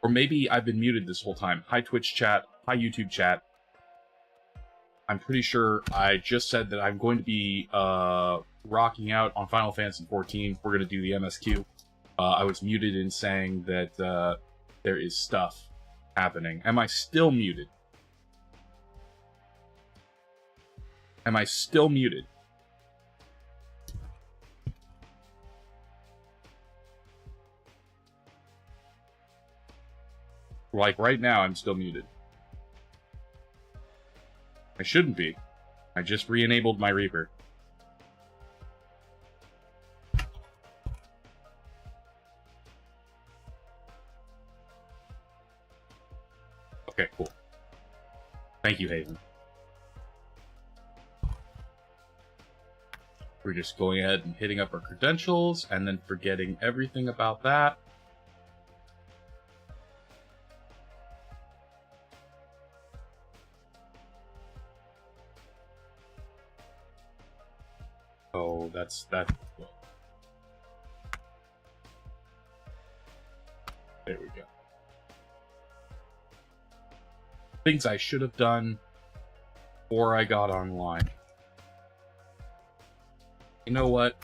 Or maybe I've been muted this whole time. Hi, Twitch chat. Hi, YouTube chat. I'm pretty sure I just said that I'm going to be rocking out on Final Fantasy XIV. We're going to do the MSQ. I was muted in saying that there is stuff happening. Am I still muted? Am I still muted? Like, right now, I'm still muted. I shouldn't be. I just re-enabled my Reaper. Okay, cool. Thank you, Haven. We're just going ahead and hitting up our credentials, and then forgetting everything about that. Oh, that's that. There we go. Things I should have done before I got online. You know what?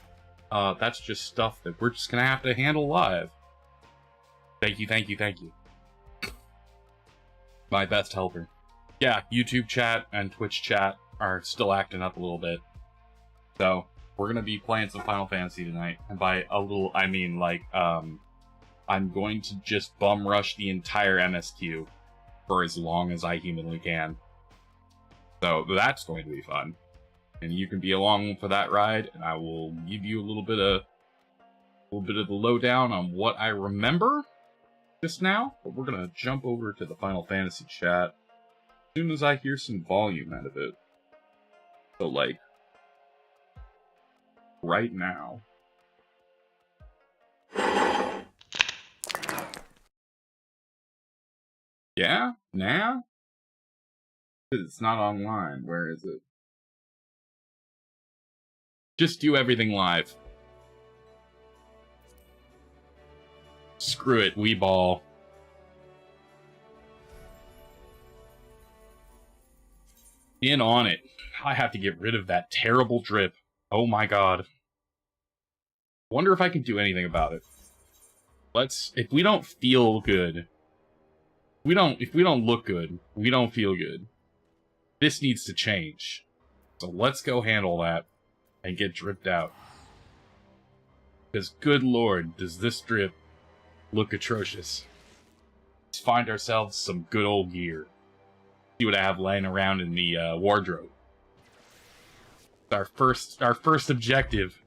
That's just stuff that we're just gonna have to handle live. Thank you, thank you, thank you. My best helper. Yeah, YouTube chat and Twitch chat are still acting up a little bit. So, we're gonna be playing some Final Fantasy tonight. And by a little, I mean, like, I'm going to just bum rush the entire MSQ for as long as I humanly can. So, that's going to be fun. And you can be along for that ride, and I will give you a little bit of the lowdown on what I remember just now. But we're gonna jump over to the Final Fantasy chat as soon as I hear some volume out of it. So, like, right now. Yeah? Nah? It's not online. Where is it? Just do everything live. Screw it, we ball. In on it. I have to get rid of that terrible drip. Oh my god. Wonder if I can do anything about it. If we don't feel good, if we don't look good, we don't feel good. This needs to change. So let's go handle that and get dripped out. Because good lord, does this drip look atrocious. Let's find ourselves some good old gear. See what I have laying around in the wardrobe. Our first objective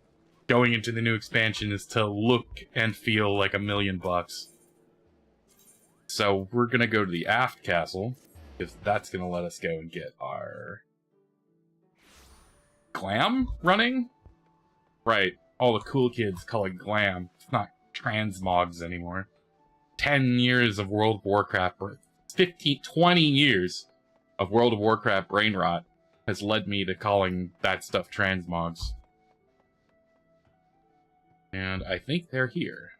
going into the new expansion is to look and feel like $1,000,000. So we're gonna go to the aft castle, because that's gonna let us go and get our glam running? Right, all the cool kids call it glam. It's not transmogs anymore. 10 years of World of Warcraft, 20 years of World of Warcraft brain rot has led me to calling that stuff transmogs. And I think they're here.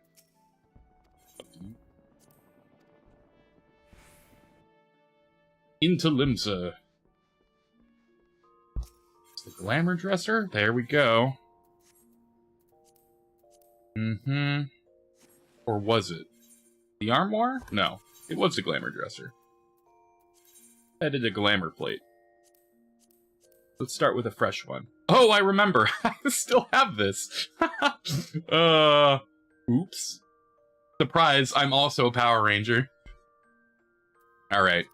Into Limsa. The glamour dresser? There we go. Or was it? The armoire? No. It was the glamour dresser. Added a glamour plate. Let's start with a fresh one. Oh, I remember! I still have this! Oops. Surprise, I'm also a Power Ranger. Alright.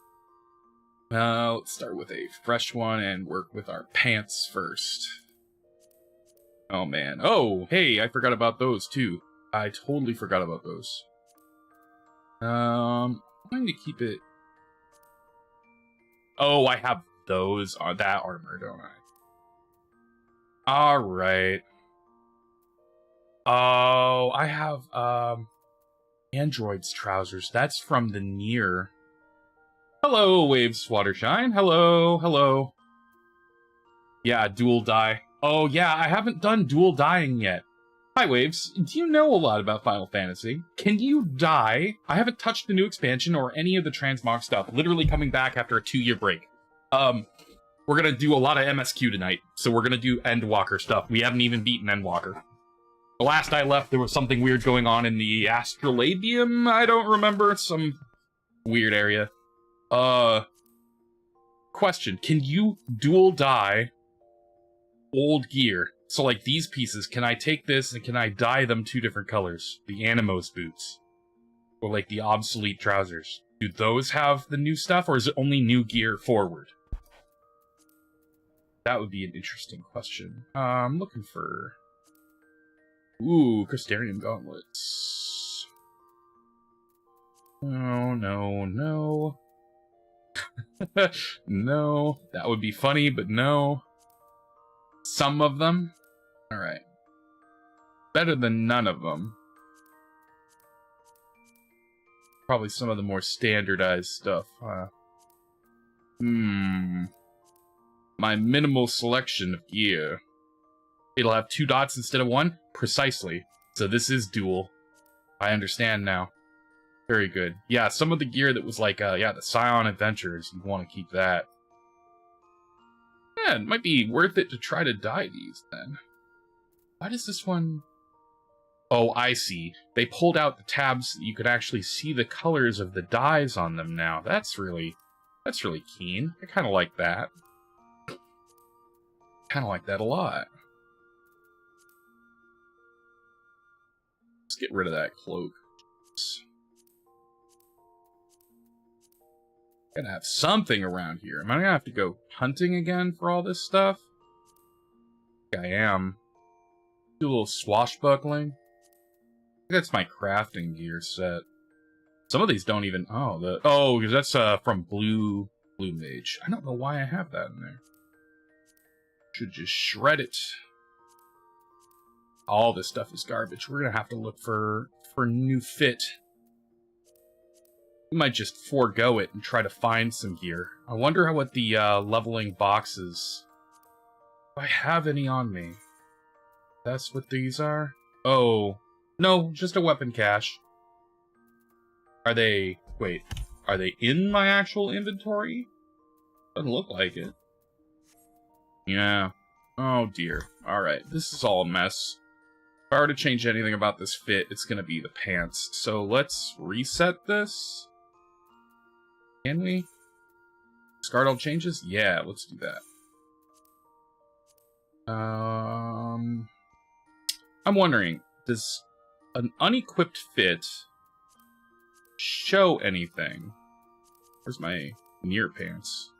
Let's start with a fresh one and work with our pants first. Oh man. Oh, hey, I forgot about those too. I totally forgot about those. I'm going to keep it... Oh, I have those on that armor, don't I? Alright. Oh, I have, Android's trousers. That's from the Nier. Hello, Waves Watershine. Hello, hello. Yeah, dual dye. Oh, yeah, I haven't done dual dyeing yet. Hi, Waves. Do you know a lot about Final Fantasy? Can you die? I haven't touched the new expansion or any of the transmog stuff, literally coming back after a 2-year break. We're gonna do a lot of MSQ tonight, so we're gonna do Endwalker stuff. We haven't even beaten Endwalker. The last I left, there was something weird going on in the Astrolabium. I don't remember. Some weird area. Question. Can you dual dye old gear? So, like, these pieces, can I take this and can I dye them 2 different colors? The Animos boots. Or, like, the obsolete trousers. Do those have the new stuff, or is it only new gear forward? That would be an interesting question. I'm looking for... Ooh, Crystarium gauntlets. No, no, no. No. That would be funny, but no. Some of them? Alright. Better than none of them. Probably some of the more standardized stuff, huh? My minimal selection of gear. It'll have 2 dots instead of 1? Precisely. So this is dual. I understand now. Very good. Yeah, some of the gear that was like, the Scion Adventures, you want to keep that. Yeah, it might be worth it to try to dye these, then. Why does this one... Oh, I see. They pulled out the tabs so that you could actually see the colors of the dyes on them now. That's really keen. I kind of like that. Kind of like that a lot. Let's get rid of that cloak. Gotta have something around here. Am I gonna have to go hunting again for all this stuff? I am. Do a little swashbuckling. I think that's my crafting gear set. Some of these don't even... Oh, because that's from Blue Mage. I don't know why I have that in there. Should just shred it. All this stuff is garbage. We're gonna have to look for new fit. We might just forego it and try to find some gear. I wonder what the leveling boxes... If I have any on me. That's what these are? Oh. No, just a weapon cache. Are they... Wait. Are they in my actual inventory? Doesn't look like it. Yeah. Oh dear. Alright, this is all a mess. If I were to change anything about this fit, it's gonna be the pants. So let's reset this. Can we? Discard all changes? Yeah, let's do that. I'm wondering, does an unequipped fit show anything? Where's my near pants?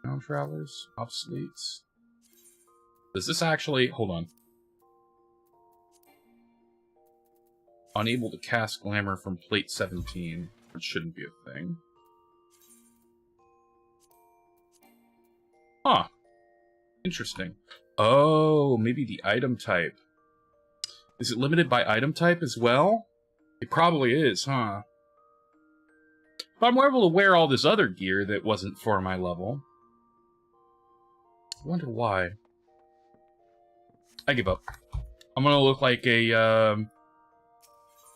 Ground travelers, obsoletes. Does this actually... Hold on. Unable to cast glamour from plate 17. Which shouldn't be a thing. Huh. Interesting. Oh, maybe the item type. Is it limited by item type as well? It probably is, huh? But I'm able to wear all this other gear that wasn't for my level. I wonder why. I give up. I'm gonna look like a,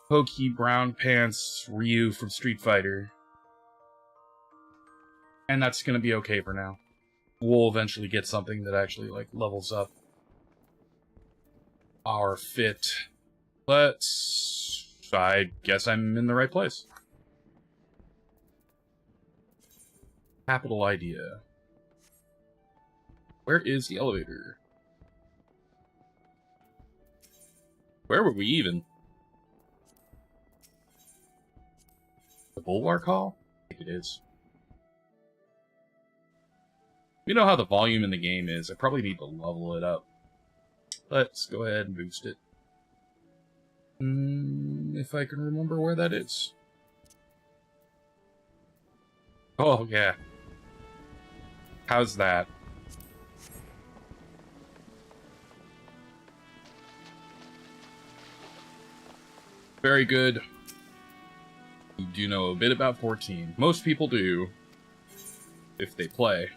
Pokey Brown Pants Ryu from Street Fighter. And that's gonna be okay for now. We'll eventually get something that actually, like, levels up our fit. I guess I'm in the right place. Capital idea. Where is the elevator? Where were we even? The Bulwark Hall? I think it is. You know how the volume in the game is. I probably need to level it up. Let's go ahead and boost it. If I can remember where that is. Oh, yeah. How's that? Very good. You do know a bit about 14. Most people do. If they play.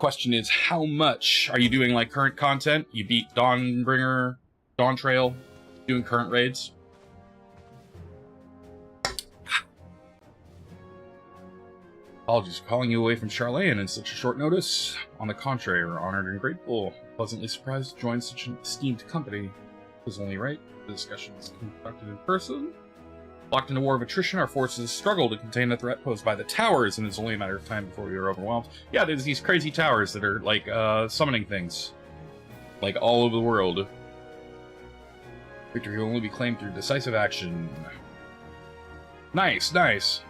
Question is, how much are you doing, like, current content? You beat Dawnbringer, Dawn Trail, doing current raids? Apologies for calling you away from Charlene in such a short notice. On the contrary, we're honored and grateful. Pleasantly surprised to join such an esteemed company. It was only right. The discussion is conducted in person. Locked in a war of attrition, our forces struggle to contain the threat posed by the towers, and it's only a matter of time before we are overwhelmed. Yeah, there's these crazy towers that are, like, summoning things. Like, all over the world. Victory will only be claimed through decisive action. Nice, nice.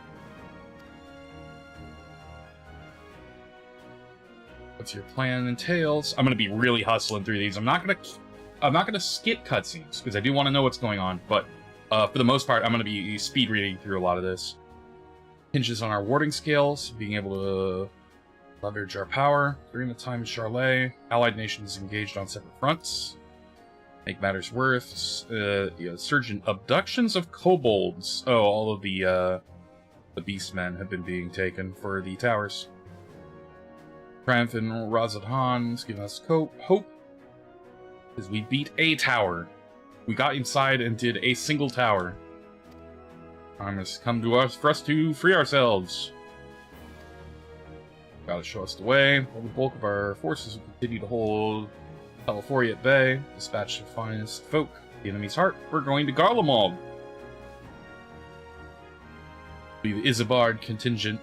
What's your plan entails? I'm gonna be really hustling through these. I'm not gonna skip cutscenes, because I do want to know what's going on, but for the most part, I'm going to be speed reading through a lot of this. Hinges on our warding scales, being able to leverage our power. During the time of Charlet, allied nations engaged on separate fronts. Make matters worse, surge in abductions of kobolds. Oh, all of the beastmen have been being taken for the towers. Triumph in Razadhan's giving us hope, because we beat a tower. We got inside and did a single tower. Time has come to us for us to free ourselves. Gotta show us the way. While the bulk of our forces will continue to hold California at bay, dispatch the finest folk, the enemy's heart, we're going to Garlemald. Be the Isambard contingent.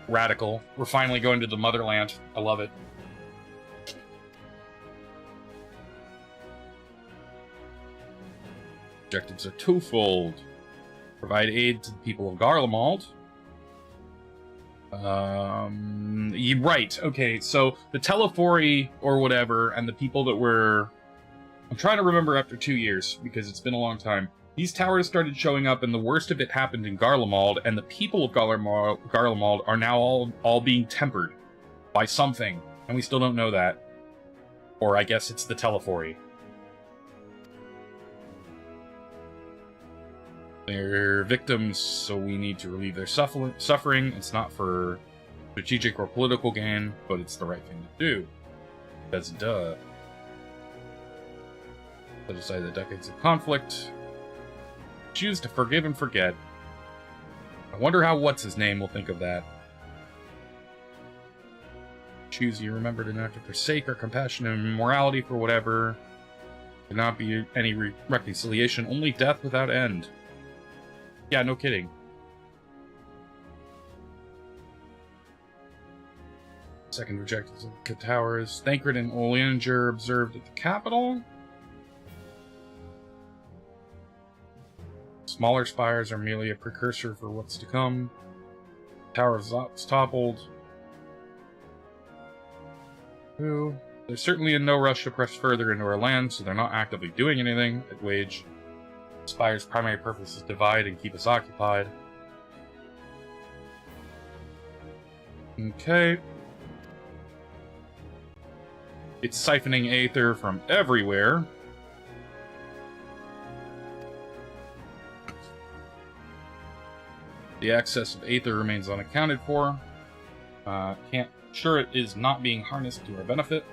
Radical. We're finally going to the motherland. I love it. Objectives are twofold. Provide aid to the people of Garlemald. You're right. Okay, so the Telefori or whatever, and the people that were... I'm trying to remember after 2 years, because it's been a long time. These towers started showing up, and the worst of it happened in Garlemald, and the people of Garlemald are now all being tempered by something, and we still don't know that. Or I guess it's the Telefori. They're victims, so we need to relieve their suffering. It's not for strategic or political gain, but it's the right thing to do. That's duh. Set aside the decades of conflict. Choose to forgive and forget. I wonder how what's-his-name will think of that. Choose you remember to not to forsake our compassion and morality for whatever. There not be any reconciliation, only death without end. Yeah, no kidding. Second objectives of the towers. Thancred and Oleander observed at the capital. Smaller spires are merely a precursor for what's to come. Tower of Zop's toppled. Ooh. They're certainly in no rush to press further into our land, so they're not actively doing anything at Wage. Spire's primary purpose is divide and keep us occupied. Okay. It's siphoning aether from everywhere. The excess of aether remains unaccounted for. Sure it is not being harnessed to our benefit.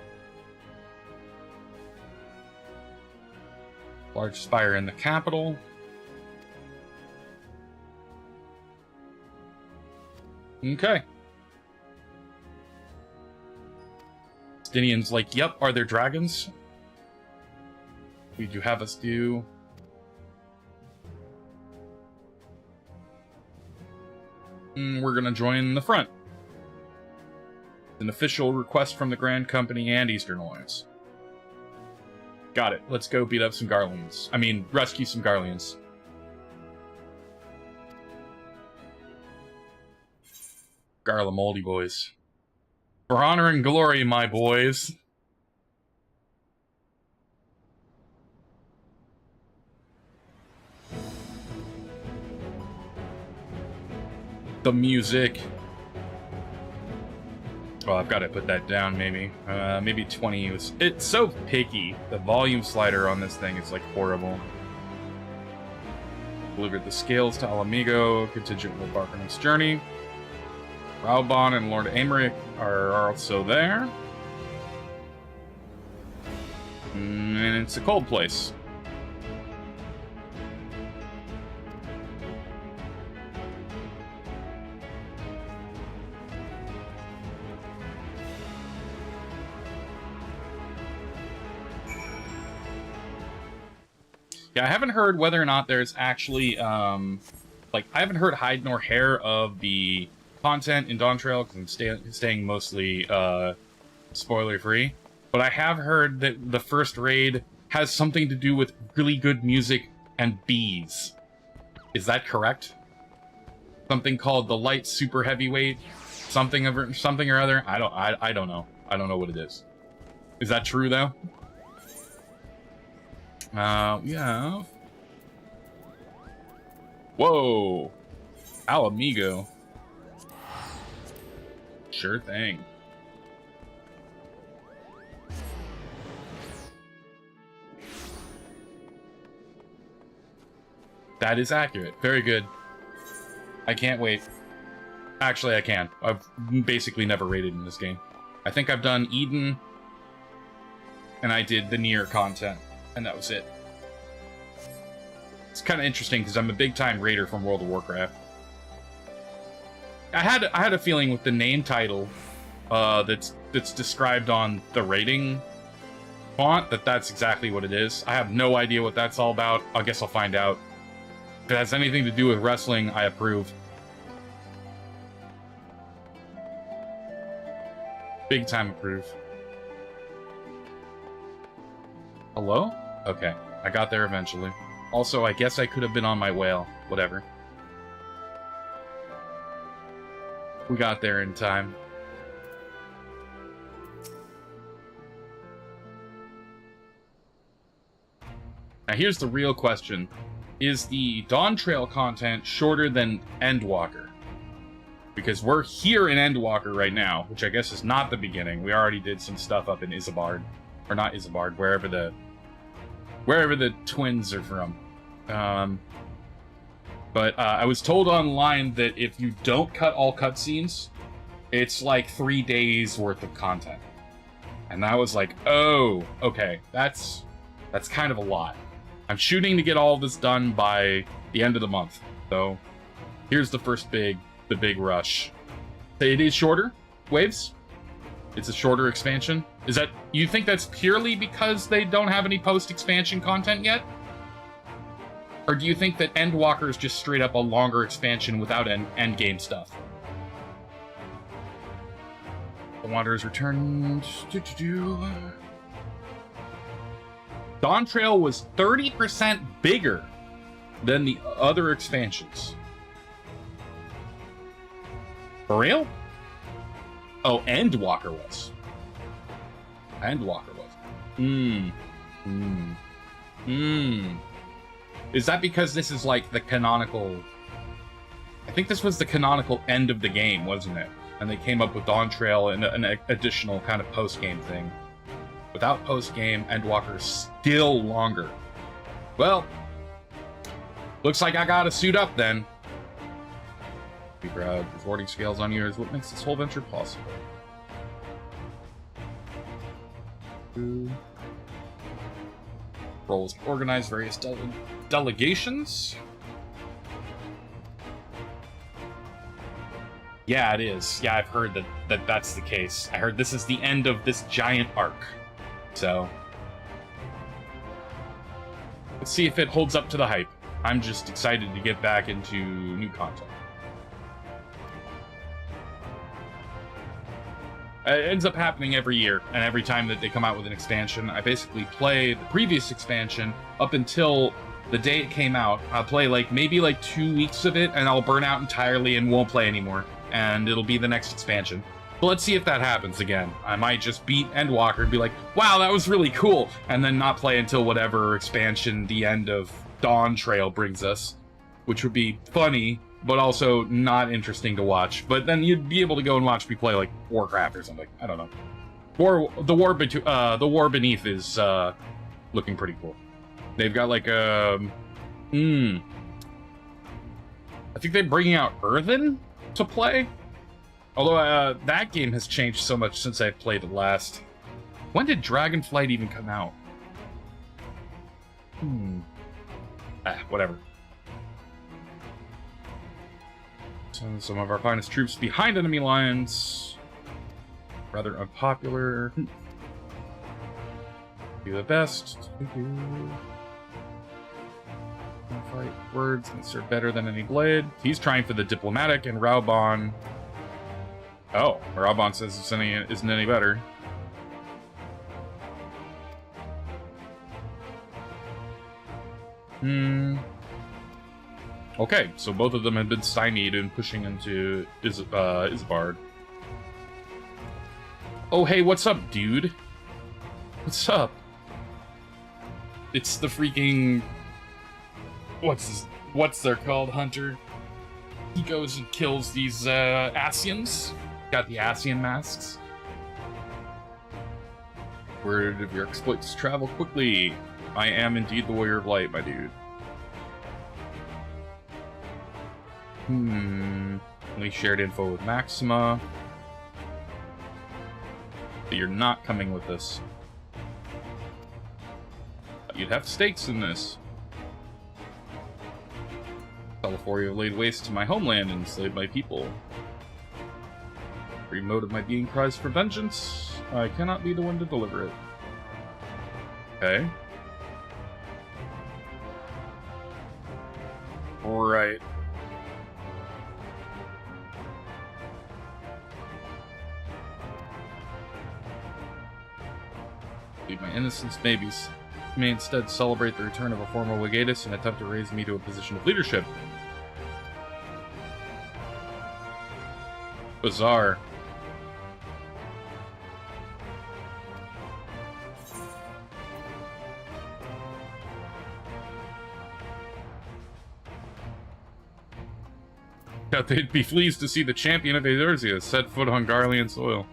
Large spire in the capital. Okay. Stinian's like, yep, are there dragons? Would you have us do? We're gonna join the front. An official request from the Grand Company and Eastern Alliance. Got it. Let's go beat up some Garleans. I mean, rescue some Garleans. Garlemoldy boys. For honor and glory, my boys. The music. Oh, I've got to put that down, maybe. Maybe 20 was... It's so picky. The volume slider on this thing is, like, horrible. Delivered the scales to Alamigo. Contingent will embark on its journey. Raubon and Lord Aymeric are also there. And it's a cold place. Yeah, I haven't heard whether or not there's actually, like, I haven't heard hide nor hair of the content in Dawntrail, because I'm staying mostly, spoiler-free. But I have heard that the first raid has something to do with really good music and bees. Is that correct? Something called the Light Super Heavyweight? Something or other? I don't know. I don't know what it is. Is that true, though? Yeah. Whoa. Alamigo. Sure thing. That is accurate. Very good. I can't wait. Actually, I can. I've basically never raided in this game. I think I've done Eden, and I did the Nier content, and that was it. It's kind of interesting because I'm a big-time raider from World of Warcraft. I had a feeling with the name title that's described on the rating font that's exactly what it is. I have no idea what that's all about. I guess I'll find out. If it has anything to do with wrestling, I approve. Big time approve. Hello? Okay, I got there eventually. Also, I guess I could have been on my whale. Whatever. We got there in time. Now here's the real question. Is the Dawntrail content shorter than Endwalker? Because we're here in Endwalker right now, which I guess is not the beginning. We already did some stuff up in Isambard. Or not Isambard, wherever the twins are from. But I was told online that if you don't cut all cutscenes, it's like 3 days worth of content. And I was like, oh, okay, that's kind of a lot. I'm shooting to get all of this done by the end of the month. So here's the big rush. It is shorter, Waves. It's a shorter expansion. Is that, you think that's purely because they don't have any post-expansion content yet? Or do you think that Endwalker is just straight up a longer expansion without endgame stuff? The Wanderers returned. Dawntrail was 30% bigger than the other expansions. For real? Oh, Endwalker was. Endwalker was. Is that because this is like the canonical... I think this was the canonical end of the game, wasn't it? And they came up with Dawntrail and an additional kind of post-game thing. Without post-game, Endwalker is still longer. Well, looks like I gotta suit up then. Be proud. Rewarding scales on you is what makes this whole venture possible. Roles organize various delegations. Yeah, it is. Yeah, I've heard that's the case. I heard this is the end of this giant arc. So let's see if it holds up to the hype. I'm just excited to get back into new content. It ends up happening every year, and every time that they come out with an expansion, I basically play the previous expansion up until the day it came out. I'll play maybe 2 weeks of it, and I'll burn out entirely and won't play anymore. And it'll be the next expansion. But let's see if that happens again. I might just beat Endwalker and be like, wow, that was really cool, and then not play until whatever expansion the end of Dawntrail brings us, which would be funny, but also not interesting to watch. But then you'd be able to go and watch me play like Warcraft or something. I don't know. The War Beneath is looking pretty cool. They've got like I think they're bringing out Earthen to play. Although that game has changed so much since I played it last. When did Dragonflight even come out? Whatever. Send some of our finest troops behind enemy lines. Rather unpopular. Do the best. Fight words are better than any blade. He's trying for the diplomatic, and Raubon. Oh, Raubon says isn't any better. Okay, so both of them have been stymied in pushing into Isbard. Oh, hey, what's up, dude? What's up? It's the freaking... What's they're called, Hunter? He goes and kills these, Asians. Got the Asian masks. Word of your exploits travel quickly. I am indeed the Warrior of Light, my dude. We shared info with Maxima. But you're not coming with us. You'd have stakes in this. California laid waste to my homeland and enslaved my people. Every mode of my being cries for vengeance. I cannot be the one to deliver it. Okay. Right. Leave my innocence babies. May instead celebrate the return of a former legatus and attempt to raise me to a position of leadership. Bizarre. That they'd be pleased to see the champion of Eorzea set foot on Garlean soil.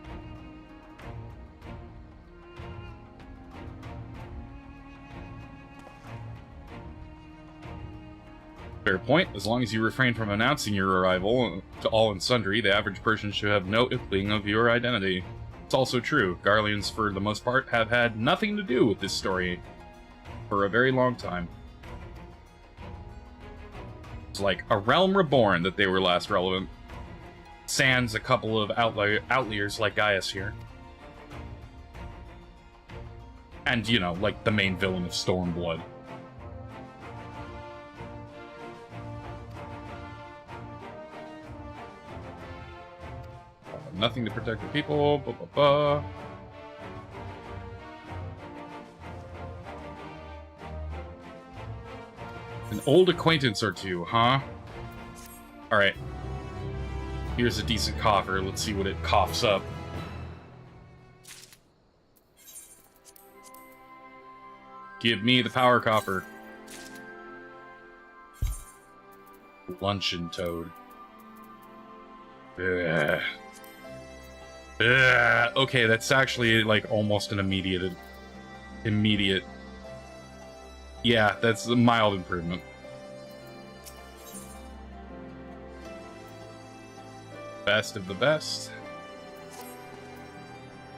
Fair point. As long as you refrain from announcing your arrival to all and sundry, the average person should have no inkling of your identity. It's also true. Garleans, for the most part, have had nothing to do with this story for a very long time. It's like a realm reborn that they were last relevant. Sans a couple of outliers like Gaius here. And, you know, like the main villain of Stormblood. Nothing to protect the people. Blah, blah, blah. An old acquaintance or two, huh? Alright. Here's a decent coffer. Let's see what it coughs up. Give me the power coffer. Luncheon toad. Ugh. Okay, that's actually like almost an immediate. Yeah, that's a mild improvement. Best of the best.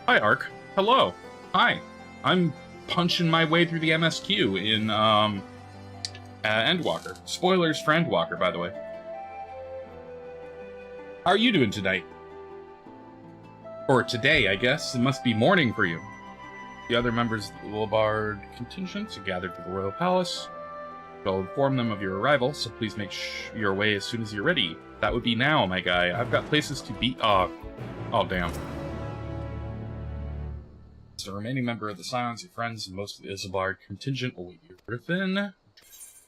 Hi, Ark. Hello. Hi. I'm punching my way through the MSQ in Endwalker. Spoilers for Endwalker, by the way. How are you doing tonight? Or today, I guess. It must be morning for you. The other members of the Lillibard contingent are gathered to the Royal Palace. I'll inform them of your arrival, so please make your way as soon as you're ready. That would be now, my guy. I've got places to be... Oh, damn. As a remaining member of the Scions, your friends, and most of the Isambard contingent will wait you. Griffin,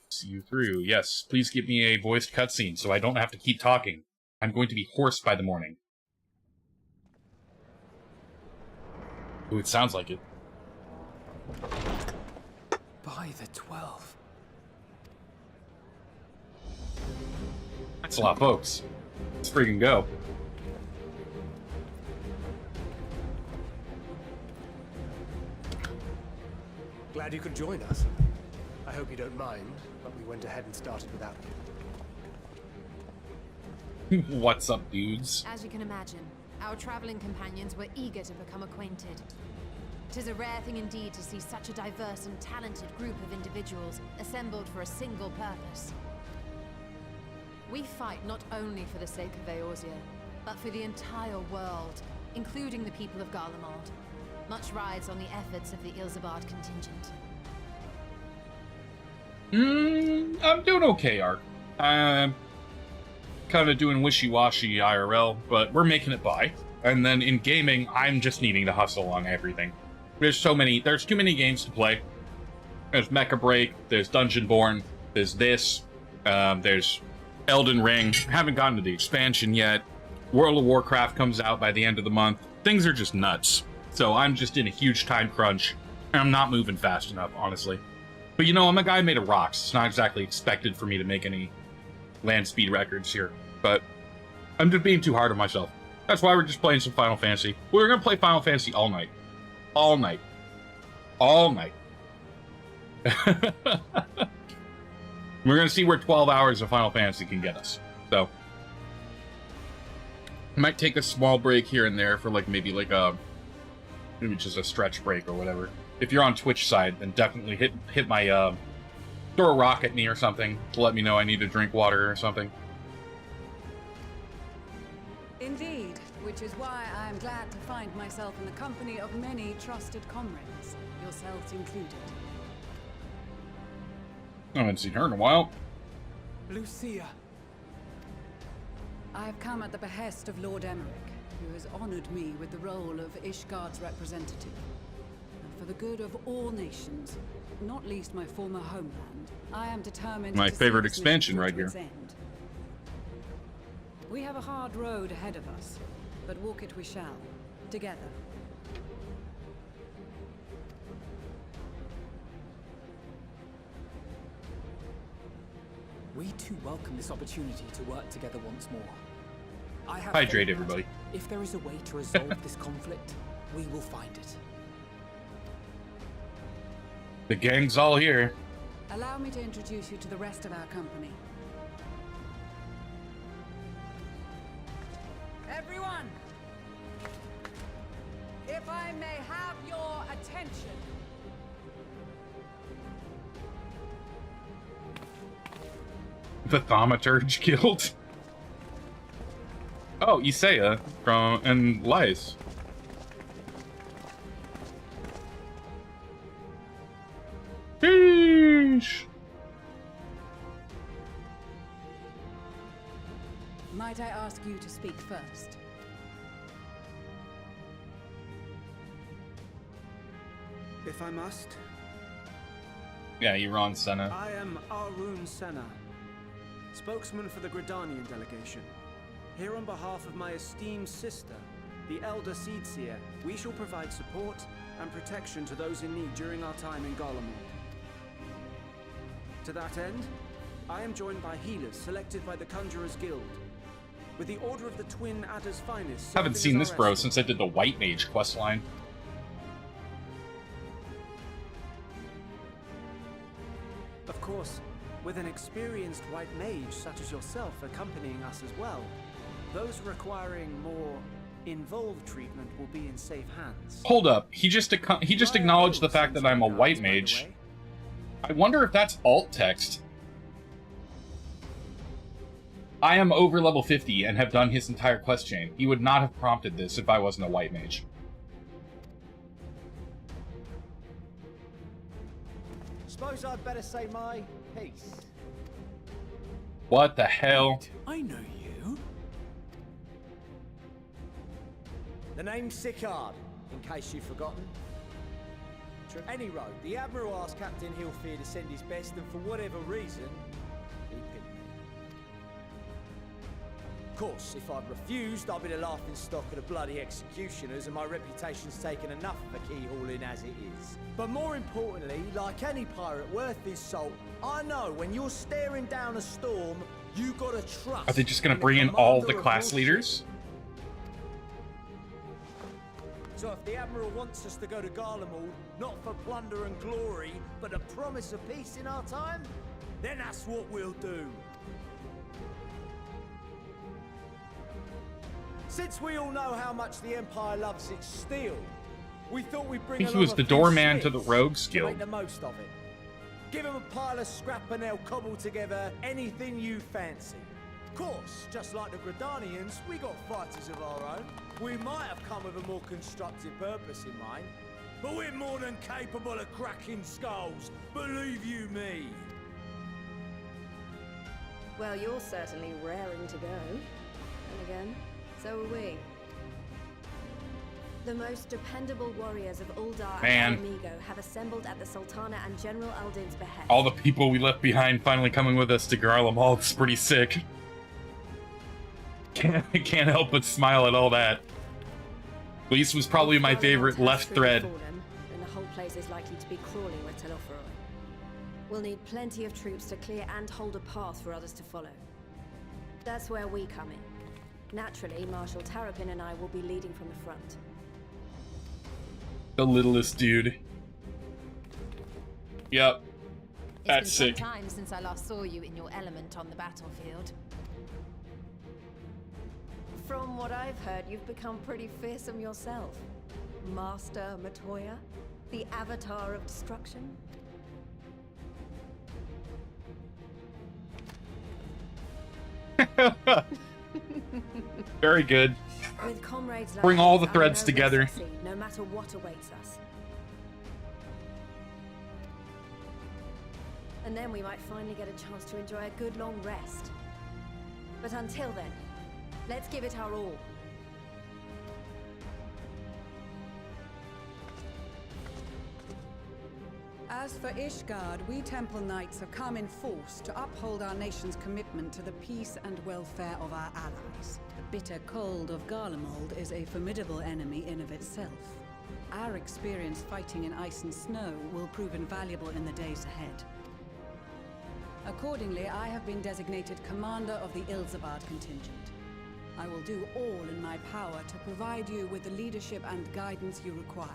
see you through. Yes, please give me a voiced cutscene so I don't have to keep talking. I'm going to be hoarse by the morning. Ooh, it sounds like it. By the 12. That's a lot, folks. Let's freaking go. Glad you could join us. I hope you don't mind, but we went ahead and started without you. What's up, dudes? As you can imagine, our traveling companions were eager to become acquainted. 'Tis a rare thing indeed to see such a diverse and talented group of individuals assembled for a single purpose. We fight not only for the sake of Eorzea, but for the entire world, including the people of Garlemald. Much rides on the efforts of the Ilsabard contingent. I'm doing okay, Ark. I'm kind of doing wishy-washy IRL, but we're making it by. And then in gaming, I'm just needing to hustle on everything. There's too many games to play. There's Mecha Break, there's Dungeonborn, there's this, there's Elden Ring. Haven't gotten to the expansion yet. World of Warcraft comes out by the end of the month. Things are just nuts. So I'm just in a huge time crunch, and I'm not moving fast enough, honestly. But you know, I'm a guy made of rocks. It's not exactly expected for me to make any land speed records here, but I'm just being too hard on myself. That's why we're just playing some Final Fantasy. We're gonna play Final Fantasy all night. All night. All night. We're gonna see where 12 hours of Final Fantasy can get us. So, I might take a small break here and there for maybe just a stretch break or whatever. If you're on Twitch side, then definitely hit my throw a rock at me or something to let me know I need to drink water or something. Indeed, which is why I am glad to find myself in the company of many trusted comrades, yourselves included. I haven't seen her in a while. Lucia. I have come at the behest of Lord Emmerich, who has honored me with the role of Ishgard's representative. And for the good of all nations, not least my former homeland, I am determined My to see favorite this expansion mission right to here. its end. We have a hard road ahead of us, but walk it we shall, together. We too welcome this opportunity to work together once more. I have Hydrate, faith everybody. that if there is a way to resolve this conflict, we will find it. The gang's all here. Allow me to introduce you to the rest of our company. Everyone! If I may have your attention. The Thaumaturge Guild. Oh, Isaiah and Lys. Sheesh. Might I ask you to speak first? If I must. Yeah, you're on Senna. I am Arun Senna, spokesman for the Gridanian delegation. Here on behalf of my esteemed sister, the Elder Seedseer, we shall provide support and protection to those in need during our time in Garlemald. To that end, I am joined by healers selected by the Conjurers Guild, with the Order of the Twin Adder's Finest. Haven't seen this bro since I did the White Mage questline. Of course, with an experienced white mage such as yourself accompanying us as well, those requiring more involved treatment will be in safe hands. Hold up, he just acknowledged the fact that I'm a white mage. I wonder if that's alt text. I am over level 50 and have done his entire quest chain. He would not have prompted this if I wasn't a white mage. Suppose I'd better say my piece. What the hell? I know you. The name's Sicard, in case you've forgotten. Any road, the Admiral asked Captain Hillfear to send his best, and for whatever reason, he picked me. Of course, if I'd refused, I'd be the laughing stock of the bloody executioners, and my reputation's taken enough of a keyhauling as it is. But more importantly, like any pirate worth his salt, I know when you're staring down a storm, you gotta trust. Are they just gonna the bring in all commander the of class your leaders? ship. So if the Admiral wants us to go to Garlemald, not for plunder and glory, but a promise of peace in our time, then that's what we'll do. Since we all know how much the Empire loves its steel, we thought we'd I bring think he along was a the few doorman to the smiths Rogues to Guild. make the most of it. Give them a pile of scrap and they'll cobble together anything you fancy. Of course, just like the Gridanians, we got fighters of our own. We might have come with a more constructive purpose in mind, but we're more than capable of cracking skulls, believe you me. Well, you're certainly raring to go. And again, so are we. The most dependable warriors of Uldar Man. and Amigo have assembled at the Sultana and General Aldin's behest. All the people we left behind finally coming with us to Garlemald. It's pretty sick. Can't help but smile at all that. At least was probably my favorite left thread. Then the whole place is likely to be crawling with Telophoroi. We'll need plenty of troops to clear and hold a path for others to follow. That's where we come in. Naturally, Marshal Terrapin and I will be leading from the front. The littlest dude. Yep. That's It's sick. been some time since I last saw you in your element on the battlefield. From what I've heard, you've become pretty fearsome yourself. Master Matoya, the avatar of destruction. Very good. With comrades like Bring all us, the I threads know we'll together. succeed, no matter what awaits us. And then we might finally get a chance to enjoy a good long rest. But until then, let's give it our all. As for Ishgard, we Temple Knights have come in force to uphold our nation's commitment to the peace and welfare of our allies. The bitter cold of Garlemald is a formidable enemy in of itself. Our experience fighting in ice and snow will prove invaluable in the days ahead. Accordingly, I have been designated commander of the Ilzabard contingent. I will do all in my power to provide you with the leadership and guidance you require.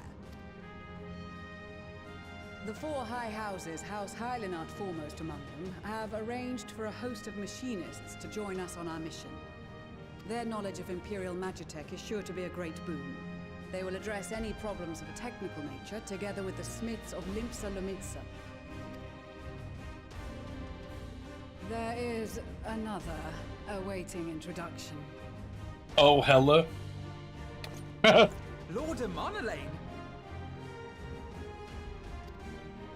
The four high houses, House Hylinard foremost among them, have arranged for a host of machinists to join us on our mission. Their knowledge of Imperial Magitech is sure to be a great boon. They will address any problems of a technical nature, together with the smiths of Limpsa Lomitsa. There is another awaiting introduction. Oh, hella. Lord Amonelane!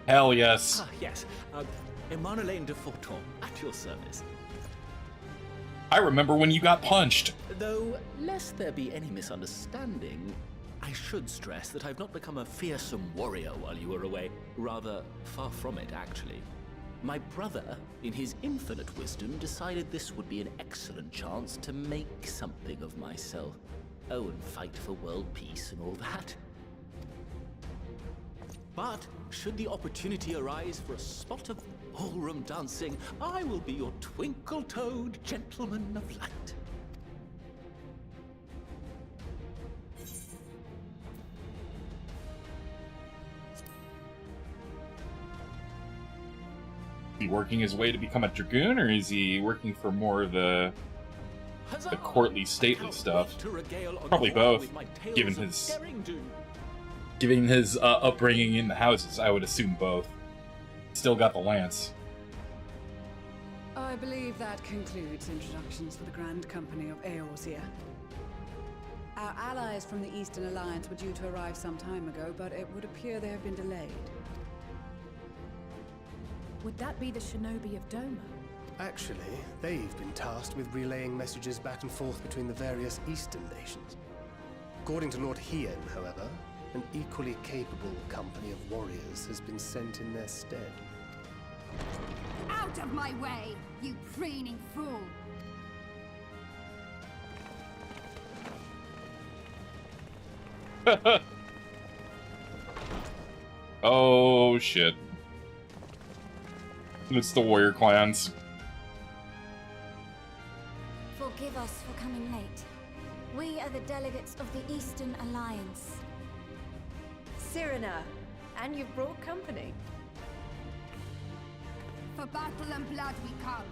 Hell yes. Ah, yes. Emanelaine de Forton, at your service. I remember when you got punched. Though, lest there be any misunderstanding, I should stress that I've not become a fearsome warrior while you were away. Rather, far from it, actually. My brother, in his infinite wisdom, decided this would be an excellent chance to make something of myself. Oh, and fight for world peace and all that. But, should the opportunity arise for a spot of ballroom dancing, I will be your twinkle-toed gentleman of light. Is he working his way to become a dragoon, or is he working for more of the Huzzah! courtly, I stately can't stuff? wait to regale on Probably court both, with my tales given of his- derring-do. Given his upbringing in the houses, I would assume both. Still got the lance. I believe that concludes introductions for the Grand Company of Eorzea. Our allies from the Eastern Alliance were due to arrive some time ago, but it would appear they have been delayed. Would that be the Shinobi of Doma? Actually, they've been tasked with relaying messages back and forth between the various Eastern nations. According to Lord Hien, however, an equally capable company of warriors has been sent in their stead. Out of my way, you preening fool! Oh, shit. It's the warrior clans. Forgive us for coming late. We are the delegates of the Eastern Alliance. Cyrena, and you've brought company. For battle and blood we come,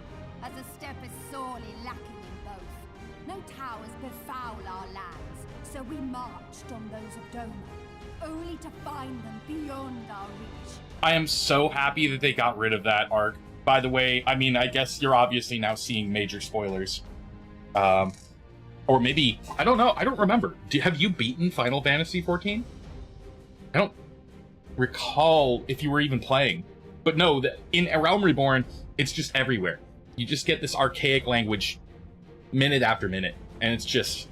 as a step is sorely lacking in both. No towers befoul our lands, so we marched on those of Doma, only to find them beyond our reach. I am so happy that they got rid of that arc. By the way, I mean, I guess you're obviously now seeing major spoilers. Or maybe, I don't know, I don't remember. Have you beaten Final Fantasy XIV? I don't recall if you were even playing. But no, in A Realm Reborn, it's just everywhere. You just get this archaic language minute after minute, and it's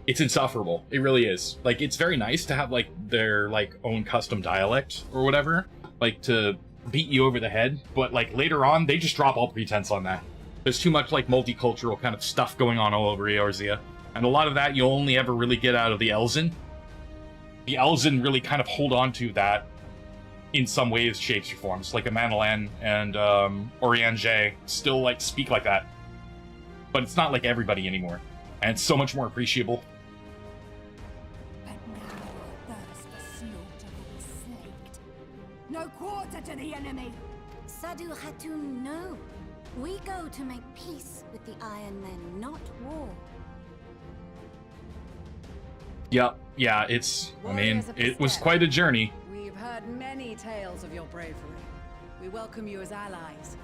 insufferable. It really is. Like, it's very nice to have, like, their, like, own custom dialect or whatever, like, to beat you over the head, but, like, later on, they just drop all pretense on that. There's too much, like, multicultural kind of stuff going on all over Eorzea, and a lot of that you'll only ever really get out of the Elzen. The Elzen really kind of hold on to that in some ways, shapes, or forms. Like, Amanalan and Oriange still, like, speak like that. But it's not like everybody anymore, and it's so much more appreciable. But now your thirst for slaughter will be slaked. No quarter to the enemy! Sadu Hatun, no. We go to make peace with the Iron Men, not war. Yep, yeah, I mean, it was quite a journey. We've heard many tales of your bravery. We welcome you as allies.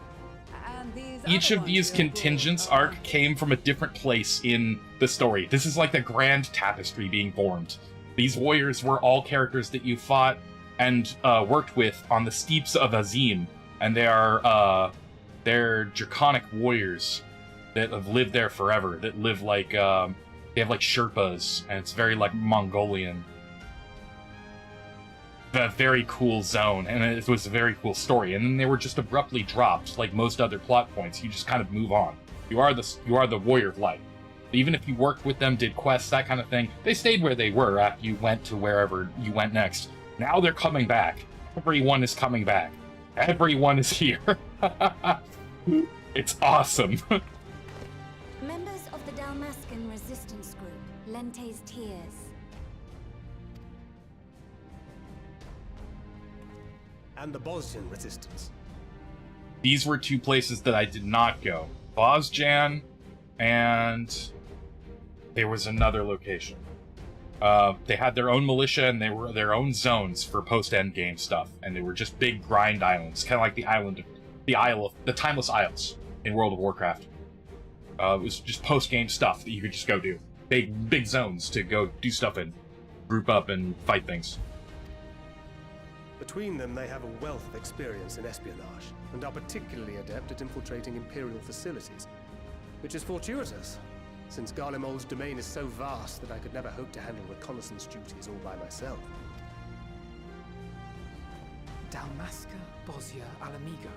And Each of these contingents arc came from a different place in the story. This is like the grand tapestry being formed. These warriors were all characters that you fought and worked with on the steeps of Azim, and they're draconic warriors that have lived there forever, that live like, they have like Sherpas, and it's very like Mongolian. A very cool zone, and it was a very cool story, and then they were just abruptly dropped, like most other plot points. You just kind of move on. You are the warrior of light. Even if you worked with them, did quests, that kind of thing, they stayed where they were after you went to wherever you went next. Now they're coming back. Everyone is coming back. Everyone is here. It's awesome. Members of the Dalmascan resistance group, Lente's Tears. And the Bosnian resistance. These were two places that I did not go. Bosjan, and there was another location. They had their own militia, and they were their own zones for post-endgame stuff, and they were just big grind islands, kind of like the Timeless Isles in World of Warcraft. It was just post-game stuff that you could just go do. Big zones to go do stuff in, group up and fight things. Between them, they have a wealth of experience in espionage, and are particularly adept at infiltrating Imperial facilities. Which is fortuitous, since Garlemald's domain is so vast that I could never hope to handle reconnaissance duties all by myself. Dalmasca, Bosnia, Alamigo.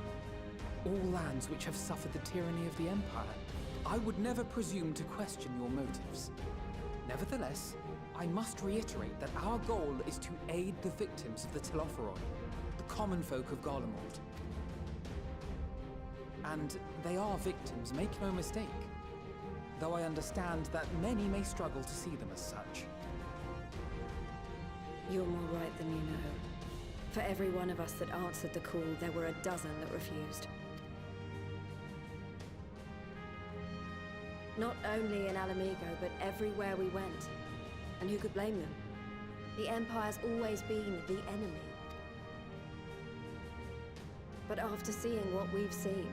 All lands which have suffered the tyranny of the Empire. I would never presume to question your motives. Nevertheless, I must reiterate that our goal is to aid the victims of the Telophoroi, the common folk of Garlemald. And they are victims, make no mistake. Though I understand that many may struggle to see them as such. You're more right than you know. For every one of us that answered the call, there were a dozen that refused. Not only in Alamigo, but everywhere we went. And who could blame them? The Empire's always been the enemy. But after seeing what we've seen,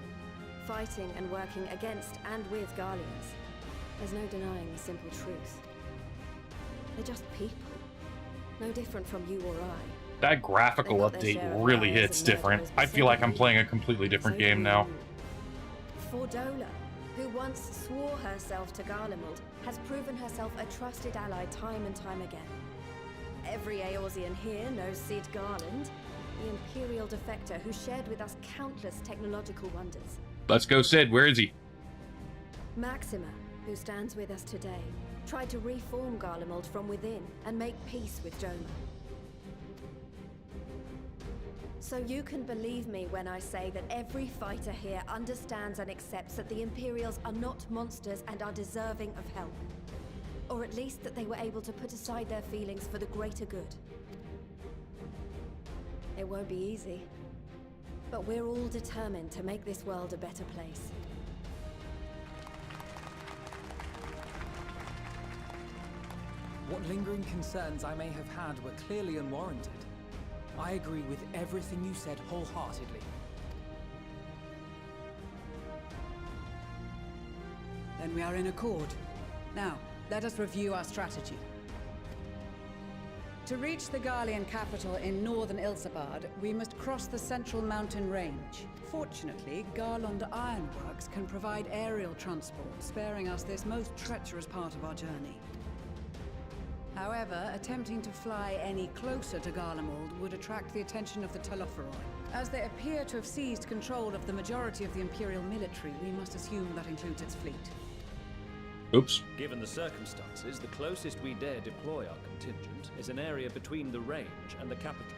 fighting and working against and with Garleans, there's no denying the simple truth. They're just people. No different from you or I. That graphical update really hits different. I feel like I'm playing a completely different game now. Fordola, who once swore herself to Garlemald, has proven herself a trusted ally time and time again. Every Eorzean here knows Cid Garland, the Imperial defector who shared with us countless technological wonders. Let's go, Cid. Where is he? Maxima, who stands with us today, tried to reform Garlemald from within and make peace with Doma. So you can believe me when I say that every fighter here understands and accepts that the Imperials are not monsters and are deserving of help. Or at least that they were able to put aside their feelings for the greater good. It won't be easy, but we're all determined to make this world a better place. What lingering concerns I may have had were clearly unwarranted. I agree with everything you said wholeheartedly. Then we are in accord. Now, let us review our strategy. To reach the Garlean capital in northern Ilsabard, we must cross the central mountain range. Fortunately, Garlond Ironworks can provide aerial transport, sparing us this most treacherous part of our journey. However, attempting to fly any closer to Garlemald would attract the attention of the Telophoroi. As they appear to have seized control of the majority of the Imperial military, we must assume that includes its fleet. Oops. Given the circumstances, the closest we dare deploy our contingent is an area between the range and the capital.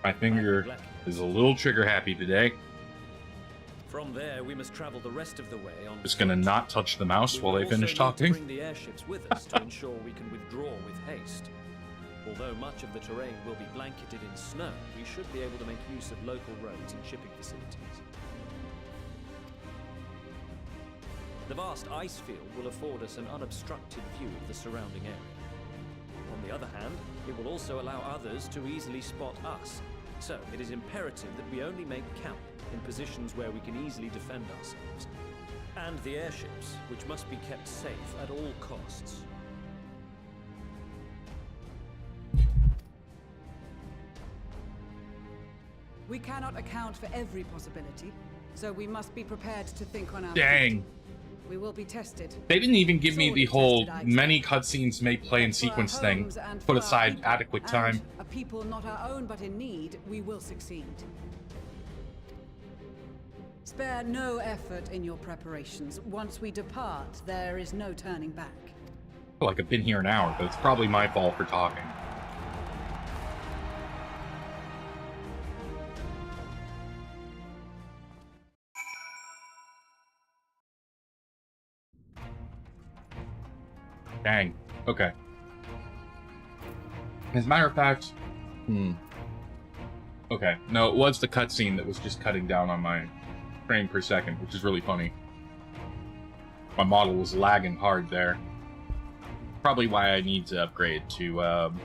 My finger is a little trigger happy today. From there, we must travel the rest of the way on. Just gonna not touch the mouse while they finish talking. Bring the airships with us to ensure we can withdraw with haste. Although much of the terrain will be blanketed in snow, we should be able to make use of local roads and shipping facilities. The vast ice field will afford us an unobstructed view of the surrounding area. On the other hand, it will also allow others to easily spot us. So, it is imperative that we only make camp in positions where we can easily defend ourselves. And the airships, which must be kept safe at all costs. We cannot account for every possibility, so we must be prepared to think on our Dang. feet. We will be tested. They didn't even give me the whole Tested, many cutscenes may play in sequence thing. Put aside adequate time. A people not our own but in need, we will succeed. Spare no effort in your preparations. Once we depart, there is no turning back. I feel like I've been here an hour, but it's probably my fault for talking. Dang. Okay. As a matter of fact, okay. No, it was the cutscene that was just cutting down on my frame per second, which is really funny. My model was lagging hard there. Probably why I need to upgrade to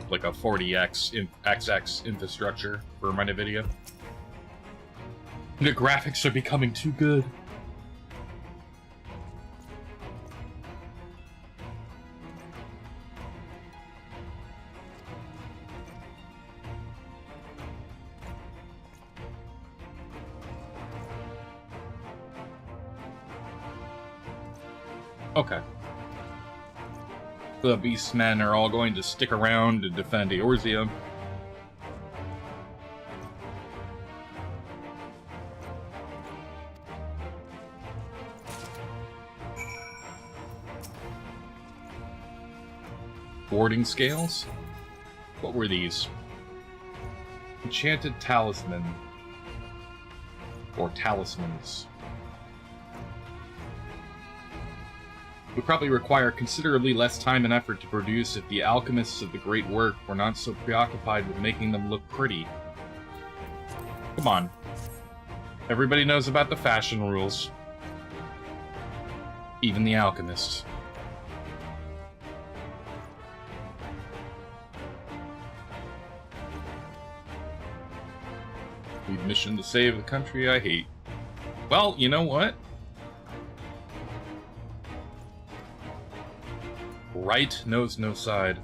like a 40x XX infrastructure for my video. The graphics are becoming too good. Okay. The Beastmen are all going to stick around to defend Eorzea. Warding scales? What were these? Enchanted talisman. Or talismans. Would probably require considerably less time and effort to produce if the alchemists of the great work were not so preoccupied with making them look pretty. Come on. Everybody knows about the fashion rules. Even the alchemists. Lead mission to save the country I hate. Well, you know what? Right knows no side.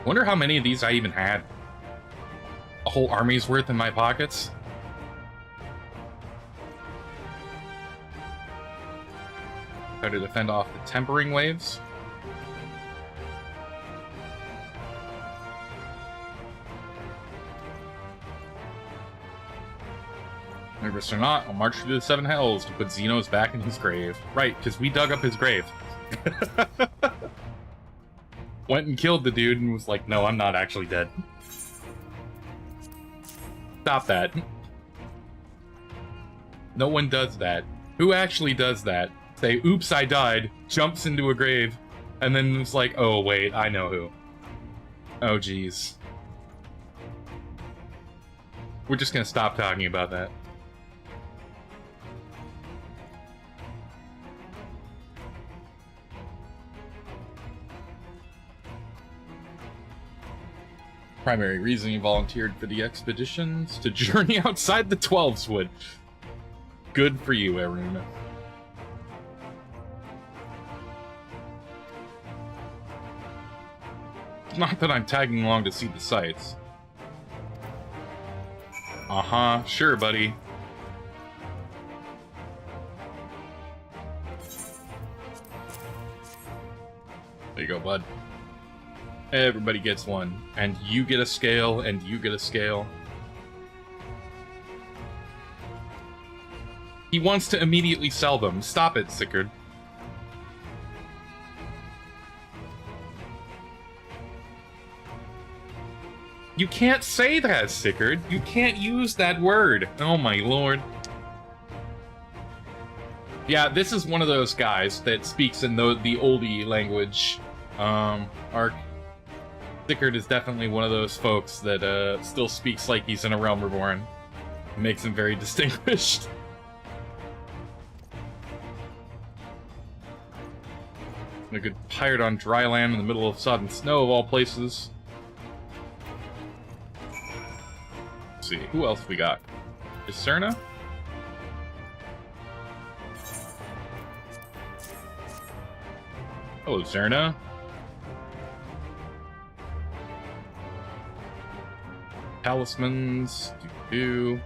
Wonder how many of these I even had. A whole army's worth in my pockets? Try to defend off the tempering waves. Nervous or not, I'll march through the seven hells to put Xenos back in his grave. Right, because we dug up his grave. Went and killed the dude and was like, no, I'm not actually dead. Stop that. No one does that. Who actually does that? Say, oops, I died, jumps into a grave, and then it's like, oh, wait, I know who. Oh, jeez. We're just gonna stop talking about that. Primary reason he volunteered for the expeditions to journey outside the 12's wood. Good for you, Arun. Not that I'm tagging along to see the sights. Uh-huh, sure, buddy. There you go, bud. Everybody gets one. And you get a scale, and you get a scale. He wants to immediately sell them. Stop it, Sickard. You can't say that, Sickard. You can't use that word. Oh my lord. Yeah, this is one of those guys that speaks in the oldie language. Ark. Sickard is definitely one of those folks that still speaks like he's in a Realm Reborn. It makes him very distinguished. A good pirate on dry land in the middle of sodden snow of all places. Let's see, who else we got? Is Cerna? Hello, Cerna. Talismans, do.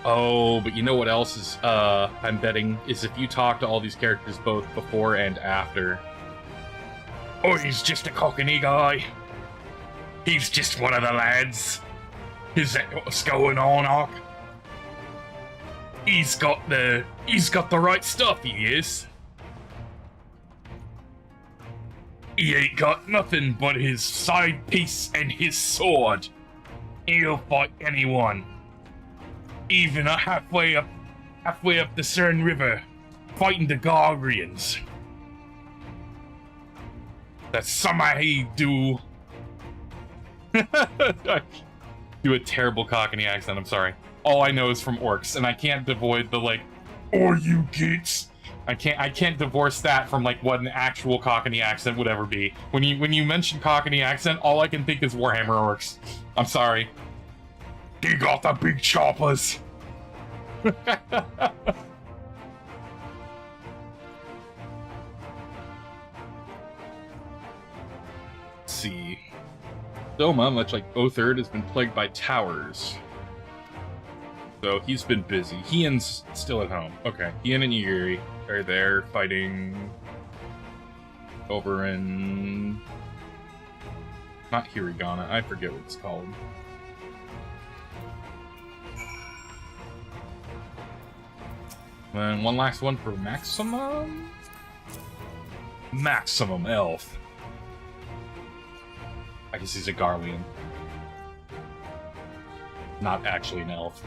Oh, but you know what else is, I'm betting, is if you talk to all these characters both before and after. Oh, he's just a cockney guy. He's just one of the lads. Is that what's going on, Ark? He's got the right stuff, he is. He ain't got nothing but his side piece and his sword. He'll fight anyone. Even halfway up the Cern River, fighting the Gargrians. That's something he do. Do a terrible Cockney accent, I'm sorry. All I know is from orcs, and I can't avoid the like, or you gits. I can't divorce that from like what an actual Cockney accent would ever be. When you mention Cockney accent, all I can think is Warhammer orcs. I'm sorry. He got the big choppers. Let's see. Soma, much like Othard, has been plagued by towers. So he's been busy. Ian's still at home. Okay, Ian and Yuri are there fighting over in... not Hiragana, I forget what it's called. And one last one for Maximum? Maximum Elf. I guess he's a Garlean. Not actually an elf.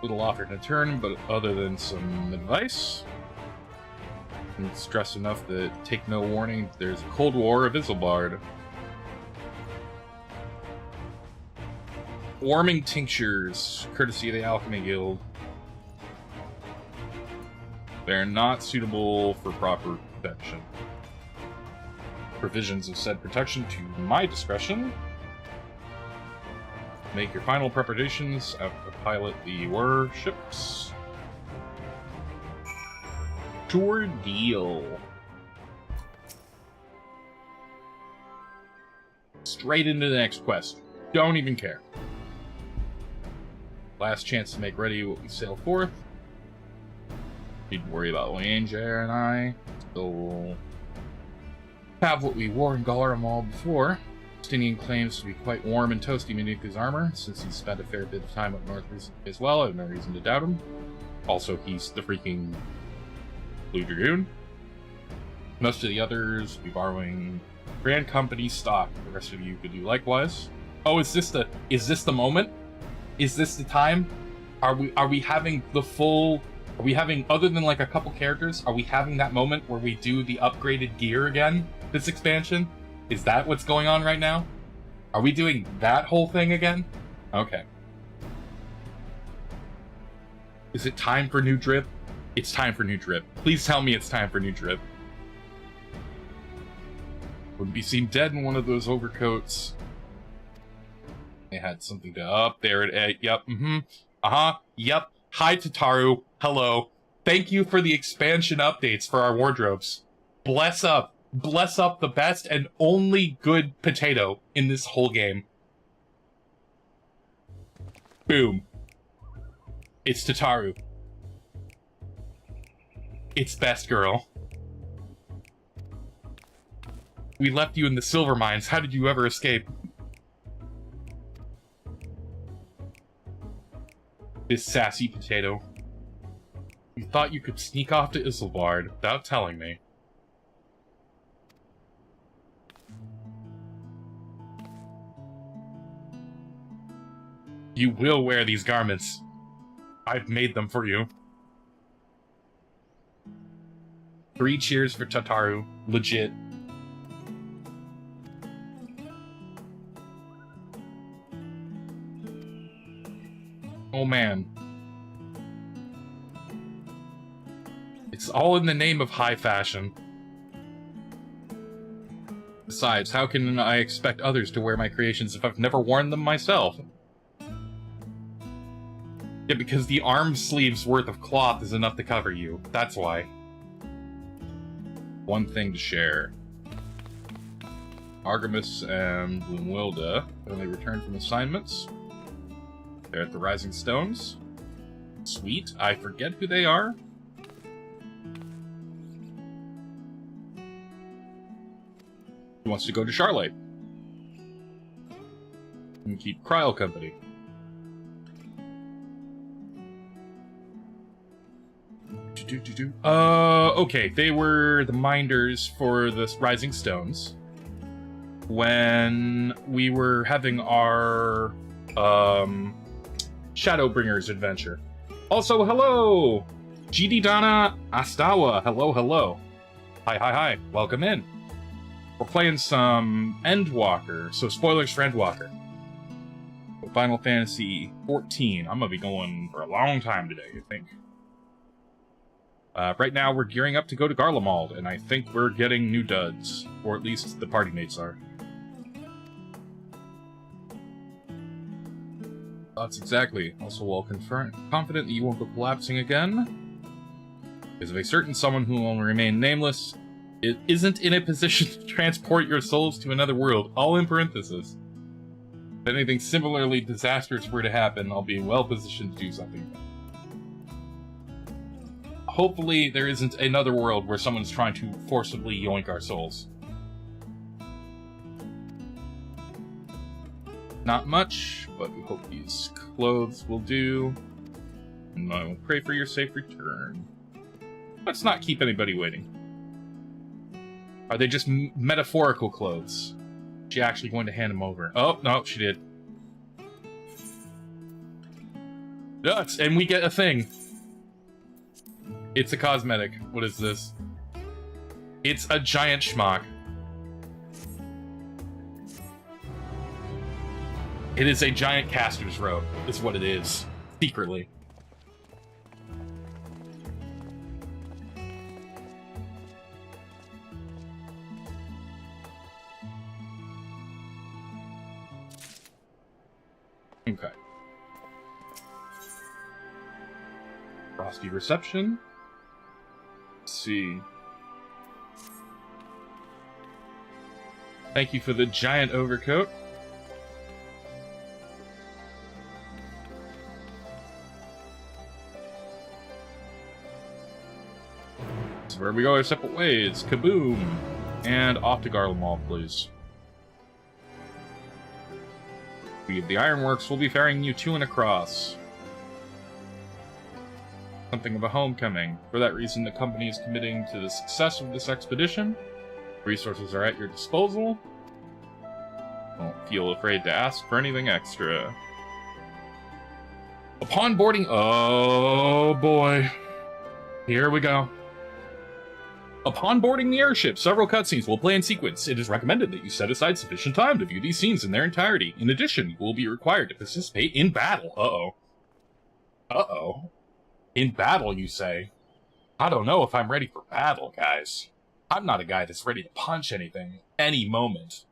Little offered in a turn, but other than some advice, and stress enough that take no warning, there's a Cold War of Isilbard. Warming tinctures, courtesy of the Alchemy Guild. They're not suitable for proper protection. Provisions of said protection to my discretion. Make your final preparations after pilot the warships. Sure deal. Straight into the next quest. Don't even care. Last chance to make ready what we sail forth. Need to worry about Lanjair and I. Still have what we wore in Galaramal before. Justinian claims to be quite warm and toasty beneath his armor, since he's spent a fair bit of time up north recently as well. I have no reason to doubt him. Also, he's the freaking Blue Dragoon. Most of the others will be borrowing Grand Company stock. The rest of you could do likewise. Oh, is this the moment? Is this the time? Are we having the full Are we having, other than like a couple characters, are we having that moment where we do the upgraded gear again this expansion? Is that what's going on right now? Are we doing that whole thing again? Okay. Is it time for new drip? It's time for new drip. Please tell me it's time for new drip. Wouldn't be seen dead in one of those overcoats. They had something to up there. Yep. Yep. Hi, Tataru. Hello. Thank you for the expansion updates for our wardrobes. Bless up the best and only good potato in this whole game. Boom. It's Tataru. It's best girl. We left you in the silver mines. How did you ever escape? This sassy potato. You thought you could sneak off to Isilbard without telling me. You will wear these garments. I've made them for you. 3 cheers for Tataru. Legit. Oh man. It's all in the name of high fashion. Besides, how can I expect others to wear my creations if I've never worn them myself? Yeah, because the arm sleeve's worth of cloth is enough to cover you. That's why. One thing to share. Artemis and Bloomwilda, when they return from assignments. They're at the Rising Stones. Sweet. I forget who they are. He wants to go to Charlotte. And keep Cryo company. Okay. They were the minders for the Rising Stones. When we were having our, Shadowbringers adventure. Also, hello! GD Donna Astawa. Hello, hello. Hi. Welcome in. We're playing some Endwalker, so spoilers for Endwalker. Final Fantasy 14. I'm gonna be going for a long time today, I think. Right now, we're gearing up to go to Garlemald, and I think we're getting new duds. Or at least the party mates are. Thoughts exactly. Also, well confident that you won't go collapsing again. Because of a certain someone who will remain nameless, it isn't in a position to transport your souls to another world. All in parentheses. If anything similarly disastrous were to happen, I'll be well positioned to do something. Hopefully, there isn't another world where someone's trying to forcibly yoink our souls. Not much, but we hope these clothes will do. And I will pray for your safe return. Let's not keep anybody waiting. Are they just metaphorical clothes? Is she actually going to hand them over? Oh, no, she did. Nuts, and we get a thing. It's a cosmetic. What is this? It's a giant schmuck. It is a giant caster's robe, is what it is. Secretly. Okay. Frosty reception. Let's see. Thank you for the giant overcoat. So where we go our separate ways. Kaboom! And off to Garlemald, please. We of the Ironworks will be ferrying you to and across. Something of a homecoming. For that reason, the company is committing to the success of this expedition. Resources are at your disposal. Don't feel afraid to ask for anything extra. Upon boarding... Oh, boy. Here we go. Upon boarding the airship, several cutscenes will play in sequence. It is recommended that you set aside sufficient time to view these scenes in their entirety. In addition, you will be required to participate in battle. Uh-oh. In battle, you say? I don't know if I'm ready for battle, guys. I'm not a guy that's ready to punch anything any moment.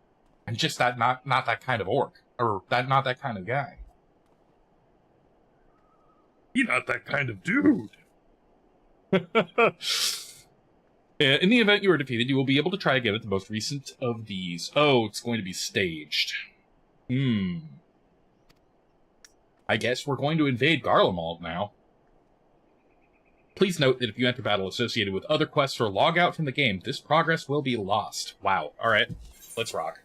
I'm just not that kind of orc. Or not that kind of guy. You're not that kind of dude. In the event you are defeated, you will be able to try again at the most recent of these. Oh, it's going to be staged. I guess we're going to invade Garlemald now. Please note that if you enter battle associated with other quests or log out from the game, this progress will be lost. Wow. Alright. Let's rock.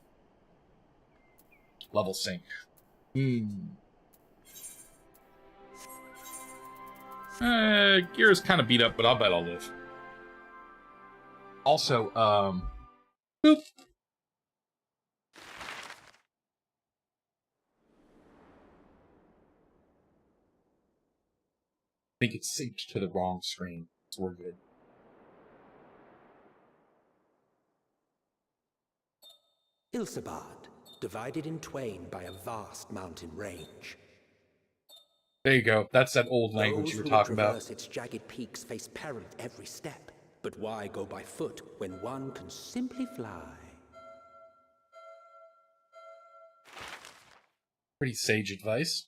Level sync. Gear's kind of beat up, but I'll bet I'll live. Also, boop. I think it's synced to the wrong screen, so we're good. Ilsabard, divided in twain by a vast mountain range. There you go. That's that old language you were talking about. Those who traverse its jagged peaks face peril at every step. But why go by foot when one can simply fly? Pretty sage advice.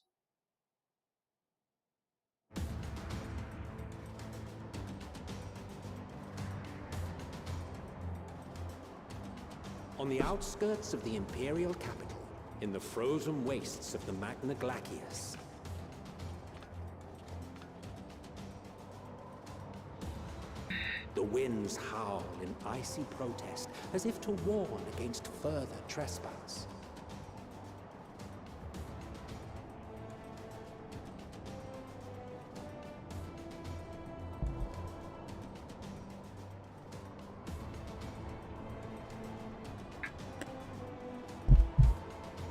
On the outskirts of the Imperial capital, in the frozen wastes of the Magna Glacius, the winds howl in icy protest, as if to warn against further trespass.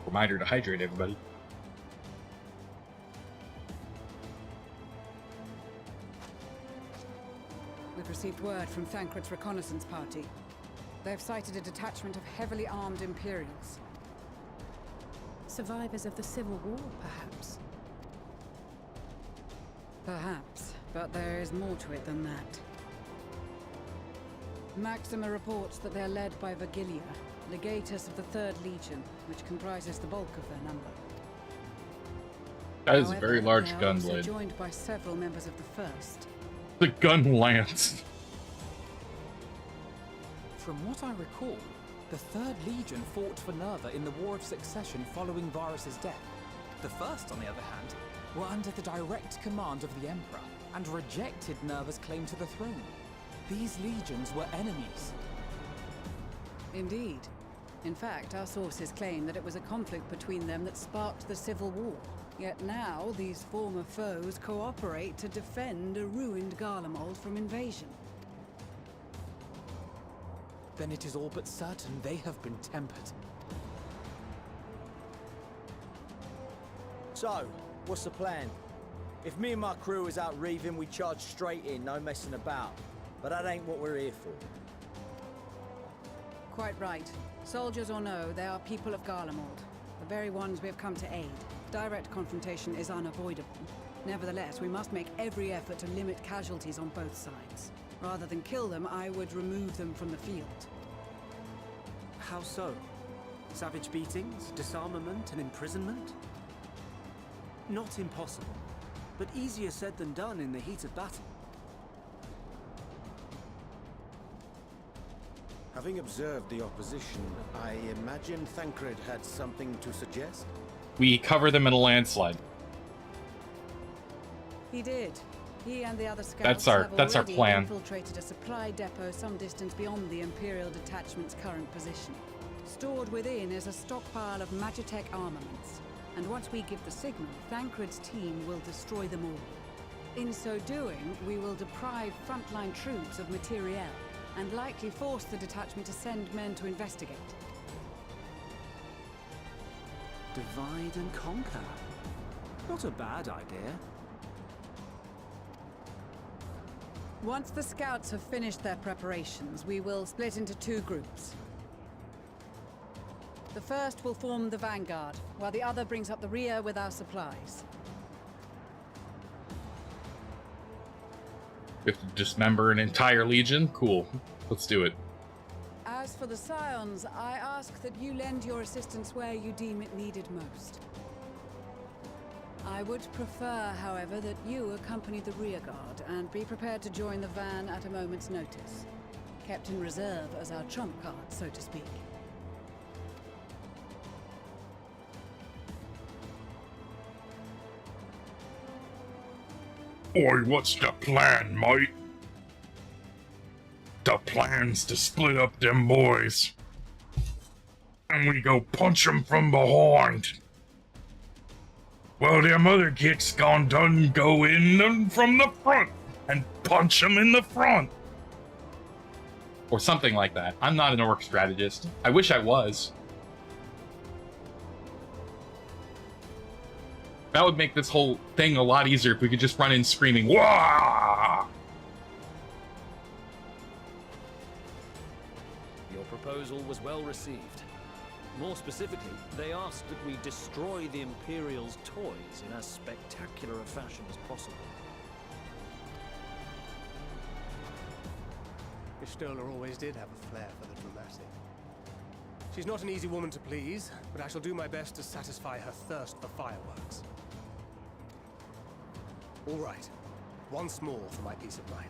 Reminder to hydrate, everybody. We've received word from Thancred's reconnaissance party. They've sighted a detachment of heavily armed Imperials. Survivors of the Civil War, perhaps? Perhaps, but there is more to it than that. Maxima reports that they're led by Vergilia, legatus of the 3rd Legion, which comprises the bulk of their number. That is a very large they are gun also blade. joined by several members of the 1st. The gun lance. From what I recall, the 3rd Legion fought for Nerva in the War of Succession following Varus's death. The 1st, on the other hand, were under the direct command of the Emperor and rejected Nerva's claim to the throne. These legions were enemies. Indeed. In fact, our sources claim that it was a conflict between them that sparked the Civil War. Yet now, these former foes cooperate to defend a ruined Garlemald from invasion. Then it is all but certain they have been tempered. So, what's the plan? If me and my crew is out reaving, we charge straight in, no messing about. But that ain't what we're here for. Quite right. Soldiers or no, they are people of Garlemald. The very ones we have come to aid. Direct confrontation is unavoidable. Nevertheless, we must make every effort to limit casualties on both sides. Rather than kill them, I would remove them from the field. How so? Savage beatings, disarmament, and imprisonment? Not impossible, but easier said than done in the heat of battle. Having observed the opposition, I imagine Thancred had something to suggest? We cover them in a landslide. He did. He and the other scouts That's our have plan. infiltrated a supply depot some distance beyond the Imperial detachment's current position. Stored within is a stockpile of Magitech armaments, and once we give the signal, Thancred's team will destroy them all. In so doing, we will deprive frontline troops of materiel, and likely force the detachment to send men to investigate. Divide and conquer. Not a bad idea. Once the scouts have finished their preparations, we will split into 2 groups. The first will form the vanguard, while the other brings up the rear with our supplies. We have to dismember an entire legion? Cool. Let's do it. As for the Scions, I ask that you lend your assistance where you deem it needed most. I would prefer, however, that you accompany the rearguard and be prepared to join the van at a moment's notice. Kept in reserve as our trump card, so to speak. Oi, what's the plan, mate? The plan's to split up them boys. And we go punch them from behind. Well, them other kicks done go in them from the front and punch them in the front. Or something like that. I'm not an orc strategist. I wish I was. That would make this whole thing a lot easier if we could just run in screaming, "Wah!" Your proposal was well received. More specifically, they asked that we destroy the Imperial's toys in as spectacular a fashion as possible. Pistola always did have a flair for the dramatic. She's not an easy woman to please, but I shall do my best to satisfy her thirst for fireworks. All right, once more for my peace of mind.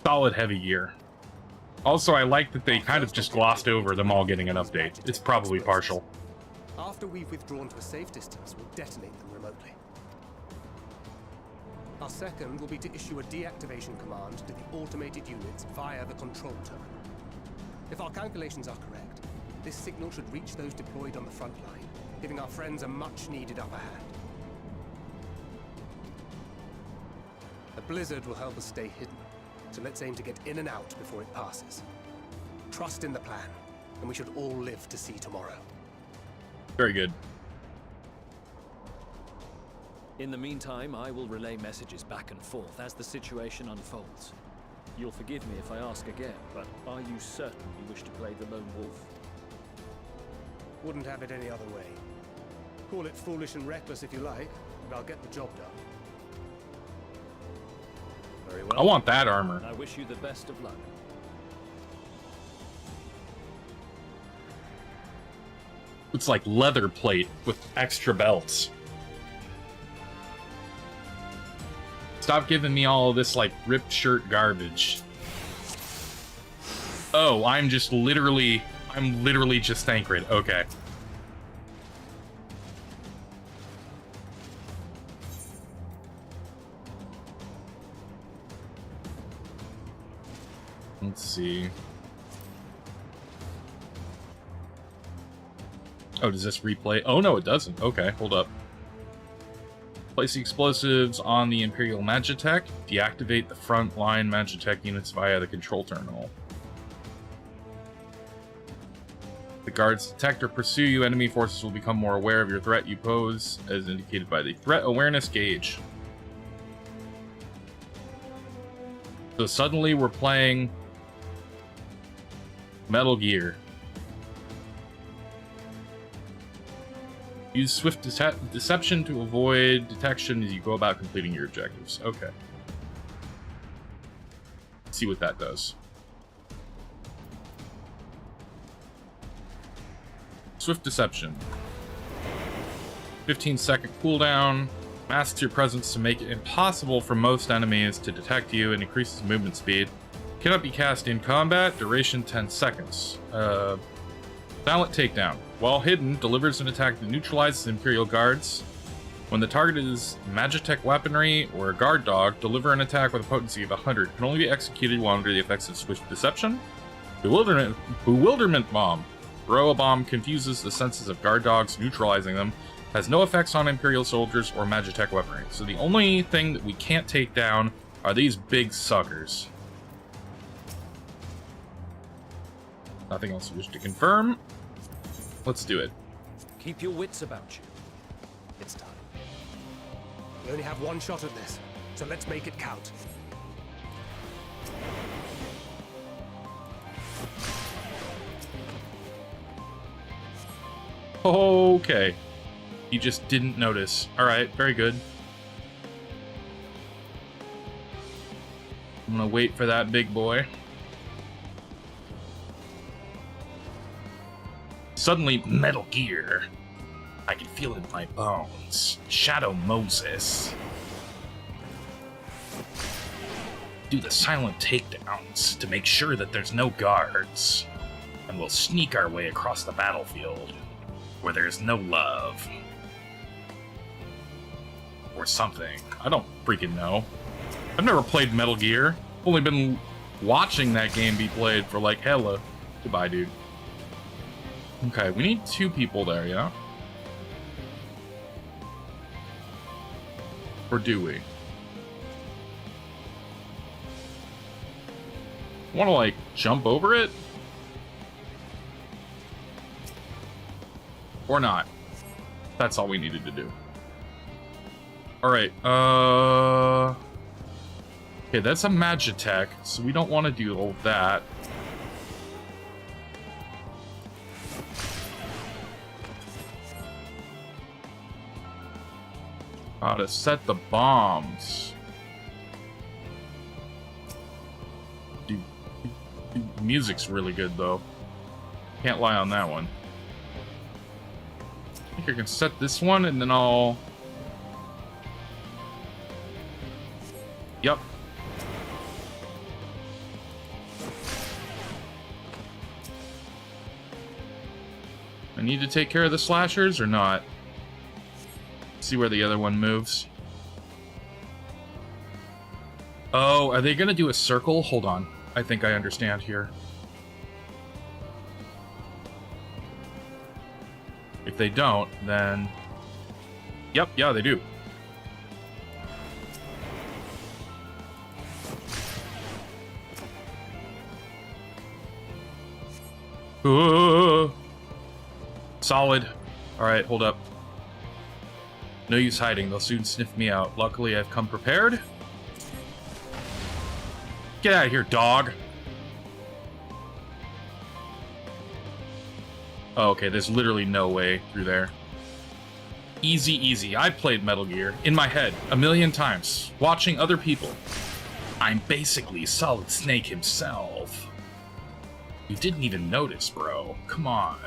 Solid heavy gear. Also, I like that they kind of just glossed over them all getting an update. It's probably partial. After we've withdrawn to a safe distance, we'll detonate them remotely. Our second will be to issue a deactivation command to the automated units via the control terminal. If our calculations are correct, this signal should reach those deployed on the front line, giving our friends a much-needed upper hand. A blizzard will help us stay hidden, so let's aim to get in and out before it passes. Trust in the plan, and we should all live to see tomorrow. Very good. In the meantime, I will relay messages back and forth as the situation unfolds. You'll forgive me if I ask again, but are you certain you wish to play the lone wolf? Wouldn't have it any other way. Call it foolish and reckless if you like, but I'll get the job done. Very well. I want that armor. I wish you the best of luck. It's like leather plate with extra belts. Stop giving me all of this, like, ripped shirt garbage. Oh, I'm literally just Thancred. Okay. Let's see. Oh, does this replay? Oh, no, it doesn't. Okay, hold up. Place the explosives on the Imperial Magitech. Deactivate the front line Magitech units via the control terminal. The guards detect or pursue you. Enemy forces will become more aware of your threat you pose, as indicated by the threat awareness gauge. So suddenly we're playing Metal Gear. Use swift deception to avoid detection as you go about completing your objectives. Okay. Let's see what that does. Swift deception. 15-second cooldown. Masks your presence to make it impossible for most enemies to detect you and increases movement speed. Cannot be cast in combat. Duration 10 seconds. Silent takedown. While hidden, delivers an attack that neutralizes Imperial guards. When the target is Magitech weaponry or a guard dog, deliver an attack with a potency of 100. Can only be executed while under the effects of swift deception. Bewilderment bomb. Throw a bomb confuses the senses of guard dogs, neutralizing them. Has no effects on Imperial soldiers or Magitech weaponry. So the only thing that we can't take down are these big suckers. Nothing else you wish to confirm. Let's do it. Keep your wits about you. It's time. We only have one shot at this, so let's make it count. Okay. You just didn't notice. Alright, very good. I'm gonna wait for that big boy. Suddenly, Metal Gear. I can feel it in my bones. Shadow Moses. Do the silent takedowns to make sure that there's no guards. And we'll sneak our way across the battlefield, where there's no love. Or something. I don't freaking know. I've never played Metal Gear. I've only been watching that game be played for like hella. Goodbye, dude. Okay, we need 2 people there, yeah? Or do we? Want to, like, jump over it? Or not? That's all we needed to do. Alright, okay, that's a Magitech, so we don't want to do all that. Gotta set the bombs. Dude, music's really good, though. Can't lie on that one. I think I can set this one, and then I'll... Yep. I need to take care of the slashers, or not? See where the other one moves. Oh, are they gonna do a circle? Hold on. I think I understand here. If they don't, then... Yep, yeah, they do. Solid. Alright, hold up. No use hiding, they'll soon sniff me out. Luckily, I've come prepared. Get out of here, dog! Oh, okay, there's literally no way through there. Easy, easy. I played Metal Gear in my head a million times, watching other people. I'm basically Solid Snake himself. You didn't even notice, bro. Come on.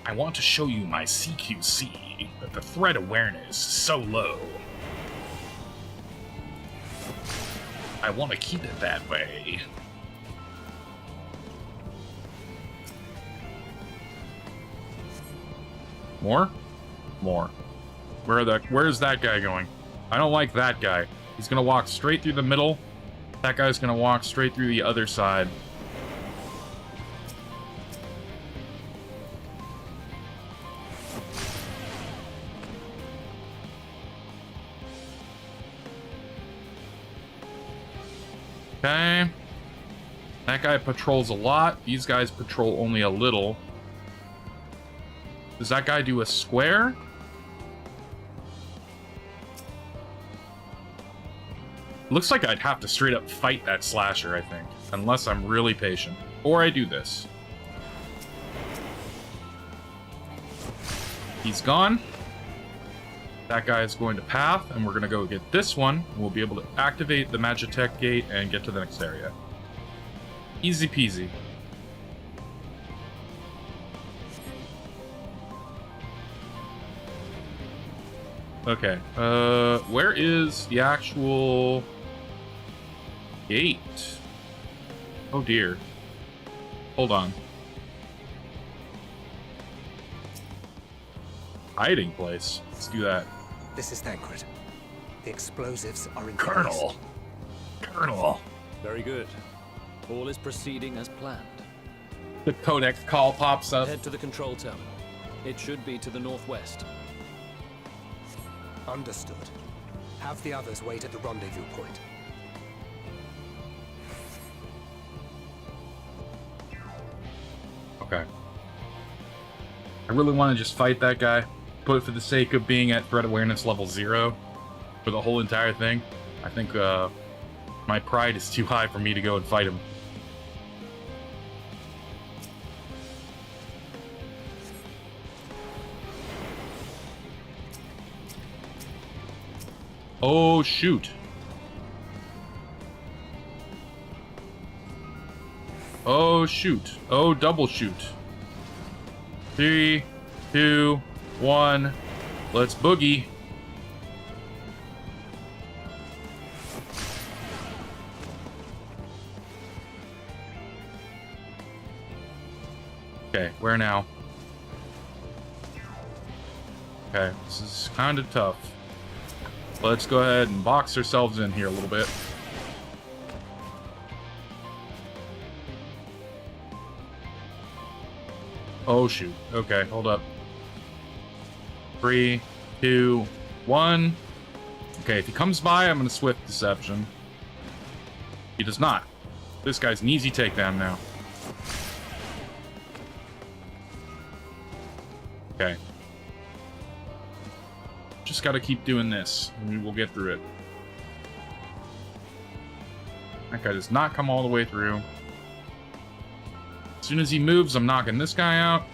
I want to show you my CQC, but the threat awareness is so low. I want to keep it that way. More? More. Where's that guy going? I don't like that guy. He's gonna walk straight through the middle. That guy's gonna walk straight through the other side. Okay. That guy patrols a lot. These guys patrol only a little. Does that guy do a square? Looks like I'd have to straight up fight that slasher, I think. Unless I'm really patient. Or I do this. He's gone. That guy is going to path, and we're going to go get this one. We'll be able to activate the Magitech gate and get to the next area. Easy peasy. Okay, where is the actual gate? Oh dear. Hold on. Hiding place. Let's do that. This is Thancred. The explosives are in Colonel. Colonel. Very good. All is proceeding as planned. The codex call pops up. Head to the control terminal. It should be to the northwest. Understood. Have the others wait at the rendezvous point. Okay. I really want to just fight that guy, but for the sake of being at threat awareness level 0 for the whole entire thing, I think My pride is too high for me to go and fight him. Oh, shoot. Oh, shoot. Oh, double shoot. 3, 2, 1. Let's boogie. Okay, where now? Okay, this is kind of tough. Let's go ahead and box ourselves in here a little bit. Oh, shoot. Okay, hold up. 3, 2, 1. Okay, if he comes by, I'm going to Swift Deception. He does not. This guy's an easy takedown now. Okay. Just got to keep doing this, and we'll get through it. That guy does not come all the way through. As soon as he moves, I'm knocking this guy out.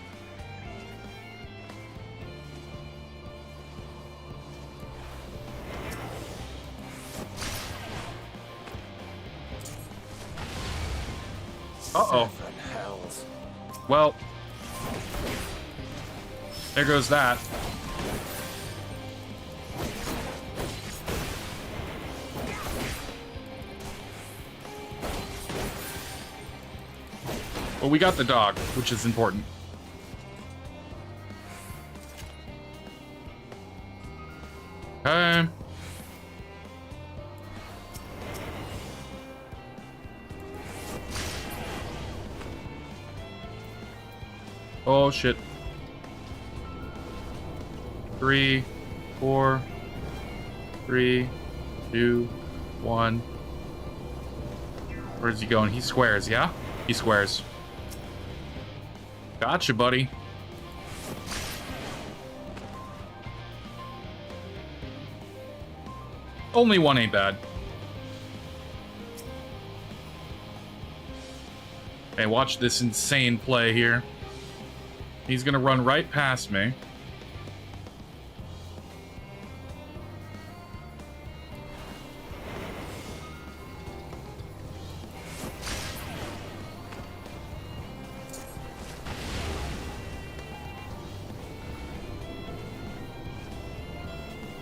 Uh-oh. Well, there goes that. Well, we got the dog, which is important. Okay. Oh, shit. 3, 4, 3, 2, 1. Where's he going? He squares, yeah? He squares. Gotcha, buddy. Only one ain't bad. Hey, watch this insane play here. He's gonna run right past me.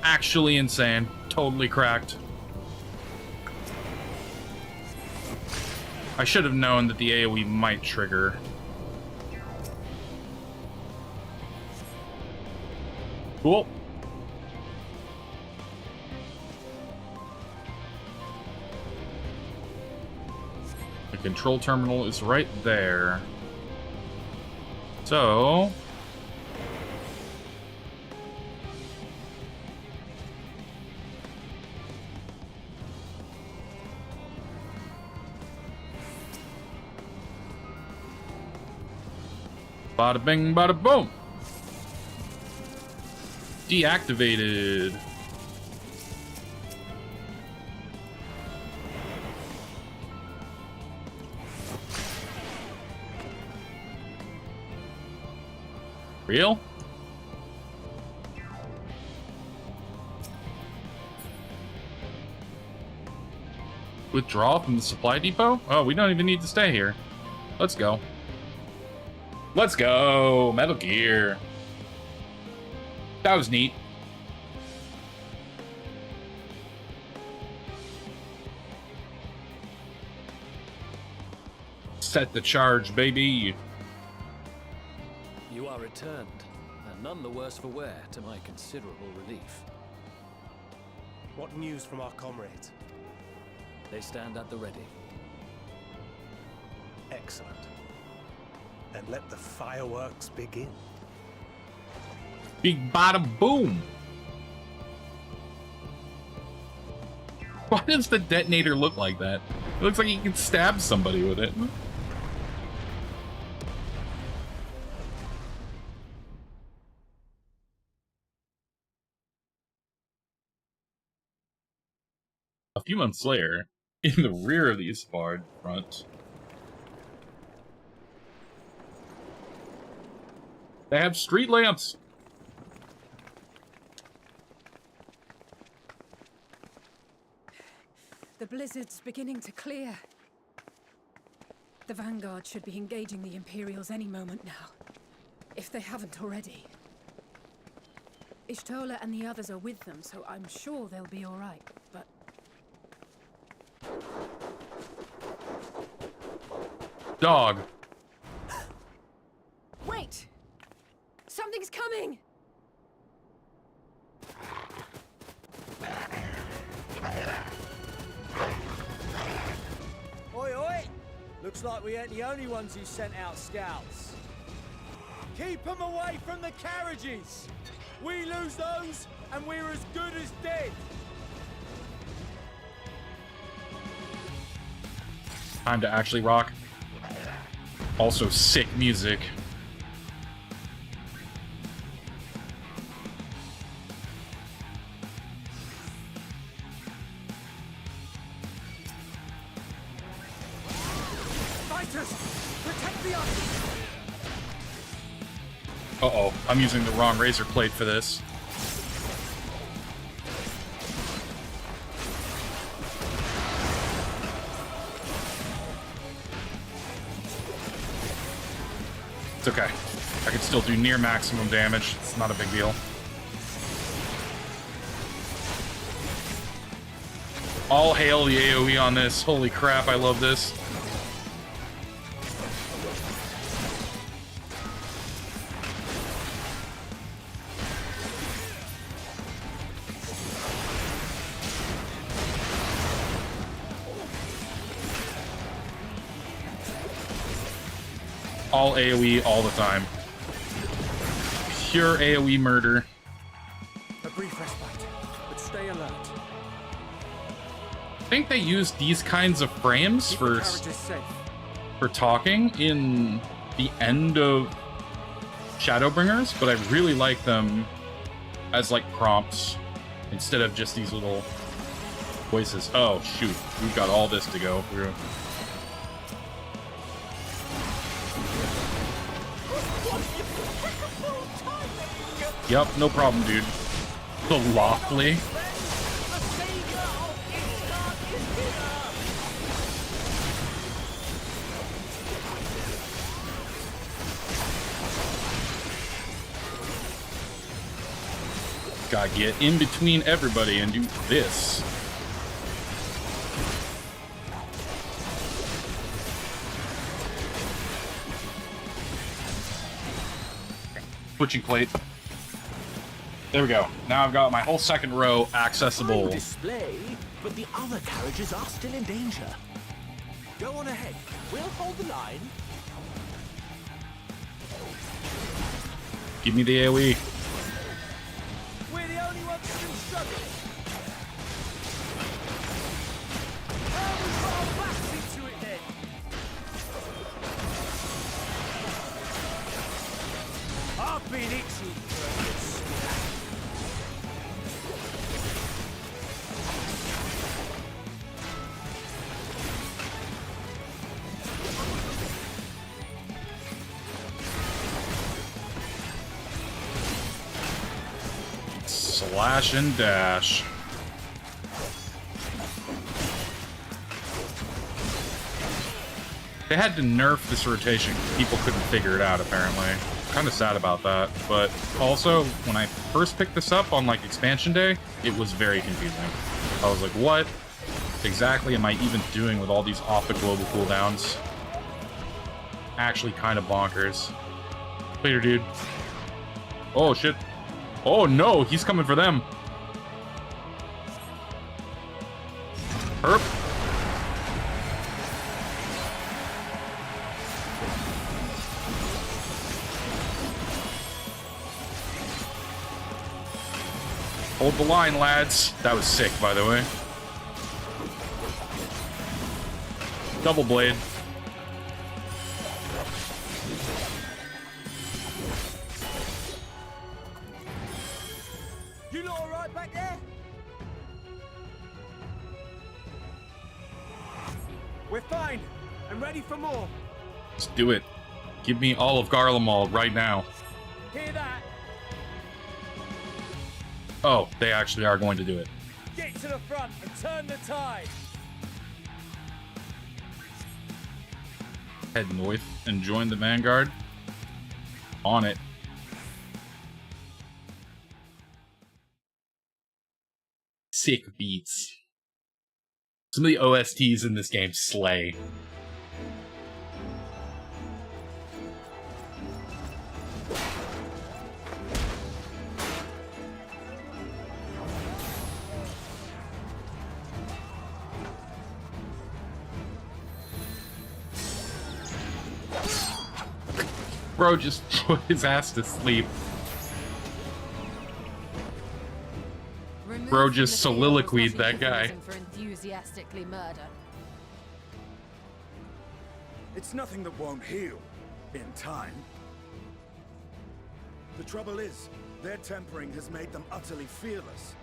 Actually insane. Totally cracked. I should have known that the AoE might trigger. Cool. The control terminal is right there. So... bada bing, bada boom. Deactivated. Real? Withdraw from the supply depot? Oh, we don't even need to stay here. Let's go. Let's go! Metal Gear. That was neat. Set the charge, baby. You are returned, and none the worse for wear, to my considerable relief. What news from our comrades? They stand at the ready. Excellent. Then let the fireworks begin. Big bada boom. Why does the detonator look like that? It looks like you can stab somebody with it. A few months later, in the rear of the Isambard front. They have street lamps. The blizzard's beginning to clear. The Vanguard should be engaging the Imperials any moment now, if they haven't already. Ishtola and the others are with them, so I'm sure they'll be all right, but... Dog. Wait! Something's coming! Oi, oi! Looks like we ain't the only ones who sent out scouts. Keep them away from the carriages! We lose those, and we're as good as dead! Time to actually rock. Also, sick music. Fighters! Protect the ice! Uh-oh, I'm using the wrong razor blade for this. It's okay. I can still do near maximum damage. It's not a big deal. All hail the AoE on this. Holy crap, I love this. All AoE all the time. Pure AoE murder. A brief respite, but stay alert. I think they used these kinds of frames for talking in the end of Shadowbringers, but I really like them as like prompts instead of just these little voices. Oh shoot, we've got all this to go through. Yep, no problem, dude. The Loftly. Gotta get in between everybody and do this. Switching plate. There we go. Now I've got my whole second row accessible. Display, but the other carriages are still in danger. Go on ahead. We'll hold the line. Give me the AoE. We're the only ones still struggling. Oh, we put our backs into it then. I've been itching for this. Slash and dash. They had to nerf this rotation. People couldn't figure it out, apparently. Kind of sad about that. But also, when I first picked this up on like expansion day, it was very confusing. I was like, what exactly am I even doing with all these off the global cooldowns? Actually kind of bonkers. Later, dude. Oh, shit. Oh no, he's coming for them. Herp. Hold the line, lads. That was sick, by the way. Double blade. You lot all right back there? We're fine. I'm ready for more. Let's do it. Give me all of Garlemald right now. Hear that? Oh, they actually are going to do it. Get to the front and turn the tide. Head north and join the Vanguard. On it. Sick beats. Some of the OSTs in this game slay. Bro just put his ass to sleep. Bro just soliloquied that guy. For enthusiastically murder. It's nothing that won't heal in time. The trouble is, their tempering has made them utterly fearless.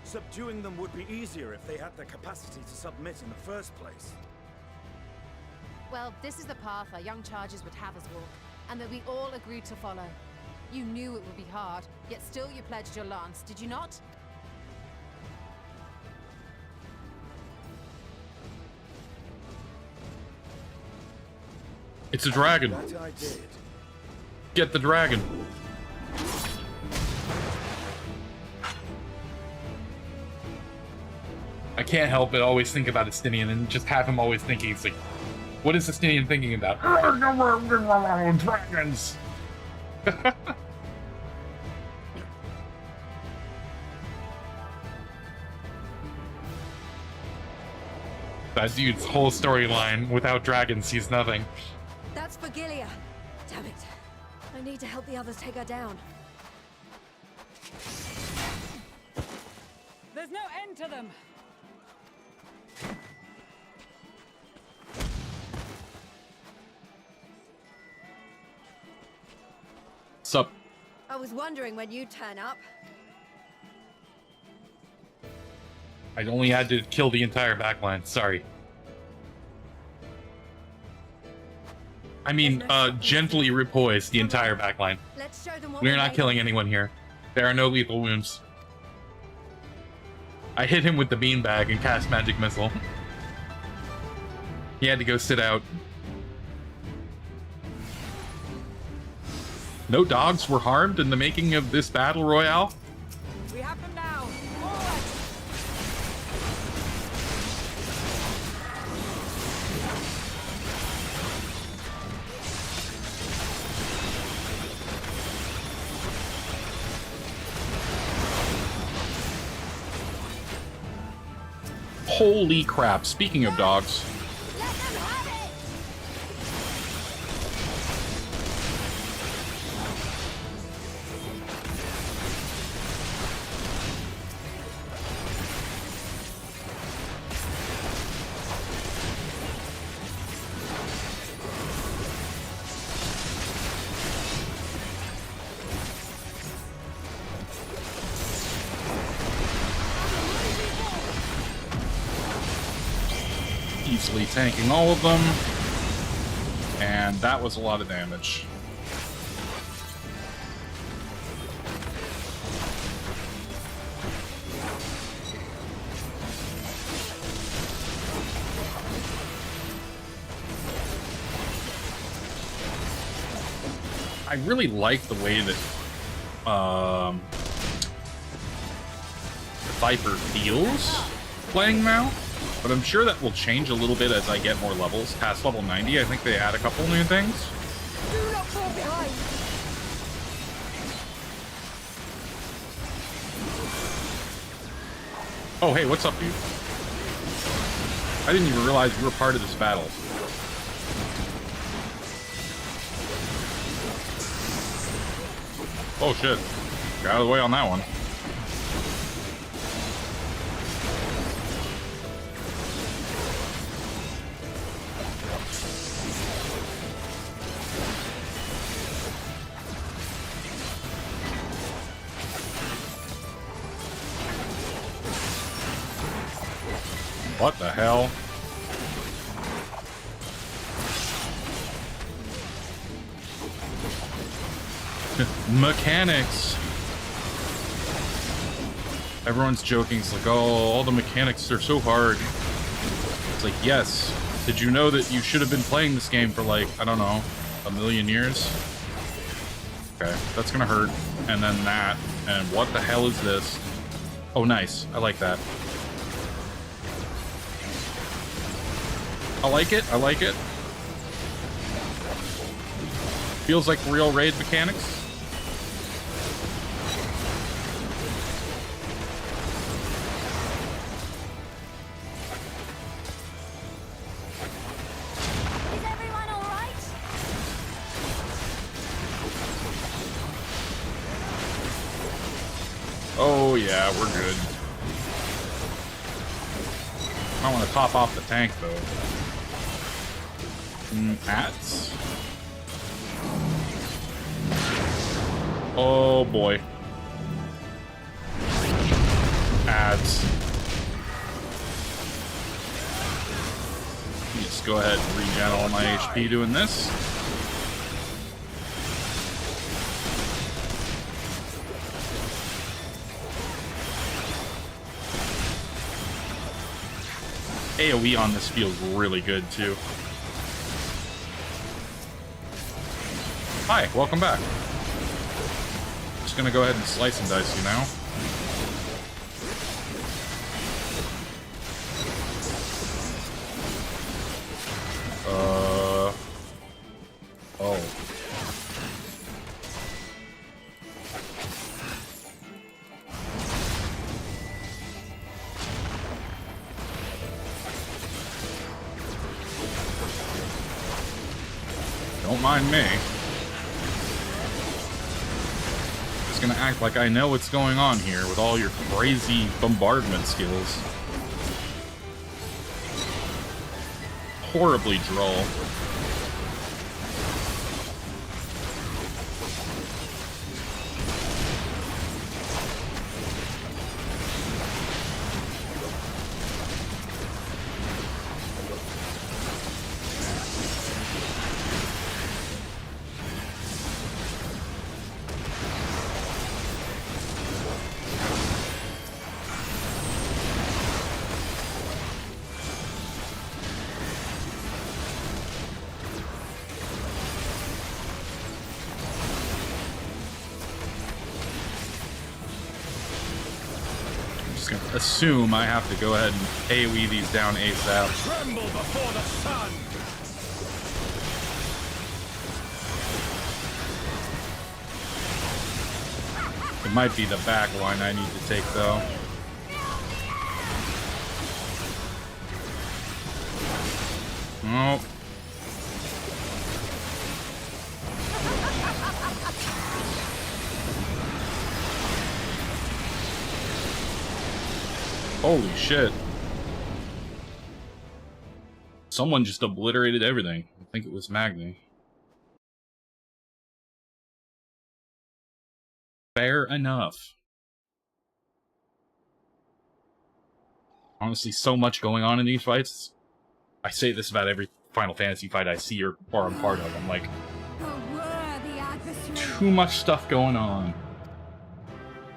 Subduing them would be easier if they had the capacity to submit in the first place. Well, this is the path our young charges would have us walk, and that we all agreed to follow. You knew it would be hard, yet still you pledged your lance, did you not? It's a dragon. That I did. Get the dragon. I can't help but always think about Estinian and just have him always thinking, it's like, what is Estinian thinking about? Dragons! That dude's whole storyline, without dragons, he's nothing. That's for Gilia. Damn it. I need to help the others take her down. There's no end to them. Sup? I was wondering when you'd turn up. I only had to kill the entire backline, sorry. I mean, gently repoise the entire backline. Let's show them what We're not killing anyone here. There are no lethal wounds. I hit him with the beanbag and cast magic missile. He had to go sit out. No dogs were harmed in the making of this battle royale. We have them now. Forward. Holy crap, speaking of dogs. Easily tanking all of them, and that was a lot of damage. I really like the way that Viper feels playing now. But I'm sure that will change a little bit as I get more levels. Past level 90, I think they add a couple new things. Do not fall behind. Oh, hey, what's up, dude? I didn't even realize you were part of this battle. Oh, shit. Got out of the way on that one. What the hell? Mechanics. Everyone's joking. It's like, oh, all the mechanics are so hard. It's like, yes. Did you know that you should have been playing this game for like, I don't know, a million years? Okay, that's gonna hurt. And then that. And what the hell is this? Oh, nice. I like that. I like it. I like it. Feels like real raid mechanics. Oh yeah, we're good. I want to top off the tank though. Ats. Oh boy. Ads. Just go ahead and regen all my HP doing this. AoE on this feels really good too. Hi, welcome back. Just gonna go ahead and slice and dice you now. Oh. Don't mind me. Just gonna act like I know what's going on here with all your crazy bombardment skills. Horribly droll. Assume I have to go ahead and AoE these down ASAP. Tremble before the sun. It might be the back line I need to take though. Nope. Holy shit. Someone just obliterated everything. I think it was Magni. Fair enough. Honestly, so much going on in these fights. I say this about every Final Fantasy fight I see or I'm part of. I'm like, too much stuff going on.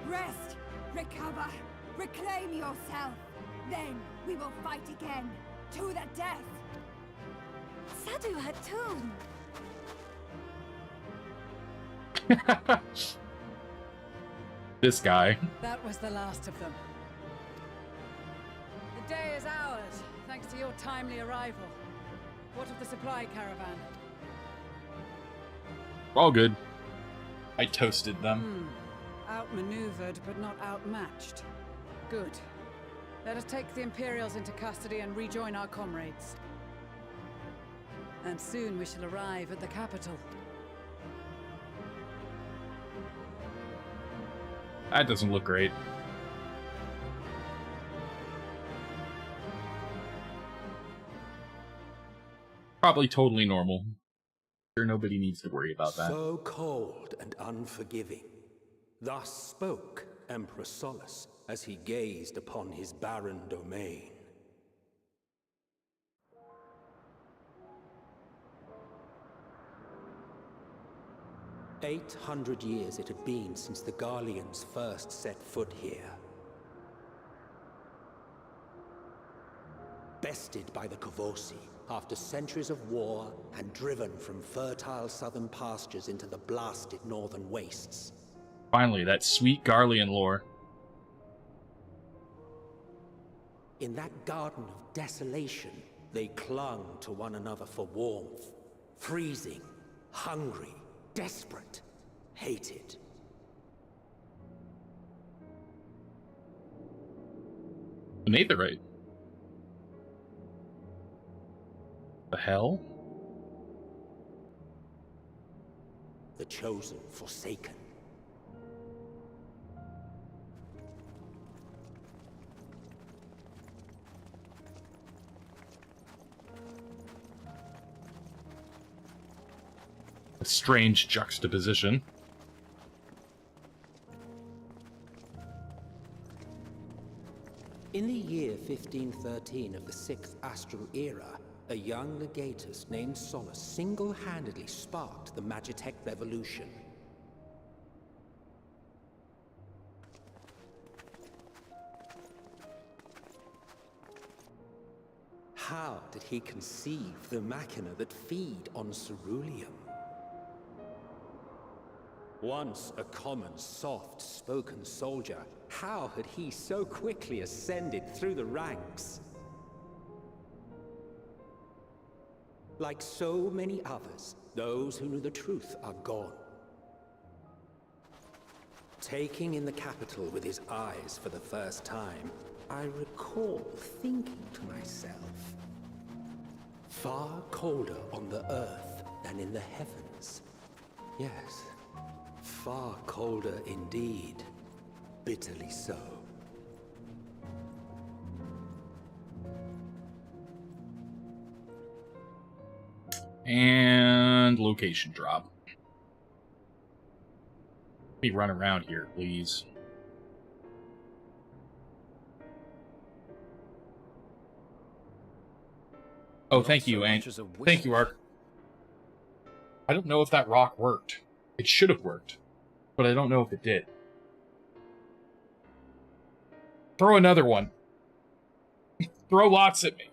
Rest, recover, reclaim yourself. Then we will fight again, to the death. Sadu Hatun. This guy. That was the last of them. The day is ours, thanks to your timely arrival. What of the supply caravan? All good. I toasted them. Outmaneuvered, but not outmatched. Good. Let us take the Imperials into custody and rejoin our comrades. And soon we shall arrive at the capital. That doesn't look great. Probably totally normal. Sure, nobody needs to worry about that. So cold and unforgiving. Thus spoke Emperor Solus as he gazed upon his barren domain. 800 years it had been since the Garleans first set foot here. Bested by the Kavosi after centuries of war and driven from fertile southern pastures into the blasted northern wastes. Finally, that sweet Garlean lore. In that garden of desolation, they clung to one another for warmth. Freezing, hungry, desperate, hated. Netherite. The hell? The chosen, forsaken. A strange juxtaposition. In the year 1513 of the 6th Astral Era, a young legatus named Solus single-handedly sparked the Magitech Revolution. How did he conceive the machina that feed on ceruleum? Once a common, soft-spoken soldier, how had he so quickly ascended through the ranks? Like so many others, those who knew the truth are gone. Taking in the capital with his eyes for the first time, I recall thinking to myself, far colder on the earth than in the heavens. Yes, far colder indeed. Bitterly so. And location drop. Let me run around here, please. Oh, thank you, and thank you, Ark. I don't know if that rock worked. It should have worked, but I don't know if it did. Throw another one. Throw lots at me.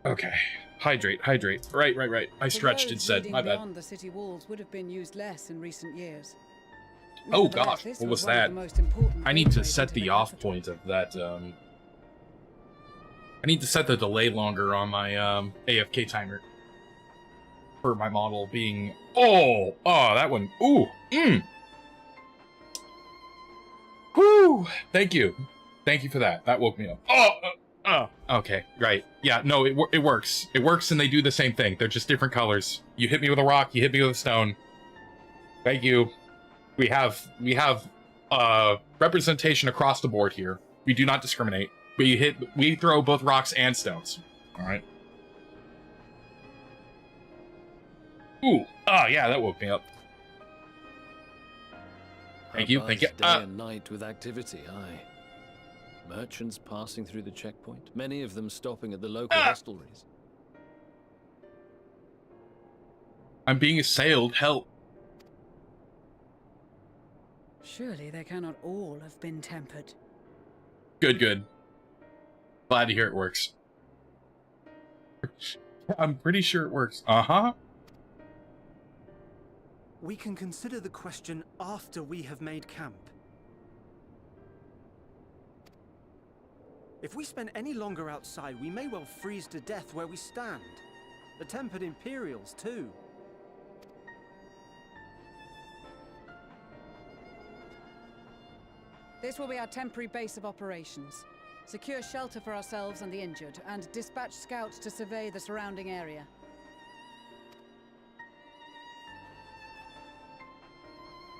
Okay. Hydrate, hydrate. Right. I stretched instead. My bad. Beyond the city walls would have been used less in recent years. Oh gosh, what was that? I need to set the off point of that, I need to set the delay longer on my, AFK timer. For my model being... Oh, that one. Ooh, Whew, thank you. Thank you for that. That woke me up. Okay, right. Yeah, no, it works. It works and they do the same thing. They're just different colors. You hit me with a rock, you hit me with a stone. Thank you. We have representation across the board here. We do not discriminate. We throw both rocks and stones. Alright. Ooh. Yeah, that woke me up. Thank you, thank you. Day and night with activity, aye. Merchants passing through the checkpoint, many of them stopping at the local hostelries. I'm being assailed, help. Surely they cannot all have been tempered. Good. Glad to hear it works. I'm pretty sure it works. Uh-huh. We can consider the question after we have made camp. If we spend any longer outside, we may well freeze to death where we stand. The tempered Imperials, too. This will be our temporary base of operations. Secure shelter for ourselves and the injured, and dispatch scouts to survey the surrounding area.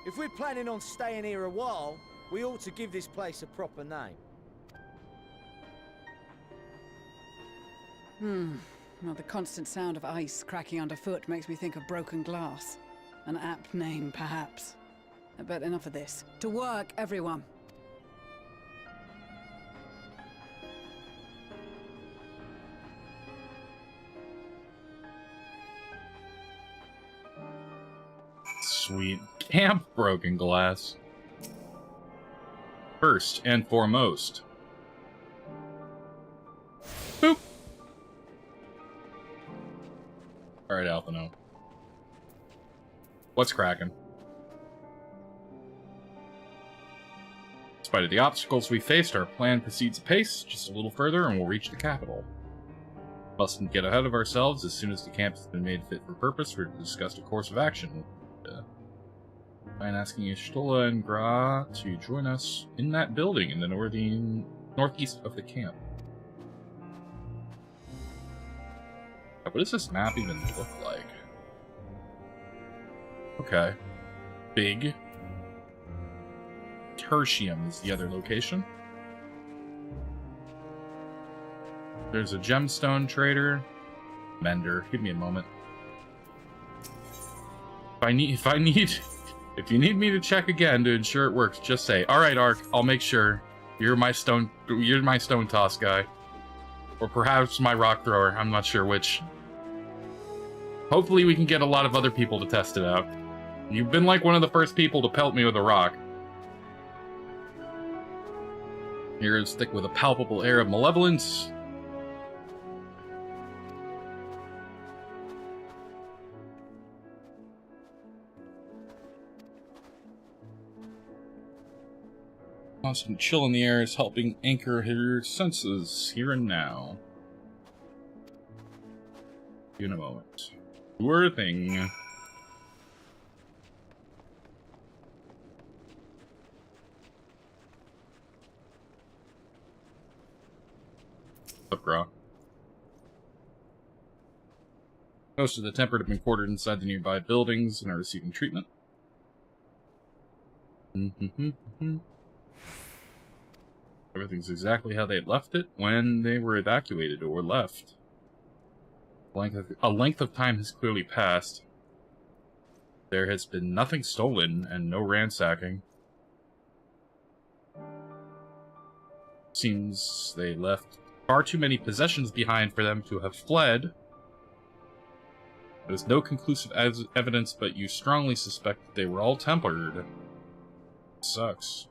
If we're planning on staying here a while, we ought to give this place a proper name. Well, the constant sound of ice cracking underfoot makes me think of broken glass. An apt name, perhaps. But enough of this. To work, everyone! Sweet. Camp broken glass. First and foremost. Boop. Alright, Alphino. What's cracking? In spite of the obstacles we faced, our plan proceeds apace, just a little further and we'll reach the capital. Mustn't get ahead of ourselves. As soon as the camp has been made fit for purpose, we're to discuss a course of action. I'm asking Y'shtola and Gra to join us in that building in the northeast of the camp. What does this map even look like? Okay. Big. Tertium is the other location. There's a gemstone trader. Mender. Give me a moment. If you need me to check again to ensure it works, just say, "Alright, Ark, I'll make sure. You're my stone toss guy." Or perhaps my rock thrower, I'm not sure which. Hopefully we can get a lot of other people to test it out. You've been like one of the first people to pelt me with a rock. Here is thick with a palpable air of malevolence. Constant chill in the air is helping anchor her senses here and now. In a moment. Sure thing. Up, Gra. Most of the tempered have been quartered inside the nearby buildings and are receiving treatment. Everything's exactly how they had left it when they were evacuated or left. A length of time has clearly passed. There has been nothing stolen and no ransacking. Seems they left far too many possessions behind for them to have fled. There's no conclusive evidence, but you strongly suspect that they were all tempered. Sucks.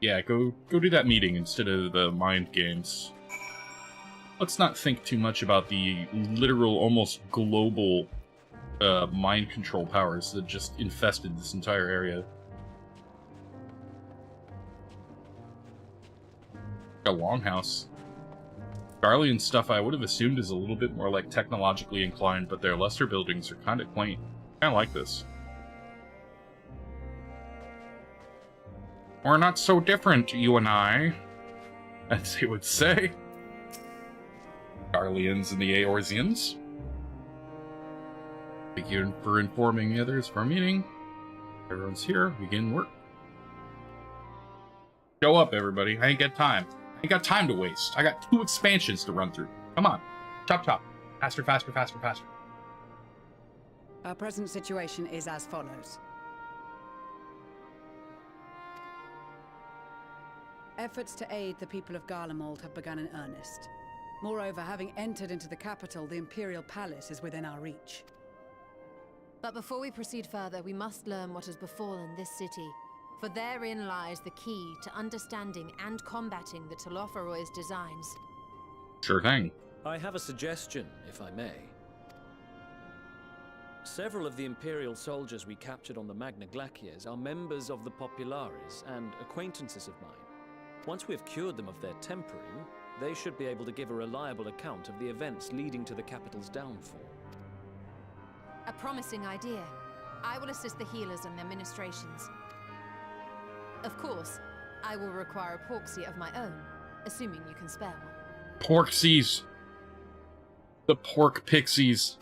Yeah, go do that meeting instead of the mind games. Let's not think too much about the literal, almost global mind control powers that just infested this entire area. A longhouse. Garlean stuff I would have assumed is a little bit more like technologically inclined, but their lesser buildings are kind of quaint. I like this. We're not so different, you and I, as he would say. Garleans and the Eorzeans. Thank you for informing the others for our meeting. Everyone's here. Begin work. Show up, everybody. I ain't got time. I ain't got time to waste. I got 2 expansions to run through. Come on. Chop, chop. Faster, faster, faster, faster. Our present situation is as follows. Efforts to aid the people of Garlemald have begun in earnest. Moreover, having entered into the capital, the Imperial Palace is within our reach. But before we proceed further, we must learn what has befallen this city. For therein lies the key to understanding and combating the Telophoroid's designs. Sure thing. I have a suggestion, if I may. Several of the Imperial soldiers we captured on the Magna Glaciers are members of the Populares and acquaintances of mine. Once we have cured them of their tempering, they should be able to give a reliable account of the events leading to the capital's downfall. A promising idea. I will assist the healers in their ministrations. Of course, I will require a porksy of my own, assuming you can spare one. Porksies. The pork pixies.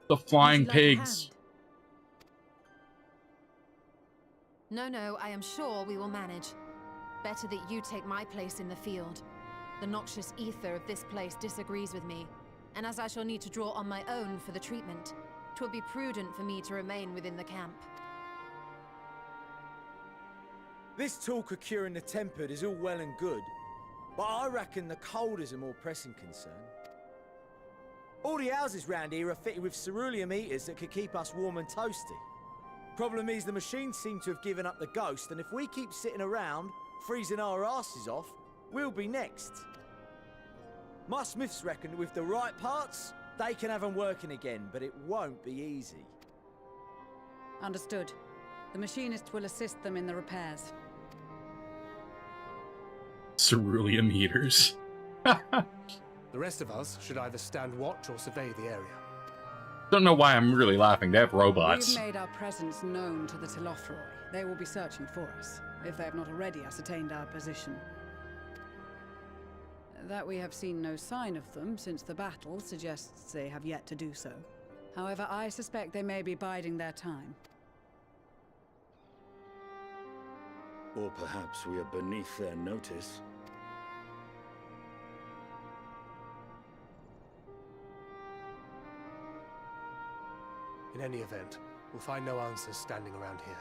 The flying pigs. No, I am sure we will manage. Better that you take my place in the field. The noxious ether of this place disagrees with me, and as I shall need to draw on my own for the treatment, 'twill be prudent for me to remain within the camp. This talk of curing the tempered is all well and good, but I reckon the cold is a more pressing concern. All the houses round here are fitted with cerulean heaters that could keep us warm and toasty. Problem is, the machines seem to have given up the ghost, and if we keep sitting around, freezing our asses off, we'll be next. My smiths reckon with the right parts, they can have them working again, but it won't be easy. Understood. The machinist will assist them in the repairs. Cerulean heaters. The rest of us should either stand watch or survey the area. Don't know why I'm really laughing. They have robots. We've made our presence known to the Telothroi. They will be searching for us, if they have not already ascertained our position. That we have seen no sign of them since the battle suggests they have yet to do so. However, I suspect they may be biding their time. Or perhaps we are beneath their notice. In any event, we'll find no answers standing around here.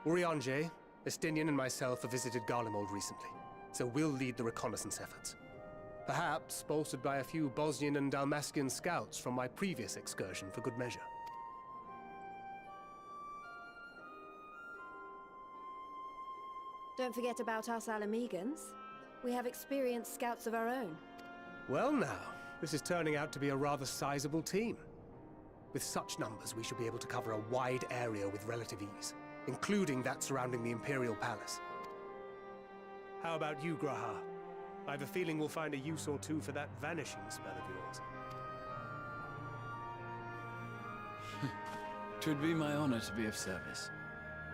Urianger, Estinian and myself have visited Garlemald recently, so we'll lead the reconnaissance efforts. Perhaps bolstered by a few Bosnian and Dalmatian scouts from my previous excursion for good measure. Don't forget about us Alamegans. We have experienced scouts of our own. Well now, this is turning out to be a rather sizable team. With such numbers, we should be able to cover a wide area with relative ease, including that surrounding the Imperial Palace. How about you, Graha? I have a feeling we'll find a use or two for that vanishing spell of yours. Twould be my honor to be of service,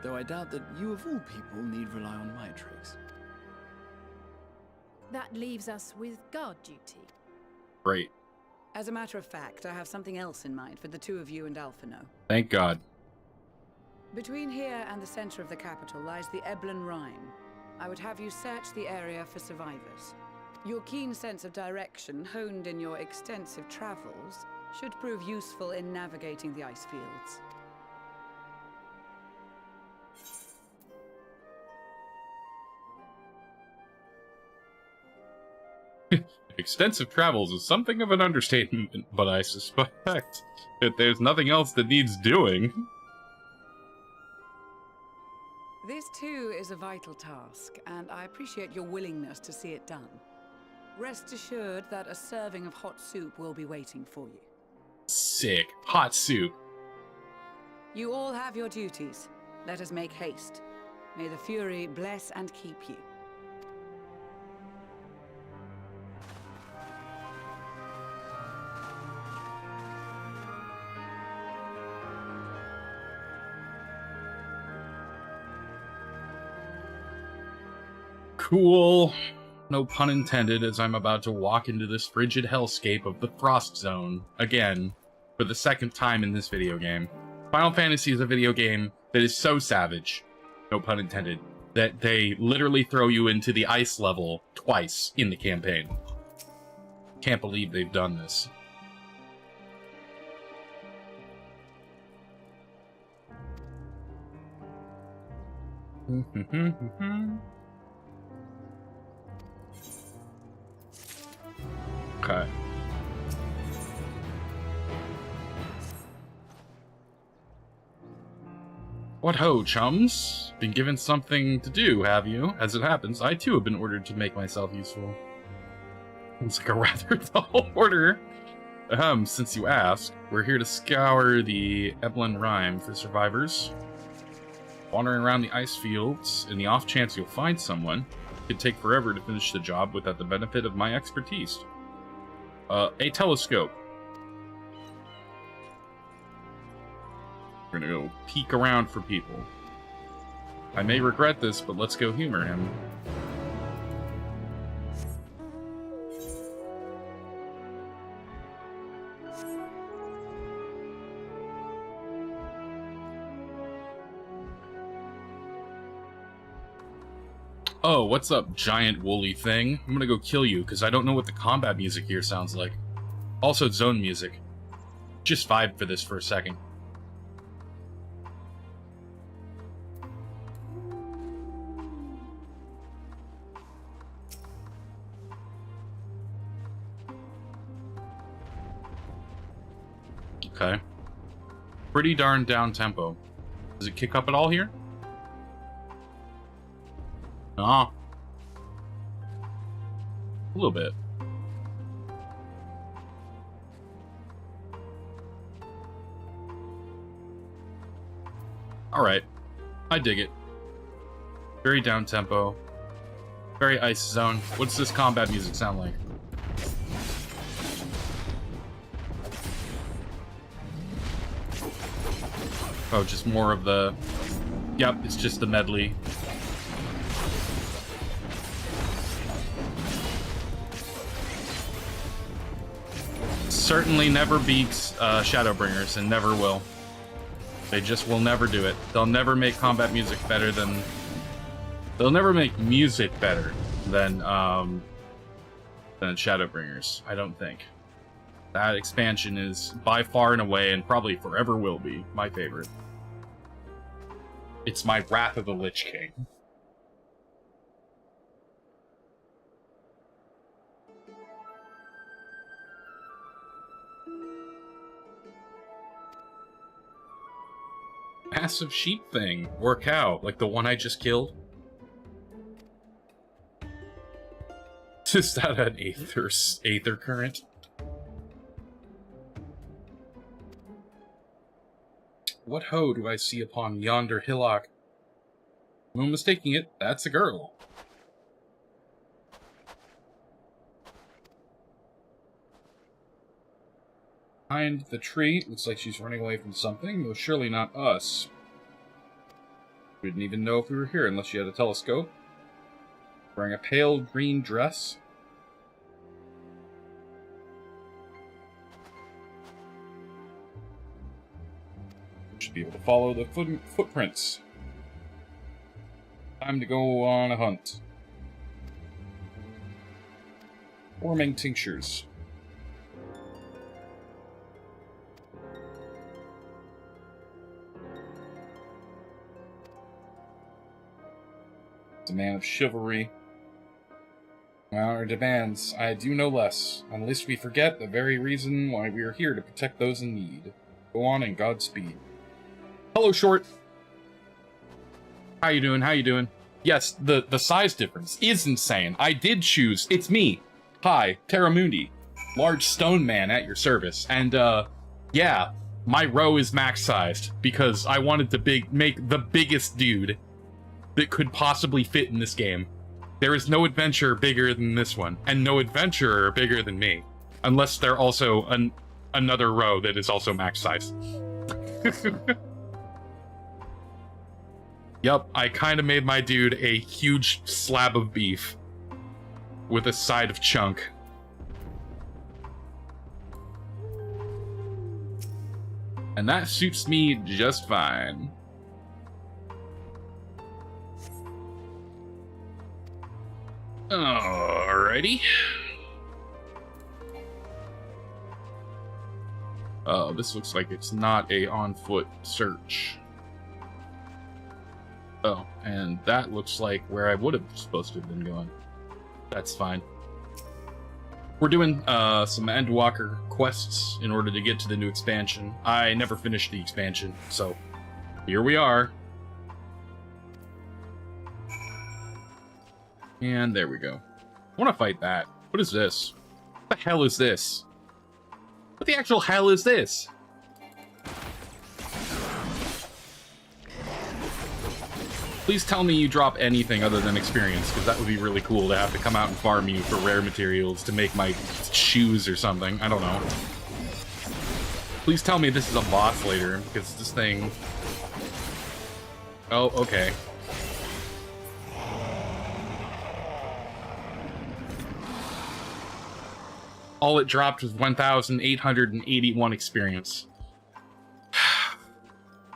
though I doubt that you of all people need rely on my tricks. That leaves us with guard duty. Great. As a matter of fact, I have something else in mind for the two of you and Alphino. Thank God. Between here and the center of the capital lies the Eblan Rhine. I would have you search the area for survivors. Your keen sense of direction, honed in your extensive travels, should prove useful in navigating the ice fields. Extensive travels is something of an understatement, but I suspect that there's nothing else that needs doing. This too is a vital task, and I appreciate your willingness to see it done. Rest assured that a serving of hot soup will be waiting for you. Sick. Hot soup. You all have your duties. Let us make haste. May the Fury bless and keep you. Cool. No pun intended, as I'm about to walk into this frigid hellscape of the Frost Zone, again, for the second time in this video game. Final Fantasy is a video game that is so savage, no pun intended, that they literally throw you into the ice level twice in the campaign. Can't believe they've done this. Okay. What ho, chums? Been given something to do, have you? As it happens, I too have been ordered to make myself useful. It's like a rather tall order. Since you asked, we're here to scour the Eblan Rhine for survivors. Wandering around the ice fields, in the off chance you'll find someone, it could take forever to finish the job without the benefit of my expertise. A telescope. We're gonna go peek around for people. I may regret this, but let's go humor him. Oh, what's up, giant woolly thing? I'm gonna go kill you, because I don't know what the combat music here sounds like. Also, it's zone music. Just vibe for this for a second. Okay. Pretty darn down tempo. Does it kick up at all here? Ah. A little bit. Alright. I dig it. Very down tempo. Very ice zone. What's this combat music sound like? Oh, just more of the... Yep, it's just the medley. Certainly never beats Shadowbringers, and never will. They just will never do it. They'll never make combat music better than... They'll never make music better than Shadowbringers, I don't think. That expansion is by far and away, and probably forever will be, my favorite. It's my Wrath of the Lich King. Massive sheep thing, or cow, like the one I just killed. Is that an Aether current? What hoe do I see upon yonder hillock? No mistaking it, that's a girl. Behind the tree, looks like she's running away from something, though surely not us. We didn't even know if we were here unless she had a telescope. Wearing a pale green dress. Should be able to follow the footprints. Time to go on a hunt. Forming tinctures. It's a man of chivalry. Our demands, I do no less, unless we forget the very reason why we are here to protect those in need. Go on and Godspeed. Hello, Short. How you doing? How you doing? Yes, the size difference is insane. I did choose. It's me. Hi, Terramundi. Large stone man at your service. And, yeah, my row is max-sized because I wanted to make the biggest dude that could possibly fit in this game. There is no adventure bigger than this one, and no adventurer bigger than me. Unless they're also another row that is also max-sized. Yup, I kind of made my dude a huge slab of beef with a side of chunk. And that suits me just fine. Alrighty. Oh, this looks like it's not a on-foot search. Oh, and that looks like where I would have supposed to have been going. That's fine. We're doing some Endwalker quests in order to get to the new expansion. I never finished the expansion, so here we are. And there we go. I want to fight that. What is this? What the hell is this? What the actual hell is this? Please tell me you drop anything other than experience, because that would be really cool to have to come out and farm you for rare materials to make my shoes or something. I don't know. Please tell me this is a boss later, because this thing... Oh, okay. All it dropped was 1,881 experience.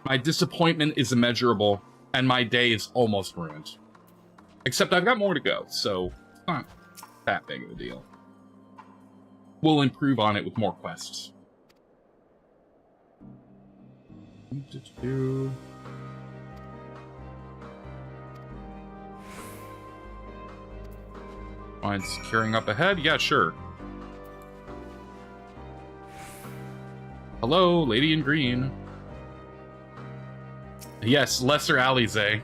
My disappointment is immeasurable. And my day is almost ruined. Except I've got more to go, so it's not that big of a deal. We'll improve on it with more quests. Find securing up ahead? Yeah, sure. Hello, lady in green. Yes, Lesser Alize.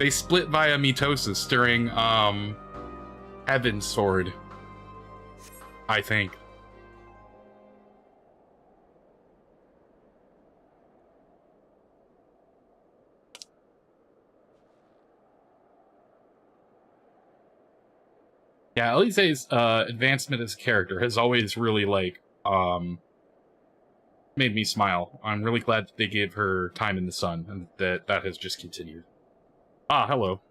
They split via mitosis during, Heaven's Sword. I think. Yeah, Alize's advancement as a character has always really, like, made me smile. I'm really glad that they gave her time in the sun, and that has just continued. Ah, hello.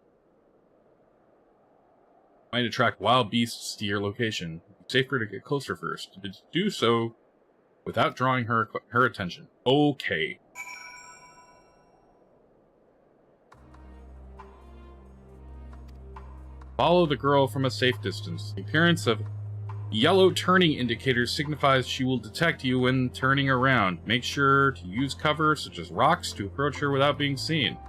Might attract wild beasts to your location. It's safer to get closer first, but do so without drawing her attention. Okay. Follow the girl from a safe distance. The appearance of yellow turning indicators signifies she will detect you when turning around. Make sure to use cover, such as rocks, to approach her without being seen.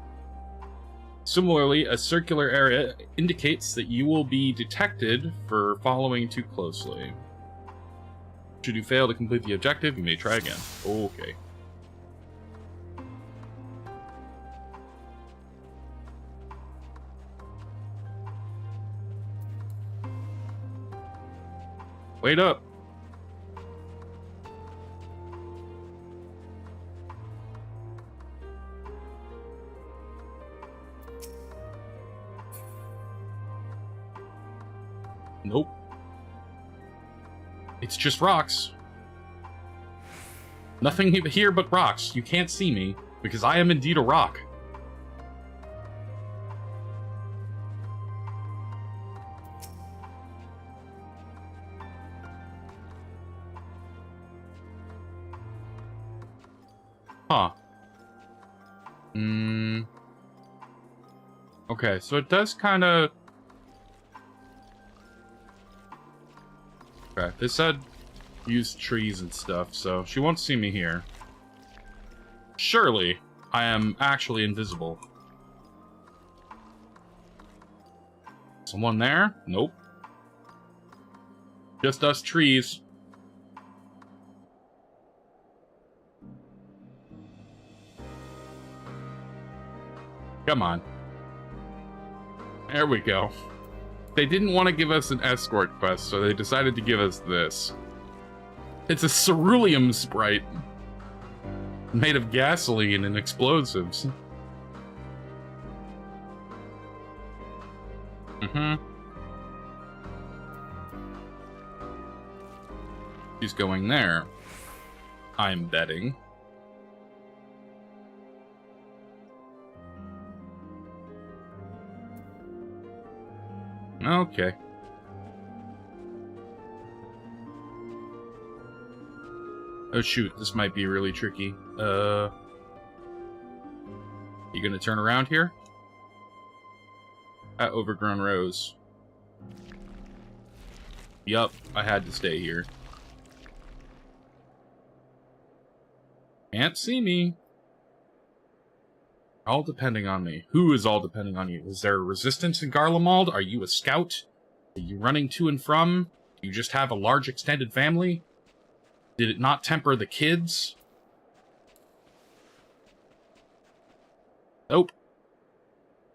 Similarly, a circular area indicates that you will be detected for following too closely. Should you fail to complete the objective, you may try again. Okay. Wait up. Nope. It's just rocks. Nothing here but rocks. You can't see me, because I am indeed a rock. Huh. Okay, so it does kind of... Okay, they said use trees and stuff, so she won't see me here. Surely, I am actually invisible. Someone there? Nope. Just us trees. Come on. There we go. They didn't want to give us an escort quest, so they decided to give us this. It's a ceruleum sprite. Made of gasoline and explosives. She's going there. I'm betting. Okay. Oh shoot, this might be really tricky. You gonna turn around here? At overgrown rose. Yup, I had to stay here. Can't see me. All depending on me. Who is all depending on you? Is there a resistance in Garlemald? Are you a scout? Are you running to and from? Do you just have a large extended family? Did it not temper the kids? Nope.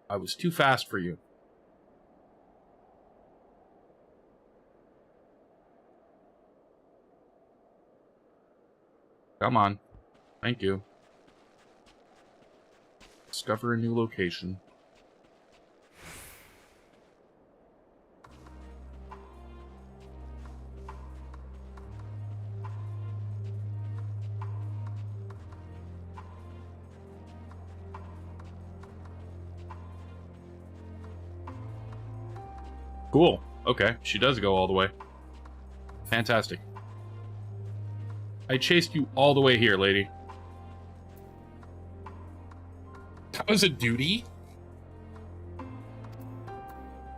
I was too fast for you. Come on. Thank you. Discover a new location. Cool. Okay, she does go all the way. Fantastic. I chased you all the way here, lady. That was a duty?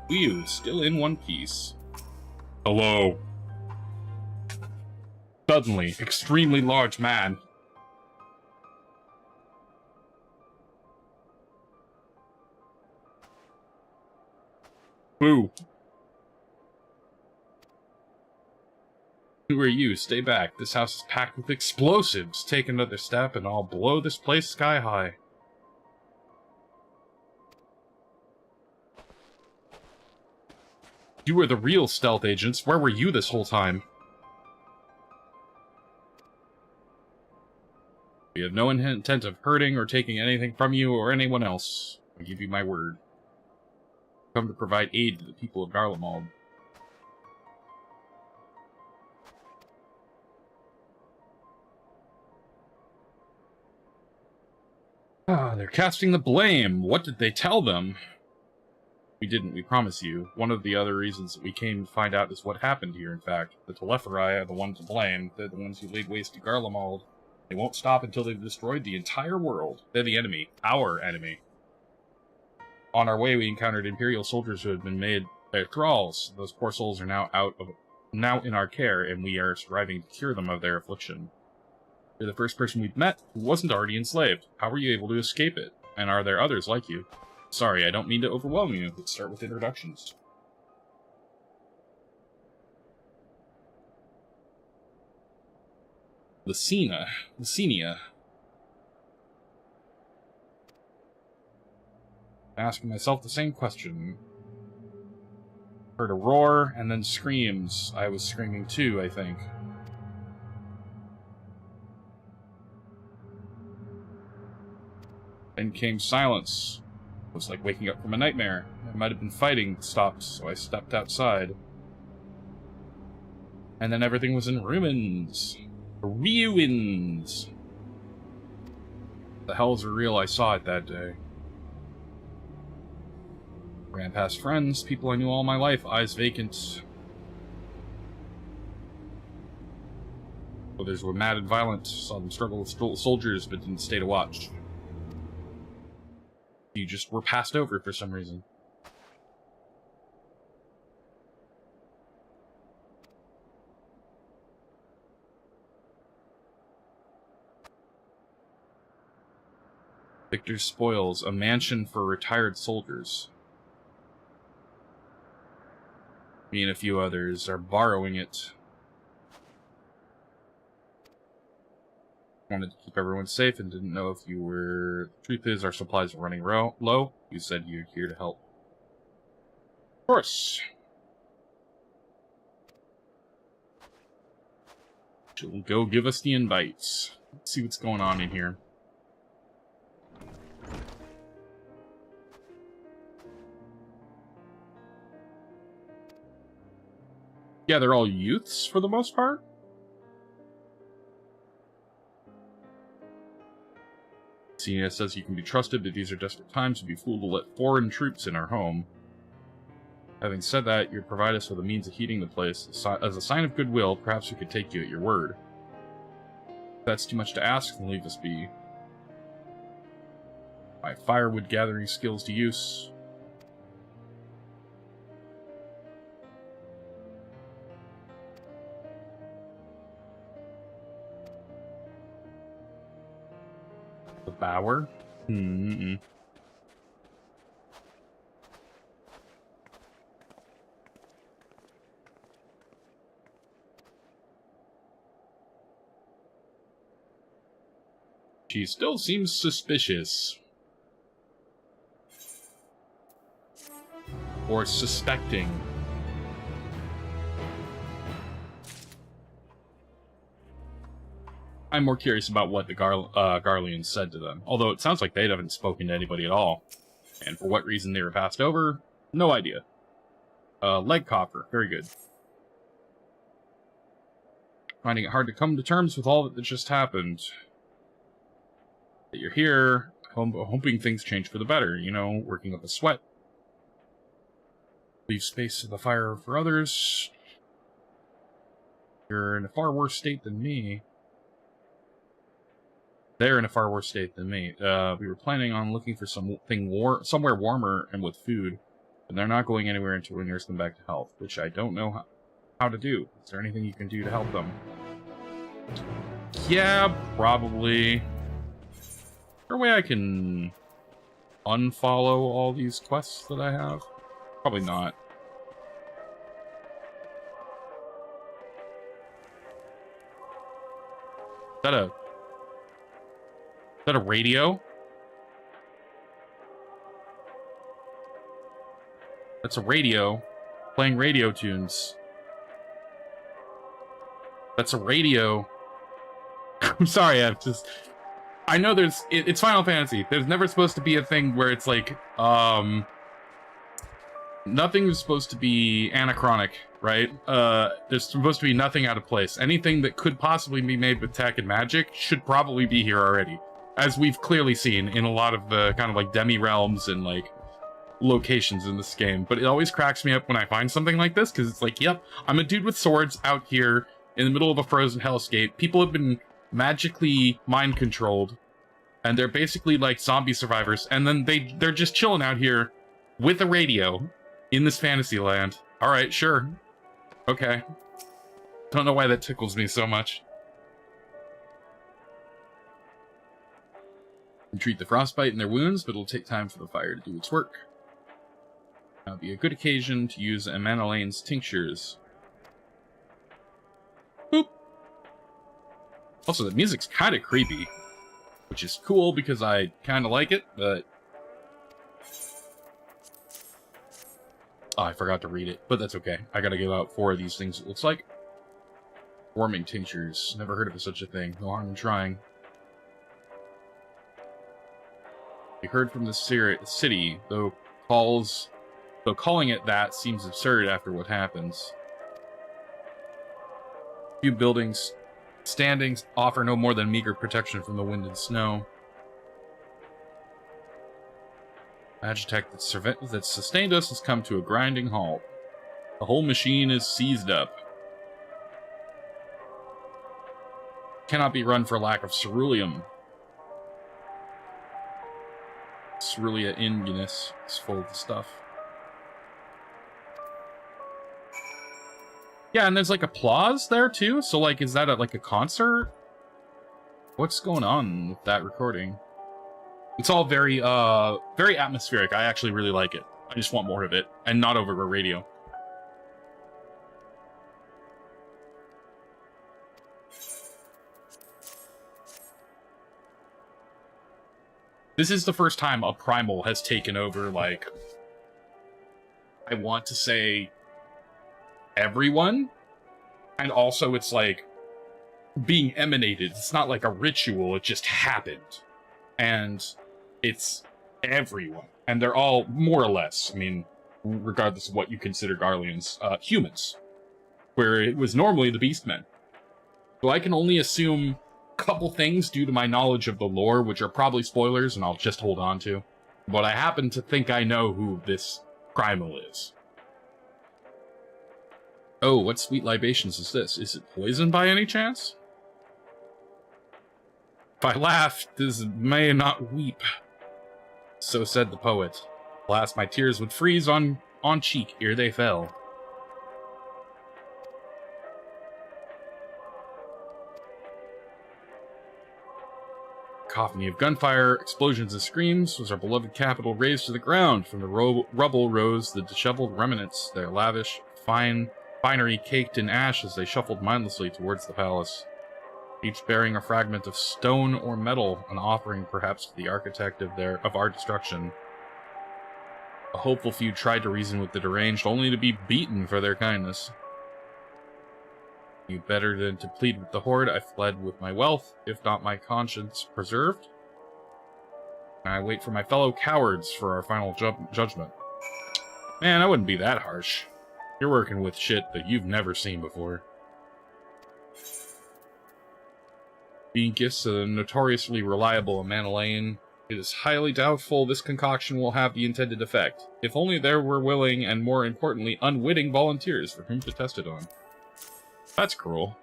Ew, still in one piece. Hello. Suddenly, extremely large man. Boo. Who are you? Stay back. This house is packed with explosives. Take another step and I'll blow this place sky high. You were the real stealth agents. Where were you this whole time? We have no intent of hurting or taking anything from you or anyone else. I give you my word. Come to provide aid to the people of Garlemald. Ah, they're casting the blame. What did they tell them? We didn't, we promise you. One of the other reasons that we came to find out is what happened here, in fact. The Telephorai are the ones to blame. They're the ones who laid waste to Garlemald. They won't stop until they've destroyed the entire world. They're the enemy. Our enemy. On our way, we encountered Imperial soldiers who had been made their thralls. Those poor souls are now in our care, and we are striving to cure them of their affliction. You're the first person we've met who wasn't already enslaved. How were you able to escape it? And are there others like you? Sorry, I don't mean to overwhelm you. Let's start with introductions. Lucina. Asking myself the same question. Heard a roar, and then screams. I was screaming too, I think. Then came silence. It was like waking up from a nightmare. I might have been fighting, stopped, so I stepped outside. And then everything was in ruins. Ruins! The hells are real, I saw it that day. Ran past friends, people I knew all my life, eyes vacant. Others were mad and violent, saw them struggle with soldiers, but didn't stay to watch. You just were passed over for some reason. Victor's Spoils, a mansion for retired soldiers. Me and a few others are borrowing it. Wanted to keep everyone safe and didn't know if you were... The truth is, our supplies are running low. You said you're here to help. Of course. She'll go give us the invites. Let's see what's going on in here. Yeah, they're all youths for the most part. Cena says you can be trusted, but these are desperate times. You'd be fooled to let foreign troops in our home. Having said that, you'd provide us with a means of heating the place. As a sign of goodwill, perhaps we could take you at your word. If that's too much to ask, then leave us be. My firewood gathering skills to use. The Bower? She still seems suspicious. Or suspecting. I'm more curious about what the Garleans said to them. Although it sounds like they haven't spoken to anybody at all. And for what reason they were passed over, no idea. Leg copper, very good. Finding it hard to come to terms with all that just happened. That you're here, hoping things change for the better, you know, working up a sweat. Leave space to the fire for others. You're in a far worse state than me. They're in a far worse state than me. We were planning on looking for somewhere warmer and with food, but they're not going anywhere until we nurse them back to health, which I don't know how to do. Is there anything you can do to help them? Yeah, probably. Is there a way I can unfollow all these quests that I have? Probably not. Is that a radio? That's a radio. Playing radio tunes. That's a radio. I'm sorry, I know it's Final Fantasy. There's never supposed to be a thing where it's like, nothing is supposed to be anachronic, right? There's supposed to be nothing out of place. Anything that could possibly be made with tech and magic should probably be here already. As we've clearly seen in a lot of the kind of like demi-realms and like locations in this game. But it always cracks me up when I find something like this, because it's like, yep, I'm a dude with swords out here in the middle of a frozen hellscape. People have been magically mind controlled, and they're basically like zombie survivors, and then they're just chilling out here with a radio in this fantasy land. All right, sure, okay. Don't know why that tickles me so much. And treat the frostbite in their wounds, but it'll take time for the fire to do its work. That'll be a good occasion to use Amanalane's tinctures. Boop. Also, the music's kind of creepy, which is cool because I kind of like it, but... Oh, I forgot to read it, but that's okay. I gotta give out 4 of these things, it looks like. Warming tinctures. Never heard of such a thing. No harm in trying. We heard from the city, though calling it that seems absurd after what happens. Few buildings standings offer no more than meager protection from the wind and snow. Magitech that sustained us has come to a grinding halt. The whole machine is seized up. Cannot be run for lack of ceruleum. Cerulia Inguinus is full of the stuff. Yeah, and there's like applause there too. So like, is that like a concert? What's going on with that recording? It's all very very atmospheric. I actually really like it. I just want more of it, and not over a radio. This is the first time a primal has taken over, like, I want to say, everyone. And also it's like being emanated. It's not like a ritual, it just happened. And it's everyone. And they're all more or less, I mean, regardless of what you consider Garleans, humans. Where it was normally the Beastmen. So I can only assume a couple things due to my knowledge of the lore, which are probably spoilers, and I'll just hold on to. But I happen to think I know who this primal is. Oh, what sweet libations is this? Is it poison by any chance? If I laugh, this may not weep. So said the poet. Alas, my tears would freeze on cheek ere they fell. Cacophony of gunfire, explosions and screams was our beloved capital razed to the ground. From the rubble rose the disheveled remnants, their lavish finery caked in ash as they shuffled mindlessly towards the palace, each bearing a fragment of stone or metal, an offering perhaps to the architect of our destruction. A hopeful few tried to reason with the deranged, only to be beaten for their kindness. You better than to plead with the horde, I fled with my wealth, if not my conscience preserved. And I wait for my fellow cowards for our final judgment. Man, I wouldn't be that harsh. You're working with shit that you've never seen before. Being gifts to the notoriously reliable Amanalane, it is highly doubtful this concoction will have the intended effect. If only there were willing, and more importantly, unwitting volunteers for whom to test it on. That's cruel.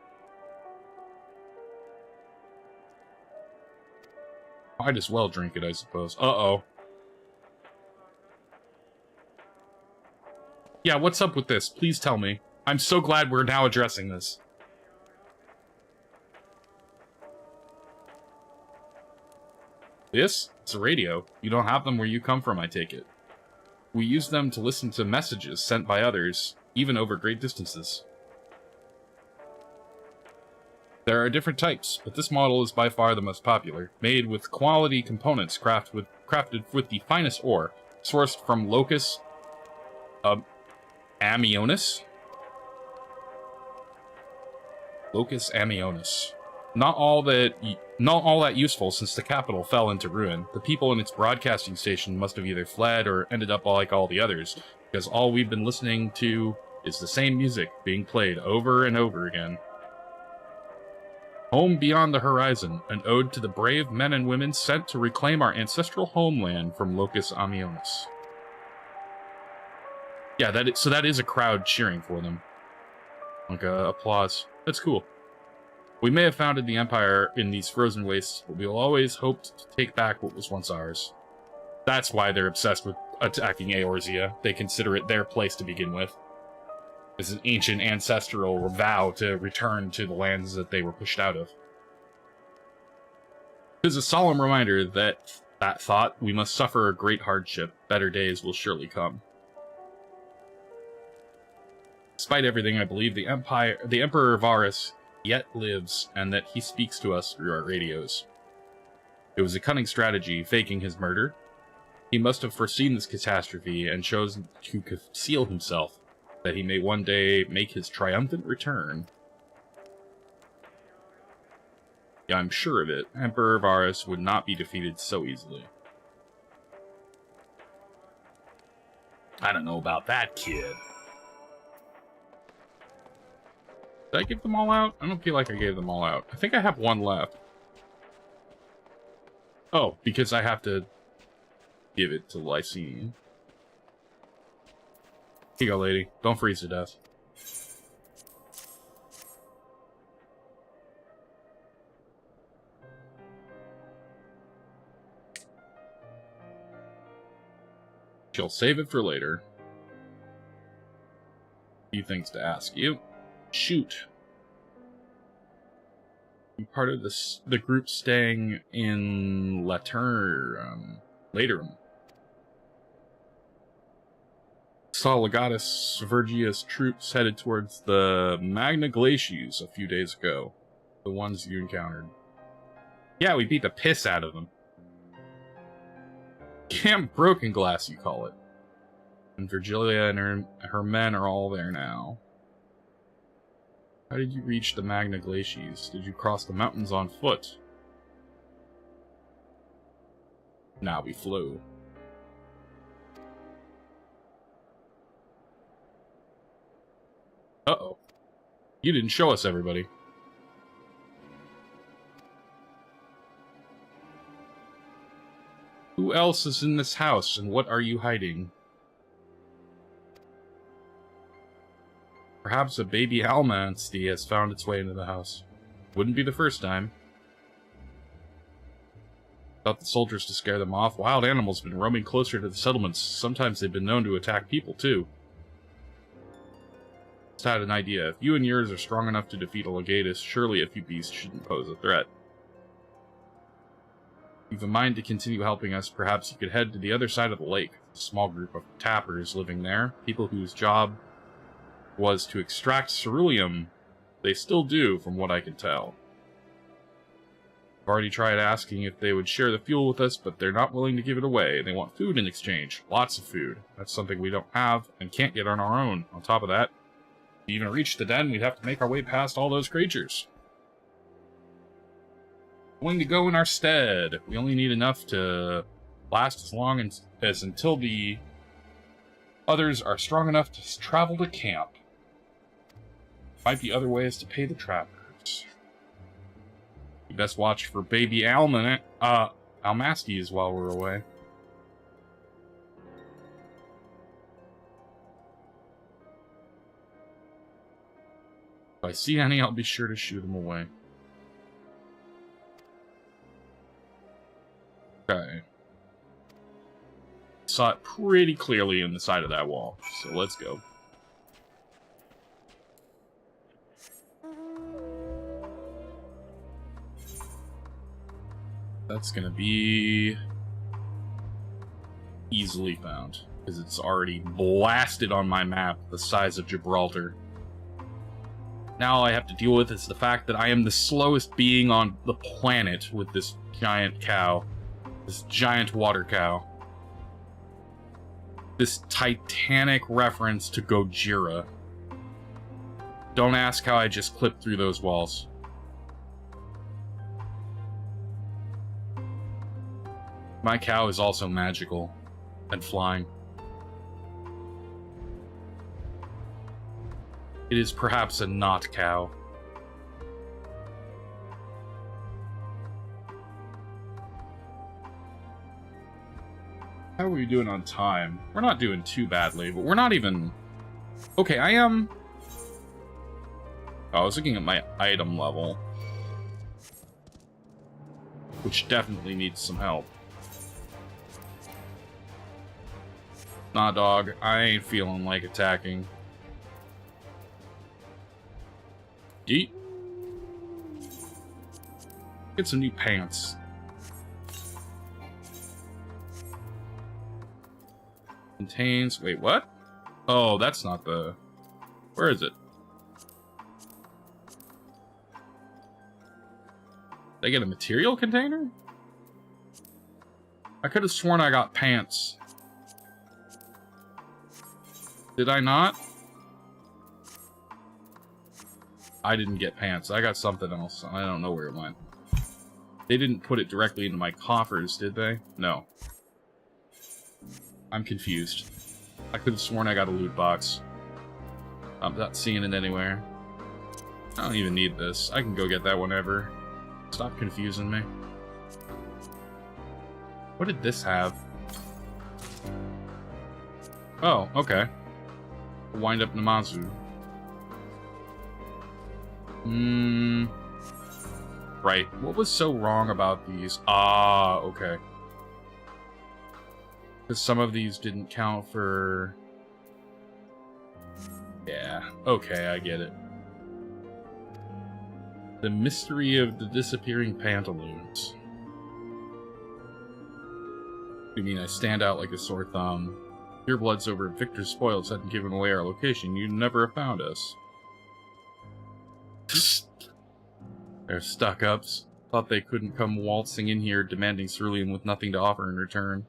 Might as well drink it, I suppose. Uh-oh. Yeah, what's up with this? Please tell me. I'm so glad we're now addressing this. This? It's a radio. You don't have them where you come from, I take it. We use them to listen to messages sent by others, even over great distances. There are different types, but this model is by far the most popular, made with quality components crafted with the finest ore, sourced from Locus Amionis? Locus Amionis. Not all that useful since the capital fell into ruin. The people in its broadcasting station must have either fled or ended up like all the others, because all we've been listening to is the same music being played over and over again. Home Beyond the Horizon, an ode to the brave men and women sent to reclaim our ancestral homeland from Locus Amionis. Yeah, so that is a crowd cheering for them. Like, applause. That's cool. We may have founded the Empire in these frozen wastes, but we will always hope to take back what was once ours. That's why they're obsessed with attacking Eorzea. They consider it their place to begin with. It's an ancient ancestral vow to return to the lands that they were pushed out of. It is a solemn reminder that thought we must suffer a great hardship. Better days will surely come. Despite everything, I believe the Emperor Varus yet lives, and that he speaks to us through our radios. It was a cunning strategy, faking his murder. He must have foreseen this catastrophe and chosen to conceal himself, that he may one day make his triumphant return. Yeah, I'm sure of it. Emperor Varus would not be defeated so easily. I don't know about that, kid. Did I give them all out? I don't feel like I gave them all out. I think I have one left. Oh, because I have to give it to Lysine. Here you go, lady. Don't freeze to death. She'll save it for later. Few things to ask you. Shoot. I'm part of the group staying in Laterum. Saw Legatus Vergia's troops headed towards the Magna Glacius a few days ago. The ones you encountered. Yeah, we beat the piss out of them. Camp Broken Glass, you call it. And Virgilia and her men are all there now. How did you reach the Magna Glacius? Did you cross the mountains on foot? Nah, we flew. Uh-oh. You didn't show us everybody. Who else is in this house, and what are you hiding? Perhaps a baby Almancy has found its way into the house. Wouldn't be the first time. Thought the soldiers to scare them off. Wild animals have been roaming closer to the settlements. Sometimes they've been known to attack people, too. Just had an idea. If you and yours are strong enough to defeat a Legatus, surely a few beasts shouldn't pose a threat. If you've a mind to continue helping us, perhaps you could head to the other side of the lake. A small group of tappers living there. People whose job was to extract ceruleum. They still do, from what I can tell. I've already tried asking if they would share the fuel with us, but they're not willing to give it away. They want food in exchange. Lots of food. That's something we don't have and can't get on our own. On top of that, to even reach the den, we'd have to make our way past all those creatures. Going to go in our stead. We only need enough to last as long as until the others are strong enough to travel to camp. Might be other ways to pay the trappers. You best watch for baby Almasties while we're away. If I see any, I'll be sure to shoo them away. Okay. Saw it pretty clearly in the side of that wall, so let's go. That's gonna be easily found, because it's already blasted on my map, the size of Gibraltar. now I have to deal with is the fact that I am the slowest being on the planet with this giant cow. This giant water cow. This Titanic reference to Gojira. Don't ask how I just clipped through those walls. My cow is also magical and flying. It is perhaps a not cow. How are we doing on time? We're not doing too badly, but we're not even... Okay, I am... Oh, I was looking at my item level. Which definitely needs some help. Nah, dog. I ain't feeling like attacking. Yeet. Get some new pants. Contains... Wait, what? Oh, that's not the... Where is it? Did I get a material container? I could have sworn I got pants. Did I not? I didn't get pants. I got something else. I don't know where it went. They didn't put it directly into my coffers, did they? No. I'm confused. I could have sworn I got a loot box. I'm not seeing it anywhere. I don't even need this. I can go get that whenever. Stop confusing me. What did this have? Oh, okay. Wind up Namazu. Right. What was so wrong about these? Ah, okay. Because some of these didn't count for... Yeah, okay, I get it. The mystery of the disappearing pantaloons. You mean I stand out like a sore thumb? Your blood's over at Victor's Spoils hadn't given away our location. You'd never have found us. They're stuck-ups. Thought they couldn't come waltzing in here demanding cerulean with nothing to offer in return.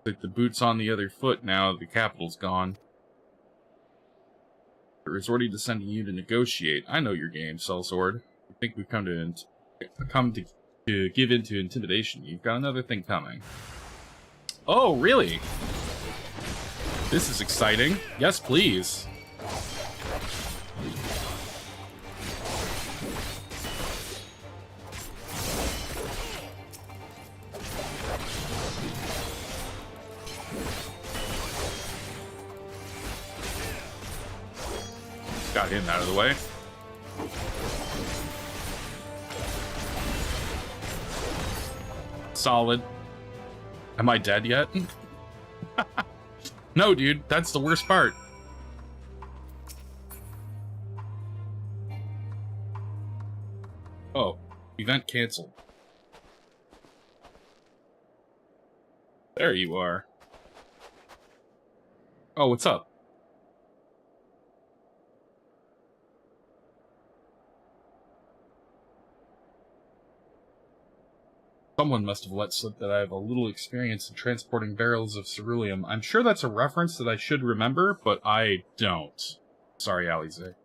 Like the boot's on the other foot now the capital's gone. They're resorting to sending you to negotiate. I know your game, Sellsword. I think we've come to give in to intimidation. You've got another thing coming. Oh, really? This is exciting. Yes, please. Got him out of the way. Solid. Am I dead yet? No, dude. That's the worst part. Oh. Event canceled. There you are. Oh, what's up? Someone must have let slip that I have a little experience in transporting barrels of ceruleum. I'm sure that's a reference that I should remember, but I don't. Sorry, Alize.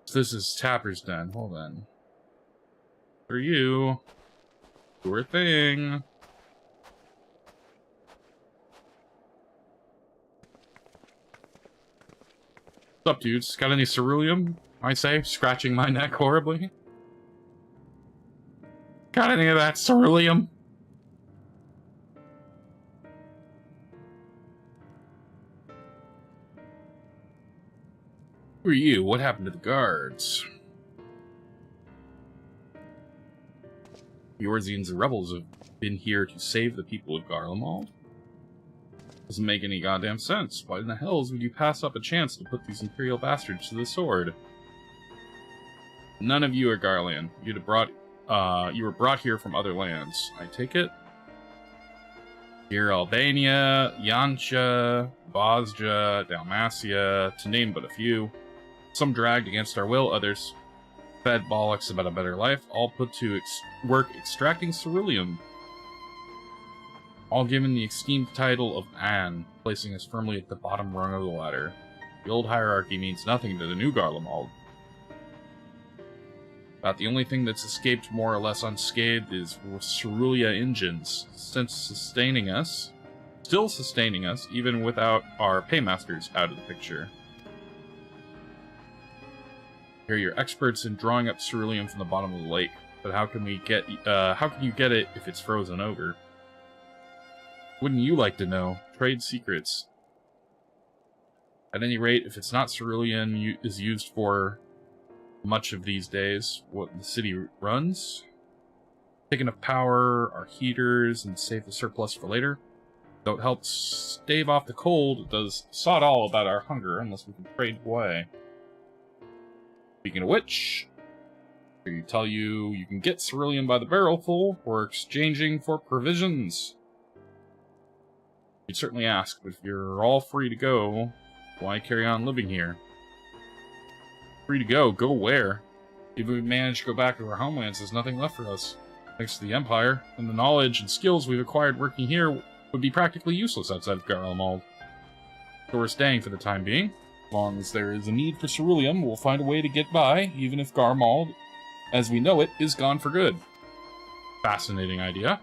So this is Tapper's Den. Hold on. For you. Your thing. What's up, dudes? Got any ceruleum? I say, scratching my neck horribly. Got any of that ceruleum? Who are you? What happened to the guards? The Orzians and rebels have been here to save the people of Garlemald? Doesn't make any goddamn sense. Why in the hells would you pass up a chance to put these Imperial bastards to the sword? None of you are Garlean. You were brought here from other lands. I take it? Here, Albania, Yancha, Bosnia, Dalmatia, to name but a few. Some dragged against our will, others fed bollocks about a better life, all put to work extracting ceruleum. All given the esteemed title of Anne, placing us firmly at the bottom rung of the ladder. The old hierarchy means nothing to the new Garlemald. About the only thing that's escaped more or less unscathed is Cerulia engines, still sustaining us, even without our paymasters out of the picture. Here, you're experts in drawing up ceruleum from the bottom of the lake, but how can you get it if it's frozen over? Wouldn't you like to know? Trade secrets. At any rate, if it's not ceruleum is used for much of these days, what the city runs, take enough power, our heaters, and save the surplus for later. Though it helps stave off the cold, it does sod all about our hunger unless we can trade away. Speaking of which, I tell you, you can get ceruleum by the barrelful or exchanging for provisions. You'd certainly ask, but if you're all free to go, why carry on living here? Free to go. Go where? If we manage to go back to our homelands, there's nothing left for us. Thanks to the Empire, and the knowledge and skills we've acquired working here would be practically useless outside of Garlemald. So we're staying for the time being. As long as there is a need for ceruleum, we'll find a way to get by, even if Garlemald, as we know it, is gone for good. Fascinating idea.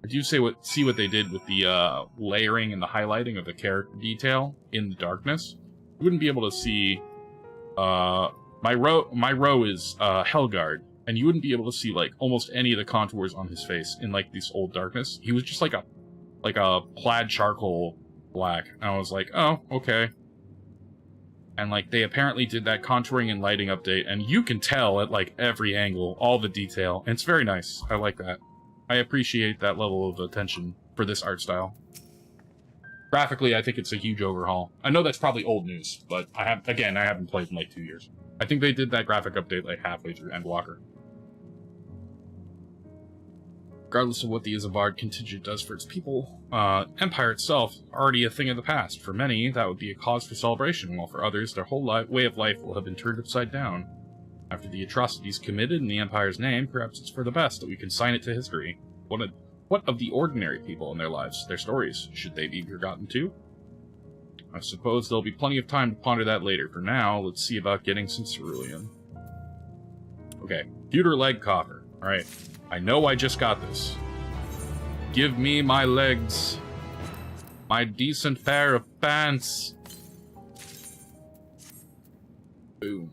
I do see what they did with the layering and the highlighting of the character detail in the darkness. You wouldn't be able to see my row is Helgard, and you wouldn't be able to see like almost any of the contours on his face in like this old darkness. He was just like a plaid charcoal black. And I was like, oh, okay. And like they apparently did that contouring and lighting update, and you can tell at like every angle all the detail, and it's very nice. I like that. I appreciate that level of attention for this art style. Graphically, I think it's a huge overhaul. I know that's probably old news, but I haven't played in like 2 years. I think they did that graphic update like halfway through Endwalker. Regardless of what the Isambard contingent does for its people, Empire itself already a thing of the past. For many, that would be a cause for celebration, while for others, their whole way of life will have been turned upside down. After the atrocities committed in the Empire's name, perhaps it's for the best that we can sign it to history. What of the ordinary people in their lives, their stories? Should they be forgotten too? I suppose there'll be plenty of time to ponder that later. For now, let's see about getting some ceruleum. Okay, pewter leg coffer. Alright, I know I just got this. Give me my legs. My decent pair of pants. Boom.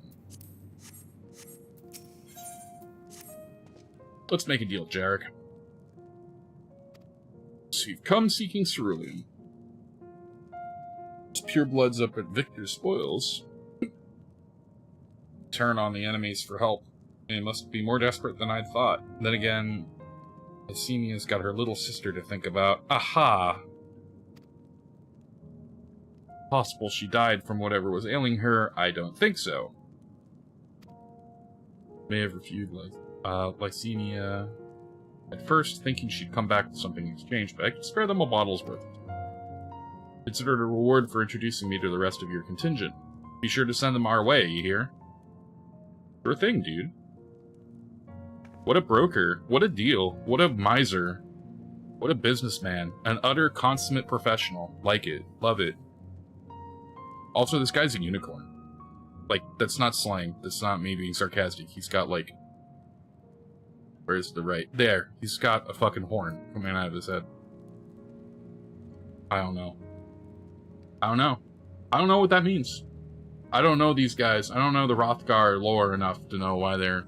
Let's make a deal, Jarek. So you've come seeking ceruleum. It's purebloods up at Victor's Spoils. Turn on the enemies for help. They must be more desperate than I'd thought. Then again, Ysenia's got her little sister to think about. Aha! Possible she died from whatever was ailing her. I don't think so. May have refused Lysenia at first, thinking she'd come back with something in exchange, but I could spare them a bottle's worth. Consider it a reward for introducing me to the rest of your contingent. Be sure to send them our way, you hear? Sure thing, dude. What a broker. What a deal. What a miser. What a businessman. An utter consummate professional. Like it. Love it. Also, this guy's a unicorn. Like, that's not slang. That's not me being sarcastic. He's got, like... Where's the right? There. He's got a fucking horn coming out of his head. I don't know. I don't know. I don't know what that means. I don't know these guys. I don't know the Hrothgar lore enough to know why they're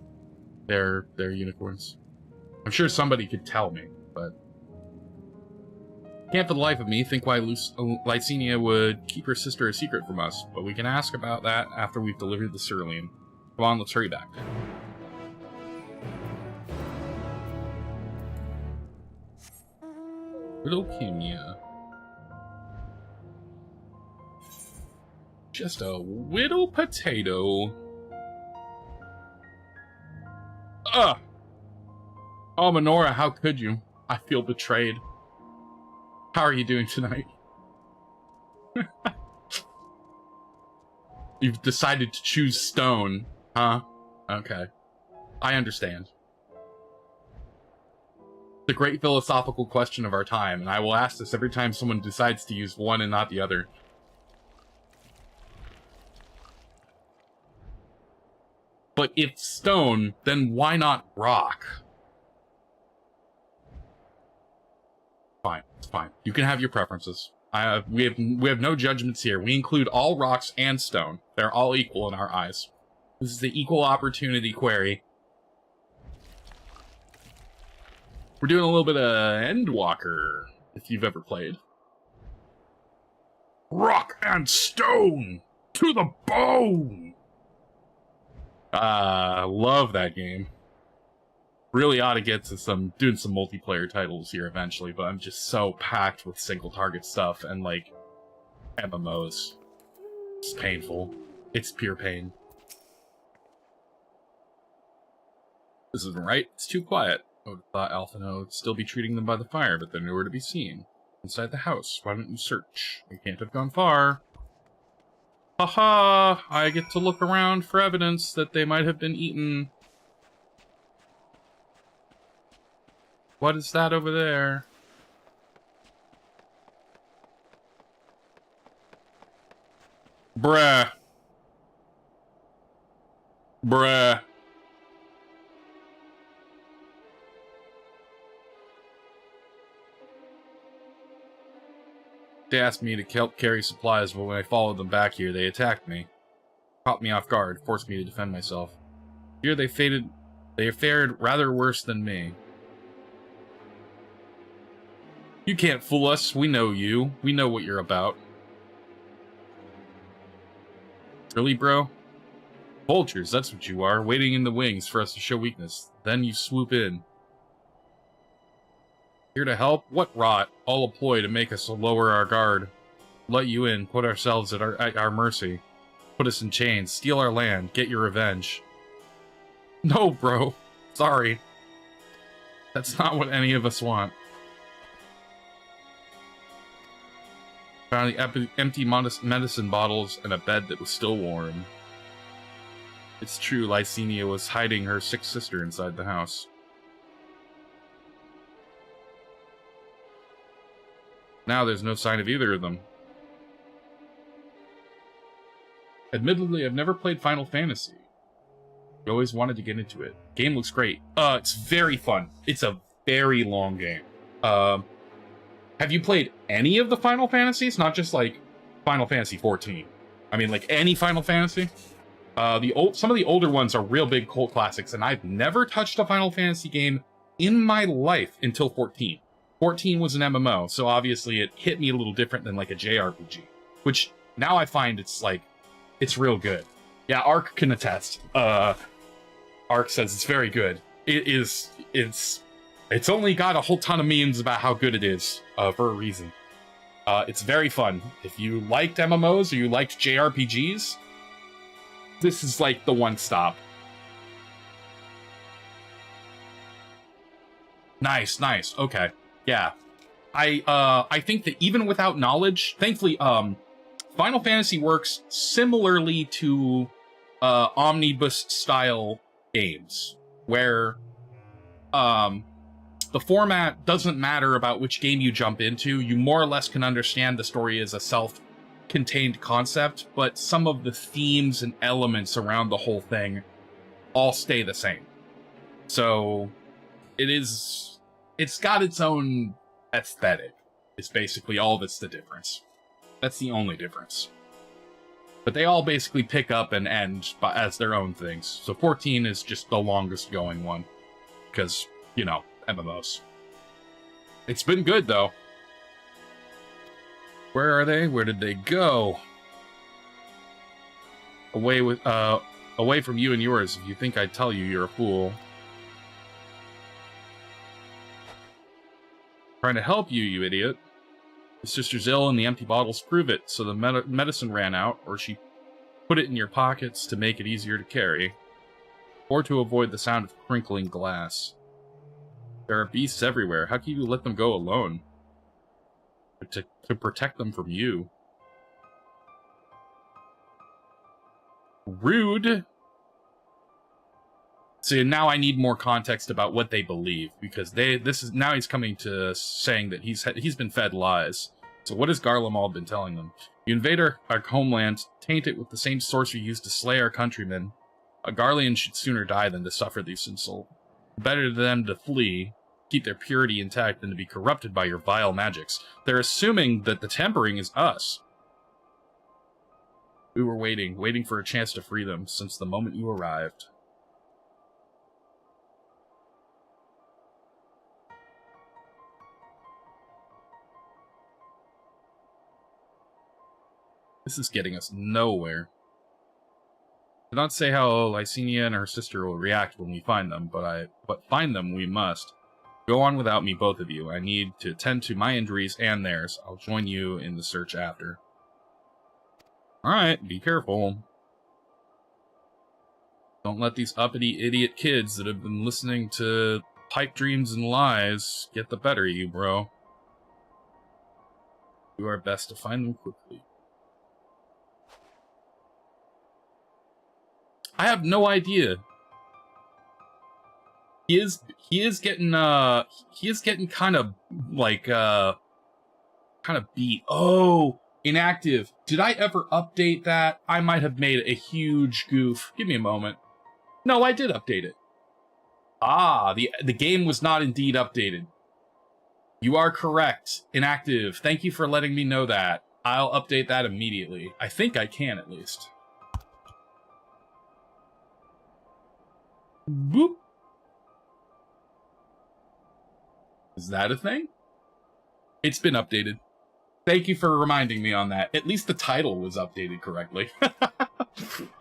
unicorns. I'm sure somebody could tell me, but... Can't for the life of me think why Lysenia would keep her sister a secret from us, but we can ask about that after we've delivered the ceruleum. Come on, let's hurry back. Leukemia. Just a whittle potato. Ugh! Oh, Minora, how could you? I feel betrayed. How are you doing tonight? You've decided to choose stone, huh? Okay. I understand. The great philosophical question of our time, and I will ask this every time someone decides to use one and not the other. But if stone, then why not rock? Fine, it's fine. You can have your preferences. We have no judgments here. We include all rocks and stone. They're all equal in our eyes. This is the equal opportunity query. We're doing a little bit of Endwalker, if you've ever played. Rock and stone to the bone. Love that game. Really ought to get to doing some multiplayer titles here eventually, but I'm just so packed with single target stuff and like MMOs. It's painful. It's pure pain. This isn't right. It's too quiet. I would have thought Alpha and O would still be treating them by the fire, but they're nowhere to be seen. Inside the house. Why don't you search? You can't have gone far. Haha! I get to look around for evidence that they might have been eaten. What is that over there? Bruh. Bruh. They asked me to help carry supplies, but when I followed them back here, they attacked me. Caught me off guard, forced me to defend myself. Here they fared rather worse than me. You can't fool us. We know you. We know what you're about. Really, bro? Vultures, that's what you are, waiting in the wings for us to show weakness. Then you swoop in. Here to help? What rot? All a ploy to make us lower our guard. Let you in, put ourselves at our mercy. Put us in chains, steal our land, get your revenge. No, bro. Sorry. That's not what any of us want. Found the empty medicine bottles and a bed that was still warm. It's true, Lysenia was hiding her sick sister inside the house. Now there's no sign of either of them. Admittedly, I've never played Final Fantasy. I always wanted to get into it. Game looks great. It's very fun. It's a very long game. Have you played any of the Final Fantasies? Not just like Final Fantasy 14. I mean, like any Final Fantasy. Some of the older ones are real big cult classics, and I've never touched a Final Fantasy game in my life until 14. 14 was an MMO, so obviously it hit me a little different than like a JRPG, which now I find it's real good. Yeah, Ark can attest. Ark says it's very good. It's only got a whole ton of memes about how good it is, for a reason. It's very fun. If you liked MMOs or you liked JRPGs, this is like the one stop. Nice, nice. Okay. Yeah. I think that even without knowledge, thankfully, Final Fantasy works similarly to omnibus-style games, where the format doesn't matter about which game you jump into. You more or less can understand the story as a self-contained concept, but some of the themes and elements around the whole thing all stay the same. So it's got its own aesthetic. It's basically all that's the difference. That's the only difference. But they all basically pick up and end as their own things. So 14 is just the longest going one. Because, you know, MMOs. It's been good, though. Where are they? Where did they go? Away from you and yours. If you think I'd tell you, you're a fool. Trying to help you, you idiot. The sister's ill and the empty bottles prove it, so the medicine ran out, or she put it in your pockets to make it easier to carry. or to avoid the sound of crinkling glass. There are beasts everywhere. How can you let them go alone? To protect them from you. Rude. See, now I need more context about what they believe, because now he's coming to saying that he's been fed lies. So what has Garlemald been telling them? You invade our homeland, taint it with the same sorcery used to slay our countrymen. A Garlean should sooner die than to suffer these insults. Better to them to flee, keep their purity intact, than to be corrupted by your vile magics. They're assuming that the tempering is us. We were waiting for a chance to free them since the moment you arrived. This is getting us nowhere. I cannot say how Lysenia and her sister will react when we find them, but find them we must. Go on without me, both of you. I need to attend to my injuries and theirs. I'll join you in the search after. Alright, be careful. Don't let these uppity idiot kids that have been listening to pipe dreams and lies get the better of you, bro. Do our best to find them quickly. I have no idea. He is getting kind of like kind of beat. Oh, inactive. Did I ever update that? I might have made a huge goof. Give me a moment. No, I did update it. Ah, the game was not indeed updated. You are correct. Inactive. Thank you for letting me know that. I'll update that immediately. I think I can, at least. Boop. Is that a thing? It's been updated. Thank you for reminding me on that. At least the title was updated correctly.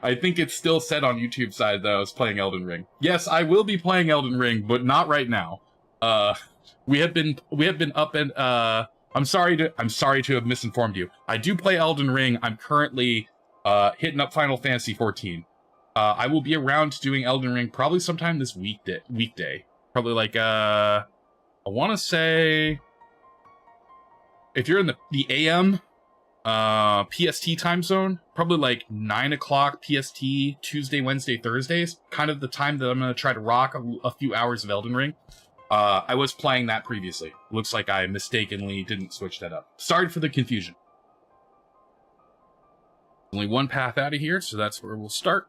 I think it's still said on YouTube side that I was playing Elden Ring. Yes, I will be playing Elden Ring, but not right now. We have been up and I'm sorry to have misinformed you. I do play Elden Ring. I'm currently hitting up Final Fantasy XIV. I will be around doing Elden Ring probably sometime this weekday. Probably like I want to say, if you're in the AM PST time zone, probably like 9 o'clock PST, Tuesday, Wednesday, Thursdays, kind of the time that I'm going to try to rock a few hours of Elden Ring. I was playing that previously. Looks like I mistakenly didn't switch that up. Sorry for the confusion. Only one path out of here, so that's where we'll start.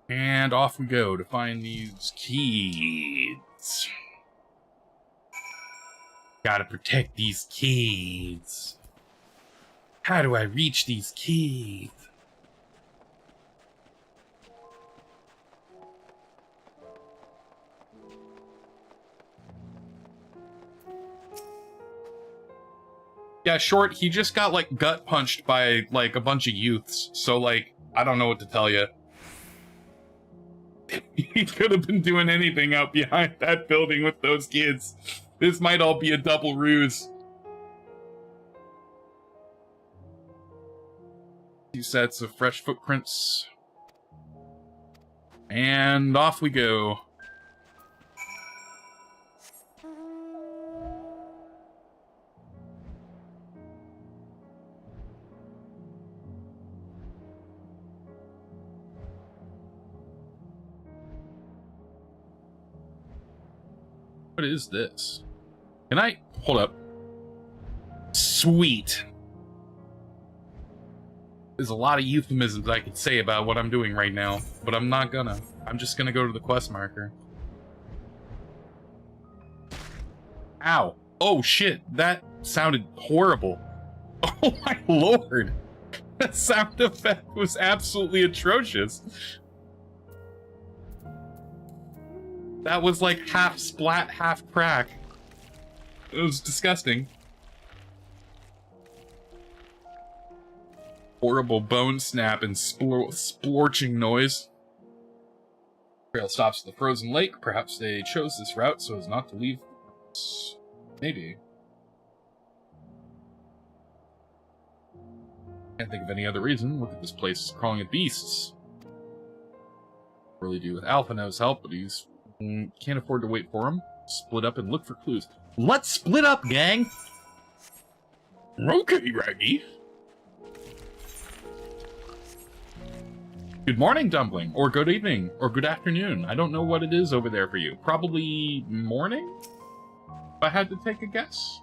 And off we go to find these kids. Gotta protect these kids. How do I reach these kids? Yeah, Short, he just got, like, gut punched by, like, a bunch of youths. So, like, I don't know what to tell you. He could have been doing anything out behind that building with those kids. This might all be a double ruse. 2 sets of fresh footprints. And off we go. What is this? Can I... Hold up. Sweet. There's a lot of euphemisms I could say about what I'm doing right now, but I'm not gonna. I'm just gonna go to the quest marker. Ow. Oh shit, that sounded horrible. Oh my lord. That sound effect was absolutely atrocious. That was like half splat, half crack. It was disgusting. Horrible bone snap and splorching noise. Trail stops at the frozen lake. Perhaps they chose this route so as not to leave. Maybe. Can't think of any other reason. Look at this place, crawling with beasts. Really do with Alphino's help, but he's can't afford to wait for him. Split up and look for clues. Let's split up, gang! Okay, Raggy. Good morning, Dumpling, or good evening, or good afternoon. I don't know what it is over there for you. Probably morning? If I had to take a guess.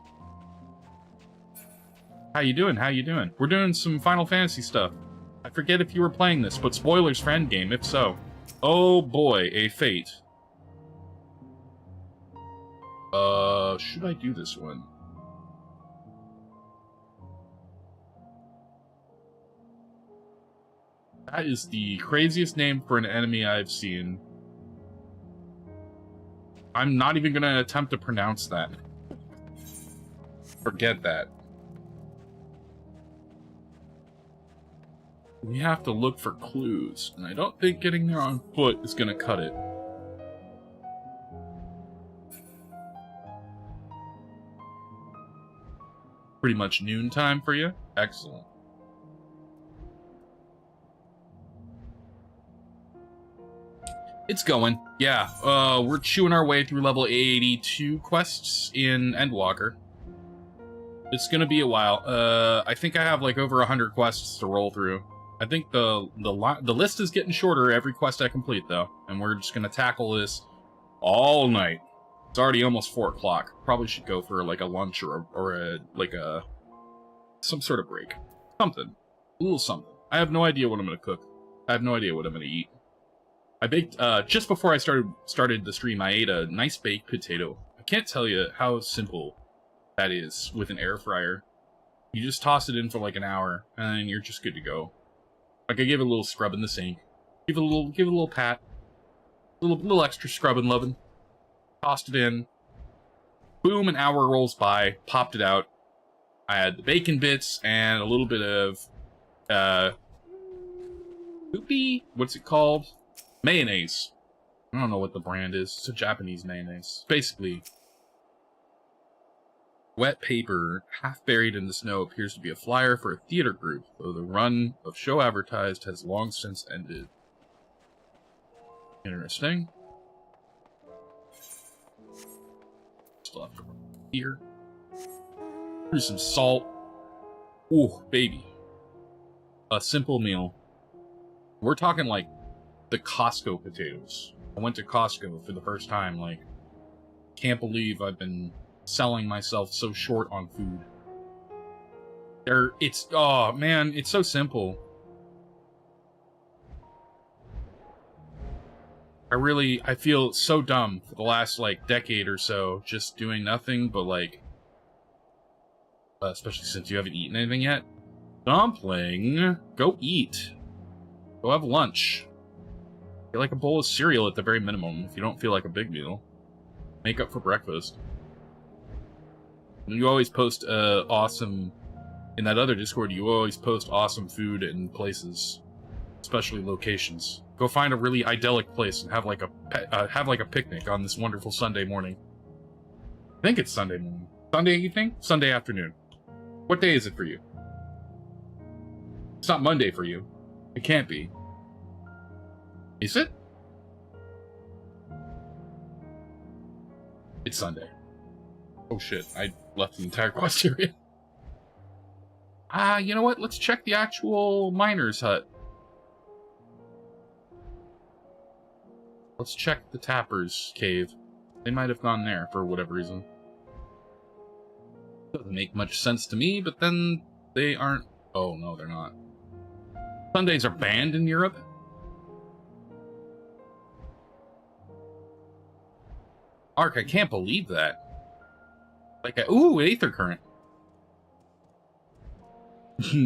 How you doing? How you doing? We're doing some Final Fantasy stuff. I forget if you were playing this, but spoilers for Endgame, if so. Oh boy, a fate. Should I do this one? That is the craziest name for an enemy I've seen. I'm not even gonna attempt to pronounce that. Forget that. We have to look for clues, and I don't think getting there on foot is gonna cut it. Pretty much noon time for you? Excellent. It's going. Yeah, we're chewing our way through level 82 quests in Endwalker. It's gonna be a while. I think I have like over 100 quests to roll through. I think the list is getting shorter every quest I complete, though. And we're just gonna tackle this all night. It's already almost 4 o'clock. Probably should go for like a lunch or some sort of break. Something. A little something. I have no idea what I'm gonna cook. I have no idea what I'm gonna eat. I baked, just before I started the stream, I ate a nice baked potato. I can't tell you how simple that is with an air fryer. You just toss it in for like an hour, and then you're just good to go. Like, I gave it a little scrub in the sink. Give it a little pat. A little extra scrub and loving. Tossed it in. Boom, an hour rolls by. Popped it out. I had the bacon bits and a little bit of, poopy? What's it called? Mayonnaise. I don't know what the brand is. It's a Japanese mayonnaise. Basically, wet paper, half buried in the snow, appears to be a flyer for a theater group, though the run of show advertised has long since ended. Interesting. Still have to here. Here's some salt. Ooh, baby. A simple meal. We're talking like the Costco potatoes. I went to Costco for the first time, like, can't believe I've been selling myself so short on food. Oh man, it's so simple. I feel so dumb for the last, like, decade or so, just doing nothing but, like, especially since you haven't eaten anything yet. Dumpling, go eat. Go have lunch. Get like a bowl of cereal at the very minimum if you don't feel like a big meal. Make up for breakfast. And you always post awesome... In that other Discord, you always post awesome food and places. Especially locations. Go find a really idyllic place and have like a picnic on this wonderful Sunday morning. I think it's Sunday morning. Sunday evening? Sunday afternoon. What day is it for you? It's not Monday for you. It can't be. Is it? It's Sunday. Oh shit, I left the entire quest area. You know what? Let's check the actual miner's hut. Let's check the Tapper's cave. They might have gone there for whatever reason. Doesn't make much sense to me, but then they aren't... Oh, no, they're not. Sundays are banned in Europe? Ark, I can't believe that. Like, ooh, Aether Current.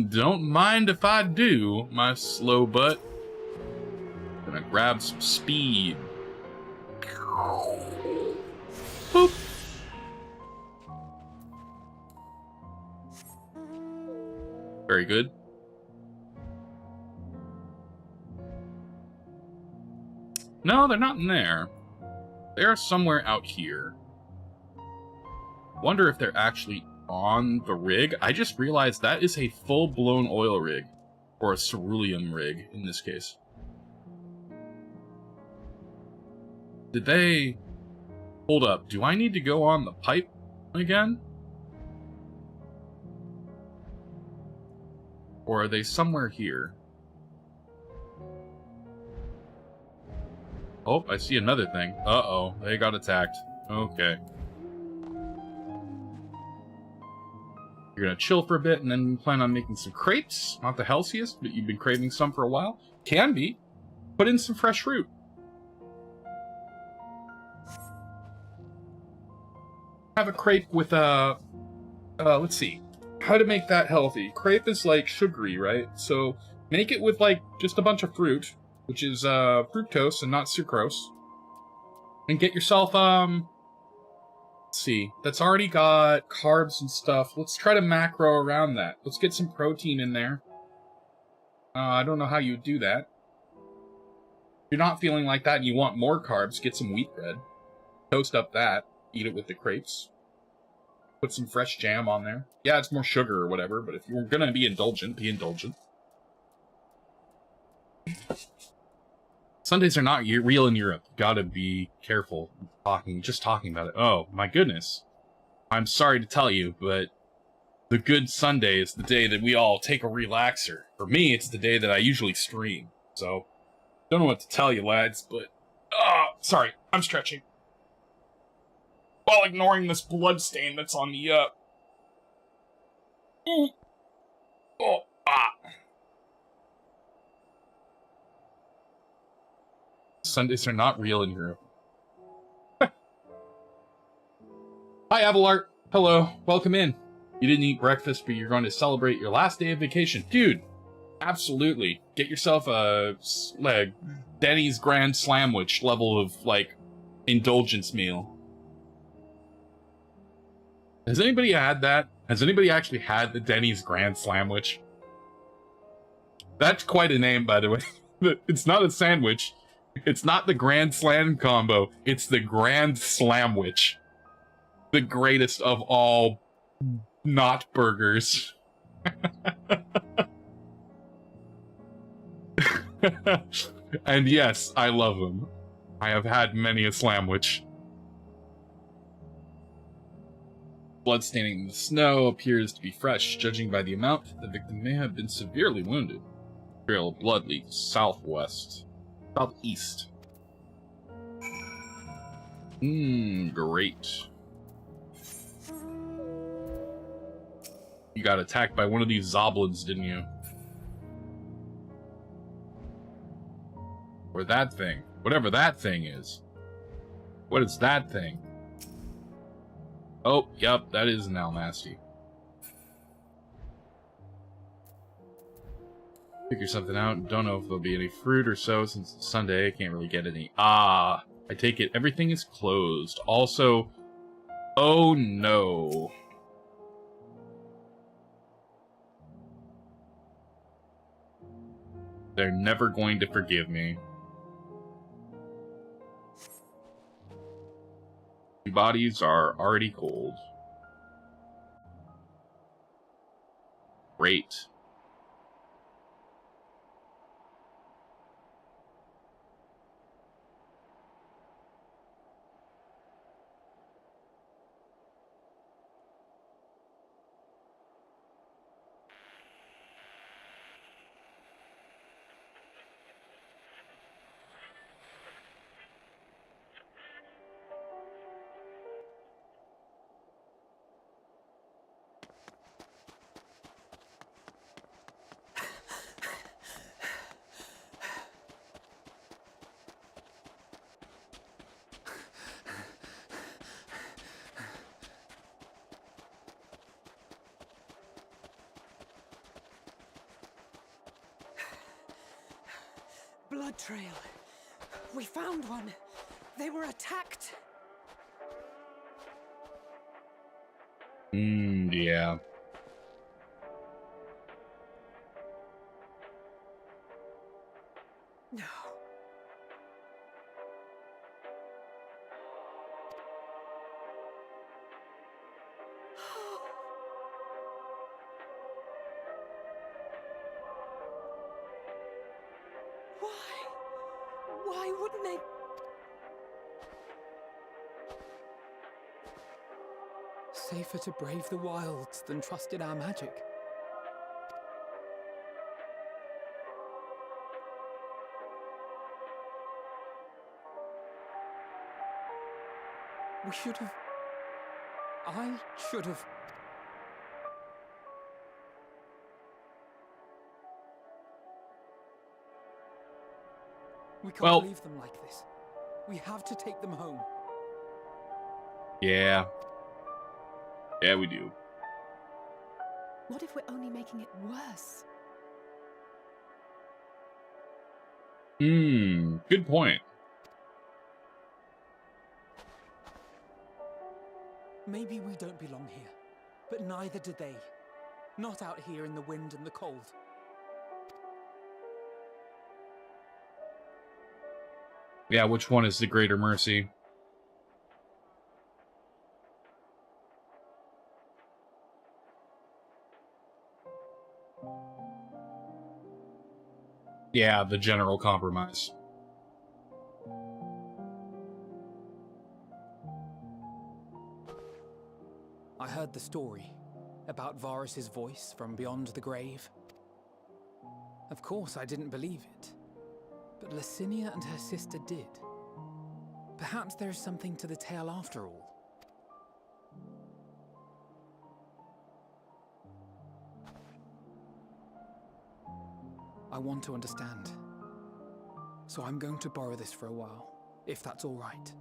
Don't mind if I do, my slow butt. Gonna grab some speed. Boop. Very good. No, they're not in there. They're somewhere out here. Wonder if they're actually on the rig. I just realized that is a full-blown oil rig. Or a cerulean rig, in this case. Did they... Hold up. Do I need to go on the pipe again? Or are they somewhere here? Oh, I see another thing. Uh-oh. They got attacked. Okay. You're gonna chill for a bit and then plan on making some crepes. Not the healthiest, but you've been craving some for a while. Can be. Put in some fresh fruit. Have a crepe with let's see. How to make that healthy. Crepe is like sugary, right? So make it with like just a bunch of fruit, which is fructose and not sucrose. And get yourself let's see. That's already got carbs and stuff. Let's try to macro around that. Let's get some protein in there. I don't know how you do that. If you're not feeling like that and you want more carbs, get some wheat bread. Toast up that. Eat it with the crepes. Put some fresh jam on there. Yeah, it's more sugar or whatever, but if you're gonna be indulgent, be indulgent. Sundays are not real in Europe. Gotta be careful just talking about it. Oh, my goodness. I'm sorry to tell you, but the good Sunday is the day that we all take a relaxer. For me, it's the day that I usually stream. So, don't know what to tell you, lads, but... sorry, I'm stretching. While ignoring this blood stain that's on the, Sundays are not real in Europe. Hi, Abelard. Hello. Welcome in. You didn't eat breakfast, but you're going to celebrate your last day of vacation. Dude, absolutely. Get yourself a, like, Denny's Grand Slamwich level of, like, indulgence meal. Has anybody had that? Has anybody actually had the Denny's Grand Slamwich? That's quite a name, by the way. It's not a sandwich. It's not the Grand Slam combo. It's the Grand Slamwich. The greatest of all not burgers. And yes, I love them. I have had many a slamwich. Bloodstaining in the snow appears to be fresh. Judging by the amount, the victim may have been severely wounded. Trail of blood leads southeast. Great. You got attacked by one of these zoblins, didn't you? Or that thing. Whatever that thing is. What is that thing? Oh, yep, that is now nasty. Figure something out. Don't know if there'll be any fruit or so since it's Sunday. I can't really get any. I take it everything is closed. Also, oh no. They're never going to forgive me. Bodies are already cold. Great. Blood trail. We found one. They were attacked. Yeah. No. Why wouldn't they? Safer to brave the wilds than trust in our magic. We should have... I should have... We can't leave them like this. We have to take them home. Yeah. Yeah, we do. What if we're only making it worse? Good point. Maybe we don't belong here, but neither do they. Not out here in the wind and the cold. Yeah, which one is the greater mercy? Yeah, the general compromise. I heard the story about Varus's voice from beyond the grave. Of course, I didn't believe it, but Licinia and her sister did. Perhaps there is something to the tale after all. I want to understand, so I'm going to borrow this for a while, if that's all right.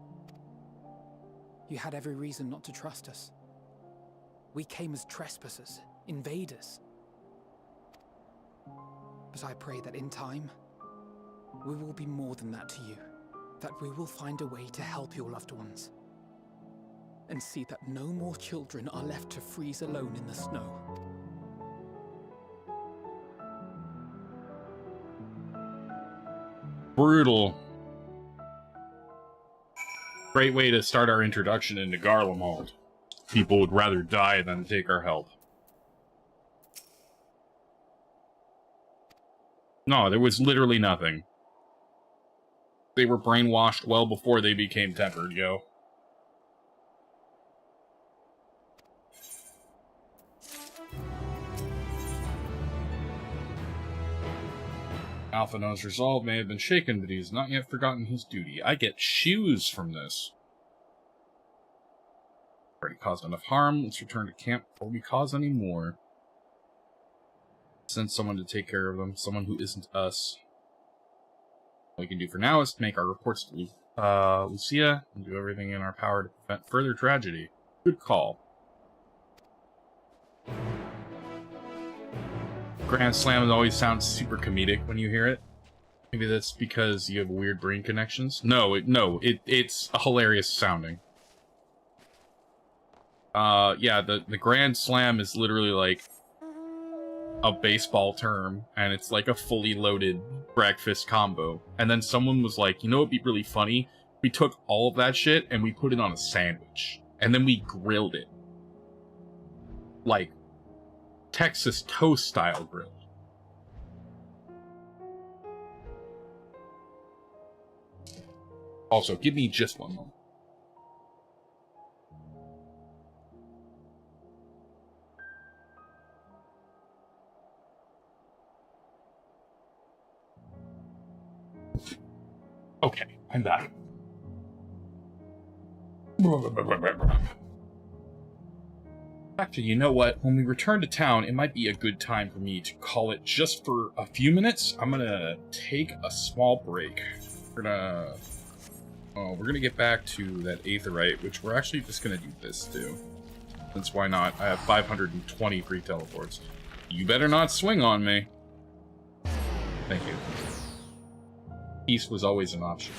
You had every reason not to trust us. We came as trespassers, invaders. But I pray that in time, we will be more than that to you. That we will find a way to help your loved ones. And see that no more children are left to freeze alone in the snow. Brutal. Great way to start our introduction into Garlemald. People would rather die than take our help. No, there was literally nothing. They were brainwashed well before they became tempered, yo. Alphino's resolve may have been shaken, but he has not yet forgotten his duty. I get shoes from this. Already caused enough harm. Let's return to camp before we cause any more. Send someone to take care of them. Someone who isn't us. All we can do for now is make our reports to Lucia and do everything in our power to prevent further tragedy. Good call. Grand Slam always sounds super comedic when you hear it. Maybe that's because you have weird brain connections. No, it's hilarious sounding. Yeah, the Grand Slam is literally like a baseball term, and it's like a fully loaded breakfast combo. And then someone was like, you know what'd be really funny? We took all of that shit and we put it on a sandwich. And then we grilled it. Like, Texas toast style grill. Also, give me just one moment. Okay, I'm back. Actually, you know what? When we return to town, it might be a good time for me to call it just for a few minutes. I'm gonna take a small break. We're gonna get back to that Aetherite, which we're actually just gonna do this too. Since why not? I have 520 free teleports. You better not swing on me. Thank you. Peace was always an option.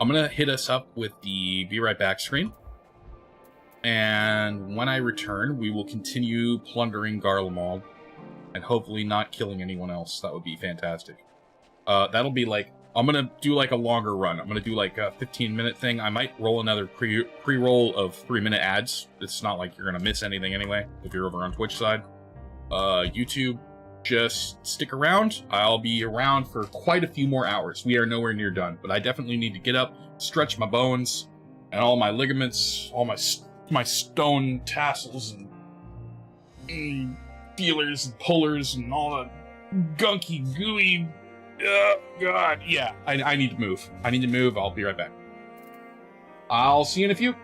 I'm gonna hit us up with the be right back screen. And when I return, we will continue plundering Garlemald and hopefully not killing anyone else. That would be fantastic. That'll be like, I'm gonna do like a longer run. I'm gonna do like a 15-minute thing. I might roll another pre-roll of 3-minute ads. It's not like you're gonna miss anything anyway, if you're over on Twitch side. YouTube, just stick around. I'll be around for quite a few more hours. We are nowhere near done, but I definitely need to get up, stretch my bones, And all my ligaments, all my stone tassels and feelers and pullers and all the gunky, gooey. God, yeah. I need to move. I need to move. I'll be right back. I'll see you in a few.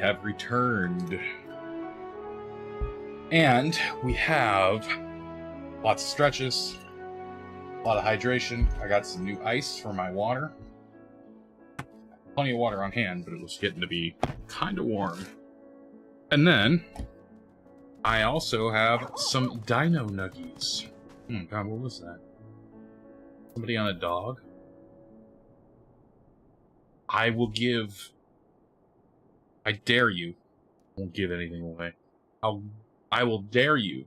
have returned. And we have lots of stretches, a lot of hydration. I got some new ice for my water. Plenty of water on hand, but it was getting to be kind of warm. And then I also have some dino nuggies. God, what was that? Somebody on a dog? I dare you. I won't give anything away. I will dare you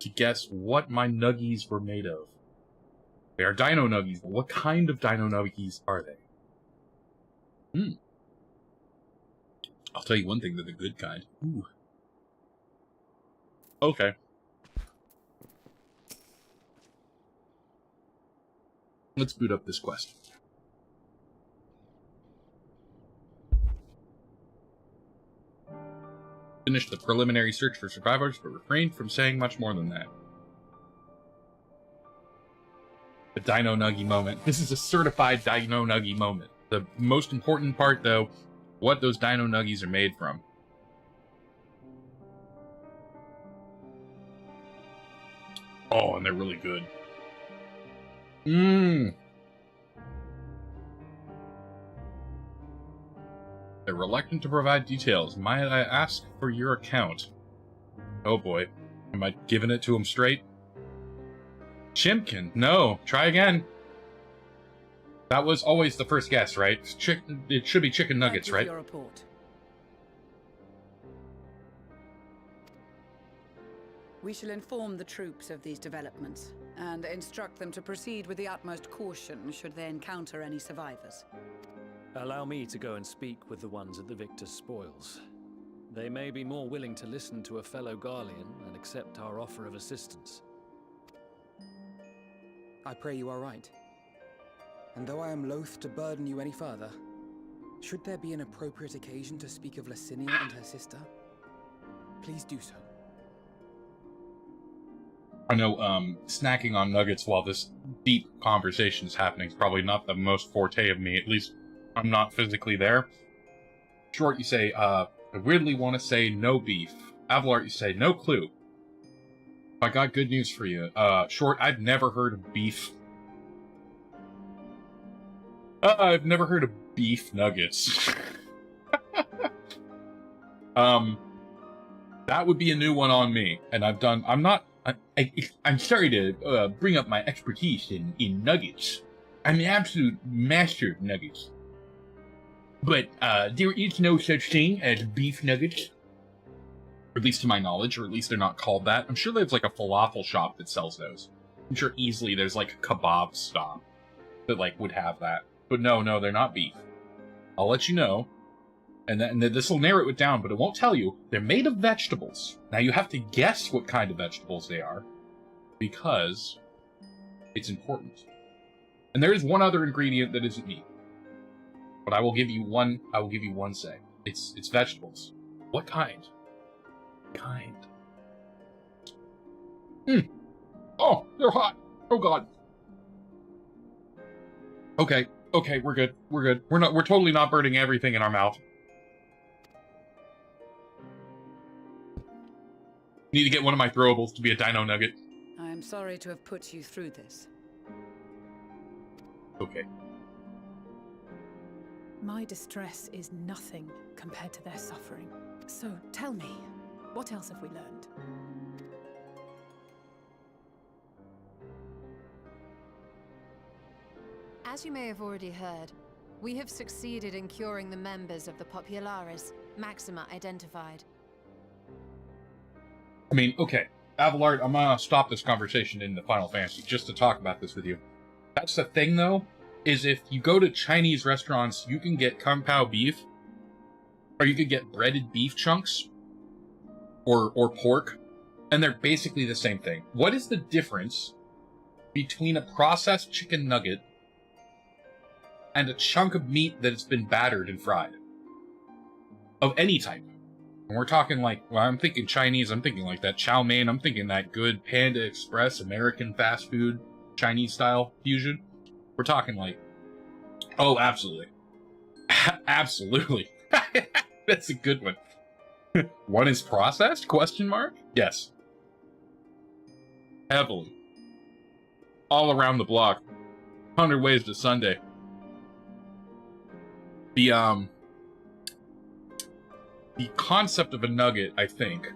to guess what my nuggies were made of. They are dino nuggies, but what kind of dino nuggies are they? I'll tell you one thing, they're the good kind. Ooh. Okay. Let's boot up this quest. Finish the preliminary search for survivors, but refrain from saying much more than that. The Dino Nuggie moment. This is a certified Dino Nuggie moment. The most important part, though, what those Dino Nuggies are made from. Oh, and they're really good. They're reluctant to provide details. Might I ask for your account? Oh boy. Am I giving it to him straight? Chimkin. No. Try again. That was always the first guess, right? It should be chicken nuggets, right? Thank you for your report. We shall inform the troops of these developments and instruct them to proceed with the utmost caution should they encounter any survivors. Allow me to go and speak with the ones at the victor's spoils. They may be more willing to listen to a fellow Garlean and accept our offer of assistance. I pray you are right. And though I am loath to burden you any further, should there be an appropriate occasion to speak of Licinia and her sister, please do so. I know, snacking on nuggets while this deep conversation is happening is probably not the most forte of me. At least I'm not physically there. Short, you say, I weirdly want to say no beef. Avalart, you say, no clue. I got good news for you. Short, I've never heard of beef. I've never heard of beef nuggets. That would be a new one on me. And I'm sorry to bring up my expertise in nuggets. I'm an absolute master of nuggets. But there is no such thing as beef nuggets. Or at least to my knowledge, or at least they're not called that. I'm sure there's like a falafel shop that sells those. I'm sure easily there's like a kebab stop that like would have that. But no, they're not beef. I'll let you know. And this will narrow it down, but it won't tell you. They're made of vegetables. Now you have to guess what kind of vegetables they are, because it's important. And there is one other ingredient that isn't meat. But I will give you one say. It's vegetables. What kind? Oh, they're hot. Oh god. Okay, we're good. We're totally not burning everything in our mouth. Need to get one of my throwables to be a dino nugget. I am sorry to have put you through this. Okay. My distress is nothing compared to their suffering. So tell me, what else have we learned? As you may have already heard, we have succeeded in curing the members of the Populares, Maxima identified. I mean, okay, Avalart, I'm gonna stop this conversation in the Final Fantasy just to talk about this with you. That's the thing, though, is if you go to Chinese restaurants, you can get Kung Pao beef, or you could get breaded beef chunks, or pork, and they're basically the same thing. What is the difference between a processed chicken nugget and a chunk of meat that has been battered and fried? Of any type. And we're talking like, well, I'm thinking Chinese, I'm thinking like that chow mein, I'm thinking that good Panda Express American fast food Chinese style fusion. We're talking like, oh, absolutely. Absolutely. That's a good one. One is processed? Question mark? Yes. Heavily. All around the block. 100 Ways to Sunday. The concept of a nugget, I think,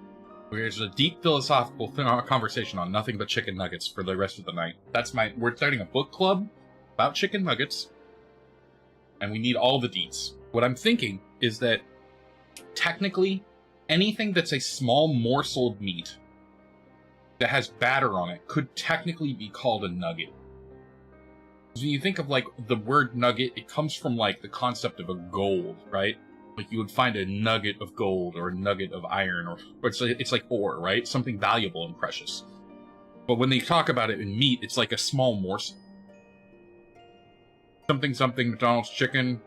there's a deep philosophical conversation on nothing but chicken nuggets for the rest of the night. We're starting a book club about chicken nuggets, and we need all the deets. What I'm thinking is that, technically, anything that's a small morsel of meat that has batter on it could technically be called a nugget. When you think of, like, the word nugget, it comes from, like, the concept of a gold, right? Like, you would find a nugget of gold or a nugget of iron, or it's like ore, right? Something valuable and precious. But when they talk about it in meat, it's like a small morsel. Something, McDonald's chicken.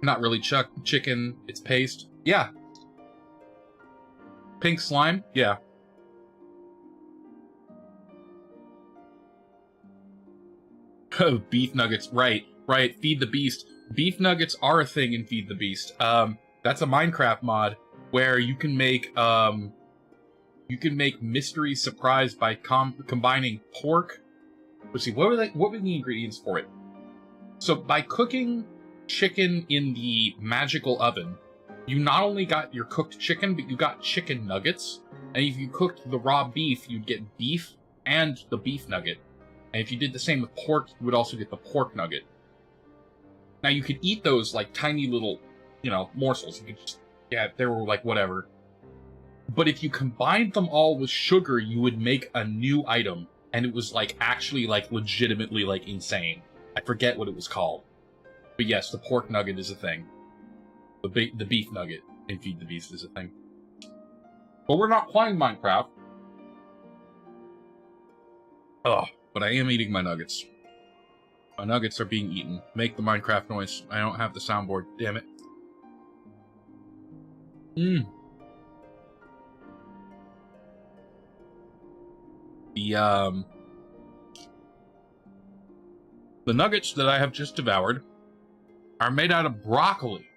Not really chicken, it's paste. Yeah. Pink slime? Yeah. Beef nuggets, right. Feed the Beast. Beef nuggets are a thing in Feed the Beast. That's a Minecraft mod where you can make mystery surprise by combining pork. Let's see, what were the ingredients for it? So by cooking chicken in the magical oven, you not only got your cooked chicken, but you got chicken nuggets. And if you cooked the raw beef, you'd get beef and the beef nugget. And if you did the same with pork, you would also get the pork nugget. Now, you could eat those like tiny little, morsels. You could just, they were like whatever. But if you combined them all with sugar, you would make a new item. And it was like actually like legitimately like insane. I forget what it was called. But yes, the pork nugget is a thing. The beef nugget in Feed the Beast is a thing. But we're not playing Minecraft. But I am eating my nuggets. My nuggets are being eaten. Make the Minecraft noise. I don't have the soundboard. Damn it. The nuggets that I have just devoured are made out of broccoli.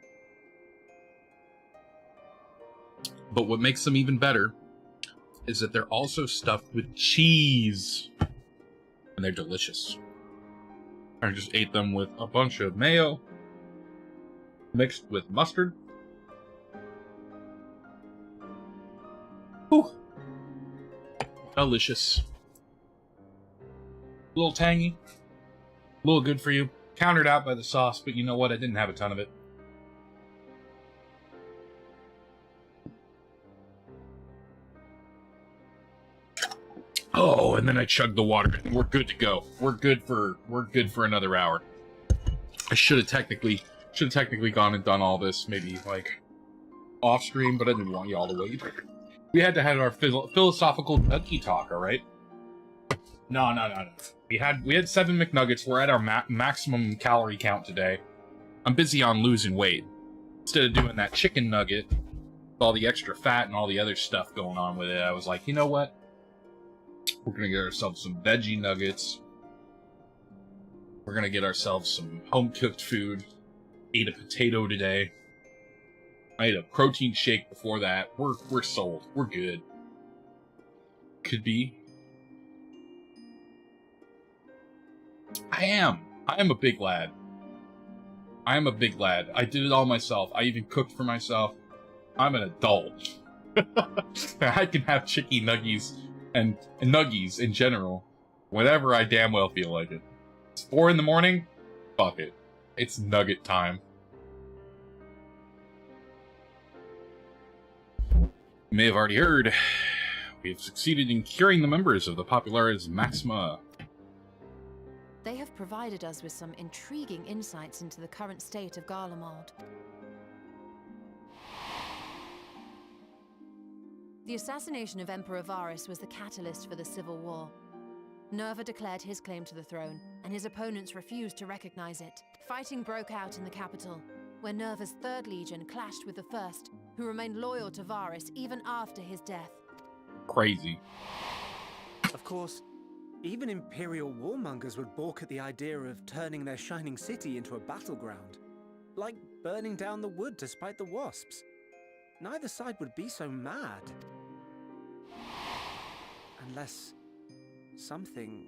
But what makes them even better is that they're also stuffed with cheese. And they're delicious. I just ate them with a bunch of mayo mixed with mustard. Whew. Delicious. A little tangy. A little good for you. Countered out by the sauce, but you know what? I didn't have a ton of it. Oh, and then I chugged the water. We're good to go. We're good for another hour. I should have technically gone and done all this maybe like off stream, but I didn't want you all to wait. We had to have our philosophical nugget talk, all right? No. We had 7 McNuggets. We're at our maximum calorie count today. I'm busy on losing weight. Instead of doing that chicken nugget with all the extra fat and all the other stuff going on with it, I was like, you know what? We're gonna get ourselves some veggie nuggets. We're gonna get ourselves some home-cooked food. Ate a potato today. I ate a protein shake before that. We're sold. We're good. Could be. I am a big lad. I am a big lad. I did it all myself. I even cooked for myself. I'm an adult. I can have chicky nuggies and nuggies in general whenever I damn well feel like it. It's 4 in the morning. Fuck it. It's nugget time. You may have already heard, we have succeeded in curing the members of the Populares Maxima. They have provided us with some intriguing insights into the current state of Garlemald. The assassination of Emperor Varus was the catalyst for the civil war. Nerva declared his claim to the throne, and his opponents refused to recognize it. Fighting broke out in the capital, where Nerva's 3rd Legion clashed with the 1st, who remained loyal to Varus even after his death. Crazy. Of course, even Imperial warmongers would balk at the idea of turning their shining city into a battleground. Like burning down the wood to spite the wasps. Neither side would be so mad. Unless something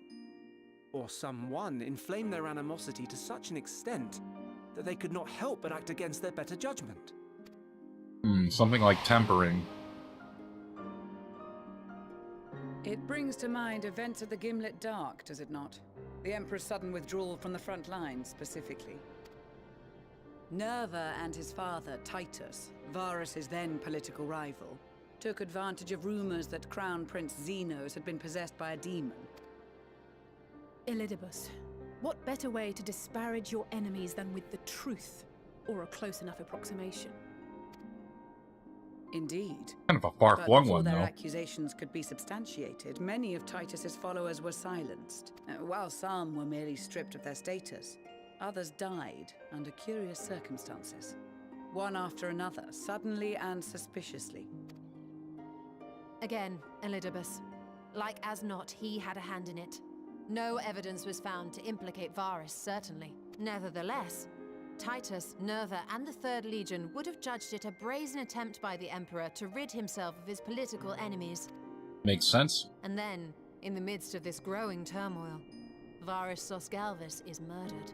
or someone inflamed their animosity to such an extent that they could not help but act against their better judgment. Something like tempering. It brings to mind events at the Gimlet Dark, does it not? The Emperor's sudden withdrawal from the front lines, specifically. Nerva and his father, Titus, Varus' then political rival, took advantage of rumors that Crown Prince Xenos had been possessed by a demon. Elidibus, what better way to disparage your enemies than with the truth, or a close enough approximation? Indeed. Kind of a far-flung Before one, their though. accusations could be substantiated, many of Titus's followers were silenced. While some were merely stripped of their status, others died under curious circumstances. One after another, suddenly and suspiciously. Again, Elidibus. Like as not, he had a hand in it. No evidence was found to implicate Varus, certainly. Nevertheless, Titus, Nerva, and the Third Legion would have judged it a brazen attempt by the Emperor to rid himself of his political enemies. Makes sense. And then, in the midst of this growing turmoil, Varus Sosgalvis is murdered.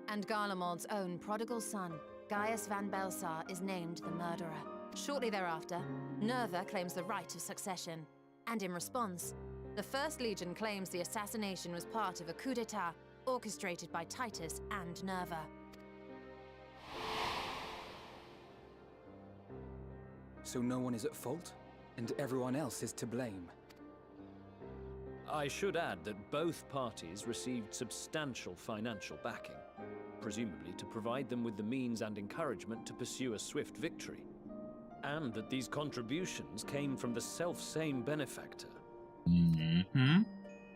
And Garlemald's own prodigal son, Gaius van Belsar, is named the murderer. Shortly thereafter, Nerva claims the right of succession, and in response, the First Legion claims the assassination was part of a coup d'etat orchestrated by Titus and Nerva. So no one is at fault, and everyone else is to blame. I should add that both parties received substantial financial backing, presumably to provide them with the means and encouragement to pursue a swift victory, and that these contributions came from the self-same benefactor.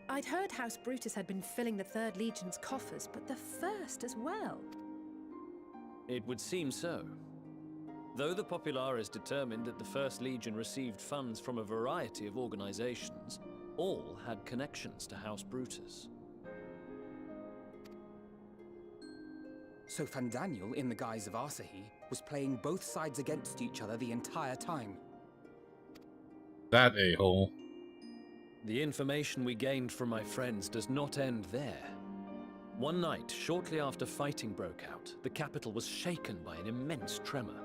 I'd heard House Brutus had been filling the Third Legion's coffers, but the First as well. It would seem so. Though the Populares determined that the First Legion received funds from a variety of organizations, all had connections to House Brutus. So Fandaniel, in the guise of Asahi, was playing both sides against each other the entire time. That a-hole. The information we gained from my friends does not end there. One night, shortly after fighting broke out, the capital was shaken by an immense tremor.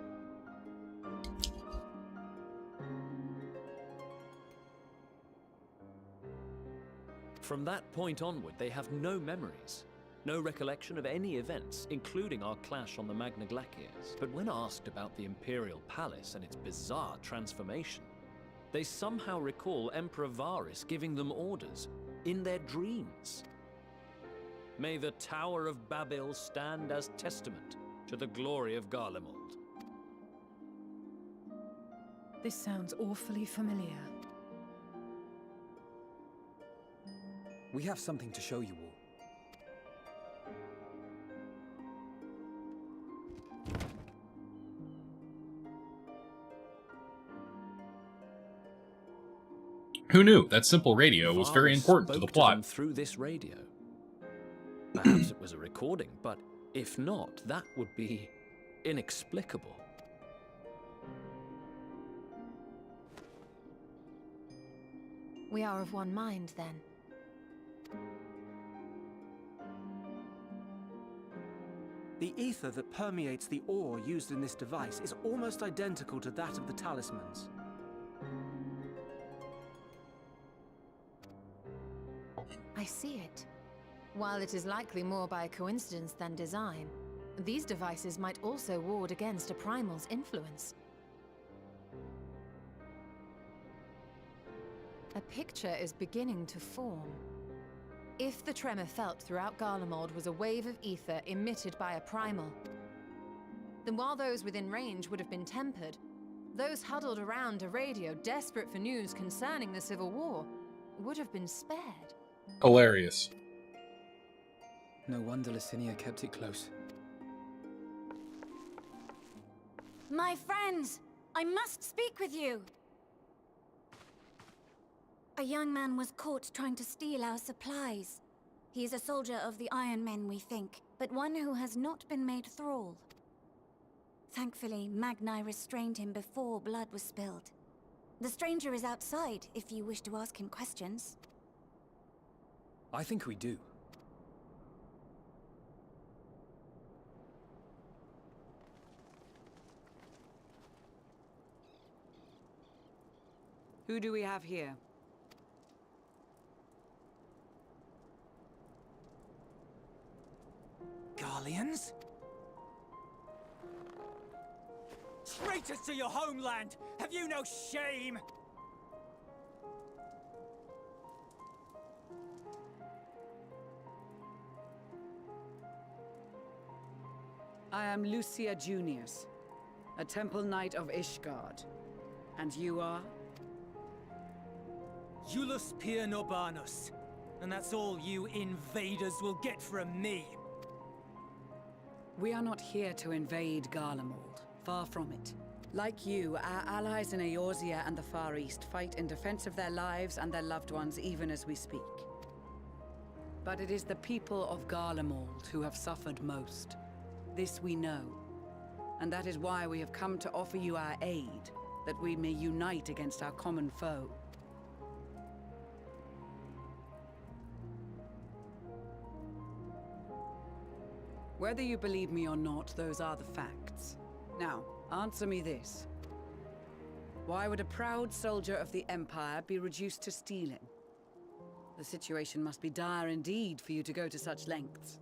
From that point onward, they have no memories, no recollection of any events, including our clash on the Magna Glaciers. But when asked about the Imperial Palace and its bizarre transformation, they somehow recall Emperor Varus giving them orders in their dreams. May the Tower of Babel stand as testament to the glory of Garlemald. This sounds awfully familiar. We have something to show you all. Who knew? That simple radio was very Varus important to the spoke plot. them through this radio. Perhaps it was a recording, but if not, that would be inexplicable. We are of one mind, then. The ether that permeates the ore used in this device is almost identical to that of the talismans. I see it. While it is likely more by coincidence than design, these devices might also ward against a primal's influence. A picture is beginning to form. If the tremor felt throughout Garlemald was a wave of ether emitted by a primal, then while those within range would have been tempered, those huddled around a radio desperate for news concerning the Civil War would have been spared. Hilarious. No wonder Licinia kept it close. My friends, I must speak with you. A young man was caught trying to steal our supplies. He is a soldier of the Iron Men, we think, but one who has not been made thrall. Thankfully, Magni restrained him before blood was spilled. The stranger is outside, if you wish to ask him questions. I think we do. Who do we have here? Garleans? Traitors to your homeland! Have you no shame? I am Lucia Junius, a Temple Knight of Ishgard. And you are? Iullust Pier Norbanus. And that's all you invaders will get from me. We are not here to invade Garlemald. Far from it. Like you, our allies in Eorzea and the Far East fight in defense of their lives and their loved ones even as we speak. But it is the people of Garlemald who have suffered most. This we know. And that is why we have come to offer you our aid, that we may unite against our common foe. Whether you believe me or not, those are the facts. Now, answer me this. Why would a proud soldier of the Empire be reduced to stealing? The situation must be dire indeed for you to go to such lengths.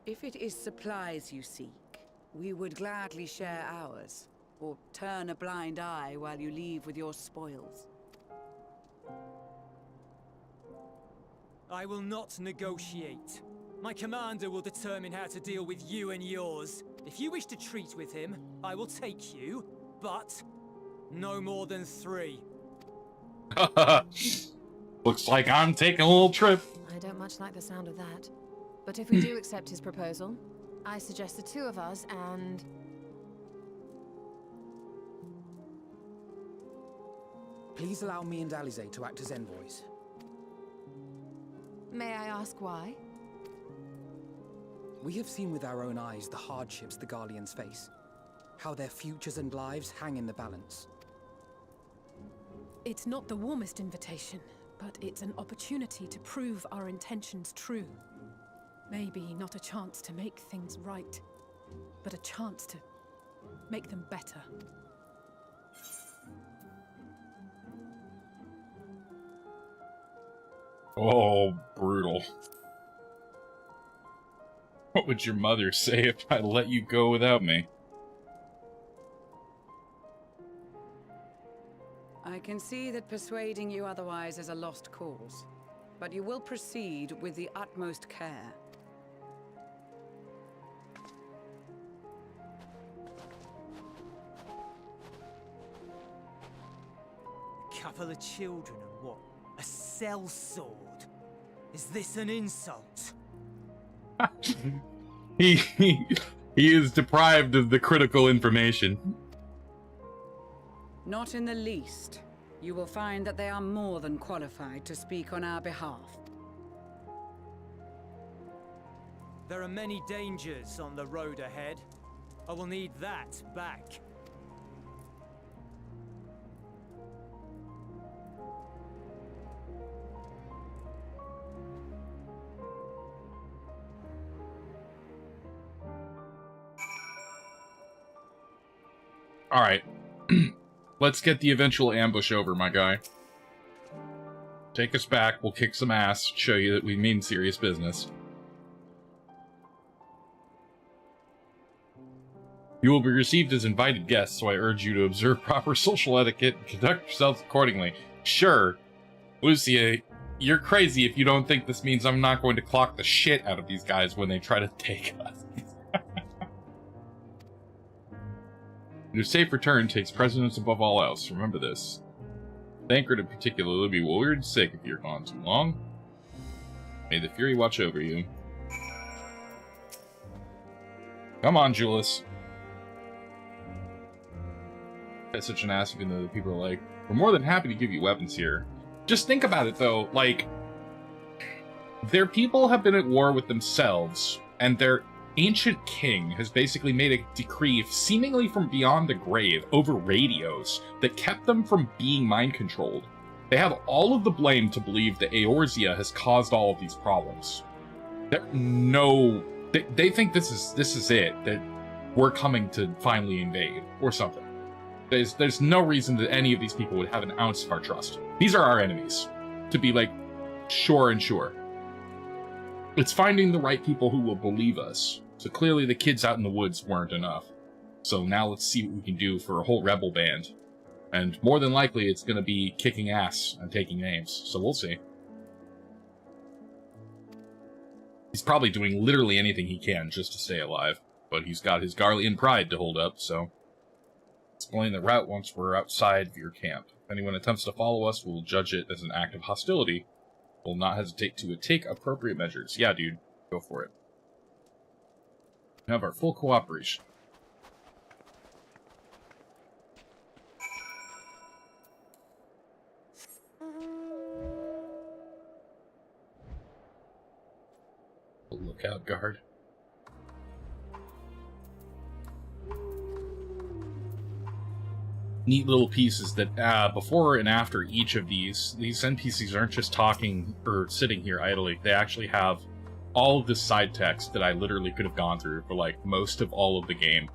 If it is supplies you seek, we would gladly share ours, or turn a blind eye while you leave with your spoils. I will not negotiate. My commander will determine how to deal with you and yours. If you wish to treat with him, I will take you, but no more than 3. Looks like I'm taking a little trip. I don't much like the sound of that. But if we do accept his proposal, I suggest the 2 of us and... Please allow me and Alize to act as envoys. May I ask why? We have seen with our own eyes the hardships the Garleans face. How their futures and lives hang in the balance. It's not the warmest invitation, but it's an opportunity to prove our intentions true. Maybe not a chance to make things right, but a chance to make them better. Oh, brutal. What would your mother say if I let you go without me? I can see that persuading you otherwise is a lost cause, but you will proceed with the utmost care. A couple of children and what? A sellsword? Is this an insult? He is deprived of the critical information. Not in the least. You will find that they are more than qualified to speak on our behalf. There are many dangers on the road ahead. I will need that back. Alright. Let's get the eventual ambush over, my guy. Take us back, we'll kick some ass, show you that we mean serious business. You will be received as invited guests, so I urge you to observe proper social etiquette and conduct yourselves accordingly. Sure. Lucia, you're crazy if you don't think this means I'm not going to clock the shit out of these guys when they try to take us. Your safe return takes precedence above all else. Remember this. Thancred in particular will be worried sick if you're gone too long. May the Fury watch over you. Come on, Julius. That's such an ass, even though the people are like, we're more than happy to give you weapons here. Just think about it, though. Like, their people have been at war with themselves, and their ancient king has basically made a decree seemingly from beyond the grave over radios that kept them from being mind-controlled. They have all of the blame to believe that Eorzea has caused all of these problems. They think this is it, that we're coming to finally invade, or something. There's no reason that any of these people would have an ounce of our trust. These are our enemies, to be, like, sure and sure. It's finding the right people who will believe us. So clearly the kids out in the woods weren't enough. So now let's see what we can do for a whole rebel band. And more than likely, it's going to be kicking ass and taking names. So we'll see. He's probably doing literally anything he can just to stay alive. But he's got his Garlean pride to hold up, so... Explain the route once we're outside of your camp. If anyone attempts to follow us, we'll judge it as an act of hostility. We'll not hesitate to take appropriate measures. Yeah, dude. Go for it. We have our full cooperation. Lookout guard. Neat little pieces that before and after each of these NPCs aren't just talking or sitting here idly. They actually have all of this side text that I literally could have gone through for like most of all of the game.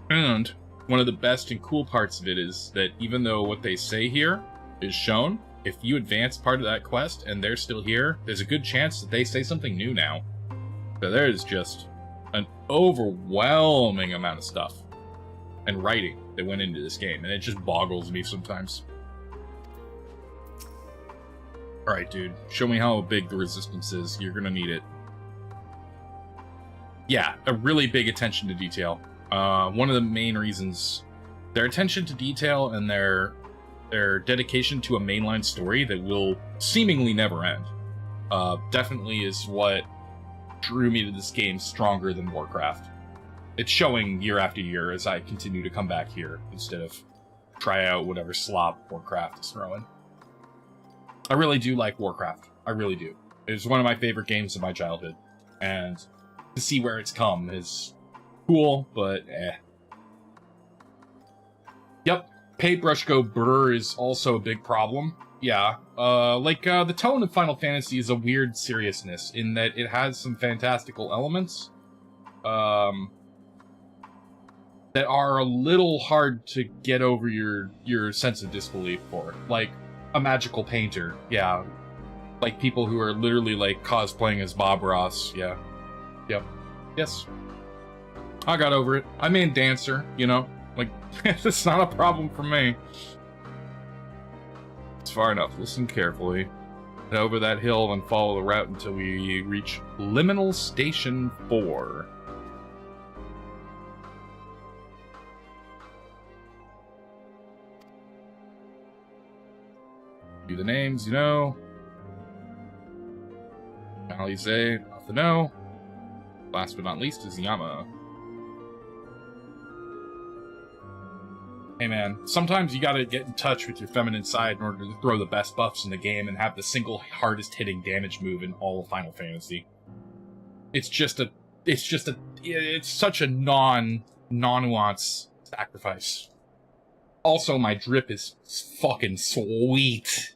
And one of the best and cool parts of it is that even though what they say here is shown, if you advance part of that quest and they're still here, there's a good chance that they say something new now. So there's just an overwhelming amount of stuff and writing that went into this game, and it just boggles me sometimes. Alright, dude. Show me how big the resistance is. You're gonna need it. Yeah, a really big attention to detail. One of the main reasons... Their attention to detail and their dedication to a mainline story that will seemingly never end definitely is what drew me to this game stronger than Warcraft. It's showing year after year as I continue to come back here instead of try out whatever slop Warcraft is throwing. I really do like Warcraft. I really do. It's one of my favorite games of my childhood. And to see where it's come is cool, but eh. Yep, paintbrush go brr is also a big problem. Yeah, the tone of Final Fantasy is a weird seriousness in that it has some fantastical elements that are a little hard to get over your sense of disbelief for. Like, a magical painter, yeah. Like people who are literally, like, cosplaying as Bob Ross, yeah. Yep. Yes. I got over it. I mean dancer, you know? Like, it's not a problem for me. It's far enough. Listen carefully. Head over that hill and follow the route until we reach Liminal Station 4. Do the names, you know. Alize, off the know. Last but not least is Yama. Hey man, sometimes you gotta get in touch with your feminine side in order to throw the best buffs in the game and have the single hardest hitting damage move in all of Final Fantasy. It's such a non-nuance sacrifice. Also, my drip is fucking sweet.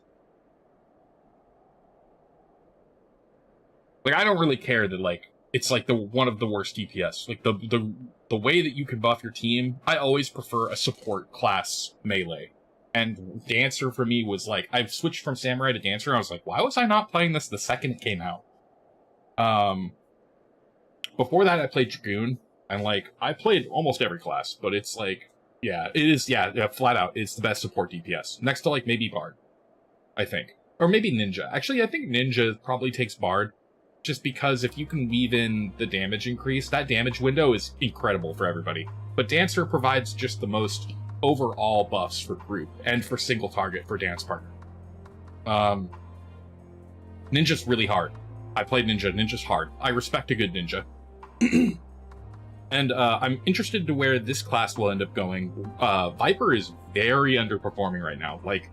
Like, I don't really care that, like, it's like one of the worst DPS. Like, the way that you can buff your team, I always prefer a support class melee. And Dancer for me was like, I've switched from Samurai to Dancer, and I was like, why was I not playing this the second it came out? Before that I played Dragoon, and like, I played almost every class, but it's like, yeah, it is, yeah, flat out, it's the best support DPS. Next to like, maybe Bard, I think. Or maybe Ninja. Actually, I think Ninja probably takes Bard. Just because if you can weave in the damage increase, that damage window is incredible for everybody. But Dancer provides just the most overall buffs for group, and for single target for dance partner. Ninja's really hard. I played Ninja. Ninja's hard. I respect a good Ninja. And I'm interested to where this class will end up going. Viper is very underperforming right now. Like,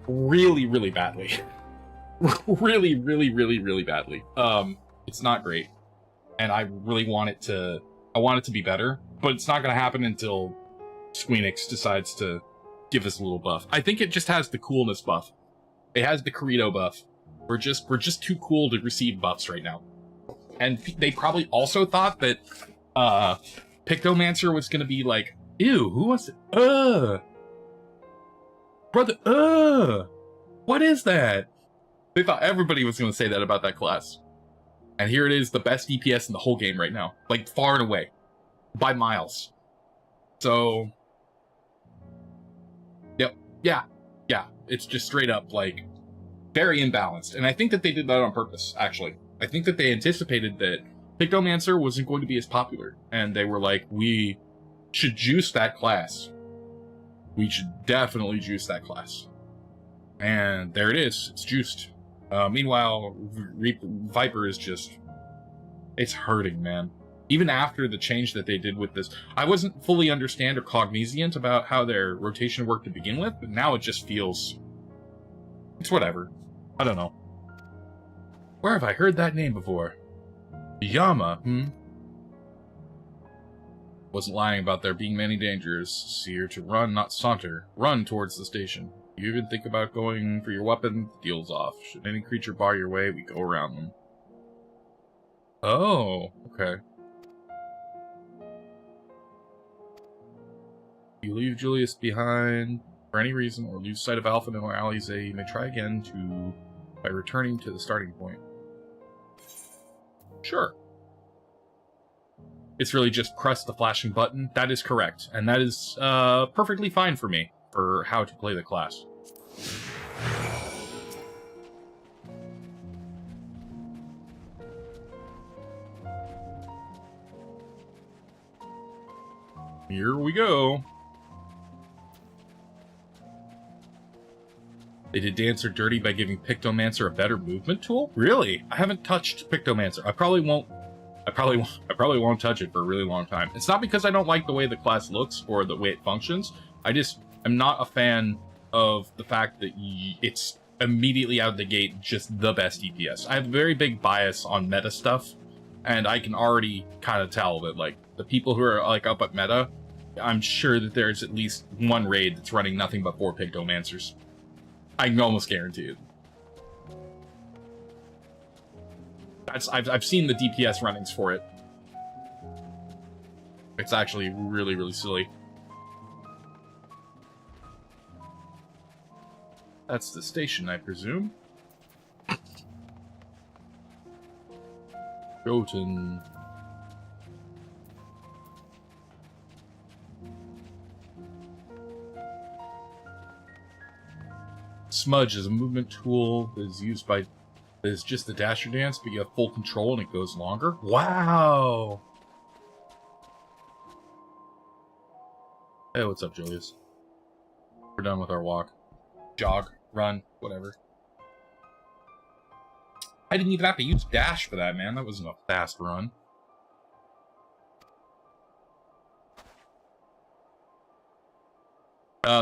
really, really badly. really, really, really, really badly. It's not great. And I really want it to... I want it to be better. But it's not going to happen until Squeenix decides to give us a little buff. I think it just has the coolness buff. It has the Corito buff. We're just too cool to receive buffs right now. And they probably also thought that Pictomancer was gonna be like, ew, who wants to brother, what is that? They thought everybody was gonna say that about that class. And here it is, the best DPS in the whole game right now. Like, far and away. By miles. So yep, yeah. It's just straight up, like, very imbalanced. And I think that they did that on purpose, actually. I think that they anticipated that Pictomancer wasn't going to be as popular. And they were like, we should juice that class. We should definitely juice that class. And there it is. It's juiced. Meanwhile, Viper is just... It's hurting, man. Even after the change that they did with this, I wasn't fully understand or cognizant about how their rotation worked to begin with, but now it just feels... It's whatever. I don't know. Where have I heard that name before? Yama, Wasn't lying about there being many dangers. Seer to run, not saunter. Run towards the station. You even think about going for your weapon, the deal's off. Should any creature bar your way, we go around them. Oh, okay. You leave Julius behind for any reason, or lose sight of Alpha or Alize, you may try again by returning to the starting point. Sure. It's really just press the flashing button. That is correct. And that is perfectly fine for me, for how to play the class. Here we go. They did Dancer dirty by giving Pictomancer a better movement tool? Really? I haven't touched Pictomancer. I probably won't touch it for a really long time. It's not because I don't like the way the class looks or the way it functions. I'm not a fan of the fact that it's immediately out of the gate just the best DPS. I have a very big bias on meta stuff, and I can already kind of tell that, like, the people who are, like, up at meta, I'm sure that there's at least one raid that's running nothing but 4 Pictomancers. I can almost guarantee it. I've seen the DPS runnings for it. It's actually really, really silly. That's the station, I presume. Jotun. Smudge is a movement tool that is used by... that is just the dasher dance, but you have full control and it goes longer. Wow! Hey, what's up, Julius? We're done with our walk. Jog, run, whatever. I didn't even have to use dash for that, man. That wasn't a fast run.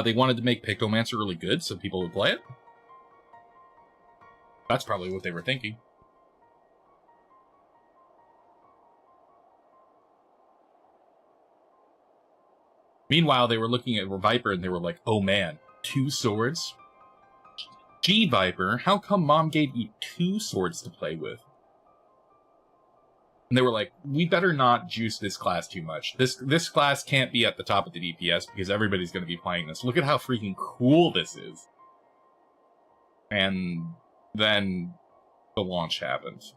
They wanted to make Pictomancer really good so people would play it. That's probably what they were thinking. Meanwhile, they were looking at Viper and they were like, oh man, 2 swords? Gee, Viper, how come Mom gave you 2 swords to play with? And they were like, we better not juice this class too much. This class can't be at the top of the DPS because everybody's going to be playing this. Look at how freaking cool this is. And then the launch happens.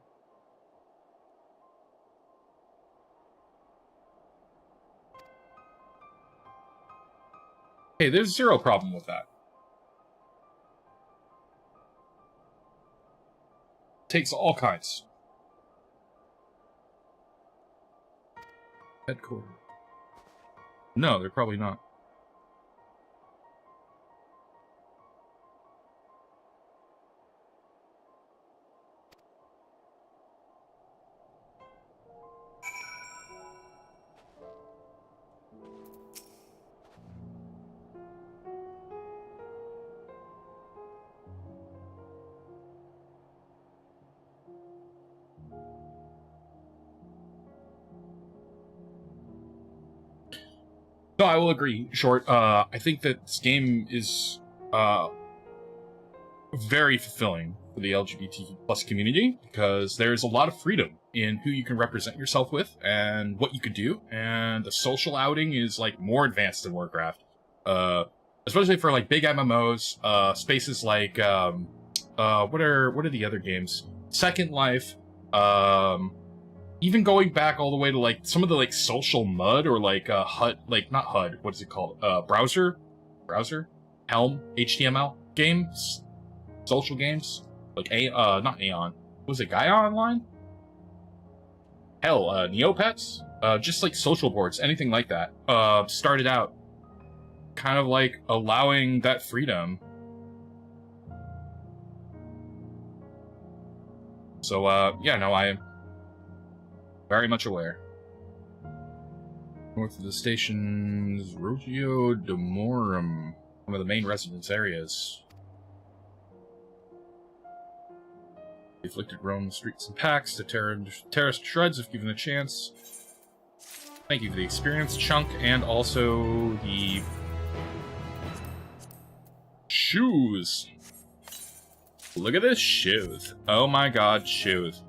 Hey, there's zero problem with that. Takes all kinds. Headquarters. No, they're probably not. No, I will agree, Short. I think that this game is very fulfilling for the LGBTQ plus community, because there's a lot of freedom in who you can represent yourself with and what you could do, and the social outing is like more advanced than Warcraft. Especially for like big MMOs, spaces like what are the other games? Second Life, even going back all the way to like some of the like social mud or like HUD, like not HUD, what is it called? Browser, Helm, HTML games, social games, like not Aeon, was it Gaia Online? Hell, Neopets, just like social boards, anything like that. Started out kind of like allowing that freedom. So yeah, no, I am very much aware. North of the station's Rogio de Morum, one of the main residence areas. The afflicted roam the streets and packs to tear us to shreds if given a chance. Thank you for the experience, Chunk, and also the shoes. Look at this shoes. Oh my god, shoes.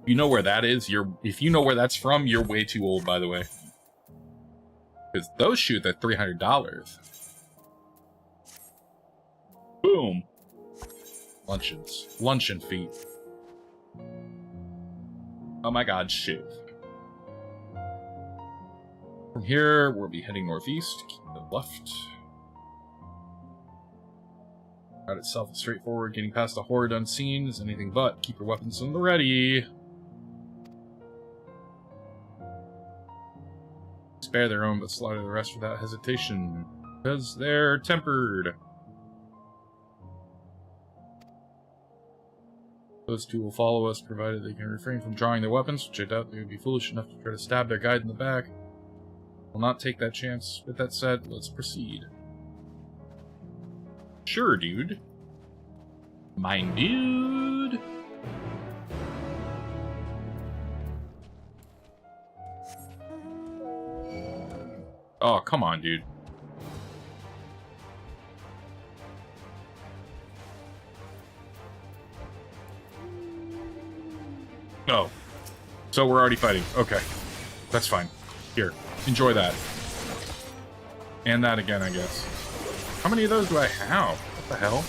You know where that is? If you know where that's from, you're way too old, by the way. Because those shoes are $300. Boom. Luncheon feet. Oh my god, shoes. From here, we'll be heading northeast. Keep to the left. Route itself is straightforward. Getting past the horde unseen is anything but. Keep your weapons on the ready. Spare their own, but slaughter the rest without hesitation. Because they're tempered. Those two will follow us, provided they can refrain from drawing their weapons, which I doubt they would be foolish enough to try to stab their guide in the back. We'll not take that chance. With that said, let's proceed. Sure, dude. Mine, dude. Oh, come on, dude. Oh. So we're already fighting. Okay. That's fine. Here. Enjoy that. And that again, I guess. How many of those do I have? What the hell?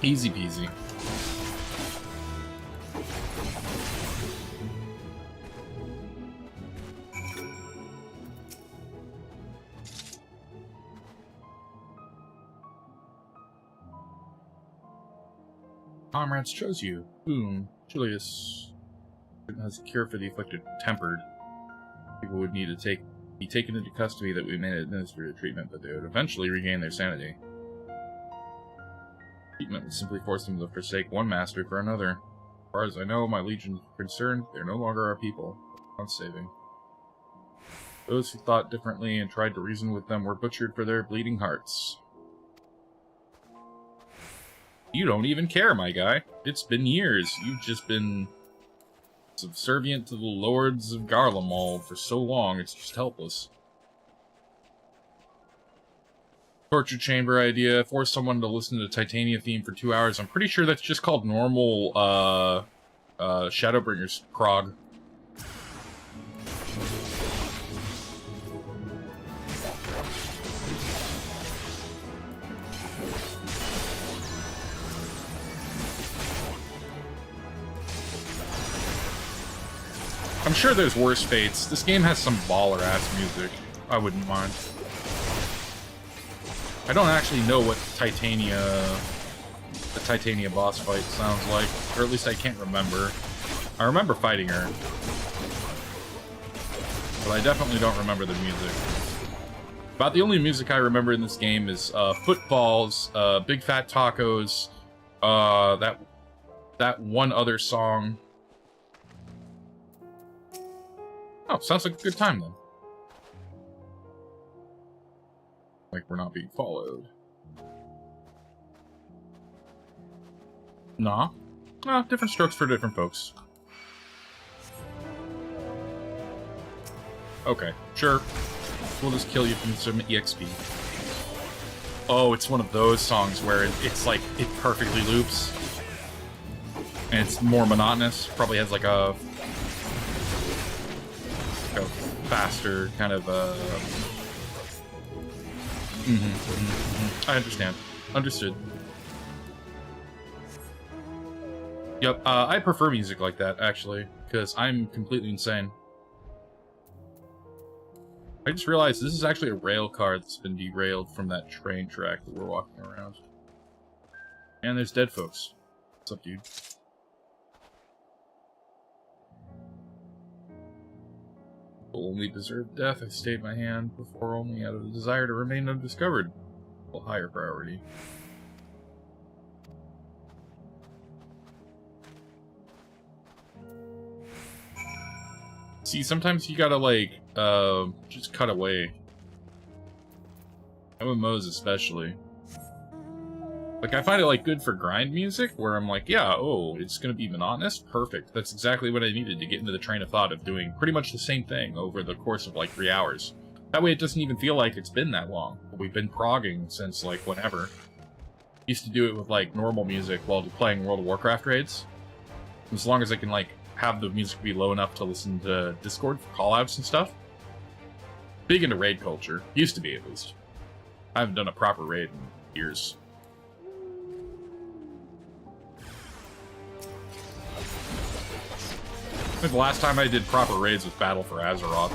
Easy peasy. Comrades chose you. Boom. Julius has a cure for the afflicted. Tempered. People would need to be taken into custody that we may administer the treatment, but they would eventually regain their sanity. Treatment would simply force them to forsake one master for another. As far as I know, my legion is concerned, they're no longer our people. On saving. Those who thought differently and tried to reason with them were butchered for their bleeding hearts. You don't even care, my guy. It's been years. You've just been subservient to the lords of Garlemald for so long, it's just helpless. Torture chamber idea. Force someone to listen to the Titania theme for 2 hours. I'm pretty sure that's just called normal, Shadowbringers prog. I'm sure there's worse fates. This game has some baller-ass music. I wouldn't mind. I don't actually know what the Titania boss fight sounds like. Or at least I can't remember. I remember fighting her. But I definitely don't remember the music. About the only music I remember in this game is Footballs, Big Fat Tacos, that one other song. Oh, sounds like a good time then. Like we're not being followed. Nah. Nah, different strokes for different folks. Okay, sure. We'll just kill you from some EXP. Oh, it's one of those songs where it's like, it perfectly loops. And it's more monotonous. Probably has like a faster kind of I understand. Understood. Yep, I prefer music like that, actually, because I'm completely insane. I just realized this is actually a rail car that's been derailed from that train track that we're walking around. And there's dead folks. What's up, dude? Only deserved death. I stayed my hand before only out of the desire to remain undiscovered. A higher priority. See, sometimes you gotta, like, just cut away. MMOs especially. Like, I find it, like, good for grind music, where I'm like, yeah, oh, it's gonna be monotonous? Perfect. That's exactly what I needed to get into the train of thought of doing pretty much the same thing over the course of, like, 3 hours. That way it doesn't even feel like it's been that long. We've been progging since, like, whenever. Used to do it with, like, normal music while playing World of Warcraft raids. As long as I can, like, have the music be low enough to listen to Discord for callouts and stuff. Big into raid culture. Used to be, at least. I haven't done a proper raid in years. I think the last time I did proper raids was Battle for Azeroth.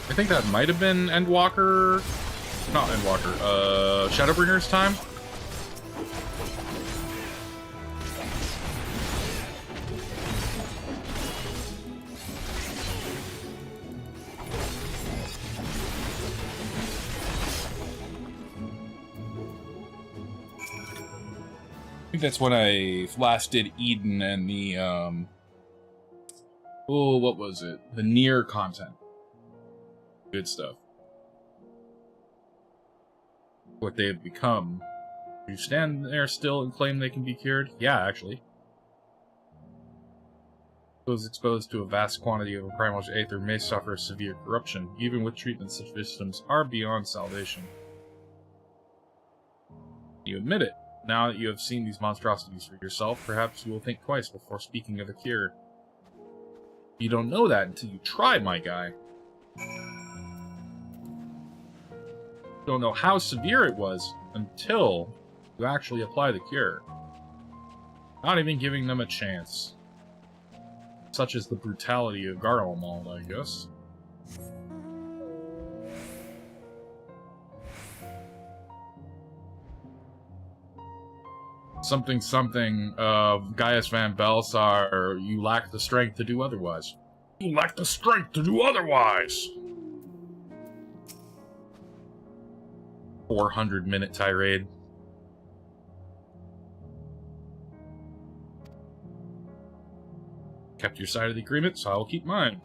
I think that might have been Endwalker... Not Endwalker, Shadowbringer's time? I think that's when I last did Eden and the, oh, what was it? The Nier content. Good stuff. What they have become. You stand there still and claim they can be cured? Yeah, actually. Those exposed to a vast quantity of a primal aether may suffer severe corruption. Even with treatment, such victims are beyond salvation. You admit it. Now that you have seen these monstrosities for yourself, perhaps you will think twice before speaking of a cure. You don't know that until you try, my guy. You don't know how severe it was until you actually apply the cure. Not even giving them a chance. Such is the brutality of Garlemald, I guess. Something, Gaius Van Belsar, you lack the strength to do otherwise. You lack the strength to do otherwise! 400-minute tirade. Kept your side of the agreement, so I will keep mine.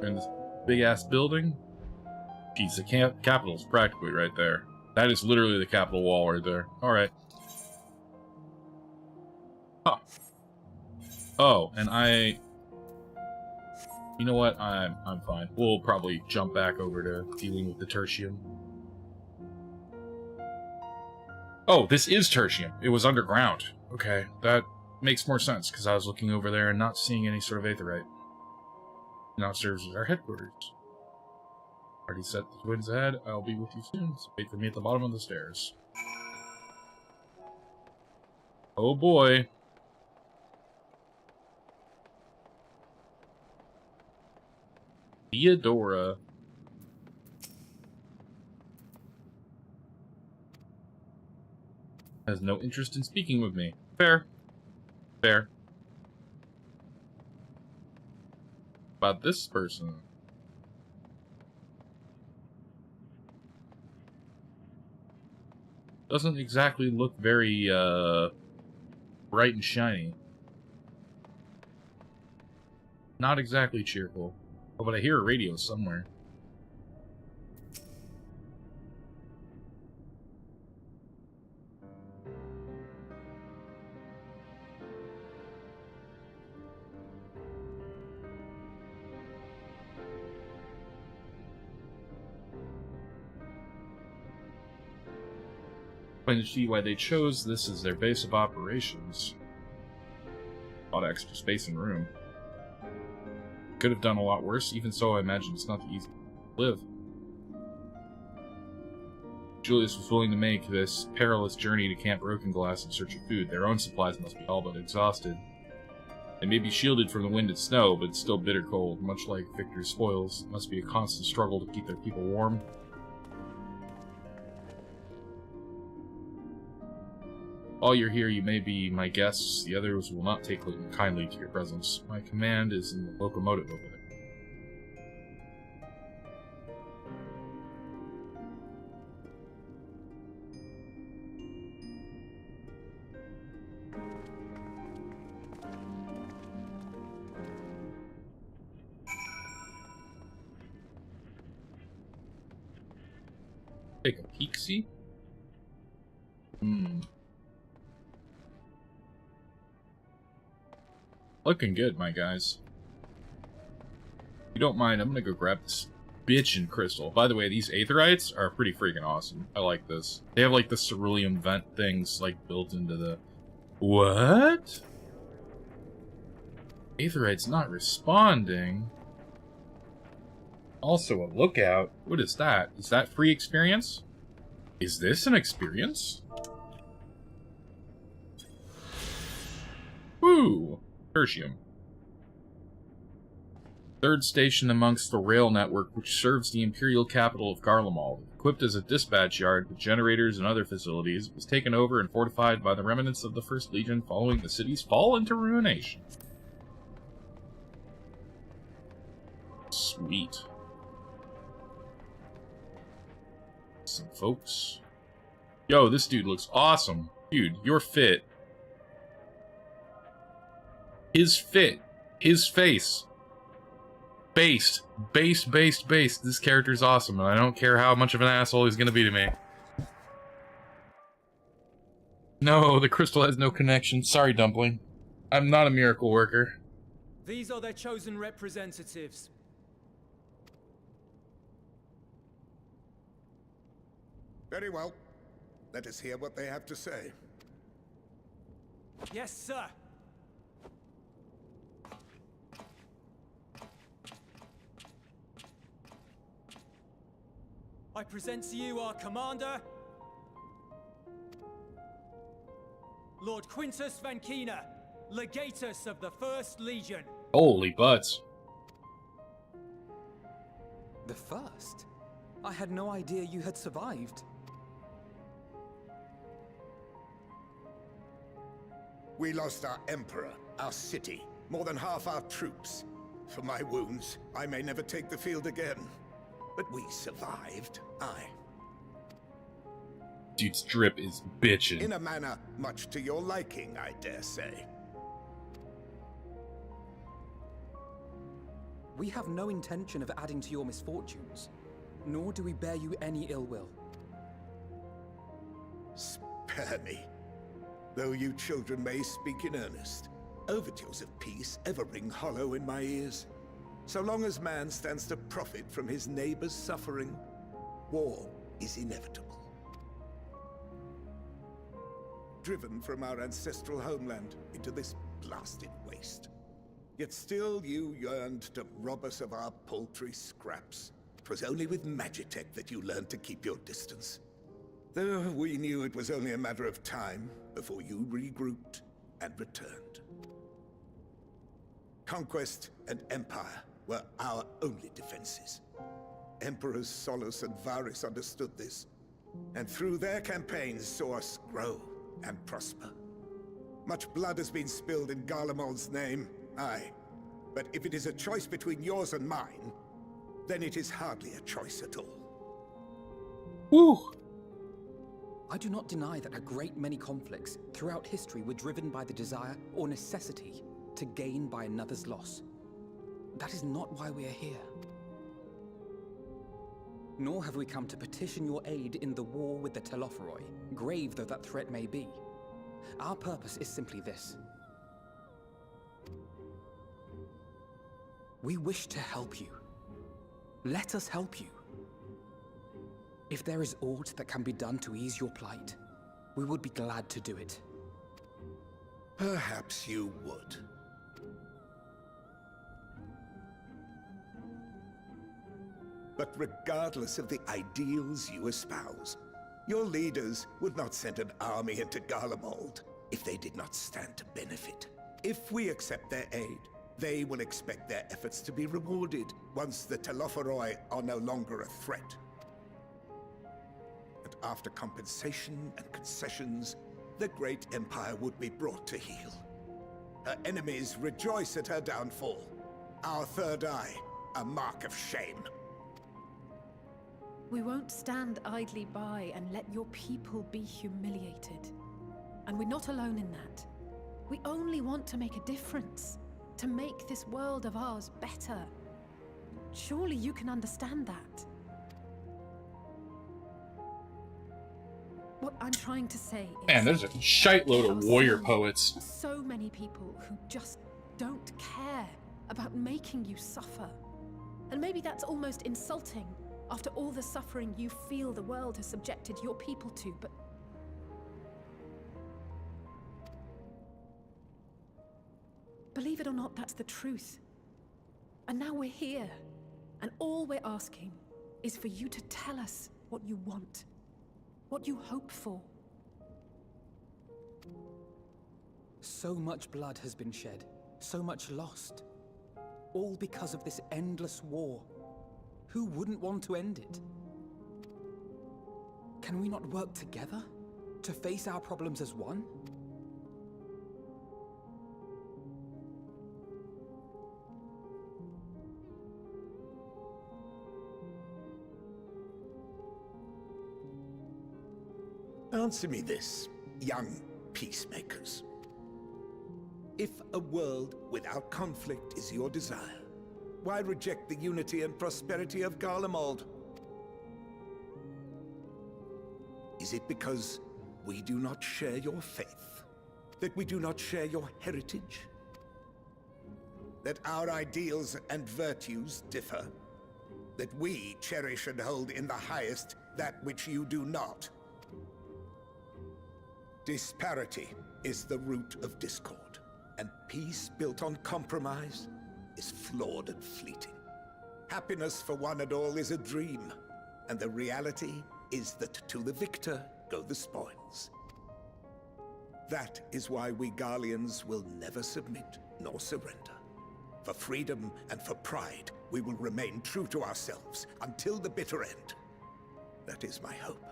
In this big-ass building. Geez, the capital's practically right there. That is literally the capital wall right there. Alright. Huh. Oh, and I... You know what? I'm fine. We'll probably jump back over to dealing with the tertium. Oh, this is tertium. It was underground. Okay, that makes more sense, because I was looking over there and not seeing any sort of aetherite. Now it serves as our headquarters. Already set the twins ahead. I'll be with you soon, so wait for me at the bottom of the stairs. Oh boy. Theodora. Has no interest in speaking with me. Fair. Fair. About this person. Doesn't exactly look very, bright and shiny. Not exactly cheerful. Oh, but I hear a radio somewhere. Trying to see why they chose this as their base of operations. A lot of extra space and room. Could have done a lot worse, even so I imagine it's not the easy to live. Julius was willing to make this perilous journey to Camp Broken Glass in search of food. Their own supplies must be all but exhausted. They may be shielded from the wind and snow, but it's still bitter cold. Much like Victor's spoils, it must be a constant struggle to keep their people warm. While you're here, you may be my guests. The others will not take kindly to your presence. My command is in the locomotive over there. Take a peek-see? Looking good, my guys. If you don't mind, I'm gonna go grab this bitchin' crystal. By the way, these aetherites are pretty freaking awesome. I like this. They have like the cerulean vent things like built into the... What? Aetherite's not responding. Also a lookout. What is that? Is that free experience? Is this an experience? Woo! Tertium. Third station amongst the rail network which serves the imperial capital of Garlemald. Equipped as a dispatch yard with generators and other facilities, it was taken over and fortified by the remnants of the First Legion following the city's fall into ruination. Sweet. Some folks. Yo, this dude looks awesome. Dude, you're fit. His fit. His face. Based. Based. This character's awesome, and I don't care how much of an asshole he's gonna be to me. No, the crystal has no connection. Sorry, Dumpling. I'm not a miracle worker. These are their chosen representatives. Very well. Let us hear what they have to say. Yes, sir. I present to you our commander, Lord Quintus Vankina, Legatus of the First Legion. Holy butts. The first? I had no idea you had survived. We lost our emperor, our city, more than half our troops. For my wounds, I may never take the field again. But we survived, aye. Dude's drip is bitchin'. In a manner much to your liking, I dare say. We have no intention of adding to your misfortunes, nor do we bear you any ill will. Spare me. Though you children may speak in earnest, overtures of peace ever ring hollow in my ears. So long as man stands to profit from his neighbor's suffering, war is inevitable. Driven from our ancestral homeland into this blasted waste. Yet still you yearned to rob us of our paltry scraps. 'Twas only with Magitech that you learned to keep your distance. Though we knew it was only a matter of time before you regrouped and returned. Conquest and empire were our only defenses. Emperors Solus and Varys understood this, and through their campaigns saw us grow and prosper. Much blood has been spilled in Garlemald's name, aye. But if it is a choice between yours and mine, then it is hardly a choice at all. Woo! I do not deny that a great many conflicts throughout history were driven by the desire or necessity to gain by another's loss. That is not why we are here. Nor have we come to petition your aid in the war with the Telophoroi, grave though that threat may be. Our purpose is simply this. We wish to help you. Let us help you. If there is aught that can be done to ease your plight, we would be glad to do it. Perhaps you would. But regardless of the ideals you espouse, your leaders would not send an army into Garlemald if they did not stand to benefit. If we accept their aid, they will expect their efforts to be rewarded once the Telophoroi are no longer a threat. And after compensation and concessions, the great empire would be brought to heel. Her enemies rejoice at her downfall. Our third eye, a mark of shame. We won't stand idly by and let your people be humiliated. And we're not alone in that. We only want to make a difference, to make this world of ours better. Surely you can understand that. What I'm trying to say is... Man, there's a shitload of warrior poets. So many people who just don't care about making you suffer. And maybe that's almost insulting after all the suffering you feel the world has subjected your people to, but... Believe it or not, that's the truth. And now we're here, and all we're asking is for you to tell us what you want, what you hope for. So much blood has been shed, so much lost, all because of this endless war. Who wouldn't want to end it? Can we not work together to face our problems as one? Answer me this, young peacemakers. If a world without conflict is your desire, why reject the unity and prosperity of Garlemald? Is it because we do not share your faith? That we do not share your heritage? That our ideals and virtues differ? That we cherish and hold in the highest that which you do not? Disparity is the root of discord, and peace built on compromise is flawed and fleeting. Happiness for one and all is a dream, and the reality is that to the victor go the spoils. That is why we Garleans will never submit nor surrender. For freedom and for pride, we will remain true to ourselves until the bitter end. That is my hope.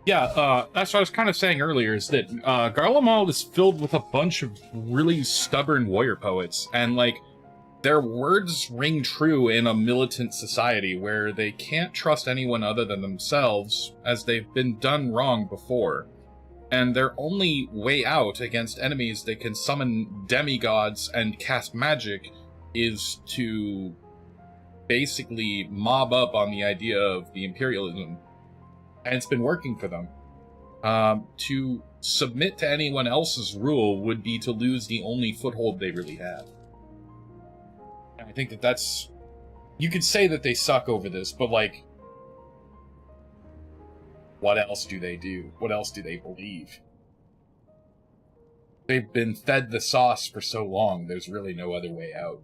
Yeah, that's what I was kind of saying earlier, is that Garlemald is filled with a bunch of really stubborn warrior poets, and, like, their words ring true in a militant society where they can't trust anyone other than themselves, as they've been done wrong before. And their only way out against enemies that can summon demigods and cast magic is to basically mob up on the idea of the imperialism. And it's been working for them. To submit to anyone else's rule would be to lose the only foothold they really have. And I think that that's... You could say that they suck over this, but, like, what else do they do? What else do they believe? They've been fed the sauce for so long, there's really no other way out.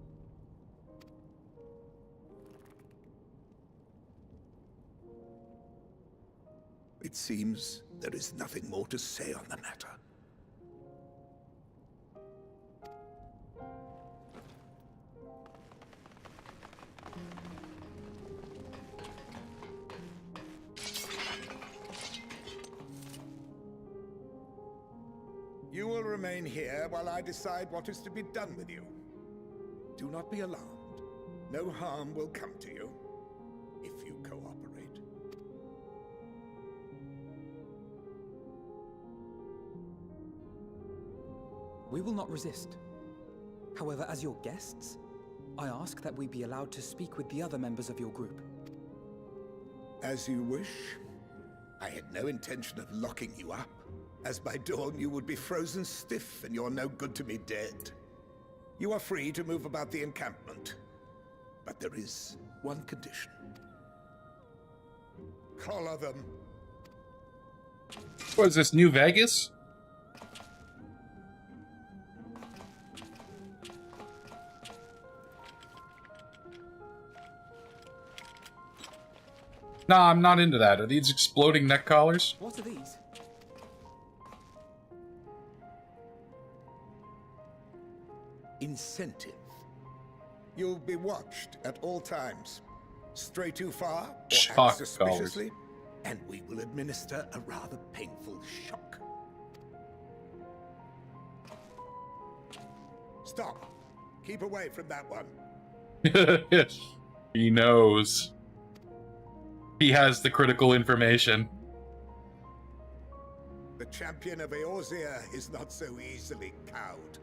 It seems there is nothing more to say on the matter. You will remain here while I decide what is to be done with you. Do not be alarmed. No harm will come to you if you cooperate. We will not resist. However, as your guests, I ask that we be allowed to speak with the other members of your group. As you wish. I had no intention of locking you up, as by dawn you would be frozen stiff and you're no good to me dead. You are free to move about the encampment, but there is one condition. Collar them. What is this, New Vegas? Nah, I'm not into that. Are these exploding neck collars? What are these? Incentive. You'll be watched at all times. Stray too far, or Shock act suspiciously, and we will administer a rather painful shock. Stop. Keep away from that one. He knows. He has the critical information. The champion of Eorzea is not so easily cowed.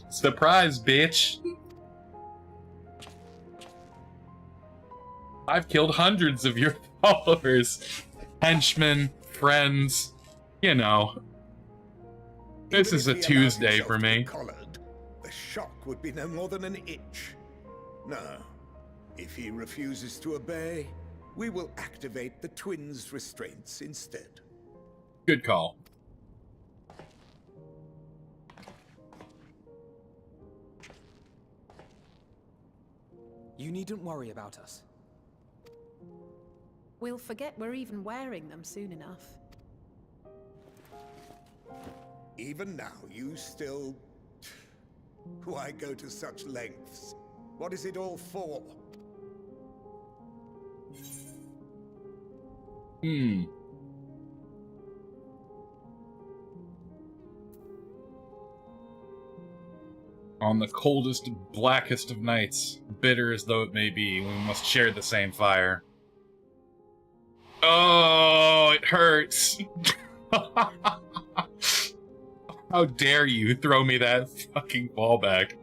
Surprise, bitch. I've killed hundreds of your followers. Henchmen, friends, you know. This is a Tuesday for me. Collared, the shock would be no more than an itch. No. If he refuses to obey, we will activate the twins' restraints instead. Good call. You needn't worry about us. We'll forget we're even wearing them soon enough. Even now, you still... Why go to such lengths? What is it all for? On the coldest, blackest of nights, bitter as though it may be, we must share the same fire. Oh, it hurts. How dare you throw me that fucking ball back?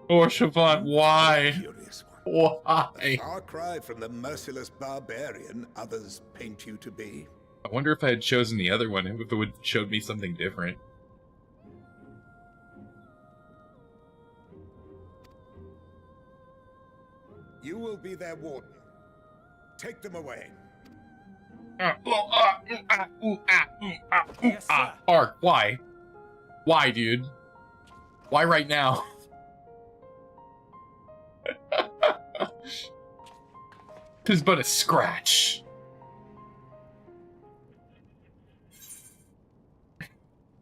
Or Siobhan, why? Why? A far cry from the merciless barbarian others paint you to be. I wonder if I had chosen the other one, if it would have showed me something different. You will be their warden. Take them away. Yes, sir. Ark, why? Why, dude? Why right now? Tis but a scratch.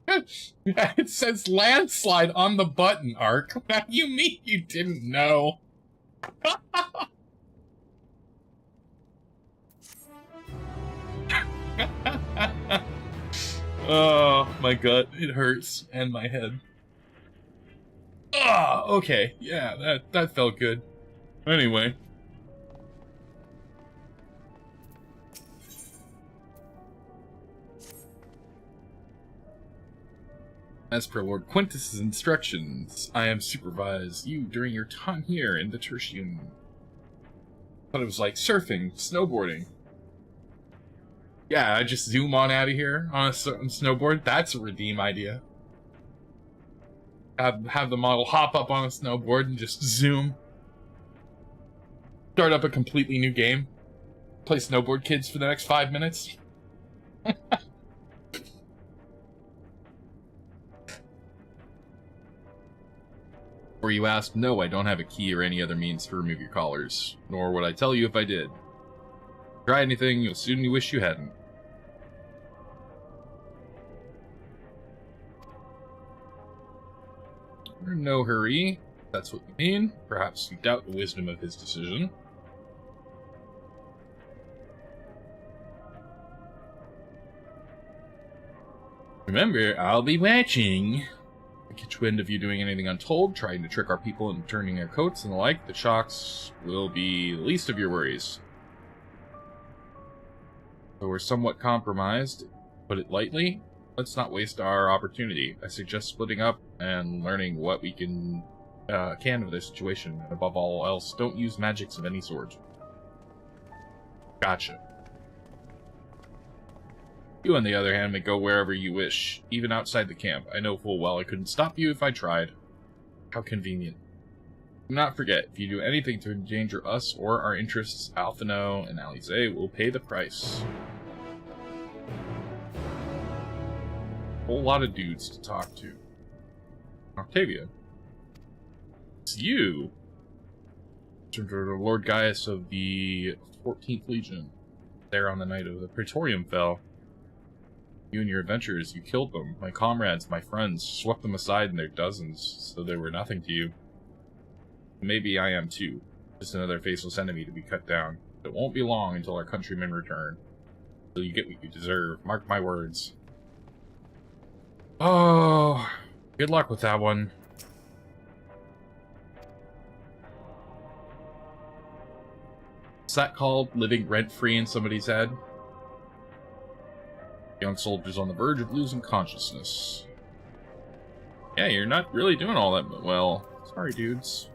It says landslide on the button, Ark. What do you mean you didn't know? Oh, my gut. It hurts. And my head. Ah, okay. Yeah, that felt good. Anyway. As per Lord Quintus's instructions, I am supervise you during your time here in the Tertium. Thought it was like surfing, snowboarding. Yeah, I just zoom on out of here on a snowboard. That's a redeem idea. Have the model hop up on a snowboard and just zoom. Start up a completely new game. Play Snowboard Kids for the next 5 minutes. Or you ask, no, I don't have a key or any other means to remove your collars. Nor would I tell you if I did. Try anything, you'll soon wish you hadn't. We're in no hurry. That's what you mean. Perhaps you doubt the wisdom of his decision. Remember, I'll be watching. I catch wind of you doing anything untold, trying to trick our people into turning their coats and the like. The shocks will be the least of your worries. Though we're somewhat compromised, put it lightly, let's not waste our opportunity. I suggest splitting up and learning what we can of this situation. And above all else, don't use magics of any sort. Gotcha. You, on the other hand, may go wherever you wish, even outside the camp. I know full well I couldn't stop you if I tried. How convenient. Do not forget, if you do anything to endanger us or our interests, Alphino and Alize will pay the price. Whole lot of dudes to talk to. Octavia. It's you. Lord Gaius of the 14th Legion. There on the night of the Praetorium fell. You and your adventurers, you killed them. My comrades, my friends, swept them aside in their dozens, so they were nothing to you. Maybe I am too. Just another faceless enemy to be cut down. It won't be long until our countrymen return. Until you get what you deserve. Mark my words. Oh, good luck with that one. What's that called? Living rent-free in somebody's head? Young soldiers on the verge of losing consciousness. Yeah, you're not really doing all that well. Sorry, dudes.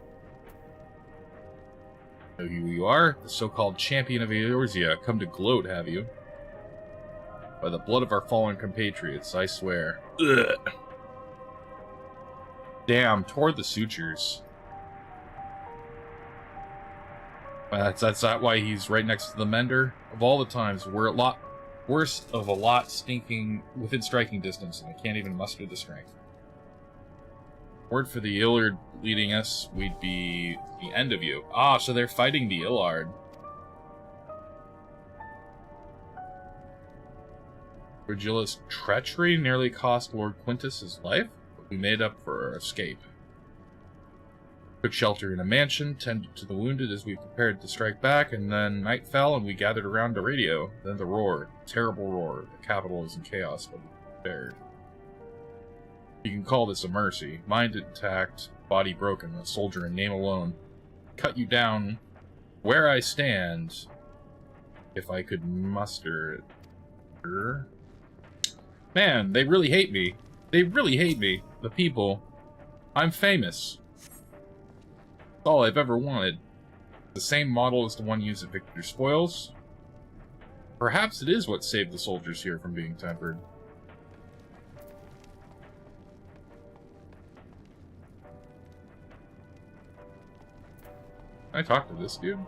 Know who you are? The so-called champion of Eorzea. Come to gloat, have you? By the blood of our fallen compatriots, I swear. Ugh. Damn, tore the sutures. That's not why he's right next to the mender. Of all the times, we're a lot worse of a lot stinking within striking distance, and I can't even muster the strength. Word for the Illard leading us, we'd be the end of you. Ah, so they're fighting the Illard. Virgilla's treachery nearly cost Lord Quintus his life, but we made up for our escape. Took shelter in a mansion, tended to the wounded as we prepared to strike back, and then night fell and we gathered around a radio. Then the roar, terrible roar. The capital is in chaos, but we prepared. You can call this a mercy. Mind intact, body broken, a soldier in name alone. Cut you down where I stand, if I could muster it. Man, they really hate me. They really hate me. The people. I'm famous. That's all I've ever wanted. The same model as the one used at Victor's Spoils. Perhaps it is what saved the soldiers here from being tempered. Can I talk to this dude?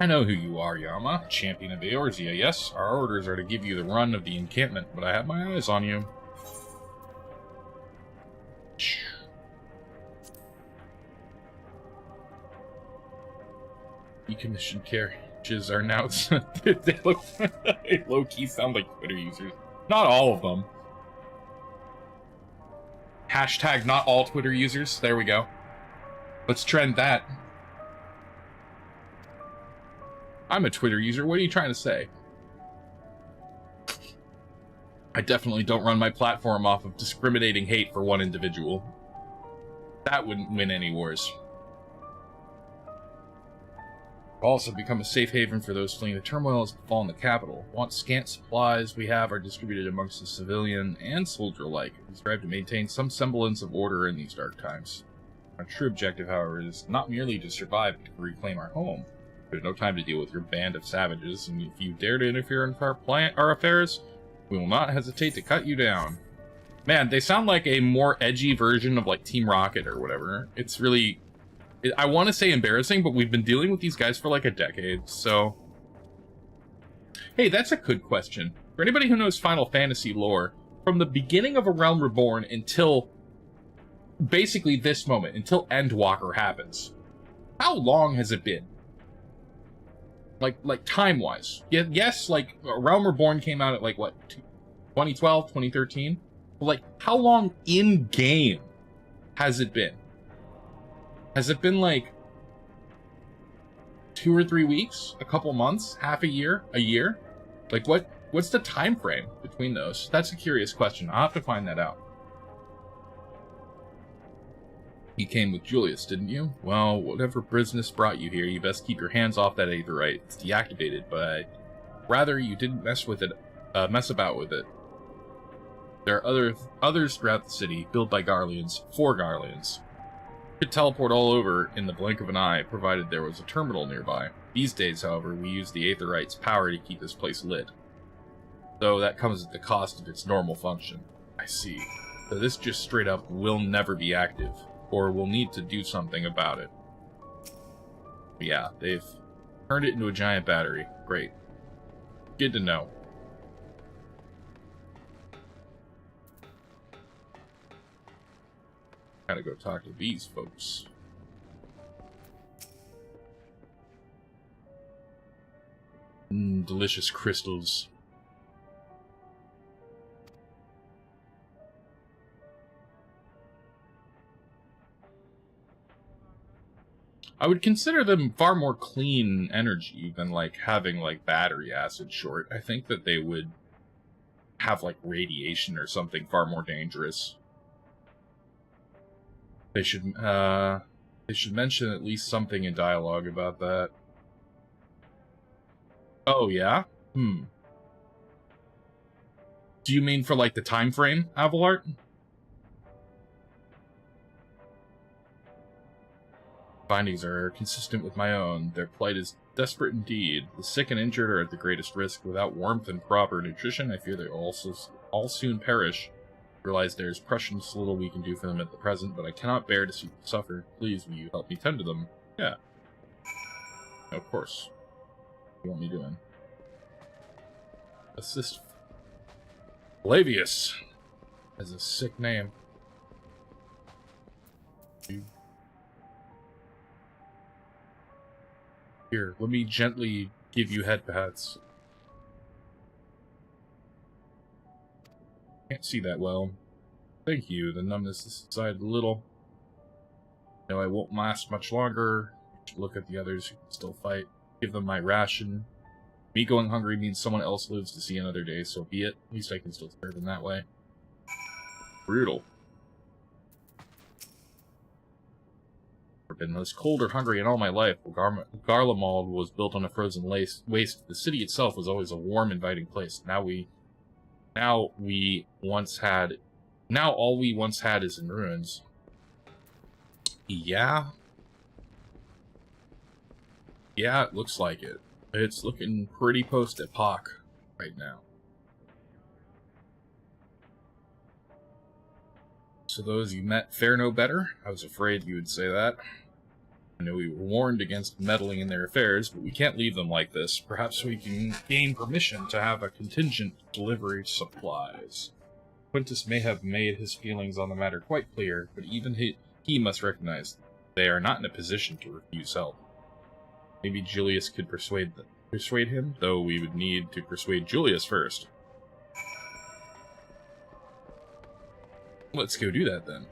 I know who you are, Yama. Champion of Eorzea, yes? Our orders are to give you the run of the encampment, but I have my eyes on you. Decommissioned carriages are now... they look low-key sound like Twitter users. Not all of them. Hashtag not all Twitter users. There we go. Let's trend that. I'm a Twitter user. What are you trying to say? I definitely don't run my platform off of discriminating hate for one individual. That wouldn't win any wars. Also become a safe haven for those fleeing the turmoil that's befallen the capital. What scant supplies we have are distributed amongst the civilian and soldier alike. We strive to maintain some semblance of order in these dark times. Our true objective, however, is not merely to survive, but to reclaim our home. There's no time to deal with your band of savages, and if you dare to interfere in our affairs, we will not hesitate to cut you down. Man, they sound like a more edgy version of, like, Team Rocket or whatever. It's really... I want to say embarrassing, but we've been dealing with these guys for like a decade, so... Hey, that's a good question. For anybody who knows Final Fantasy lore, from the beginning of A Realm Reborn until basically this moment, until Endwalker happens, how long has it been? Like time-wise. Yes, like, A Realm Reborn came out at, like, what, 2012, 2013? But, like, how long in-game has it been? Has it been, like, 2 or 3 weeks? A couple months? Half a year? A year? Like, what's the time frame between those? That's a curious question. I'll have to find that out. You came with Julius, didn't you? Well, whatever business brought you here, you best keep your hands off that aetherite. It's deactivated, but rather you didn't mess about with it. There are others throughout the city, built by Garleans, for Garleans. You could teleport all over in the blink of an eye, provided there was a terminal nearby. These days, however, we use the aetherite's power to keep this place lit. Though that comes at the cost of its normal function. I see. So this just straight up will never be active. Or we'll need to do something about it. Yeah, they've turned it into a giant battery. Great. Good to know. Gotta go talk to these folks. Delicious crystals. I would consider them far more clean energy than, like, having, like, battery acid short. I think that they would have, like, radiation or something far more dangerous. They should mention at least something in dialogue about that. Oh, yeah? Do you mean for, like, the time frame, Abelard? Findings are consistent with my own. Their plight is desperate indeed. The sick and injured are at the greatest risk. Without warmth and proper nutrition, I fear they all soon perish. I realize there is precious little we can do for them at the present, but I cannot bear to see them suffer. Please, will you help me tend to them? Yeah. Of course. What do you want me doing? Assist. Flavius has a sick name. Here, let me gently give you head pats. Can't see that well. Thank you. The numbness has subsided a little. No, I won't last much longer. I should look at the others who can still fight. Give them my ration. Me going hungry means someone else lives to see another day, so be it. At least I can still serve in that way. Brutal. I've been this cold or hungry in all my life. Garlemald was built on a frozen waste. The city itself was always a warm, inviting place. Now all we once had is in ruins. Yeah? Yeah, it looks like it. It's looking pretty post-epoch right now. So those you met fare no better? I was afraid you would say that. I know we were warned against meddling in their affairs, but we can't leave them like this. Perhaps we can gain permission to have a contingent delivery supplies. Quintus may have made his feelings on the matter quite clear, but even he must recognize they are not in a position to refuse help. Maybe Julius could persuade him, though we would need to persuade Julius first. Let's go do that then.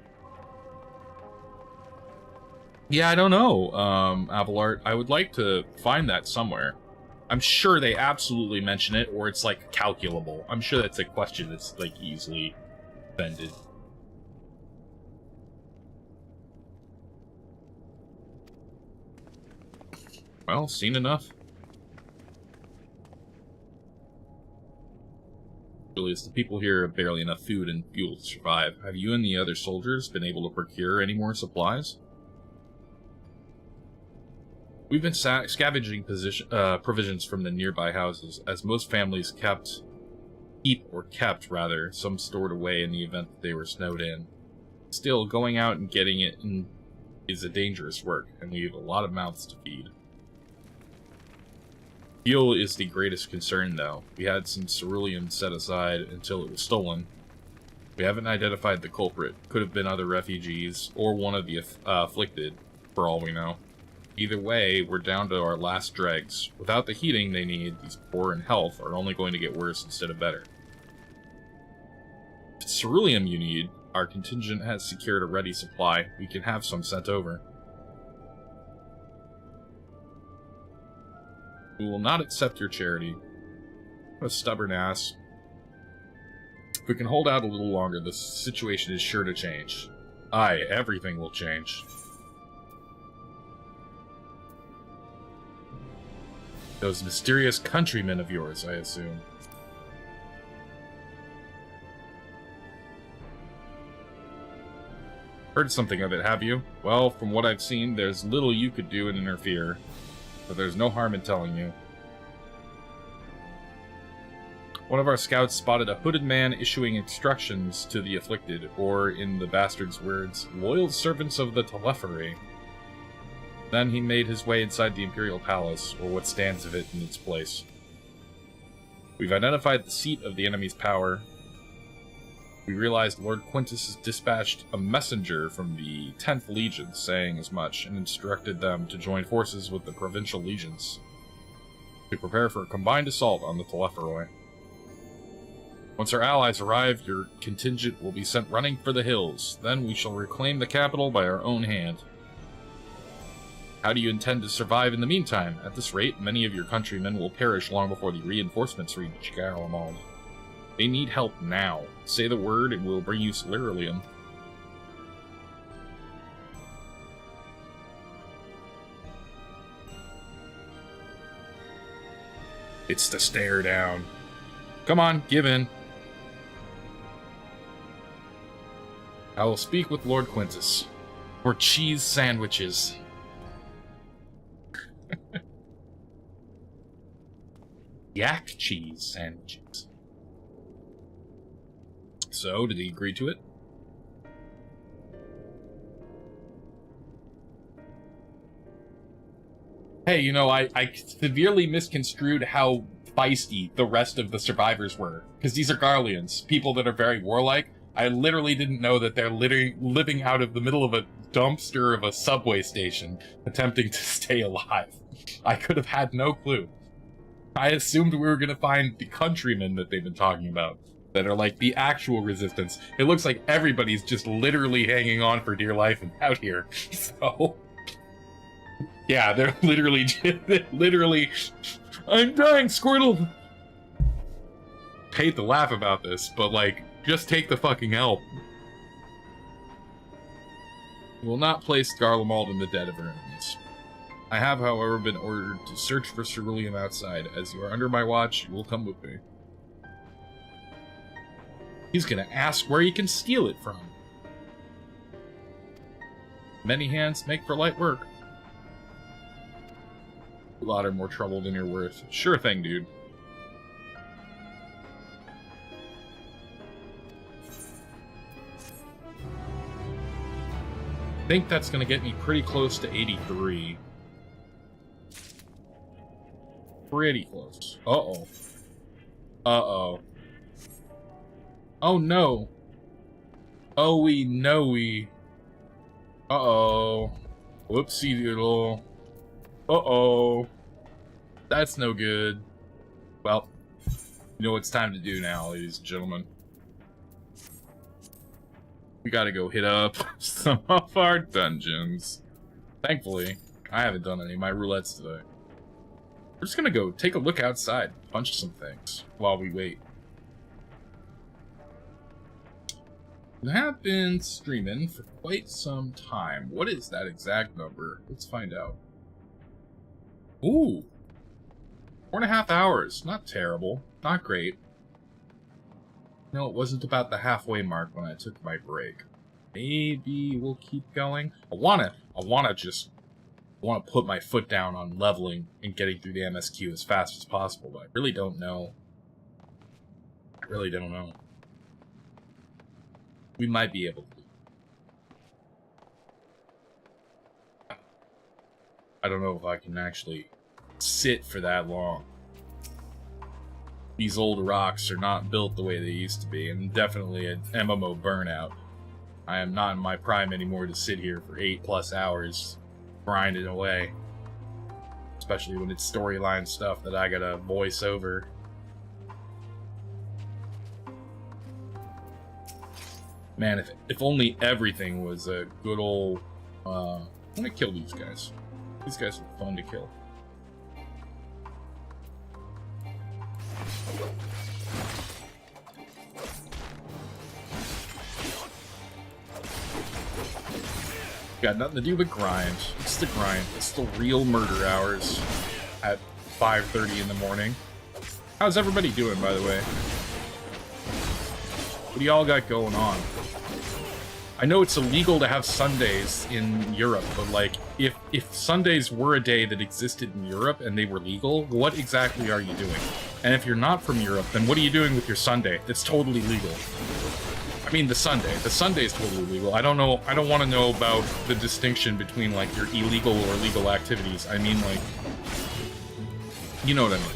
Yeah, I don't know, Abelard. I would like to find that somewhere. I'm sure they absolutely mention it, or it's, like, calculable. I'm sure that's a question that's, like, easily bended. Well, seen enough. Julius, the people here have barely enough food and fuel to survive. Have you and the other soldiers been able to procure any more supplies? We've been scavenging provisions from the nearby houses, as most families kept some stored away in the event that they were snowed in. Still, going out and getting it is a dangerous work, and we have a lot of mouths to feed. Fuel is the greatest concern, though. We had some cerulean set aside until it was stolen. We haven't identified the culprit. Could have been other refugees, or one of the afflicted, for all we know. Either way, we're down to our last dregs. Without the heating they need, these poor in health are only going to get worse instead of better. If it's ceruleum you need, our contingent has secured a ready supply. We can have some sent over. We will not accept your charity. A stubborn ass. If we can hold out a little longer, the situation is sure to change. Aye, everything will change. Those mysterious countrymen of yours, I assume. Heard something of it, have you? Well, from what I've seen, there's little you could do and interfere, but there's no harm in telling you. One of our scouts spotted a hooded man issuing instructions to the afflicted, or, in the bastard's words, loyal servants of the Telephory. Then he made his way inside the Imperial Palace, or what stands of it in its place. We've identified the seat of the enemy's power. We realized Lord Quintus has dispatched a messenger from the 10th Legion saying as much, and instructed them to join forces with the provincial legions to prepare for a combined assault on the Telephory. Once our allies arrive, your contingent will be sent running for the hills. Then we shall reclaim the capital by our own hand. How do you intend to survive in the meantime? At this rate, many of your countrymen will perish long before the reinforcements reach Garlemald. They need help now. Say the word and we'll bring you Celerilium. It's the stare down. Come on, give in. I will speak with Lord Quintus. For cheese sandwiches. Yak cheese sandwiches. So, did he agree to it? Hey, you know, I severely misconstrued how feisty the rest of the survivors were. Because these are Garleans, people that are very warlike. I literally didn't know that they're living out of the middle of a dumpster of a subway station, attempting to stay alive. I could have had no clue. I assumed we were going to find the countrymen that they've been talking about, that are like the actual resistance. It looks like everybody's just literally hanging on for dear life and out here. So, yeah, they're literally, I'm dying, Squirtle! Hate to laugh about this, but like, just take the fucking help. We will not place Garlemald in the dead of our enemies. I have, however, been ordered to search for Ceruleum outside. As you are under my watch, you will come with me. He's gonna ask where you can steal it from. Many hands make for light work. A lot are more trouble than you're worth. Sure thing, dude. I think that's gonna get me pretty close to 83. Pretty close. Uh-oh. Uh-oh. Oh no. Oh we know we. Uh-oh. Whoopsie doodle. Uh-oh. That's no good. Well, you know what it's time to do now, ladies and gentlemen. We gotta go hit up some of our dungeons. Thankfully, I haven't done any of my roulettes today. We're just gonna go take a look outside, punch some things while we wait. I have been streaming for quite some time. What is that exact number? Let's find out. Ooh! 4.5 hours. Not terrible. Not great. No, it wasn't about the halfway mark when I took my break. Maybe we'll keep going. I wanna put my foot down on leveling and getting through the MSQ as fast as possible, but I really don't know. I really don't know. We might be able to. I don't know if I can actually sit for that long. These old rocks are not built the way they used to be, and definitely an MMO burnout. I am not in my prime anymore to sit here for 8+ hours grinding away. Especially when it's storyline stuff that I gotta voice over. Man, if only everything was a good old... I'm gonna kill these guys. These guys are fun to kill. Got nothing to do but grind. It's the grind. It's the real murder hours at 5:30 in the morning. How's everybody doing, by the way? What do y'all got going on? I know it's illegal to have Sundays in Europe, but like, if Sundays were a day that existed in Europe and they were legal, what exactly are you doing? And if you're not from Europe, then what are you doing with your Sunday? It's totally legal. I mean, the Sunday is totally legal. I don't know, I don't want to know about the distinction between like your illegal or legal activities. I mean, like, you know what I mean.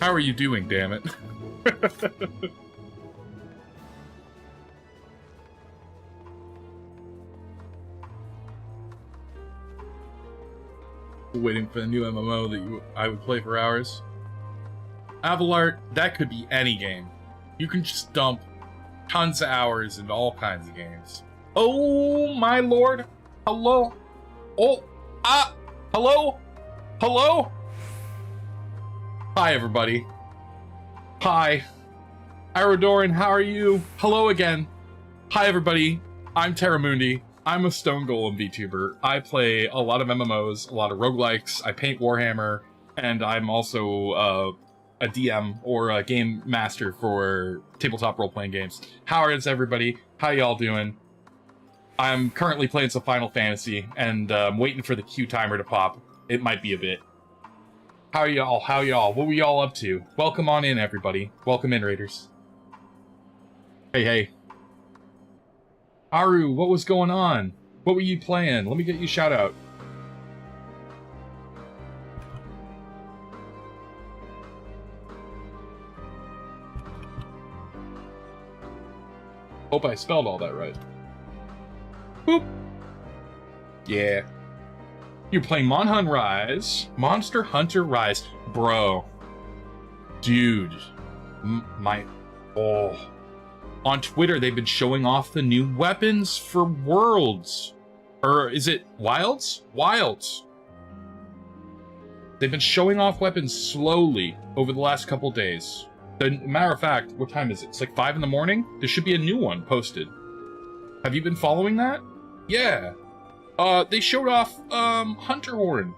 How are you doing, damn it? Waiting for the new MMO that I would play for hours. Avalart, that could be any game. You can just dump tons of hours into all kinds of games. Oh my lord! Hello? Oh, hello? Hello? Hi, everybody. Hi. Iradoran, how are you? Hello again. Hi, everybody. I'm Terramundi. I'm a Stone Golem VTuber. I play a lot of MMOs, a lot of roguelikes. I paint Warhammer, and I'm also a DM or a game master for tabletop role-playing games. How is everybody? How y'all doing? I'm currently playing some Final Fantasy, and waiting for the queue timer to pop. It might be a bit. How y'all? How y'all? What were y'all up to? Welcome on in, everybody. Welcome in, Raiders. Hey, hey. Aru, what was going on? What were you playing? Let me get you a shout out. Hope I spelled all that right. Boop. Yeah. You're playing Monster Hunter Rise. Bro. Dude. Oh. On Twitter, they've been showing off the new weapons for Worlds. Or is it Wilds? Wilds. They've been showing off weapons slowly over the last couple days. Matter of fact, what time is it? It's like 5 in the morning? There should be a new one posted. Have you been following that? Yeah. They showed off, Hunter Horn.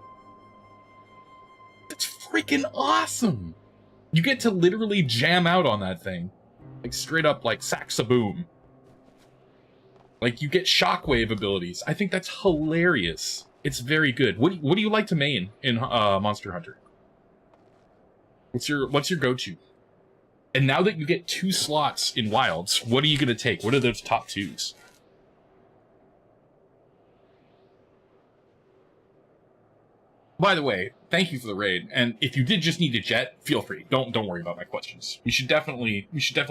That's freaking awesome! You get to literally jam out on that thing. Like, straight up, like, sax-a-boom. Like, you get shockwave abilities. I think that's hilarious. It's very good. What do you like to main in, Monster Hunter? What's your go-to? And now that you get 2 slots in Wilds, what are you gonna take? What are those top 2s? By the way, thank you for the raid, and if you did just need a jet, feel free. Don't worry about my questions. We should definitely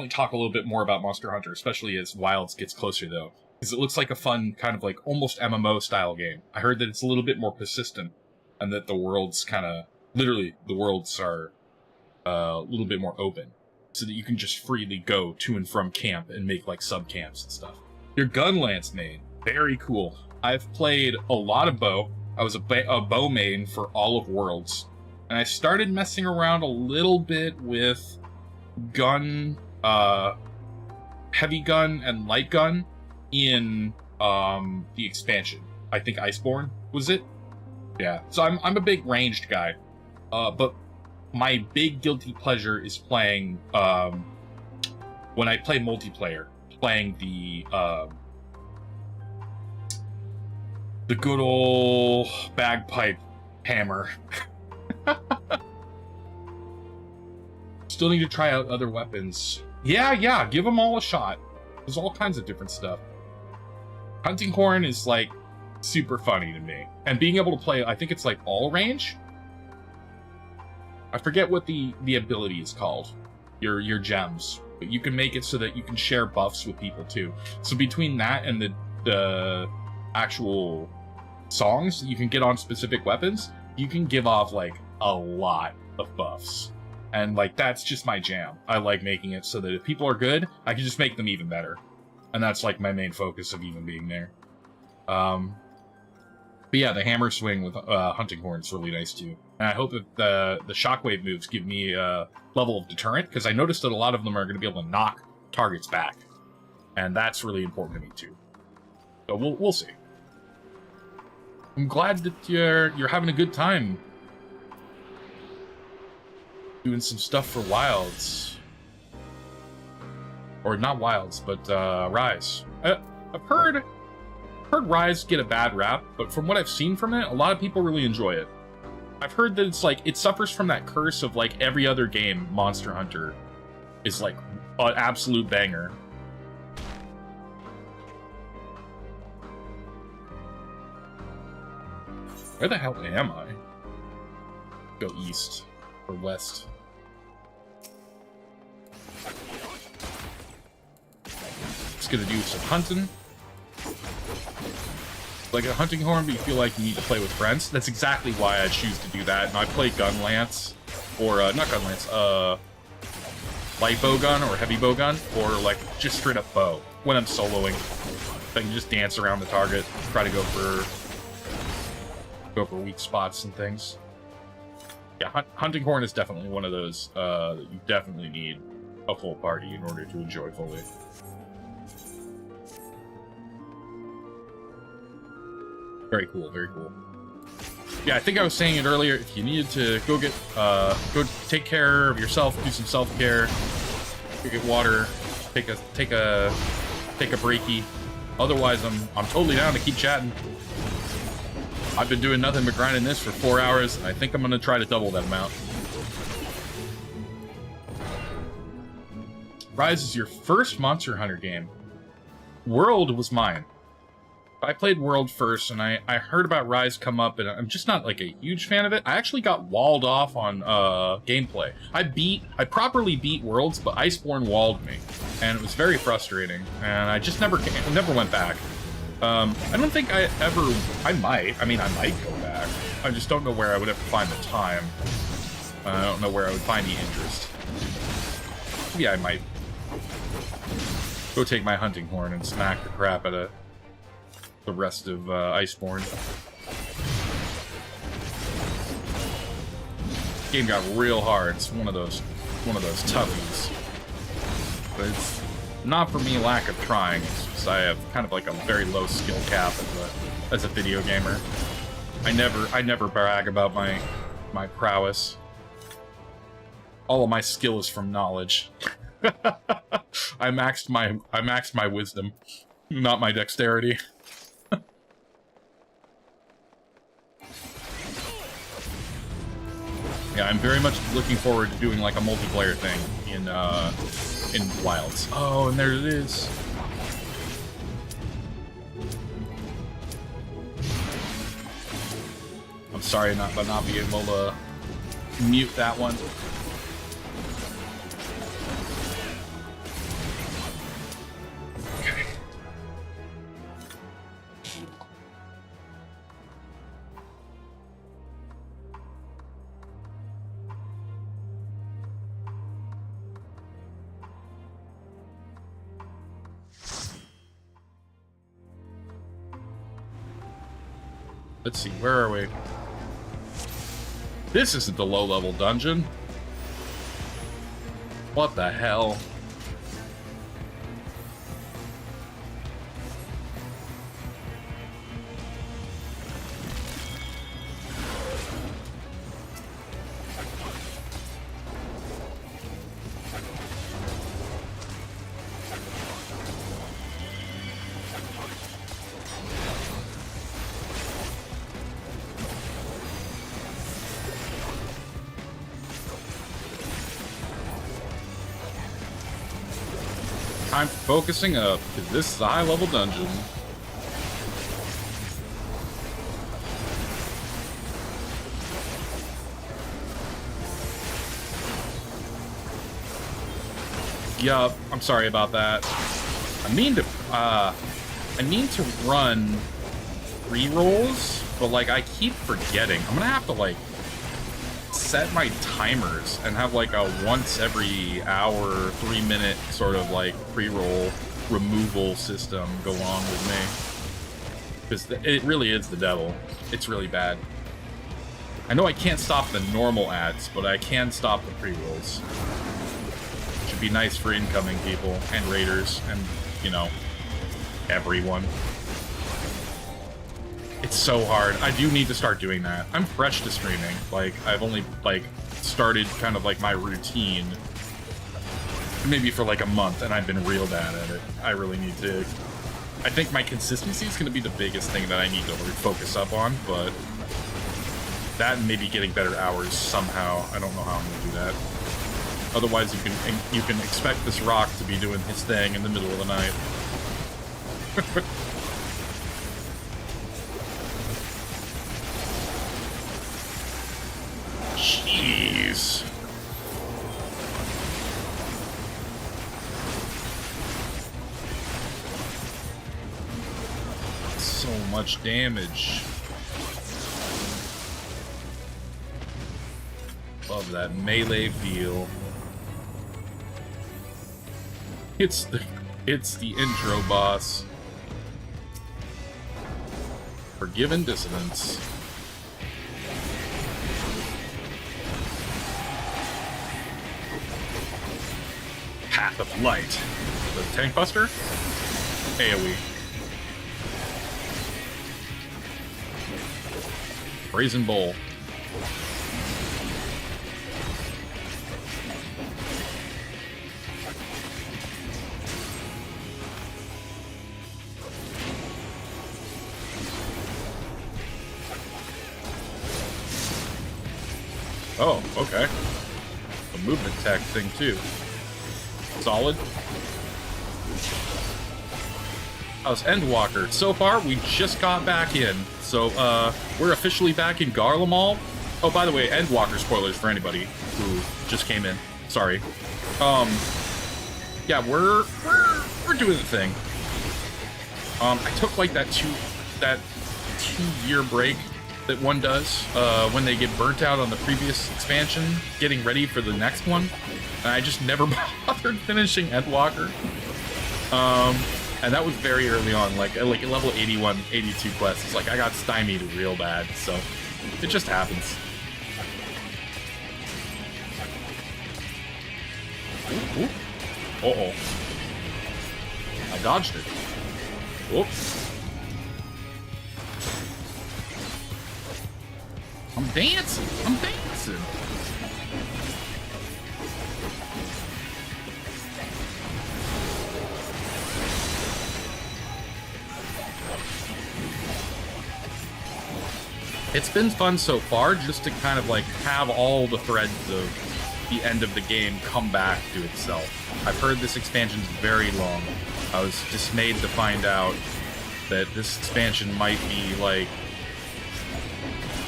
talk a little bit more about Monster Hunter, especially as Wilds gets closer, though, because it looks like a fun kind of like almost MMO style game. I heard that it's a little bit more persistent, and that the worlds kind of literally the worlds are a little bit more open, so that you can just freely go to and from camp and make like sub camps and stuff. Your gun lance main, very cool. I've played a lot of bow. I was a bow main for all of Worlds. And I started messing around a little bit with gun, heavy gun and light gun in the expansion. I think Iceborne, was it? Yeah, so I'm a big ranged guy. But my big guilty pleasure is playing, when I play multiplayer, playing the good old bagpipe hammer. Still need to try out other weapons. Yeah, give them all a shot. There's all kinds of different stuff. Hunting Horn is, like, super funny to me. And being able to play, I think it's, like, all range? I forget what the ability is called. Your gems. But you can make it so that you can share buffs with people, too. So between that and the actual songs that you can get on specific weapons, you can give off, like, a lot of buffs. And, like, that's just my jam. I like making it so that if people are good, I can just make them even better. And that's, like, my main focus of even being there. But yeah, the hammer swing with Hunting Horn is really nice, too. And I hope that the shockwave moves give me a level of deterrent, because I noticed that a lot of them are going to be able to knock targets back. And that's really important to me, too. So we'll see. I'm glad that you're having a good time doing some stuff for Wilds. Or not Wilds, but Rise. I've heard Rise get a bad rap, but from what I've seen from it, a lot of people really enjoy it. I've heard that it's like, it suffers from that curse of like every other game, Monster Hunter is like an absolute banger. Where the hell am I? Go east or west. Just gonna do some hunting. Like a hunting horn, but you feel like you need to play with friends. That's exactly why I choose to do that. And I play gun lance, or not gun lance, light bow gun or heavy bow gun, or like just straight up bow when I'm soloing. I can just dance around the target, try to go for weak spots and things. Yeah, hunting horn is definitely one of those that you definitely need a full party in order to enjoy fully. Very cool, very cool. Yeah, I think I was saying it earlier. If you needed to go take care of yourself, do some self-care, go get water, take a breaky. Otherwise, I'm totally down to keep chatting. I've been doing nothing but grinding this for 4 hours. I think I'm gonna try to double that amount. Rise is your first Monster Hunter game. World was mine. I played World first, and I heard about Rise come up, and I'm just not like a huge fan of it. I actually got walled off on gameplay. I properly beat Worlds, but Iceborne walled me, and it was very frustrating. And I just never went back. I don't think I might go back. I just don't know where I would have to find the time. I don't know where I would find the interest. Maybe I might go take my hunting horn and smack the crap out of the rest of Iceborne. Game got real hard. It's one of those toughies. But it's not for me lack of trying. It's just I have kind of like a very low skill cap as a video gamer. I never brag about my prowess. All of my skill is from knowledge. I maxed my wisdom, not my dexterity. Yeah, I'm very much looking forward to doing like a multiplayer thing in Wilds. Oh, and there it is. I'm sorry not being able to mute that one. Okay. Let's see, where are we? This isn't the low-level dungeon. What the hell? I'm focusing up, because this is a high-level dungeon. Yup, I'm sorry about that. I mean to run re-rolls, but like I keep forgetting. I'm gonna have to like set my timers and have like a once every hour, 3-minute sort of like pre-roll removal system go on with me. Because it really is the devil. It's really bad. I know I can't stop the normal ads, but I can stop the pre-rolls. Should be nice for incoming people and raiders and, you know, everyone. It's so hard. I do need to start doing that. I'm fresh to streaming. Like, I've only, like, started kind of like my routine maybe for like a month, and I've been real bad at it. I really need to... I think my consistency is going to be the biggest thing that I need to really focus up on, but that and maybe getting better hours somehow. I don't know how I'm going to do that. Otherwise, you can expect this rock to be doing his thing in the middle of the night. Jeez. So much damage. Love that melee feel. It's the intro boss. Forgiven Dissonance. Path of Light. The Tank Buster? AoE. Brazen Bowl. Oh, okay. A movement tech thing too. Solid. How's Endwalker? So far, we just got back in. So, we're officially back in Garlemald. Oh, by the way, Endwalker spoilers for anybody who just came in. Sorry. Yeah, we're doing the thing. I took like that 2-year break that one does when they get burnt out on the previous expansion, getting ready for the next one, and I just never bothered finishing Endwalker. And that was very early on, like level 81, 82 quests. It's like I got stymied real bad, so it just happens. Ooh, ooh. Uh-oh. I dodged it. Whoops. I'm dancing. I'm dancing. It's been fun so far just to kind of like have all the threads of the end of the game come back to itself. I've heard this expansion's very long. I was dismayed to find out that this expansion might be like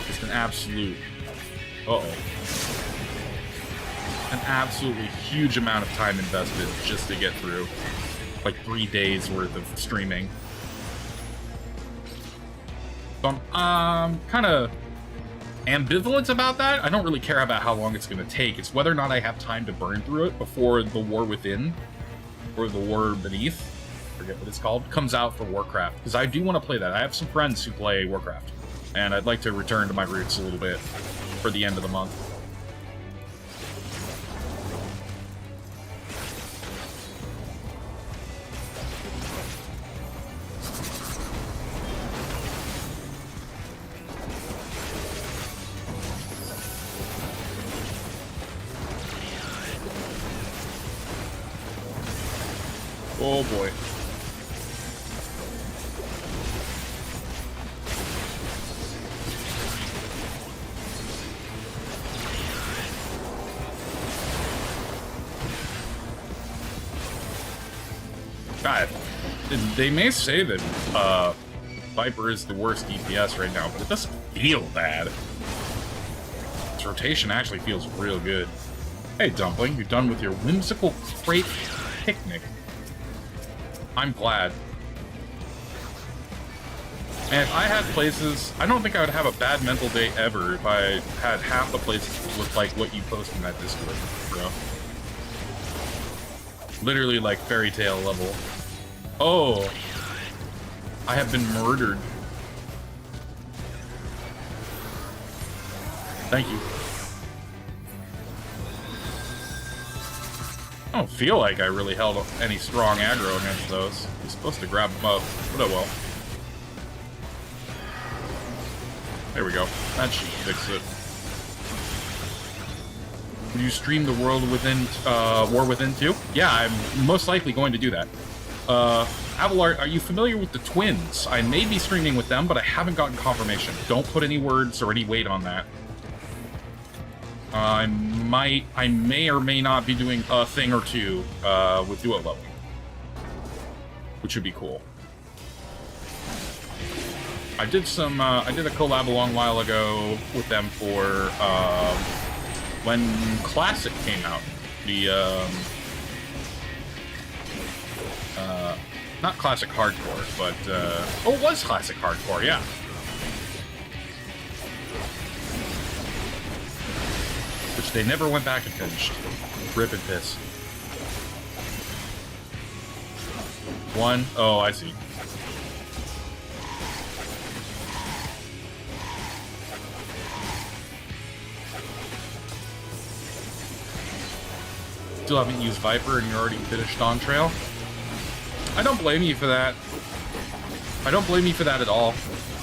just an absolute an absolutely huge amount of time invested just to get through like 3 days worth of streaming. So I'm kind of ambivalent about that. I don't really care about how long it's going to take. It's whether or not I have time to burn through it before the War Within, or the War Beneath, I forget what it's called, comes out for Warcraft. Because I do want to play that. I have some friends who play Warcraft, and I'd like to return to my roots a little bit for the end of the month. Oh boy. God, they may say that Viper is the worst DPS right now, but it doesn't feel bad. Its rotation actually feels real good. Hey Dumpling, you're done with your whimsical crepe picnic. I'm glad. And if I had places, I don't think I would have a bad mental day ever if I had half the places look like what you post in that Discord, bro. Literally like fairy tale level. Oh, I have been murdered. Thank you. I don't feel like I really held any strong aggro against those. You're supposed to grab them up, but oh well. There we go. That should fix it. Would you stream the World Within, War Within 2? Yeah, I'm most likely going to do that. Abelard, are you familiar with the twins? I may be streaming with them, but I haven't gotten confirmation. Don't put any words or any weight on that. I may or may not be doing a thing or two with duo level, which would be cool. I did a collab a long while ago with them for when Classic came out. The not Classic Hardcore, but oh, it was Classic Hardcore, yeah. Which they never went back and finished. Rip and piss. One. Oh, I see. Still haven't used Viper and you're already finished on trail? I don't blame you for that. I don't blame you for that at all.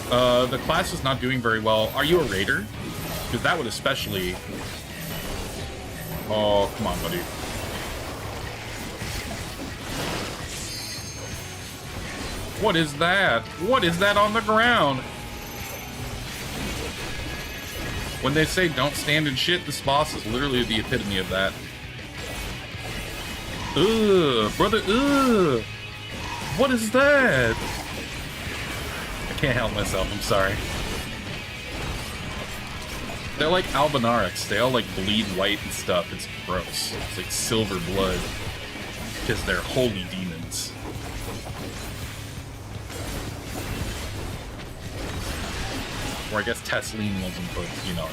The class is not doing very well. Are you a raider? Because that would especially... Oh, come on, buddy. What is that? What is that on the ground? When they say don't stand in shit, this boss is literally the epitome of that. Ugh, brother, ugh. What is that? I can't help myself, I'm sorry. They're like Albinarix. They all like bleed white and stuff. It's gross. It's like silver blood. Because they're holy demons. Or I guess Tesleen wasn't, but you know.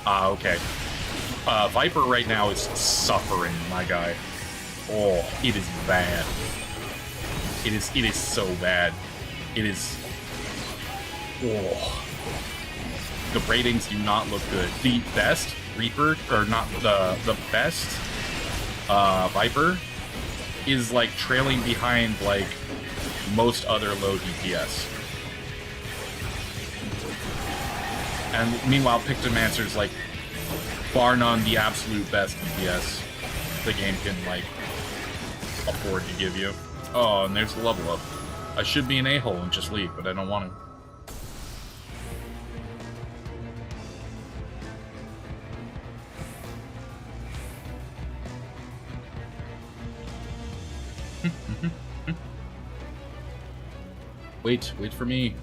Ah, okay. Viper right now is suffering, my guy. Oh, it is bad. It is so bad. It is... Oh. The ratings do not look good. The best Reaper, or not the best Viper, is like trailing behind like most other low DPS. And meanwhile, Pictomancer's like bar none the absolute best DPS the game can like afford to give you. Oh, and there's the level up. I should be an a-hole and just leave, but I don't want to. Wait for me.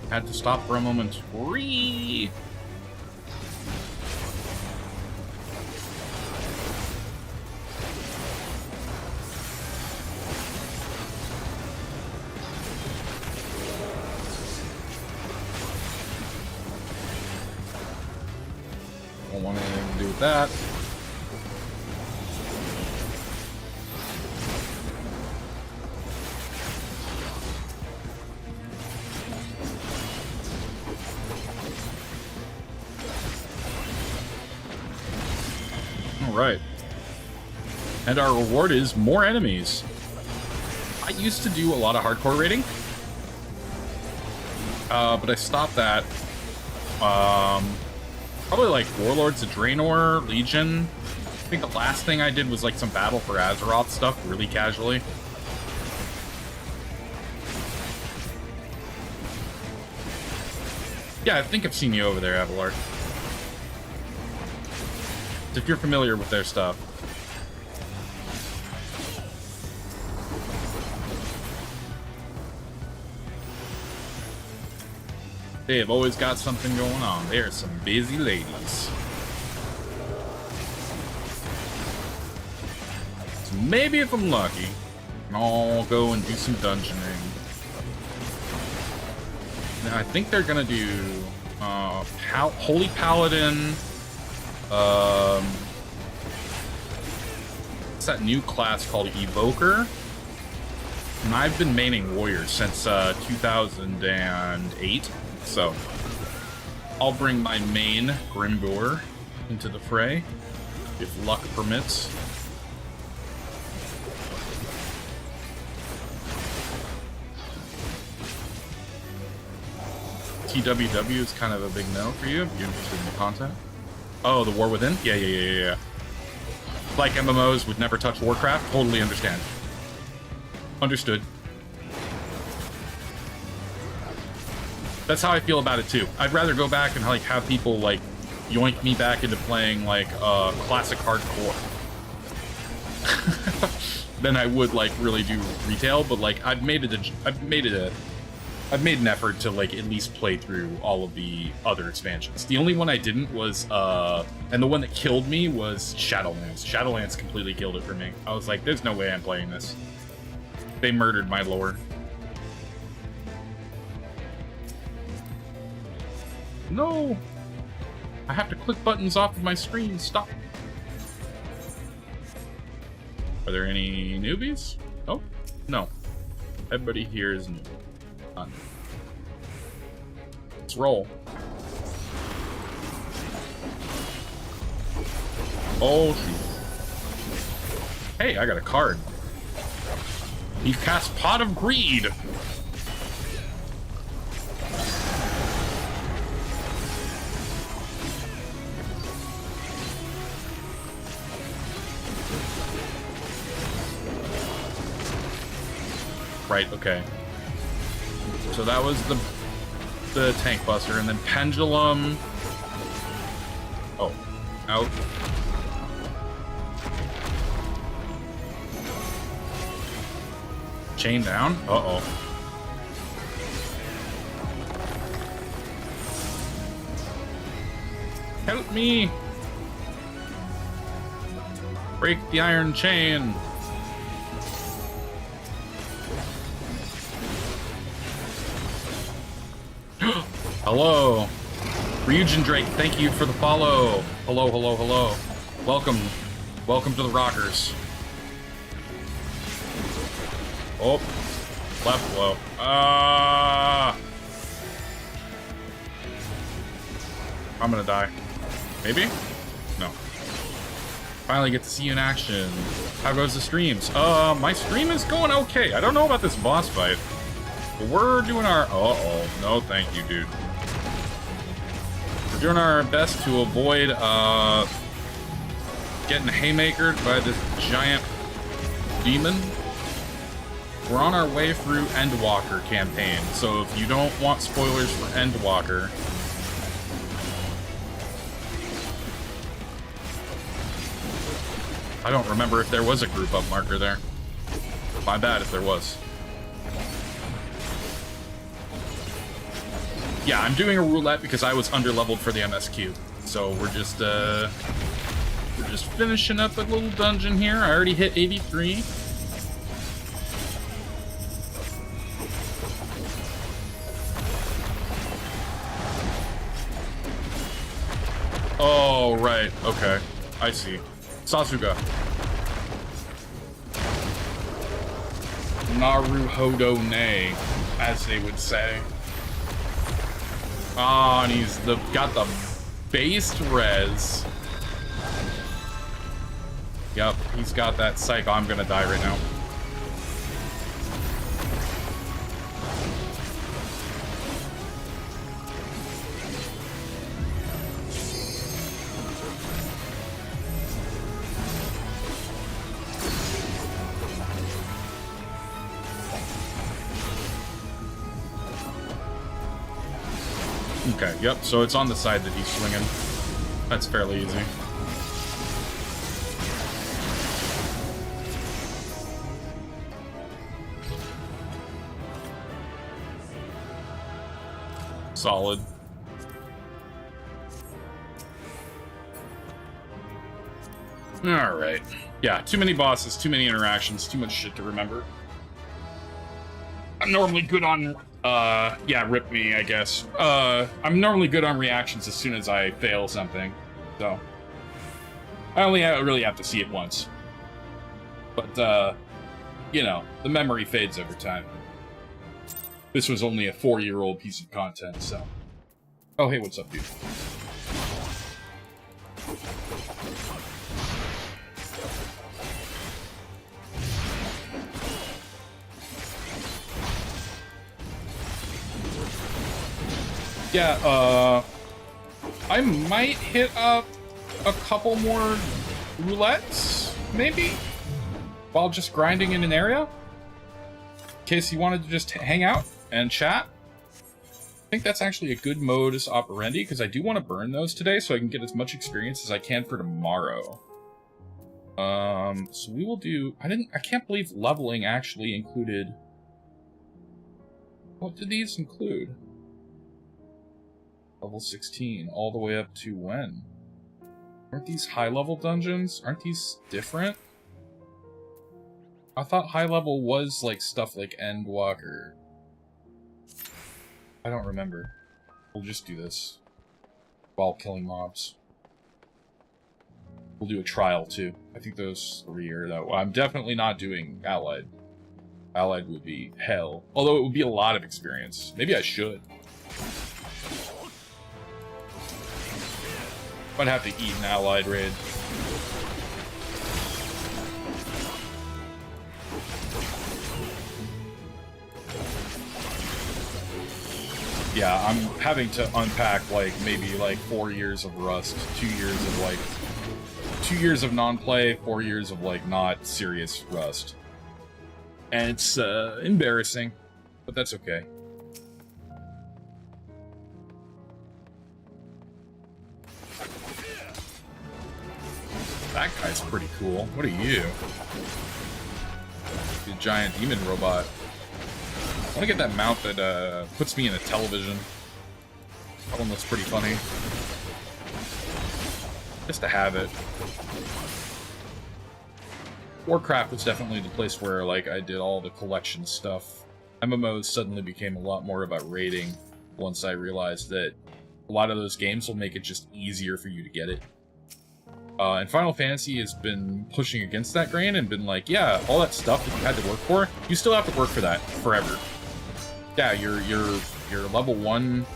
Had to stop for a moment. Whee! Don't want anything to do with that. Right. And our reward is more enemies. I used to do a lot of hardcore raiding. But I stopped that. Probably like Warlords of Draenor, Legion. I think the last thing I did was like some Battle for Azeroth stuff, really casually. Yeah, I think I've seen you over there, Abelard. If you're familiar with their stuff. They have always got something going on. They are some busy ladies. So maybe if I'm lucky, I'll go and do some dungeoning. Now I think they're gonna do Holy Paladin. What's that new class called? Evoker? And I've been maining warriors since 2008, so I'll bring my main Grimbor into the fray, if luck permits. TWW is kind of a big no for you. If you're interested in the content. Oh, the War Within? Yeah. Like MMOs would never touch Warcraft. Totally understand. Understood. That's how I feel about it too. I'd rather go back and like have people like yoink me back into playing like classic hardcore than I would like really do retail. But like I've made an effort to like at least play through all of the other expansions. The only one I didn't was and the one that killed me was Shadowlands. Shadowlands completely killed it for me. I was like, there's no way I'm playing this. They murdered my lore. No! I have to click buttons off of my screen. Stop. Are there any newbies? Oh, no. Everybody here is new. None. Let's roll. Oh, shoot. Hey, I got a card. He cast Pot of Greed. Right, okay. So that was the tank buster, and then pendulum. Oh, out. Chain down. Uh-oh. Help me! Break the iron chain. Hello. Ryujin Drake, thank you for the follow. Hello, hello, hello. Welcome. Welcome to the Rockers. Oh. Left blow. I'm gonna die. Maybe? No. Finally get to see you in action. How goes the streams? My stream is going okay. I don't know about this boss fight. But we're doing our... Uh-oh. No, thank you, dude. We're doing our best to avoid, getting haymakered by this giant demon. We're on our way through Endwalker campaign, so if you don't want spoilers for Endwalker... I don't remember if there was a group up marker there. My bad if there was. Yeah, I'm doing a roulette because I was underleveled for the MSQ. So we're just finishing up a little dungeon here. I already hit 83. Oh, right. Okay. I see. Sasuga. Naruhodo ne, as they would say. Ah, and he's got the based res. Yep, he's got that psych. I'm gonna die right now. Okay, yep, so it's on the side that he's swinging. That's fairly easy. Solid. Alright. Yeah, too many bosses, too many interactions, too much shit to remember. I'm normally good on... yeah, rip me, I guess. I'm normally good on reactions as soon as I fail something, so... I only really have to see it once. But, you know, the memory fades over time. This was only a 4-year-old piece of content, so... Oh, hey, what's up, dude? Yeah, I might hit up a couple more roulettes, maybe? While just grinding in an area? In case you wanted to just hang out and chat. I think that's actually a good modus operandi, because I do want to burn those today so I can get as much experience as I can for tomorrow. So we will do... I can't believe leveling actually included... What did these include? Level 16, all the way up to when? Aren't these high-level dungeons? Aren't these different? I thought high-level was, like, stuff like Endwalker. I don't remember. We'll just do this. While killing mobs. We'll do a trial, too. I think those 3 are, though. I'm definitely not doing Allied. Allied would be hell. Although it would be a lot of experience. Maybe I should. Might have to eat an Allied raid. Yeah, I'm having to unpack, like, maybe, like, 4 years of Rust, 2 years of, like... 2 years of non-play, 4 years of, like, not serious Rust. And it's, embarrassing. But that's okay. That guy's pretty cool. What are you? The giant demon robot. I want to get that mount that puts me in a television. That one looks pretty funny. Just to have it. Warcraft was definitely the place where, like, I did all the collection stuff. MMOs suddenly became a lot more about raiding once I realized that a lot of those games will make it just easier for you to get it. And Final Fantasy has been pushing against that grain and been like, yeah, all that stuff that you had to work for, you still have to work for that forever. Yeah, your level 1,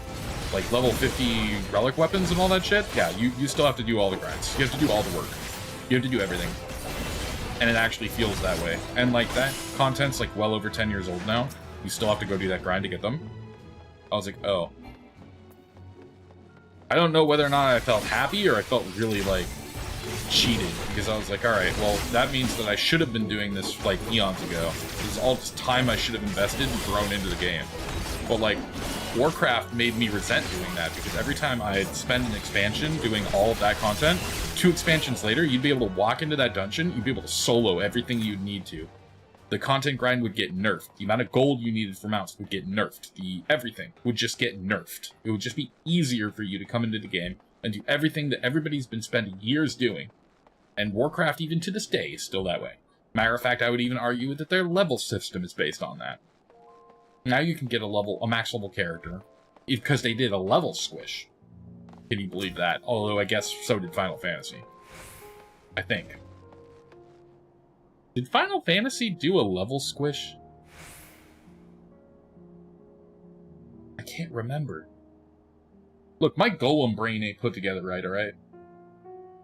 like level 50 relic weapons and all that shit, yeah, you still have to do all the grinds. You have to do all the work. You have to do everything. And it actually feels that way. And like that content's like well over 10 years old now. You still have to go do that grind to get them. I was like, oh. I don't know whether or not I felt happy or I felt really like cheated, because I was like, alright, well, that means that I should have been doing this, like, eons ago. This is all this time I should have invested and thrown into the game. But, like, Warcraft made me resent doing that, because every time I'd spend an expansion doing all of that content, 2 expansions later, you'd be able to walk into that dungeon, you'd be able to solo everything you'd need to. The content grind would get nerfed. The amount of gold you needed for mounts would get nerfed. Everything would just get nerfed. It would just be easier for you to come into the game and do everything that everybody's been spending years doing. And Warcraft, even to this day, is still that way. Matter of fact, I would even argue that their level system is based on that. Now you can get a max level character, because they did a level squish. Can you believe that? Although I guess so did Final Fantasy. I think. Did Final Fantasy do a level squish? I can't remember. Look, my golem brain ain't put together right, alright?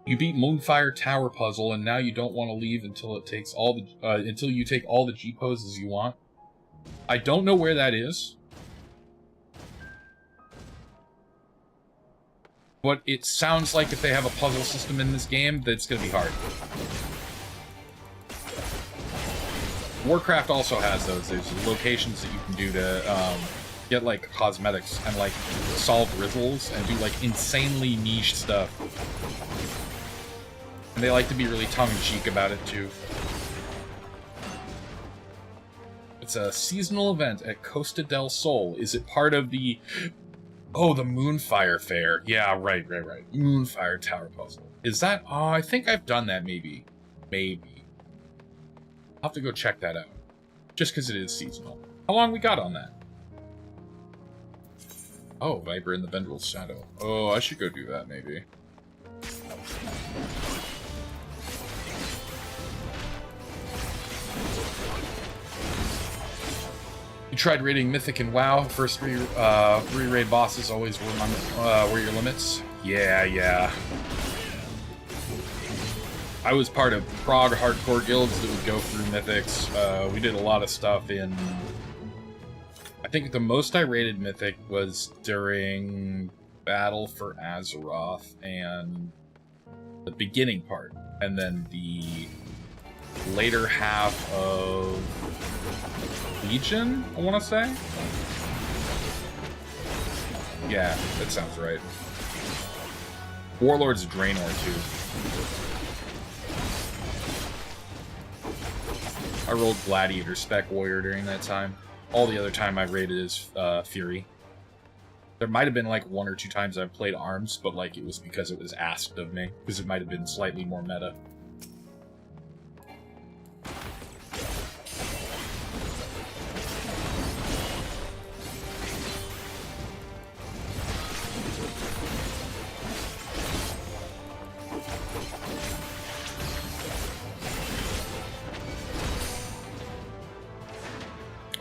You beat Moonfire Tower puzzle, and now you don't want to leave until it takes all the until you take all the G poses you want. I don't know where that is, but it sounds like if they have a puzzle system in this game, that's gonna be hard. Warcraft also has those. There's locations that you can do to get like cosmetics and like solve riddles and do like insanely niche stuff. And they like to be really tongue-in-cheek about it, too. It's a seasonal event at Costa del Sol. Is it part of the... Oh, the Moonfire Fair. Yeah, right. Moonfire Tower Puzzle. Is that... Oh, I think I've done that, maybe. Maybe. I'll have to go check that out. Just because it is seasonal. How long we got on that? Oh, Viper in the Bendrill's Shadow. Oh, I should go do that, maybe. You tried raiding Mythic and WoW. First three raid bosses always were your limits. Yeah. I was part of prog hardcore guilds that would go through Mythics. We did a lot of stuff in... I think the most I raided Mythic was during Battle for Azeroth and the beginning part. And then the later half of Legion, I want to say? Yeah, that sounds right. Warlords of Draenor, too. I rolled Gladiator Spec Warrior during that time. All the other time I raided is Fury. There might have been like 1 or 2 times I played Arms, but like it was because it was asked of me, because it might have been slightly more meta.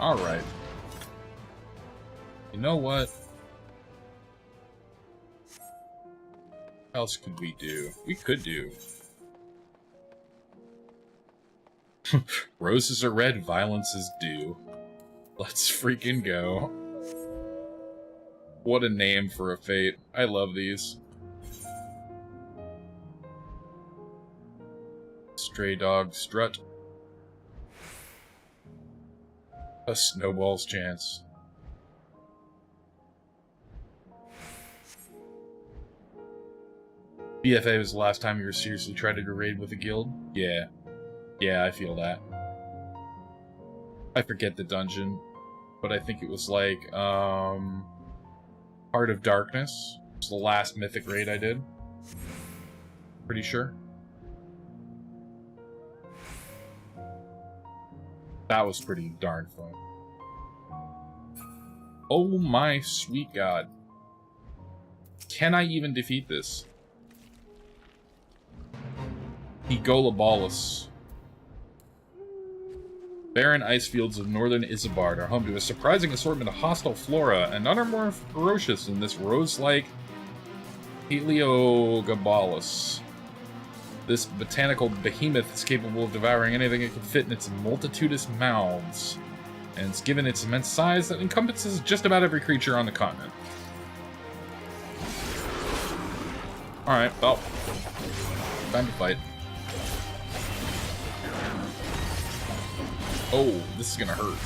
Alright. You know what? What else could we do? We could do. Roses are red, violence is due. Let's freaking go. What a name for a fate. I love these. Stray dog strut. A snowball's chance. BFA was the last time you were seriously trying to raid with a guild? Yeah. Yeah, I feel that. I forget the dungeon, but I think it was like, Heart of Darkness. It's the last Mythic raid I did. Pretty sure. That was pretty darn fun. Oh my sweet god. Can I even defeat this? Egolabalus. Barren ice fields of northern Isambard are home to a surprising assortment of hostile flora, and none are more ferocious than this rose-like Heliogabalus. This botanical behemoth is capable of devouring anything it can fit in its multitudinous mouths, and it's given its immense size that encompasses just about every creature on the continent. Alright, well, time to fight. Oh, this is gonna hurt.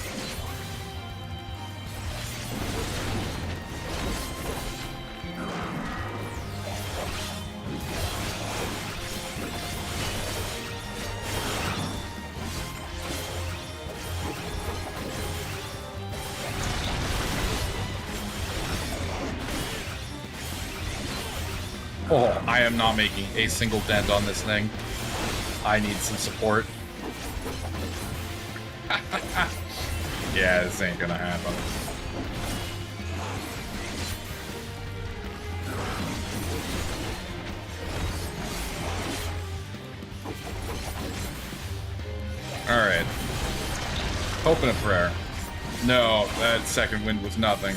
Oh, I am not making a single dent on this thing. I need some support. Yeah, this ain't gonna happen. Alright. Hope and a prayer. No, that second wind was nothing.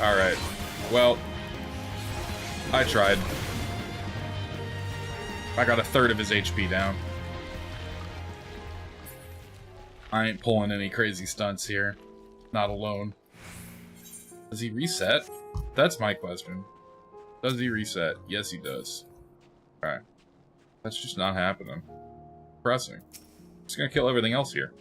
Alright. Well, I tried. I got 1/3 of his HP down. I ain't pulling any crazy stunts here. Not alone. Does he reset? That's my question. Does he reset? Yes, he does. Alright. That's just not happening. Pressing. Just gonna kill everything else here.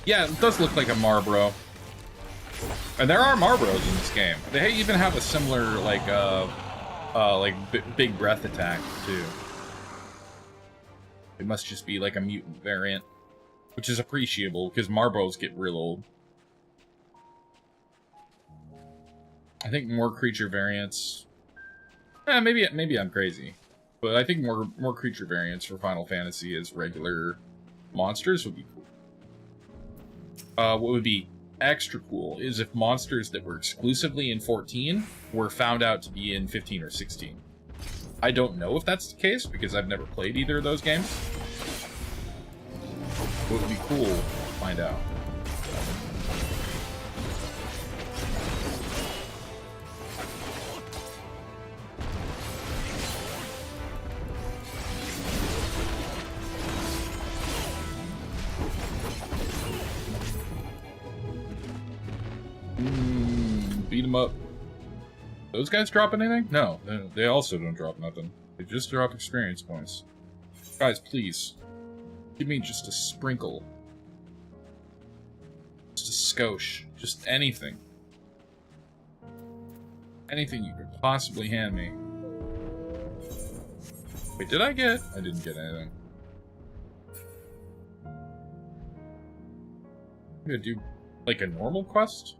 Yeah, it does look like a Marbro. And there are Marbros in this game. They even have a similar, like, big breath attack, too. It must just be, like, a mutant variant. Which is appreciable, because Marbros get real old. I think more creature variants... maybe I'm crazy. But I think more creature variants for Final Fantasy is regular monsters would be cool. What would be extra cool is if monsters that were exclusively in 14 were found out to be in 15 or 16. I don't know if that's the case because I've never played either of those games. What would be cool to find out. Beat them up. Those guys drop anything? No, they also don't drop nothing. They just drop experience points. Guys, please. Give me just a sprinkle. Just a skosh. Just anything. Anything you could possibly hand me. Wait, did I get? I didn't get anything. I'm gonna do, like, a normal quest?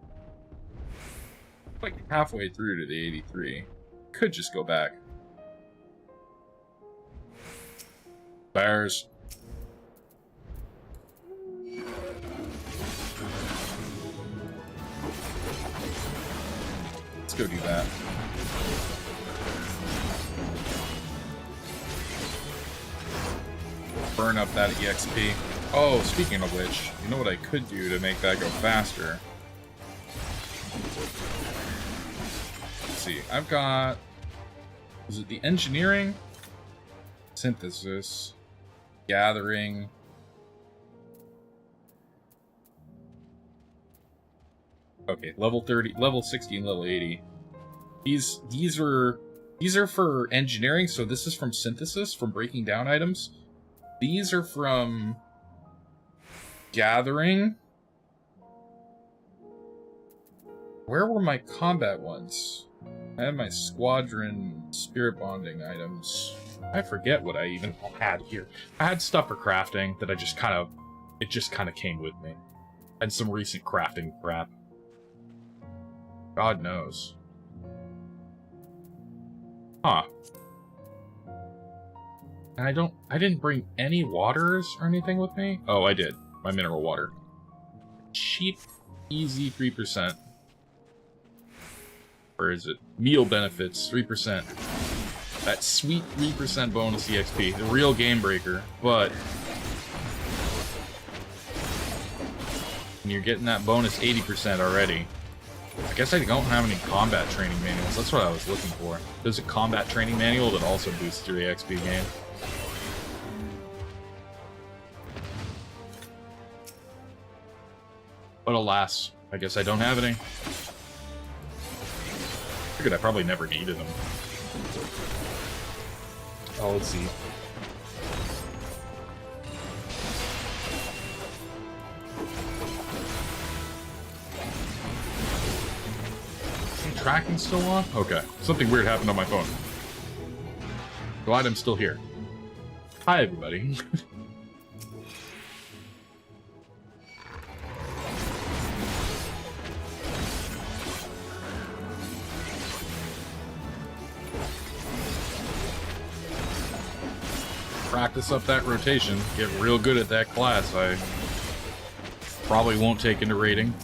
Like, halfway through to the 83. Could just go back. Bears. Let's go do that. Burn up that EXP. Oh, speaking of which, you know what I could do to make that go faster? Let's see, I've got... is it the engineering? Synthesis. Gathering. Okay, level 30, level 60 and level 80. These are for engineering, so this is from synthesis, from breaking down items. These are from gathering. Where were my combat ones? I had my squadron spirit bonding items. I forget what I even had here. I had stuff for crafting that I just kind of, it just kind of came with me. And some recent crafting crap. God knows. Huh. And I didn't bring any waters or anything with me? Oh, I did. My mineral water. Cheap, easy 3%. Where is it? Meal benefits, 3%. That sweet 3% bonus EXP. The real game breaker, but... and you're getting that bonus 80% already. I guess I don't have any combat training manuals. That's what I was looking for. There's a combat training manual that also boosts your EXP game. But alas, I guess I don't have any. Figured I probably never needed them. Oh, let's see. Tracking still on? Okay. Something weird happened on my phone. Glad I'm still here. Hi, everybody. Practice up that rotation. Get real good at that class. I probably won't take into rating.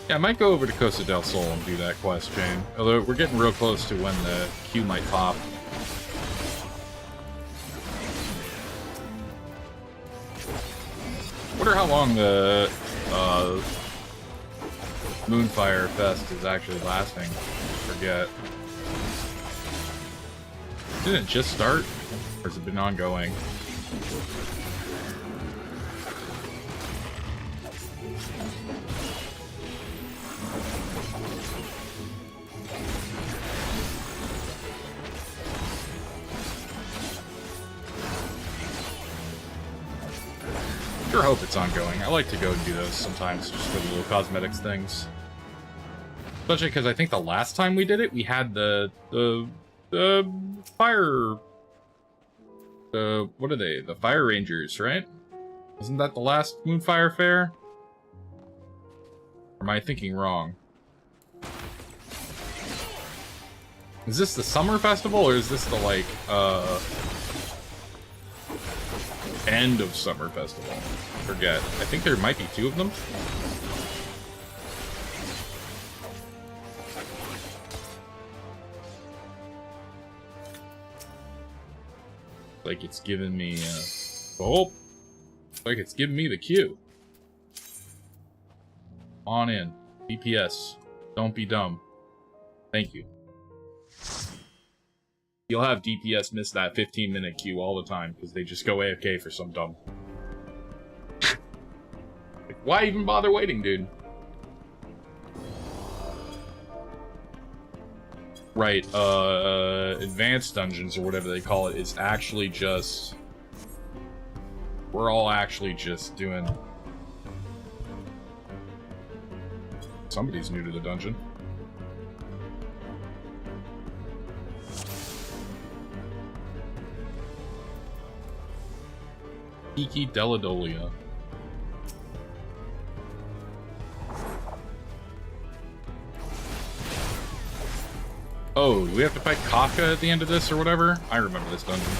Yeah, I might go over to Costa del Sol and do that quest chain. Although we're getting real close to when the queue might pop. Wonder how long the Moonfire Fest is actually lasting. I forget. Didn't it just start? Or has it been ongoing? I hope it's ongoing. I like to go and do those sometimes, just for the little cosmetics things. Especially because I think the last time we did it, we had the fire... what are they? The Fire Rangers, right? Wasn't that the last Moonfire Fair? Or am I thinking wrong? Is this the summer festival, or is this the, like, end of summer festival? I forget. I think there might be 2 of them. Like it's giving me, oh! Like it's giving me the cue. On in. DPS. Don't be dumb. Thank you. You'll have DPS miss that 15-minute queue all the time, because they just go AFK for some dumb. Like, why even bother waiting, dude? Right, advanced dungeons, or whatever they call it, is actually just... We're all actually just doing... Somebody's new to the dungeon. Kiki Deladolia. Oh, do we have to fight Kafka at the end of this or whatever? I remember this dungeon.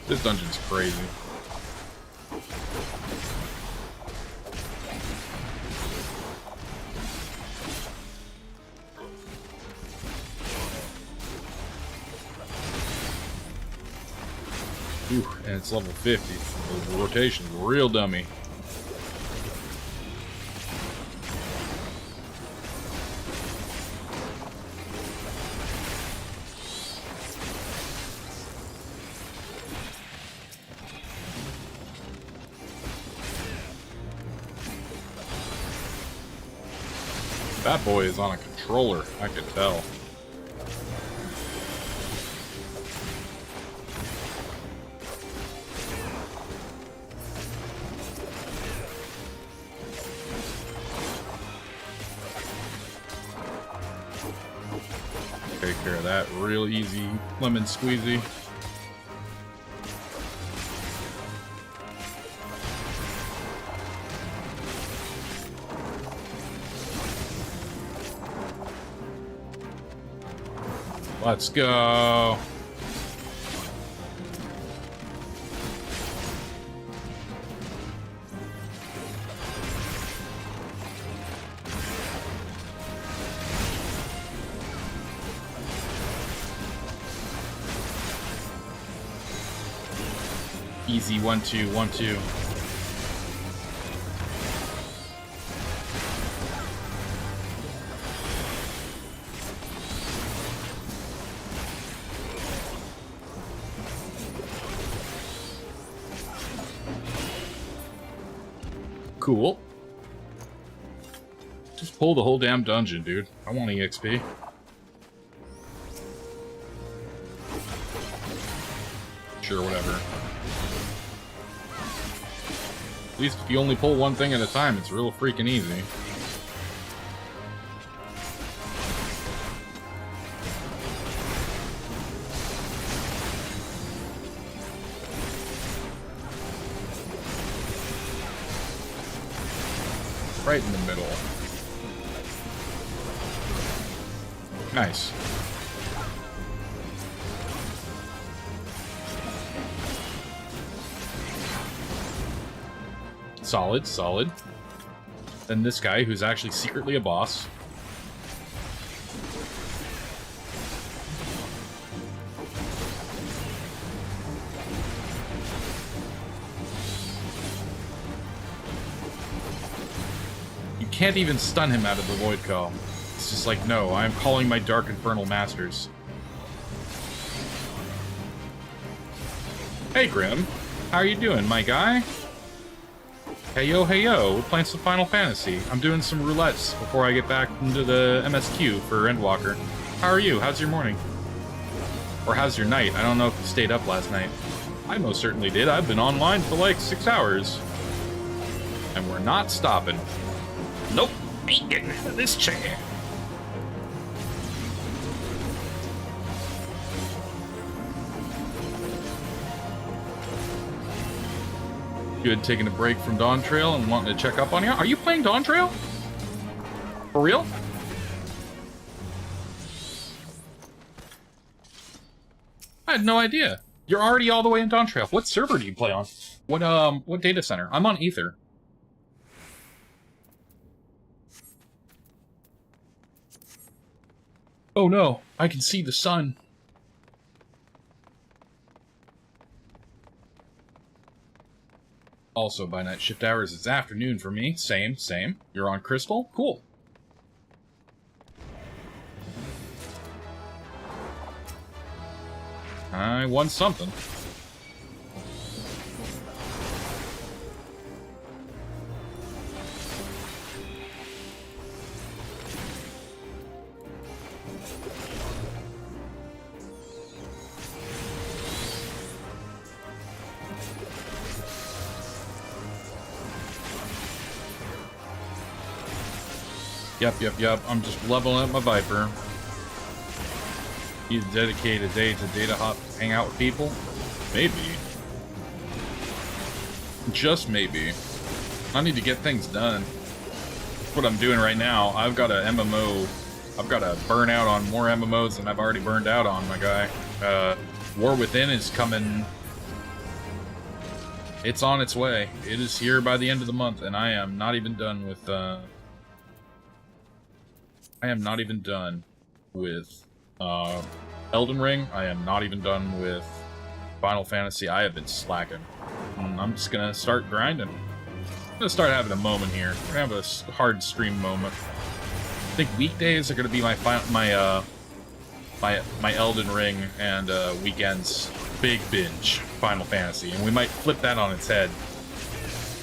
This dungeon's crazy. Ooh, and it's level 50. The rotation's real dummy. That boy is on a controller, I could tell. Take care of that real easy lemon squeezy. Let's go. Easy 1-2, 1-2. Cool. Just pull the whole damn dungeon, dude. I want EXP. Sure, whatever. At least if you only pull one thing at a time, it's real freaking easy. Right in the middle. Nice. Solid, solid. Then this guy, who's actually secretly a boss. Can't even stun him out of the void call. It's just like, no, I am calling my dark infernal masters. Hey Grim, how are you doing, my guy? Hey yo, we're playing some Final Fantasy. I'm doing some roulettes before I get back into the MSQ for Endwalker. How are you? How's your morning? Or how's your night? I don't know if you stayed up last night. I most certainly did. I've been online for like 6 hours. And we're not stopping. Nope, ain't getting out of this chair. Good, taking a break from Dawn Trail and wanting to check up on you. Are you playing Dawn Trail? For real? I had no idea. You're already all the way in Dawntrail. What server do you play on? What data center? I'm on Ether. Oh no, I can see the sun. Also, by night shift hours, it's afternoon for me. Same. You're on Crystal? Cool. I won something. Yep. I'm just leveling up my Viper. You dedicate a day to data hop, hang out with people? Maybe. Just maybe. I need to get things done. That's what I'm doing right now. I've got a MMO. I've got to burn out on more MMOs than I've already burned out on, my guy. War Within is coming. It's on its way. It is here by the end of the month, and I am not even done with, Elden Ring. I am not even done with Final Fantasy. I have been slacking. I'm just gonna start grinding. I'm gonna start having a moment here. We're gonna have a hard stream moment. I think weekdays are gonna be my Elden Ring, and weekends big binge Final Fantasy, and we might flip that on its head.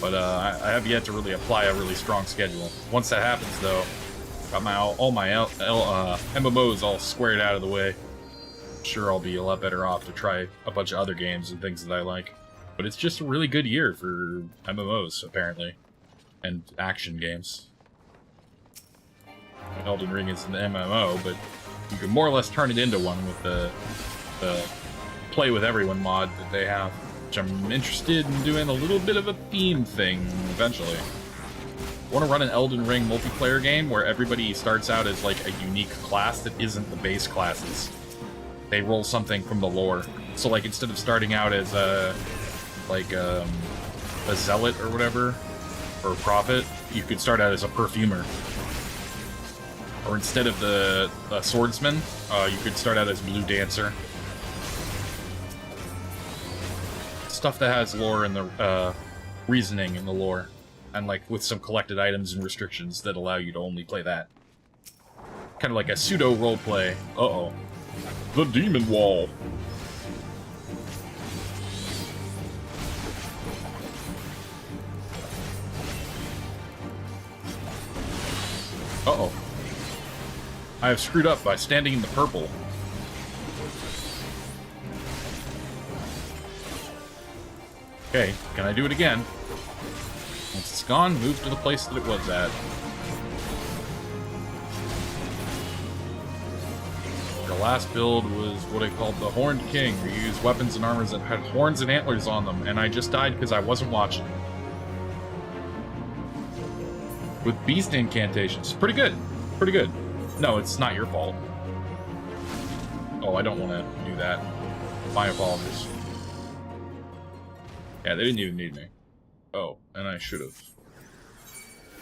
But I have yet to really apply a really strong schedule. Once that happens, though, got all my MMOs all squared out of the way. I'm sure I'll be a lot better off to try a bunch of other games and things that I like. But it's just a really good year for MMOs, apparently. And action games. Elden Ring is an MMO, but you can more or less turn it into one with the Play With Everyone mod that they have. Which I'm interested in doing a little bit of a theme thing eventually. I want to run an Elden Ring multiplayer game where everybody starts out as like a unique class that isn't the base classes. They roll something from the lore. So like instead of starting out as a zealot or whatever, or a prophet, you could start out as a perfumer. Or instead of the swordsman, you could start out as Blue Dancer. Stuff that has lore and the reasoning in the lore. And like with some collected items and restrictions that allow you to only play that. Kind of like a pseudo roleplay. Uh-oh. The Demon Wall. Uh-oh. I have screwed up by standing in the purple. Okay, can I do it again? Once it's gone, move to the place that it was at. Your last build was what I called the Horned King. You used weapons and armors that had horns and antlers on them, and I just died because I wasn't watching. With beast incantations. Pretty good. Pretty good. No, it's not your fault. Oh, I don't want to do that. My apologies. Yeah, they didn't even need me. Oh, and I should have.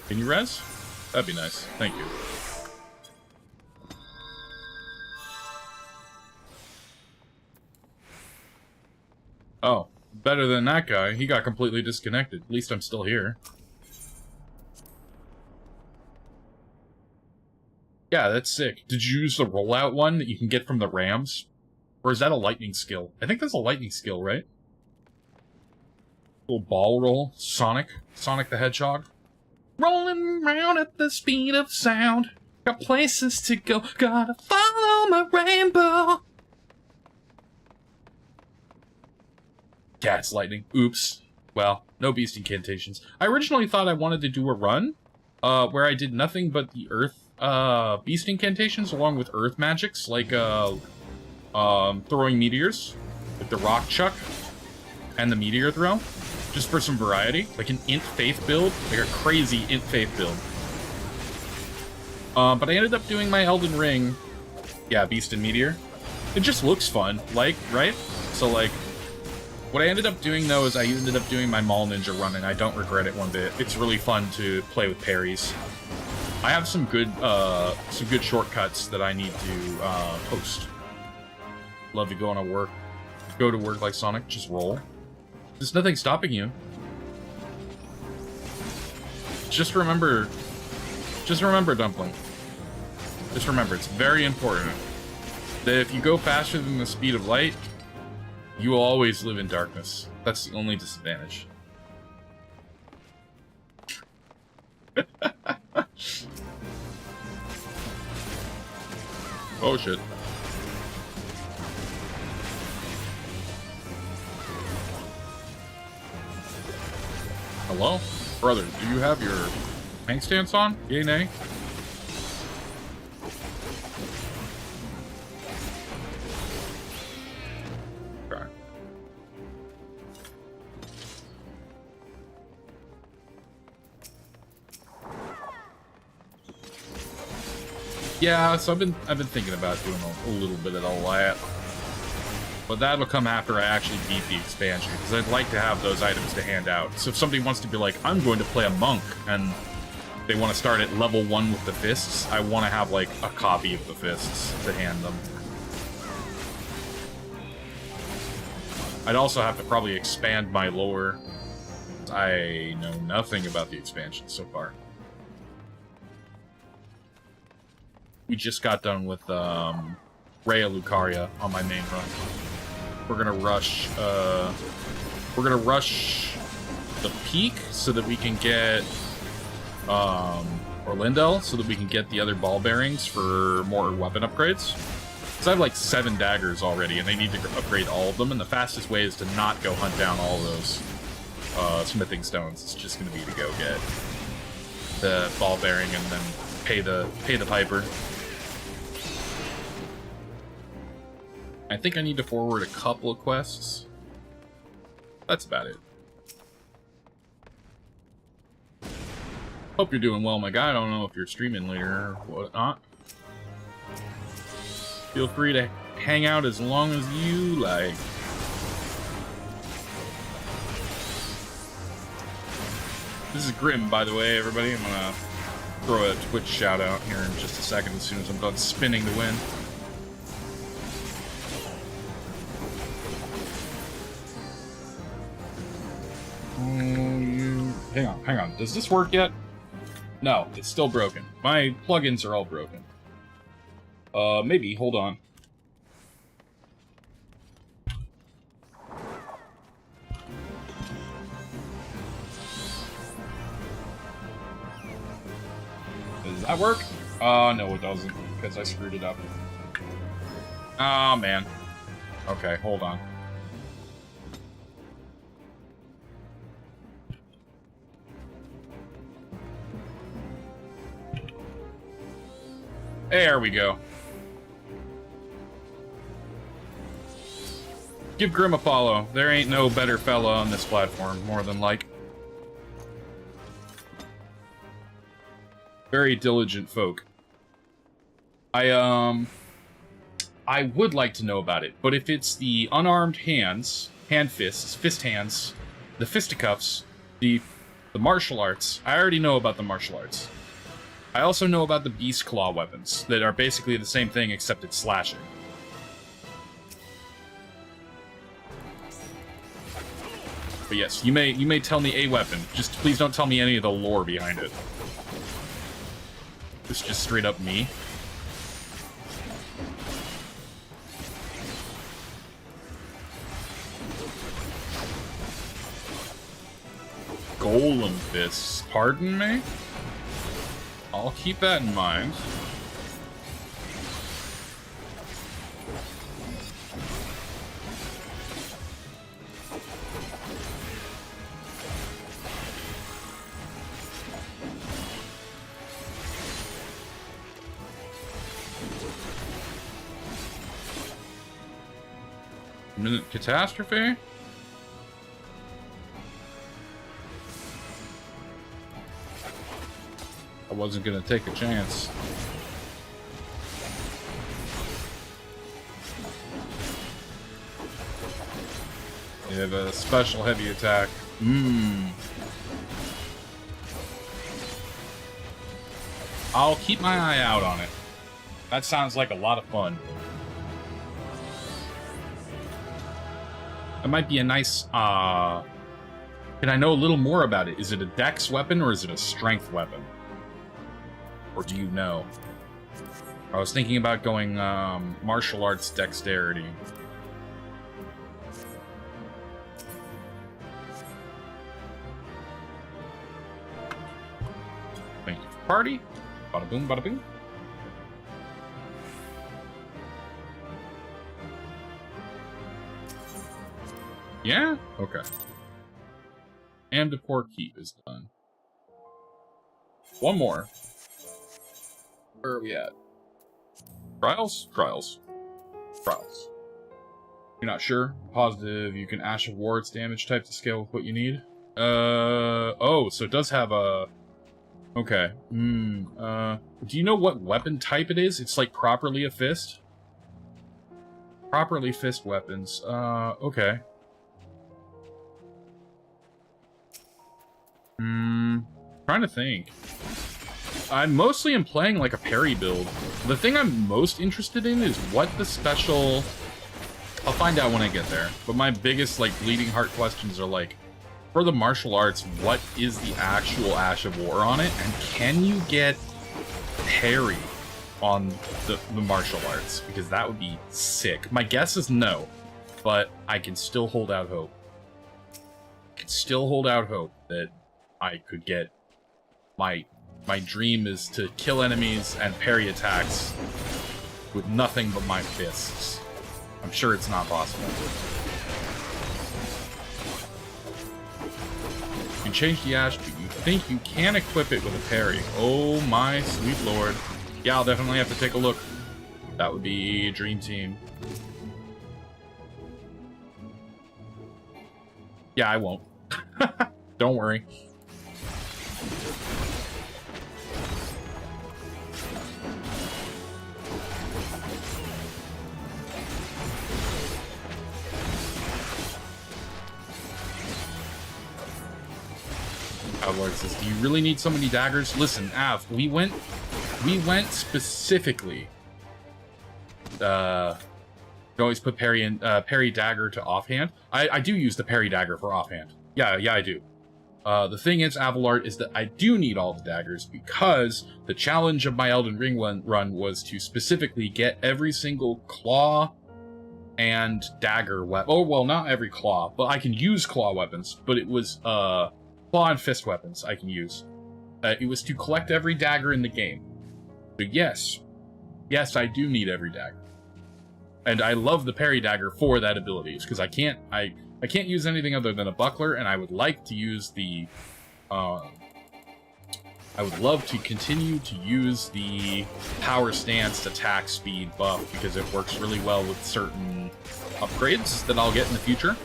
Can you res? That'd be nice. Thank you. Oh, better than that guy. He got completely disconnected. At least I'm still here. Yeah, that's sick. Did you use the rollout one that you can get from the Rams? Or is that a lightning skill? I think that's a lightning skill, right? Little ball roll. Sonic the Hedgehog. Rolling around at the speed of sound. Got places to go. Gotta follow my rainbow. Yeah, it's lightning. Oops. Well, no beast incantations. I originally thought I wanted to do a run where I did nothing but the earth beast incantations along with earth magics, like throwing meteors, like the rock chuck and the meteor throw, just for some variety, like an int faith build, like a crazy int faith build. But I ended up doing my Elden Ring. Yeah, Beast and Meteor. It just looks fun, like, right? So, like, what I ended up doing, though, is I ended up doing my Maul Ninja run, and I don't regret it one bit. It's really fun to play with parries. I have some good shortcuts that I need to post. Love to go to work like Sonic, just roll. There's nothing stopping you. Just remember, Dumpling. Just remember, it's very important that if you go faster than the speed of light, you will always live in darkness. That's the only disadvantage. Oh shit. Hello? Brother, do you have your tank stance on? Yay, nay? Okay. Yeah, so I've been thinking about doing a little bit of all that. But that'll come after I actually beat the expansion, because I'd like to have those items to hand out. So if somebody wants to be like, I'm going to play a monk, and they want to start at level 1 with the fists, I want to have, like, a copy of the fists to hand them. I'd also have to probably expand my lore. I know nothing about the expansion so far. We just got done with Rhea Lucaria on my main run. We're gonna rush the peak so that we can get Orlindel, so that we can get the other ball bearings for more weapon upgrades. Because I have like 7 daggers already, and they need to upgrade all of them, and the fastest way is to not go hunt down all of those smithing stones. It's just gonna be to go get the ball bearing and then pay the piper. I think I need to forward a couple of quests. That's about it. Hope you're doing well, my guy. I don't know if you're streaming later or whatnot. Feel free to hang out as long as you like. This is Grim, by the way, everybody. I'm gonna throw a Twitch shout out here in just a second as soon as I'm done spinning the win. Hang on. Does this work yet? No, it's still broken. My plugins are all broken. Maybe. Hold on. Does that work? No, it doesn't, because I screwed it up. Oh, man. Okay, hold on. There we go. Give Grim a follow. There ain't no better fella on this platform, more than like. Very diligent folk. I would like to know about it, but if it's the unarmed hands, fist hands, the fisticuffs, the martial arts, I already know about the martial arts. I also know about the beast claw weapons that are basically the same thing except it's slashing. But yes, you may tell me a weapon. Just please don't tell me any of the lore behind it. It's just straight up me. Golem fists, pardon me? I'll keep that in mind. Minute catastrophe? I wasn't gonna take a chance. They have a special heavy attack. I'll keep my eye out on it. That sounds like a lot of fun. It might be a nice, Can I know a little more about it? Is it a dex weapon or is it a strength weapon? Or do you know? I was thinking about going, martial arts dexterity. Thank you for party. Bada boom, bada boom. Yeah? Okay. And the poor keep is done. One more. Where are we at? Trials? Trials. Trials. You're not sure? Positive you can Ash of War its damage type to scale with what you need? Oh, so it does have a... Okay. Do you know what weapon type it is? It's like properly a fist? Properly fist weapons. Okay. Trying to think. I mostly am playing like a parry build. The thing I'm most interested in is what the special... I'll find out when I get there. But my biggest, like, bleeding heart questions are like, for the martial arts, what is the actual Ash of War on it? And can you get parry on the martial arts? Because that would be sick. My guess is no, but I can still hold out hope. I can still hold out hope that I could get... My dream is to kill enemies and parry attacks with nothing but my fists. I'm sure it's not possible. You can change the Ash, but you think you can equip it with a parry. Oh my sweet lord. Yeah, I'll definitely have to take a look. That would be Dream Team. Yeah, I won't. Don't worry. Lord says, do you really need so many daggers? Listen, Av, we went specifically. You always put parry and parry dagger to offhand. I do use the parry dagger for offhand. Yeah, I do. The thing is, Avalart, is that I do need all the daggers because the challenge of my Elden Ring run was to specifically get every single claw and dagger weapon. Oh, well, not every claw, but I can use claw weapons, but it was, claw and fist weapons I can use. It was to collect every dagger in the game. So yes, I do need every dagger. And I love the parry dagger for that ability, because I can't use anything other than a buckler, and I would like to use the, I would love to continue to use the power stance attack speed buff, because it works really well with certain upgrades that I'll get in the future.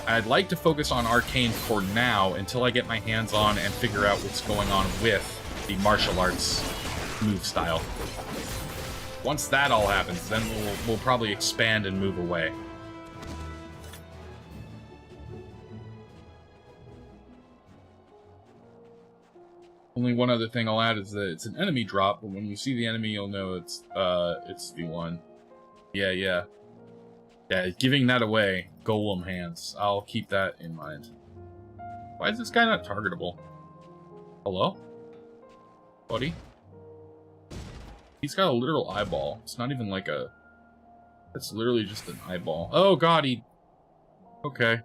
I'd like to focus on Arcane for now until I get my hands on and figure out what's going on with the martial arts move style. Once that all happens, then we'll probably expand and move away. Only one other thing I'll add is that it's an enemy drop, but when you see the enemy, you'll know it's the one. Yeah, giving that away. Golem hands. I'll keep that in mind. Why is this guy not targetable? Hello? Buddy? He's got a literal eyeball. It's not even like a... It's literally just an eyeball. Oh god, he... Okay.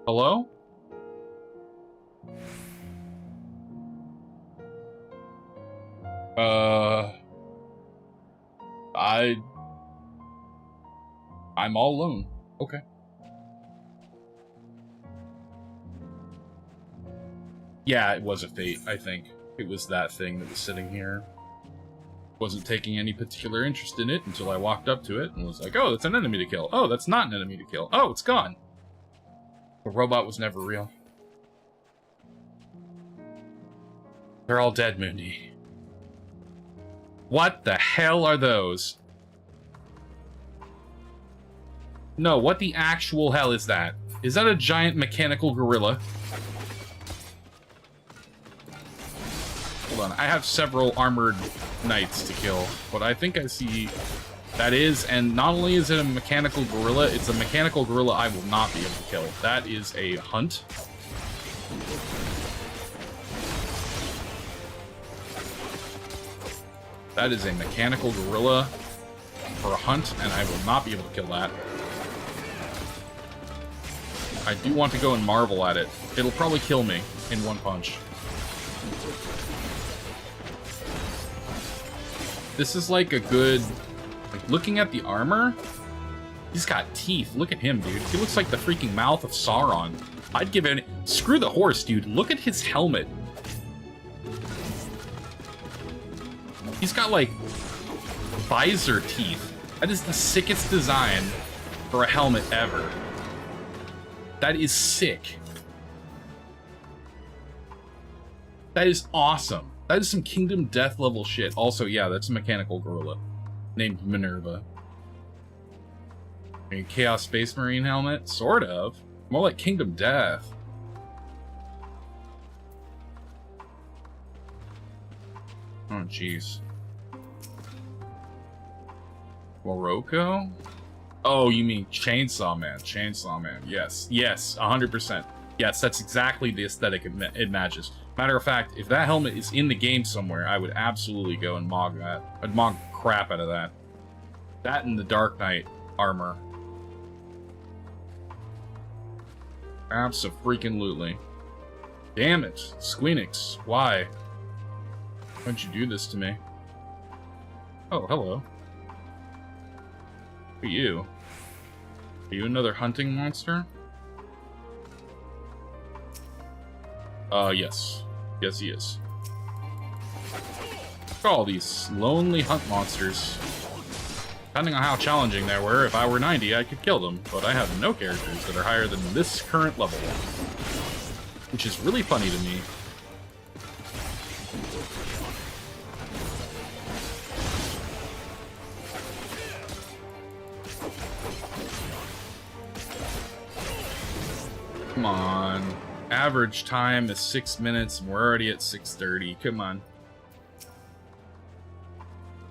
Hello? I'm all alone. Okay. Yeah, it was a fate, I think. It was that thing that was sitting here. Wasn't taking any particular interest in it until I walked up to it and was like, oh, that's an enemy to kill. Oh, that's not an enemy to kill. Oh, it's gone. The robot was never real. They're all dead, Mundi. What the hell are those? No, what the actual hell is that? Is that a giant mechanical gorilla? Hold on, I have several armored knights to kill, but I think I see that is, and not only is it a mechanical gorilla, it's a mechanical gorilla I will not be able to kill. That is a hunt. That is a mechanical gorilla for a hunt, and I will not be able to kill that. I do want to go and marvel at it. It'll probably kill me in one punch. This is like a good... Like, looking at the armor, he's got teeth. Look at him, dude. He looks like the freaking mouth of Sauron. I'd give it... Screw the horse, dude. Look at his helmet. He's got, like, visor teeth. That is the sickest design for a helmet ever. That is sick. That is awesome. That is some Kingdom Death level shit. Also, yeah, that's a mechanical gorilla named Minerva. A Chaos Space Marine helmet? Sort of. More like Kingdom Death. Oh, jeez. Morocco? Oh, you mean Chainsaw Man. Chainsaw Man. Yes. Yes, 100%. Yes, that's exactly the aesthetic it matches. Matter of fact, if that helmet is in the game somewhere, I would absolutely go and mog that. I'd mog crap out of that. That and the Dark Knight armor. Abso-freaking-lutely. Damn it. Squeenix. Why? Why'd you do this to me? Oh, hello. Who are you? Are you another hunting monster? Yes. Yes, he is. Look at all these lonely hunt monsters. Depending on how challenging they were, if I were 90, I could kill them, but I have no characters that are higher than this current level. Which is really funny to me. Come on. Average time is 6 minutes, and we're already at 6:30. Come on.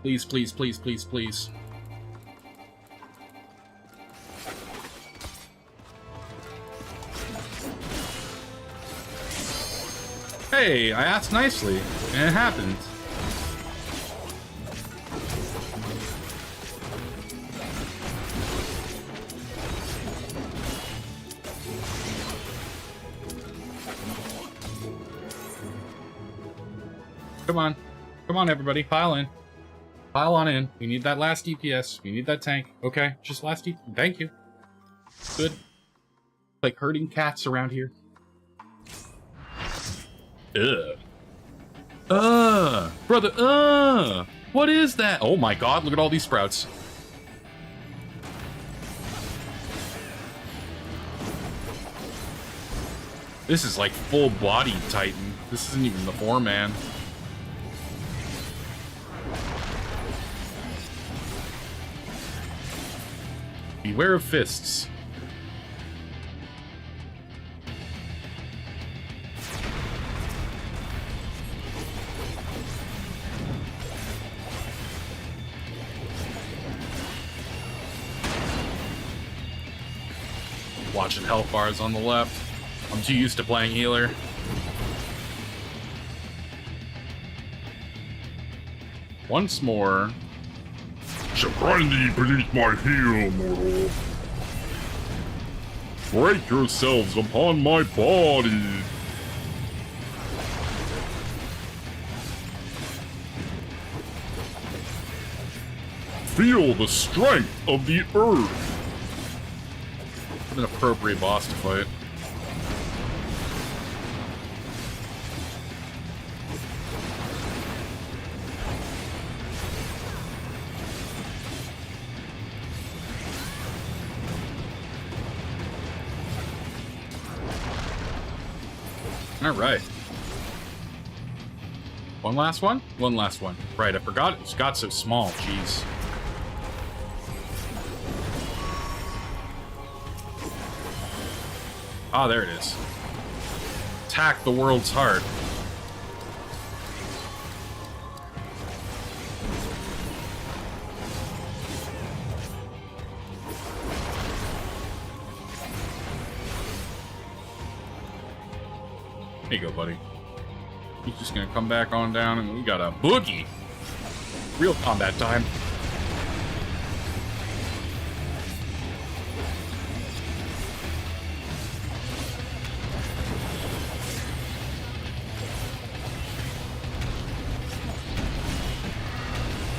Please, please, please, please, please. Hey, I asked nicely, and it happened. Come on. Come on, everybody. Pile in. Pile on in. We need that last DPS. We need that tank. Okay, just last DPS. Thank you. Good. Like herding cats around here. Brother, what is that? Oh my god, look at all these sprouts. This is like full body Titan. This isn't even the 4-man. Beware of fists. Watching health bars on the left. I'm too used to playing healer. Once more. Shall grind thee beneath my heel, mortal. Break yourselves upon my body. Feel the strength of the earth. An appropriate boss to fight. All right. One last one? One last one. Right, I forgot it got so small. Jeez. Ah, there it is. Attack the world's heart. There you go, buddy. He's just gonna come back on down, and we got a boogie. Real combat time.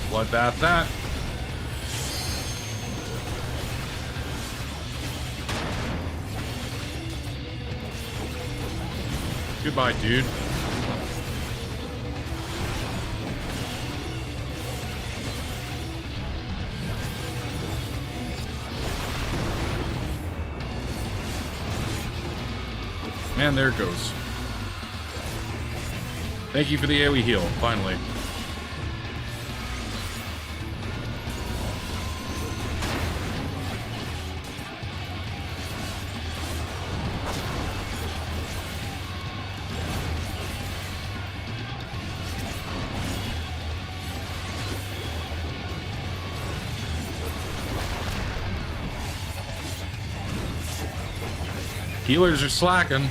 Bloodbath that. Goodbye, dude. Man, there it goes. Thank you for the AoE heal, finally. Healers are slacking.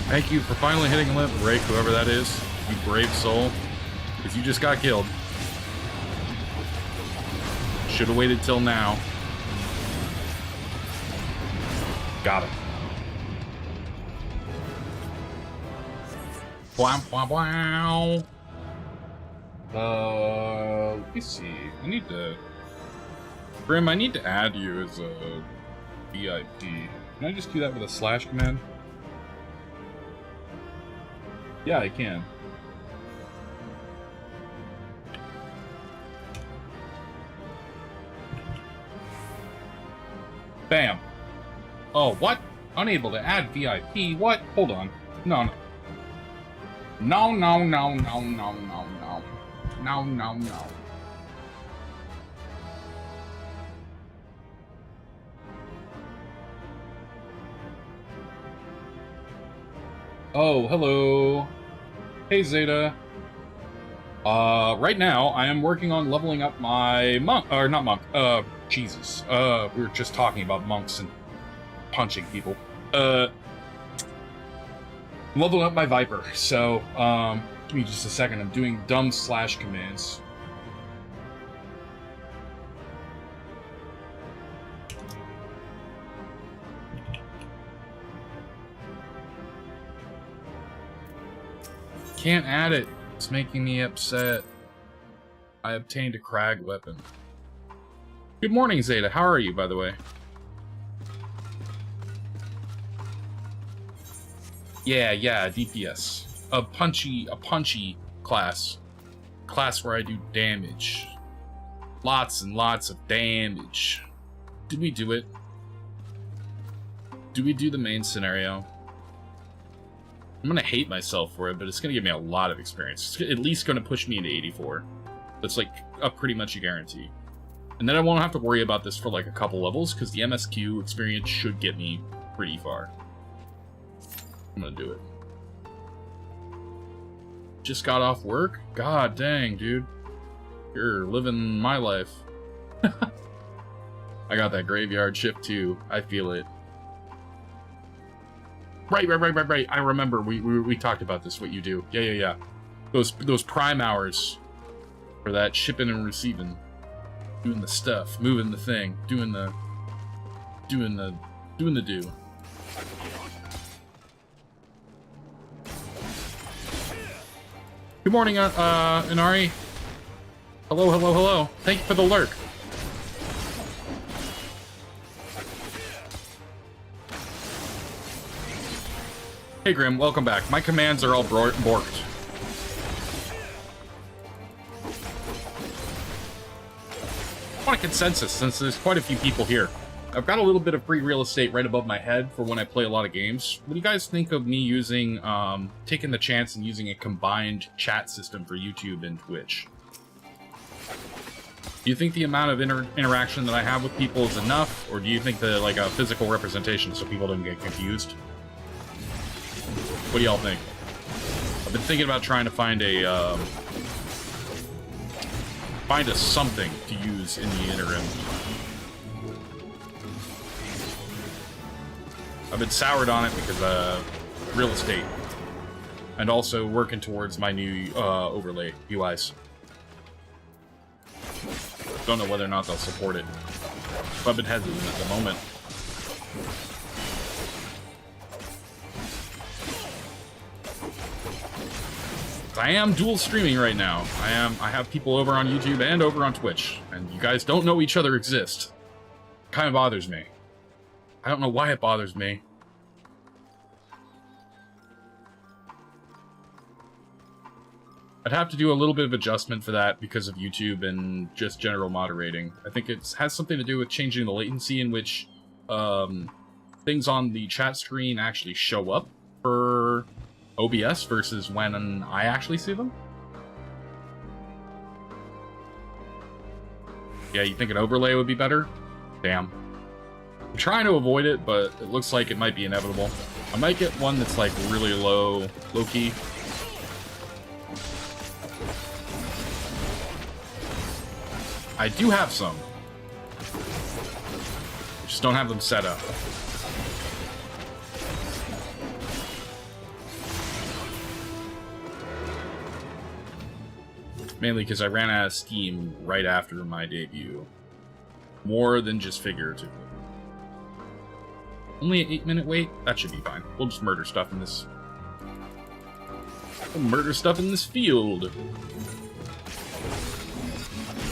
Thank you for finally hitting limp break, whoever that is, you brave soul, because you just got killed. Should have waited till now. Got it. Wow, wow, wow. Let me see. I need to... Grim, I need to add you as a VIP. Can I just do that with a slash command? Yeah, I can. Bam. Oh, what? Unable to add VIP? What? Hold on. No, no. No, no, no, no, no, no, no. No, no, no. Oh, hello. Hey, Zeta. Right now, I am working on leveling up my monk, or not monk, Jesus. We were just talking about monks and punching people. Leveling up my Viper, so, give me just a second. I'm doing dumb slash commands. Can't add it. It's making me upset. I obtained a Crag weapon. Good morning, Zeta. How are you, by the way? Yeah, DPS. A punchy class. Class where I do damage. Lots and lots of damage. Did we do it? Do we do the main scenario? I'm gonna hate myself for it, but it's gonna give me a lot of experience. It's at least gonna push me into 84. That's like a pretty much a guarantee. And then I won't have to worry about this for like a couple levels, because the MSQ experience should get me pretty far. I'm gonna do it. Just got off work? God dang, dude. You're living my life. I got that graveyard shift too. I feel it. Right. I remember we talked about this, what you do. Yeah. Those prime hours for that shipping and receiving. Doing the stuff, moving the thing, doing the do. Good morning, Inari. Hello. Thank you for the lurk. Hey, Grim, welcome back. My commands are all borked. I want a consensus, since there's quite a few people here. I've got a little bit of free real estate right above my head for when I play a lot of games. What do you guys think of me using, taking the chance and using a combined chat system for YouTube and Twitch? Do you think the amount of interaction that I have with people is enough, or do you think that, like, a physical representation so people don't get confused? What do y'all think? I've been thinking about trying to find a something to use in the interim. I've been soured on it because real estate, and also working towards my new overlay UIs. Don't know whether or not they'll support it, but I've been hesitant at the moment. I am dual streaming right now. I have people over on YouTube and over on Twitch, and you guys don't know each other exist. It kind of bothers me. I don't know why it bothers me. I'd have to do a little bit of adjustment for that because of YouTube and just general moderating. I think it has something to do with changing the latency in which things on the chat screen actually show up for OBS versus when I actually see them. Yeah, you think an overlay would be better? Damn. I'm trying to avoid it, but it looks like it might be inevitable. I might get one that's like really low-key. I do have some. I just don't have them set up. Mainly because I ran out of steam right after my debut. More than just figuratively. Only an 8-minute wait? That should be fine. We'll just murder stuff in this... We'll murder stuff in this field.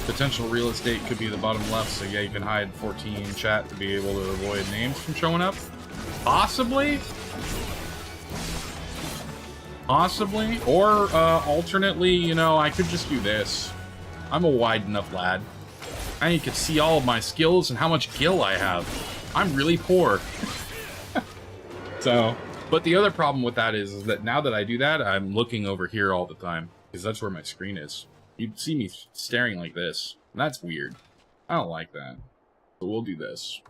Potential real estate could be the bottom left, so yeah, you can hide 14 chat to be able to avoid names from showing up. Possibly? Possibly. Or, alternately, you know, I could just do this. I'm a wide enough lad. And you can see all of my skills and how much gil I have. I'm really poor. So, but the other problem with that is that now that I do that, I'm looking over here all the time. Because that's where my screen is. You'd see me staring like this. That's weird. I don't like that. So we'll do this.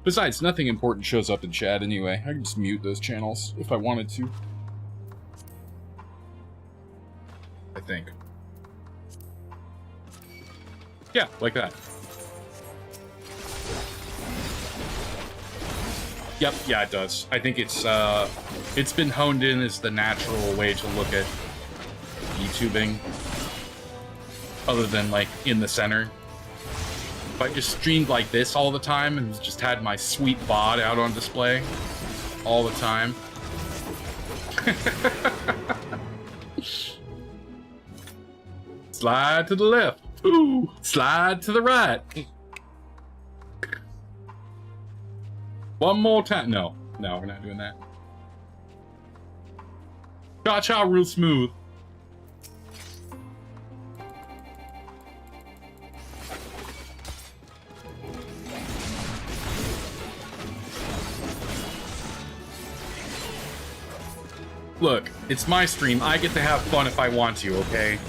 Besides, nothing important shows up in chat anyway. I can just mute those channels if I wanted to. I think. Yeah, like that. Yep, yeah, it does. I think it's been honed in as the natural way to look at YouTubing, other than like in the center. If I just streamed like this all the time and just had my sweet bod out on display all the time. Slide to the left. Ooh, slide to the right. One more time. No, we're not doing that. Cha-cha real smooth. Look, it's my stream. I get to have fun if I want to, okay?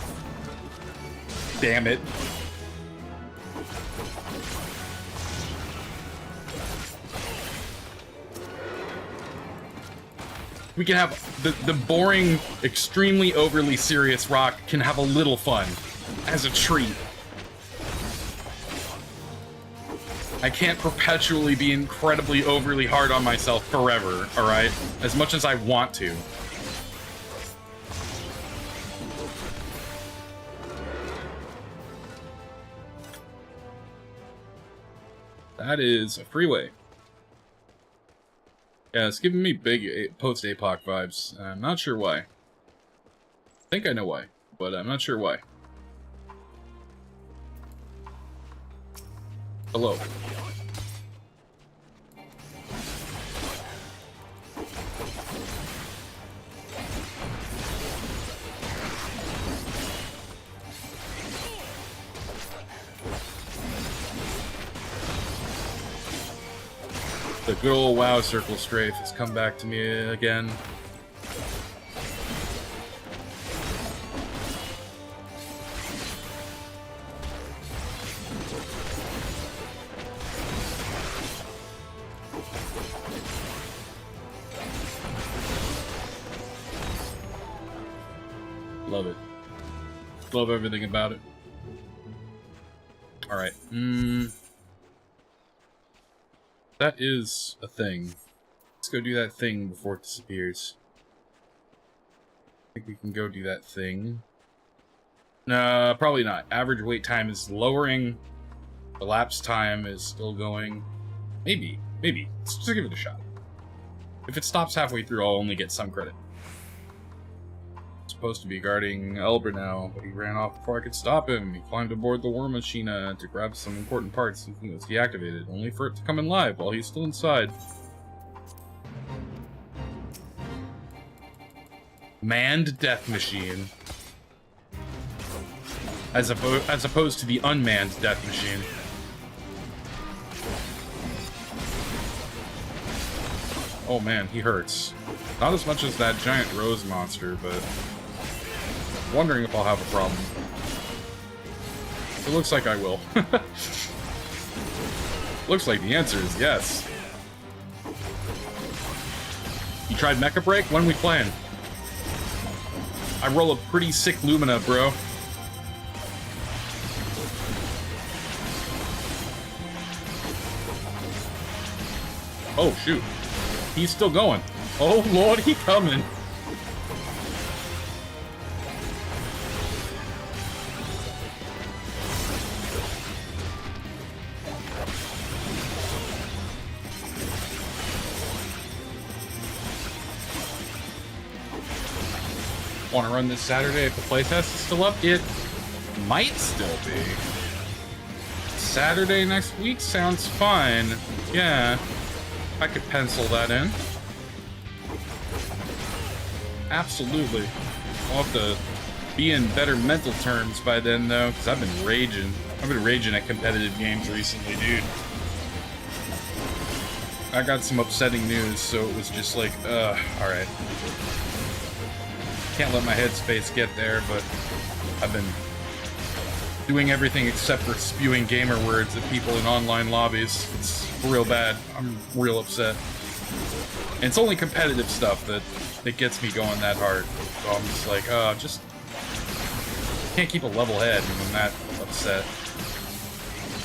Damn it. We can have the boring, extremely overly serious rock can have a little fun as a treat. I can't perpetually be incredibly overly hard on myself forever, alright? As much as I want to. That is a freeway. Yeah, it's giving me big post-APOC vibes. I'm not sure why. I think I know why, but I'm not sure why. Hello. The good old WoW circle strafe has come back to me again. Love it. Love everything about it. Alright. That is a thing. Let's go do that thing before it disappears. I think we can go do that thing. No, probably not. Average wait time is lowering. Elapsed time is still going. Maybe. Maybe. Let's just give it a shot. If it stops halfway through, I'll only get some credit. Supposed to be guarding Elbra now, but he ran off before I could stop him. He climbed aboard the war machina to grab some important parts and it was deactivated, only for it to come in live while he's still inside. Manned death machine. As opposed to the unmanned death machine. Oh man, he hurts. Not as much as that giant rose monster, but wondering if I'll have a problem. It looks like I will. Looks like the answer is yes. You tried Mecha Break? When we playing? I roll a pretty sick Lumina, bro. Oh, shoot. He's still going. Oh, Lord, he coming. Want to run this Saturday if the playtest is still up? It might still be. Saturday next week sounds fine. Yeah, I could pencil that in. Absolutely. I'll have to be in better mental terms by then, though, because I've been raging. I've been raging at competitive games recently, dude. I got some upsetting news, so it was just like, alright. Can't let my headspace get there, but I've been doing everything except for spewing gamer words at people in online lobbies. It's real bad. I'm real upset. And it's only competitive stuff that gets me going that hard. So I'm just like, just can't keep a level head when I'm that upset.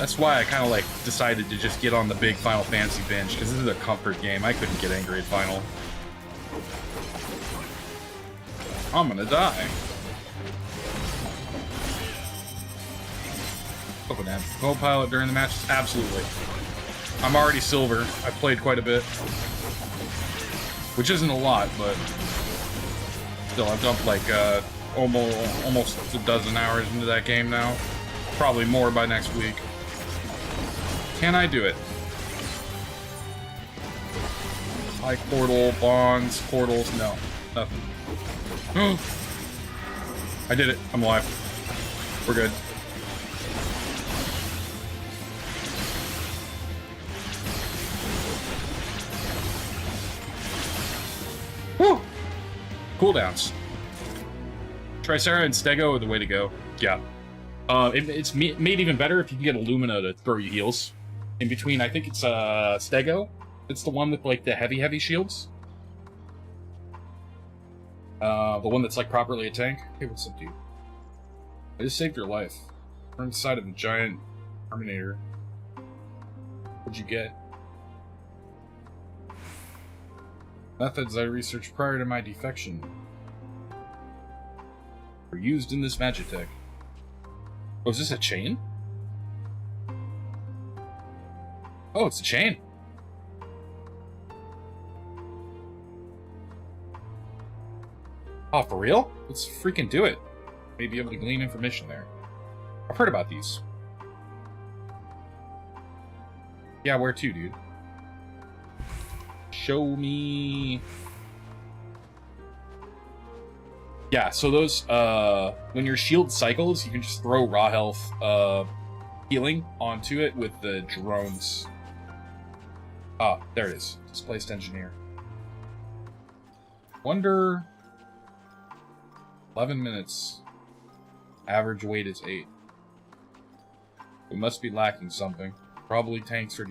That's why I kind of like decided to just get on the big Final Fantasy binge, because this is a comfort game. I couldn't get angry at Final. I'm gonna die. Open that co-pilot during the match? Alright. I'm already silver. I played quite a bit. Which isn't a lot, but still, I've dumped like almost a dozen hours into that game now. Probably more by next week. Can I do it? High portal, bonds, portals, no. Nothing. I did it. I'm alive. We're good. Woo! Cooldowns. Tricera and Stego are the way to go. Yeah. It's made even better if you can get a Lumina to throw you heals. In between, I think it's Stego. It's the one with like the heavy shields. The one that's like properly a tank. Hey, what's up, dude? I just saved your life. We're inside of a giant Terminator. What'd you get? Methods I researched prior to my defection were used in this Magitech. Oh, is this a chain? Oh, it's a chain. Oh, for real? Let's freaking do it. May be able to glean information there. I've heard about these. Yeah, where to, dude? Show me. Yeah, so those, when your shield cycles, you can just throw raw health, healing onto it with the drones. Ah, there it is. Displaced engineer. Wonder... 11 minutes. Average weight is 8. We must be lacking something. Probably tanks or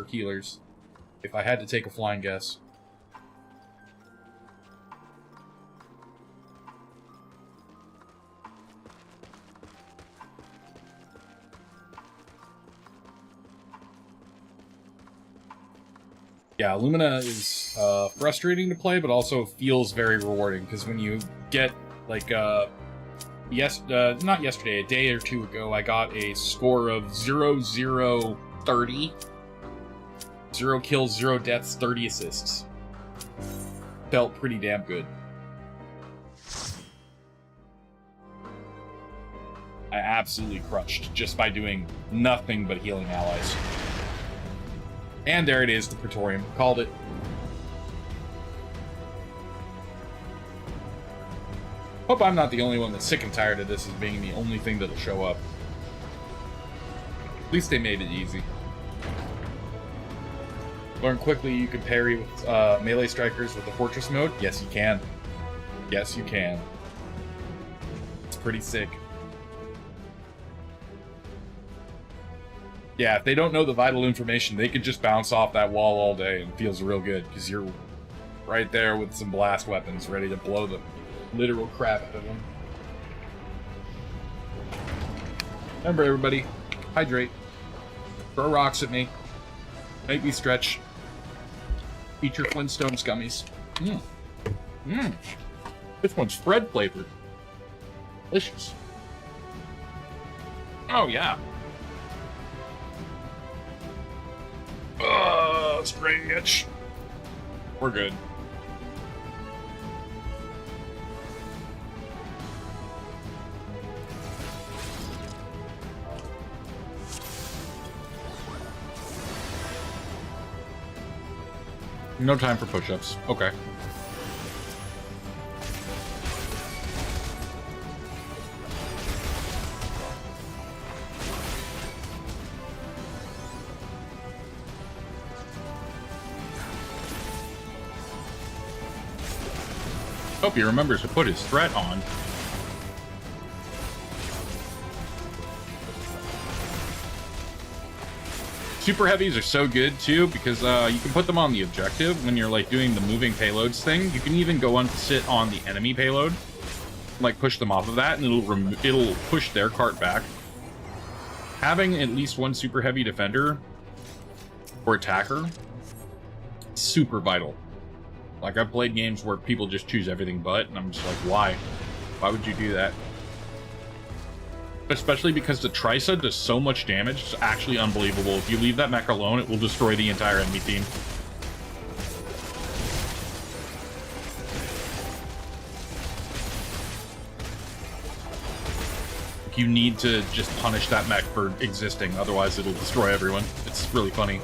healers, if I had to take a flying guess. Yeah, Lumina is frustrating to play, but also feels very rewarding, because when you get, like, not yesterday, a day or two ago, I got a score of 0-0-30. 0 kills, 0 deaths, 30 assists. Felt pretty damn good. I absolutely crushed, just by doing nothing but healing allies. And there it is, the Praetorium. Called it. Hope I'm not the only one that's sick and tired of this as being the only thing that'll show up. At least they made it easy. Learn quickly you can parry with melee strikers with the Fortress mode. Yes, you can. Yes, you can. It's pretty sick. Yeah, if they don't know the vital information, they could just bounce off that wall all day and it feels real good, because you're right there with some blast weapons ready to blow the literal crap out of them. Remember, everybody, hydrate. Throw rocks at me. Make me stretch. Eat your Flintstones gummies. Mmm. Mmm. This one's Fred flavored. Delicious. Oh, yeah. Spring itch. We're good. No time for push-ups. Okay. Hope he remembers to put his threat on. Super heavies are so good too, because you can put them on the objective when you're like doing the moving payloads thing. You can even go and sit on the enemy payload, like push them off of that, and it'll push their cart back. Having at least one super heavy defender or attacker, super vital. Like, I've played games where people just choose everything but, and I'm just like, why? Why would you do that? Especially because the Trisa does so much damage, it's actually unbelievable. If you leave that mech alone, it will destroy the entire enemy team. You need to just punish that mech for existing, otherwise it'll destroy everyone. It's really funny.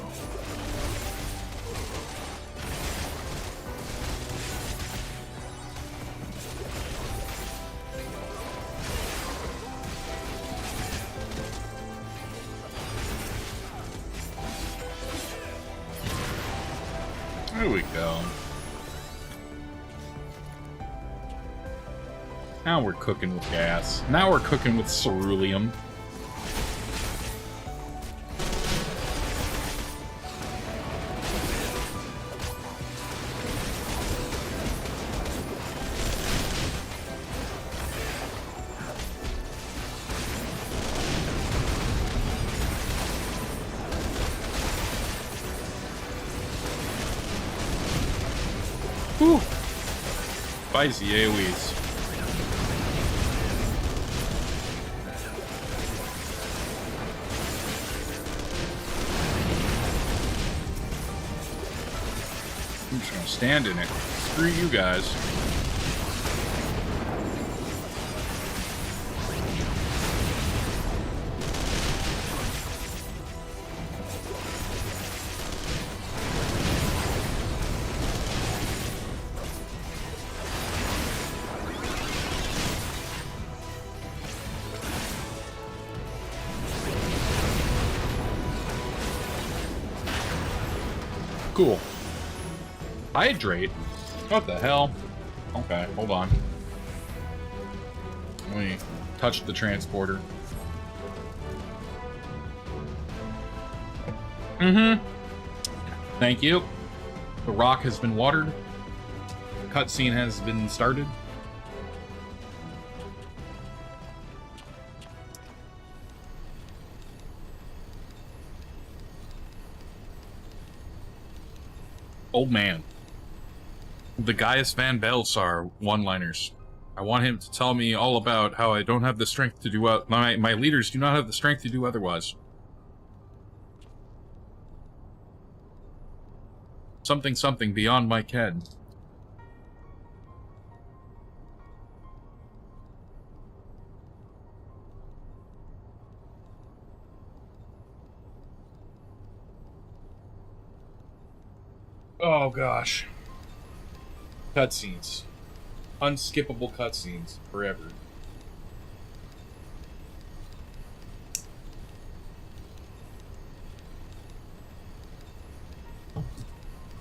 There we go. Now we're cooking with gas. Now we're cooking with ceruleum. Whew. Spicy AoEs. I'm just gonna stand in it. Screw you guys. cool. Hydrate? What the hell? Okay, hold on. Let me touch the transporter. Mm-hmm. Thank you. The rock has been watered. The cutscene has been started. Old man. The Gaius Van Belsar one-liners. I want him to tell me all about how I don't have the strength to do my leaders do not have the strength to do otherwise. Something beyond my ken. Oh gosh. Cutscenes. Unskippable cutscenes forever.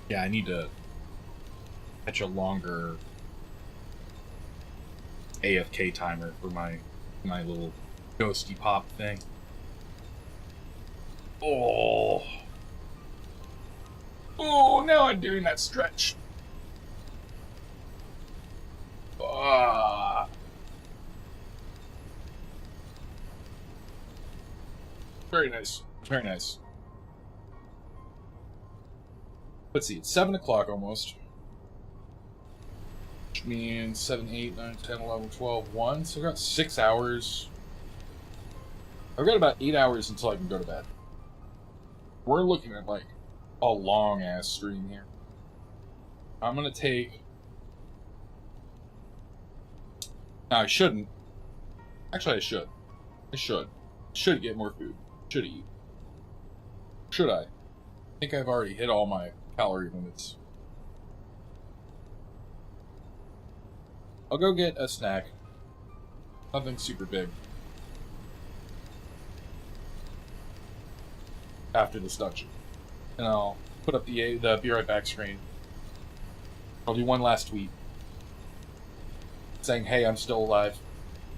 Yeah, I need to catch a longer AFK timer for my little ghosty pop thing. Oh. Oh, now I'm doing that stretch. Ah. Very nice. Very nice. Let's see, it's 7 o'clock almost. Which means 7, 8, 9, 10, 11, 12, 1. So I've got 6 hours. I've got about 8 hours until I can go to bed. We're looking at like a long ass stream here. I'm gonna take. No, I shouldn't. Actually, I should. I should get more food. Should eat. Should I? I think I've already hit all my calorie limits. I'll go get a snack. Nothing super big. After this dungeon. And I'll put up the Be Right Back screen. I'll do one last tweet. Saying, hey, I'm still alive.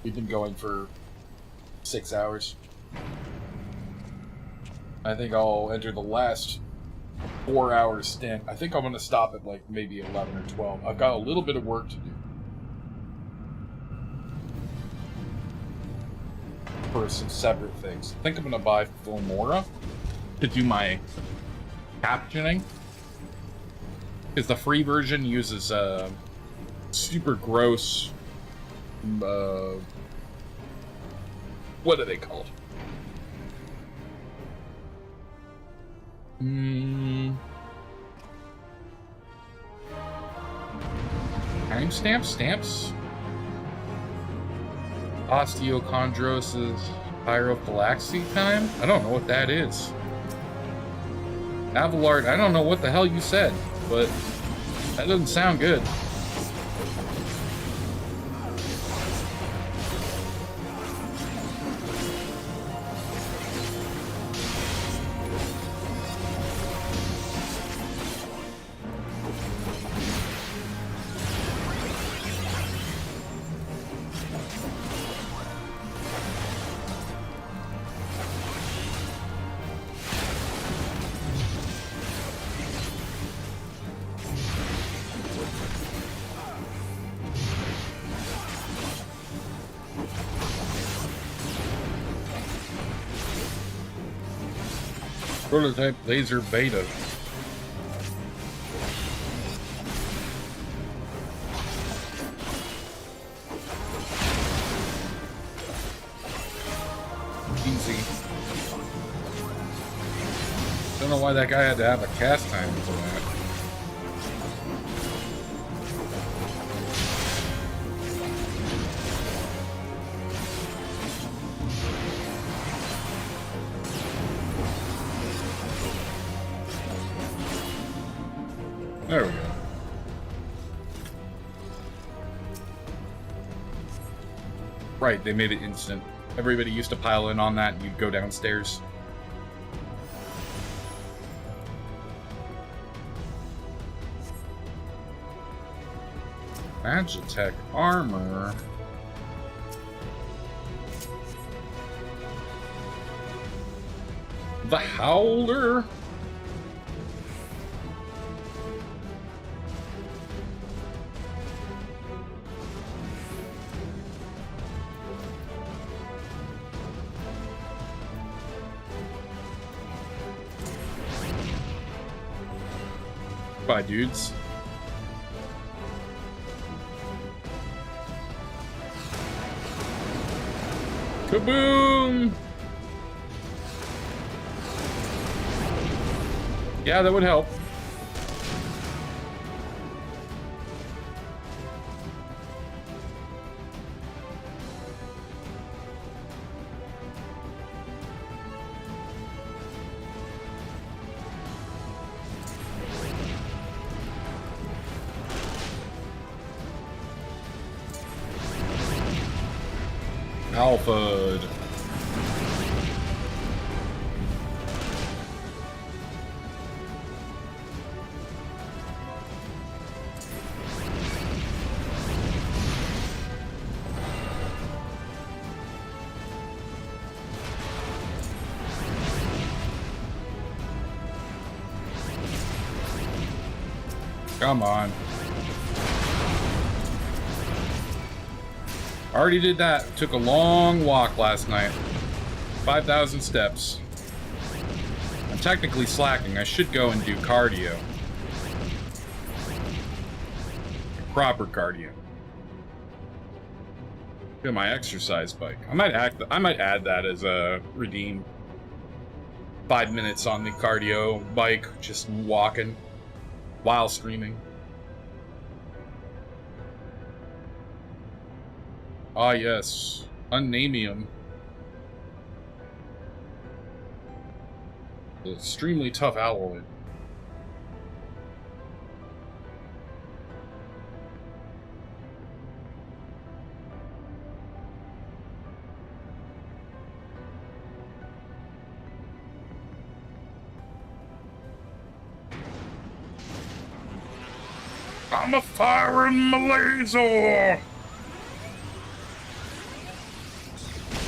We've been going for 6 hours. I think I'll enter the last 4 hour stint. I think I'm going to stop at like maybe 11 or 12. I've got a little bit of work to do. For some separate things. I think I'm going to buy Filmora to do my captioning. Because the free version uses super gross... what are they called? Timestamp? Stamps? Osteochondrosis pyrophylaxis time? I don't know what that is. Avalard, I don't know what the hell you said, but that doesn't sound good. Prototype laser beta. Easy. Don't know why that guy had to have a cast time for that. There we go. Right, they made it instant. Everybody used to pile in on that and you'd go downstairs. Magitech armor. The Howler? Bye, dudes. Kaboom! Yeah, that would help. Alpha'd. Come on. Already did that. Took a long walk last night. 5,000 steps. I'm technically slacking. I should go and do cardio. Proper cardio. Get my exercise bike. I might add that as a redeem. 5 minutes on the cardio bike, just walking while streaming. Ah, yes. Unnamium. Extremely tough alloy. I'm a firing my laser!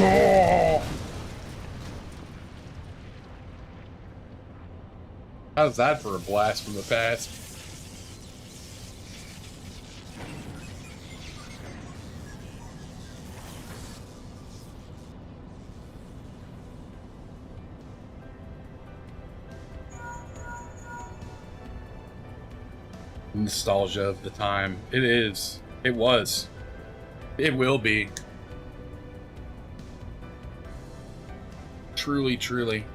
Oh. How's that for a blast from the past? Nostalgia of the time. It is. It was. It will be. Truly, truly.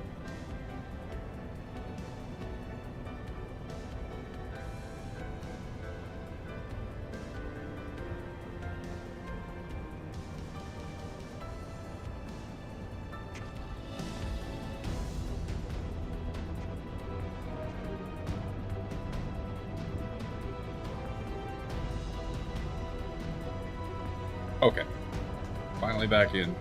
Okay. Finally back in.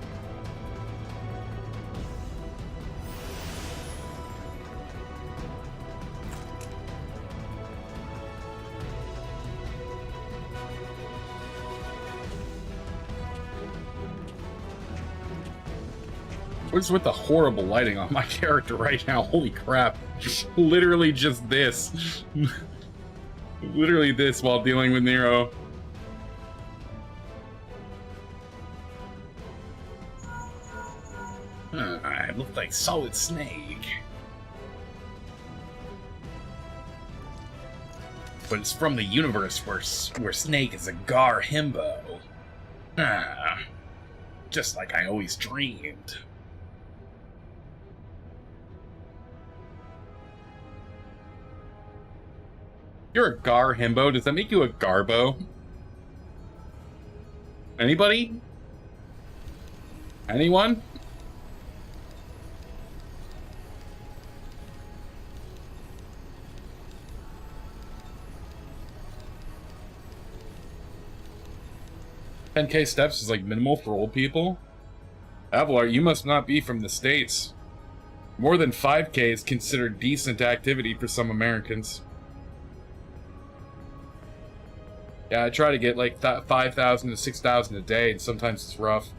What's with the horrible lighting on my character right now? Holy crap. Literally just this. Literally this while dealing with Nero. It looked like Solid Snake. But it's from the universe where Snake is a Gar himbo. Just like I always dreamed. You're a Gar himbo. Does that make you a Garbo? Anybody? Anyone? $10K steps is like minimal for old people. Avalar, you must not be from the States. More than 5K is considered decent activity for some Americans. Yeah, I try to get like 5,000 to 6,000 a day, and sometimes it's rough.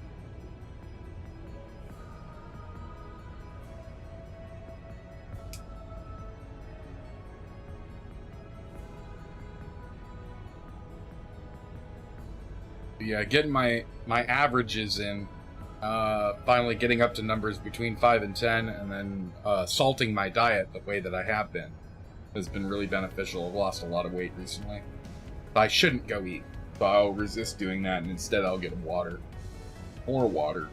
Yeah, getting my averages in, finally getting up to numbers between 5 and 10, and then salting my diet the way that I have been has been really beneficial. I've lost a lot of weight recently. I shouldn't go eat, so I'll resist doing that, and instead I'll get water. More water.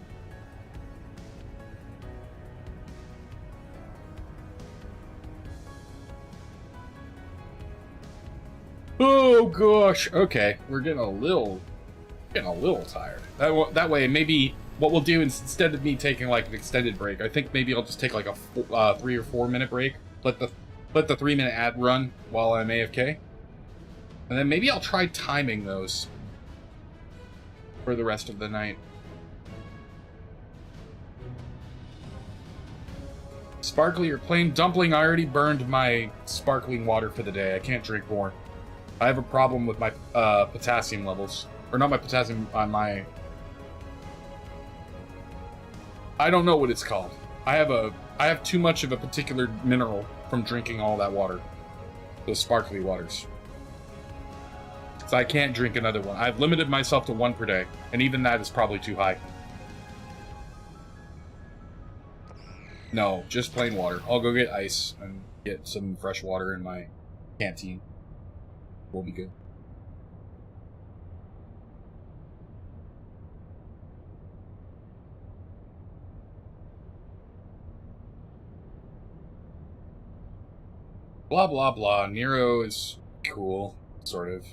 Oh gosh, okay, we're getting a little tired. That way, maybe what we'll do is, instead of me taking like an extended break, I think maybe I'll just take like a 3 or 4 minute break. Let the 3-minute ad run while I'm AFK, and then maybe I'll try timing those for the rest of the night. Sparkly or plain dumpling? I already burned my sparkling water for the day. I can't drink more. I have a problem with my potassium levels. Or not my potassium, my... I don't know what it's called. I have too much of a particular mineral from drinking all that water. Those sparkly waters. So I can't drink another one. I've limited myself to 1 per day, and even that is probably too high. No, just plain water. I'll go get ice and get some fresh water in my canteen. We'll be good. Blah, blah, blah. Nero is cool, sort of.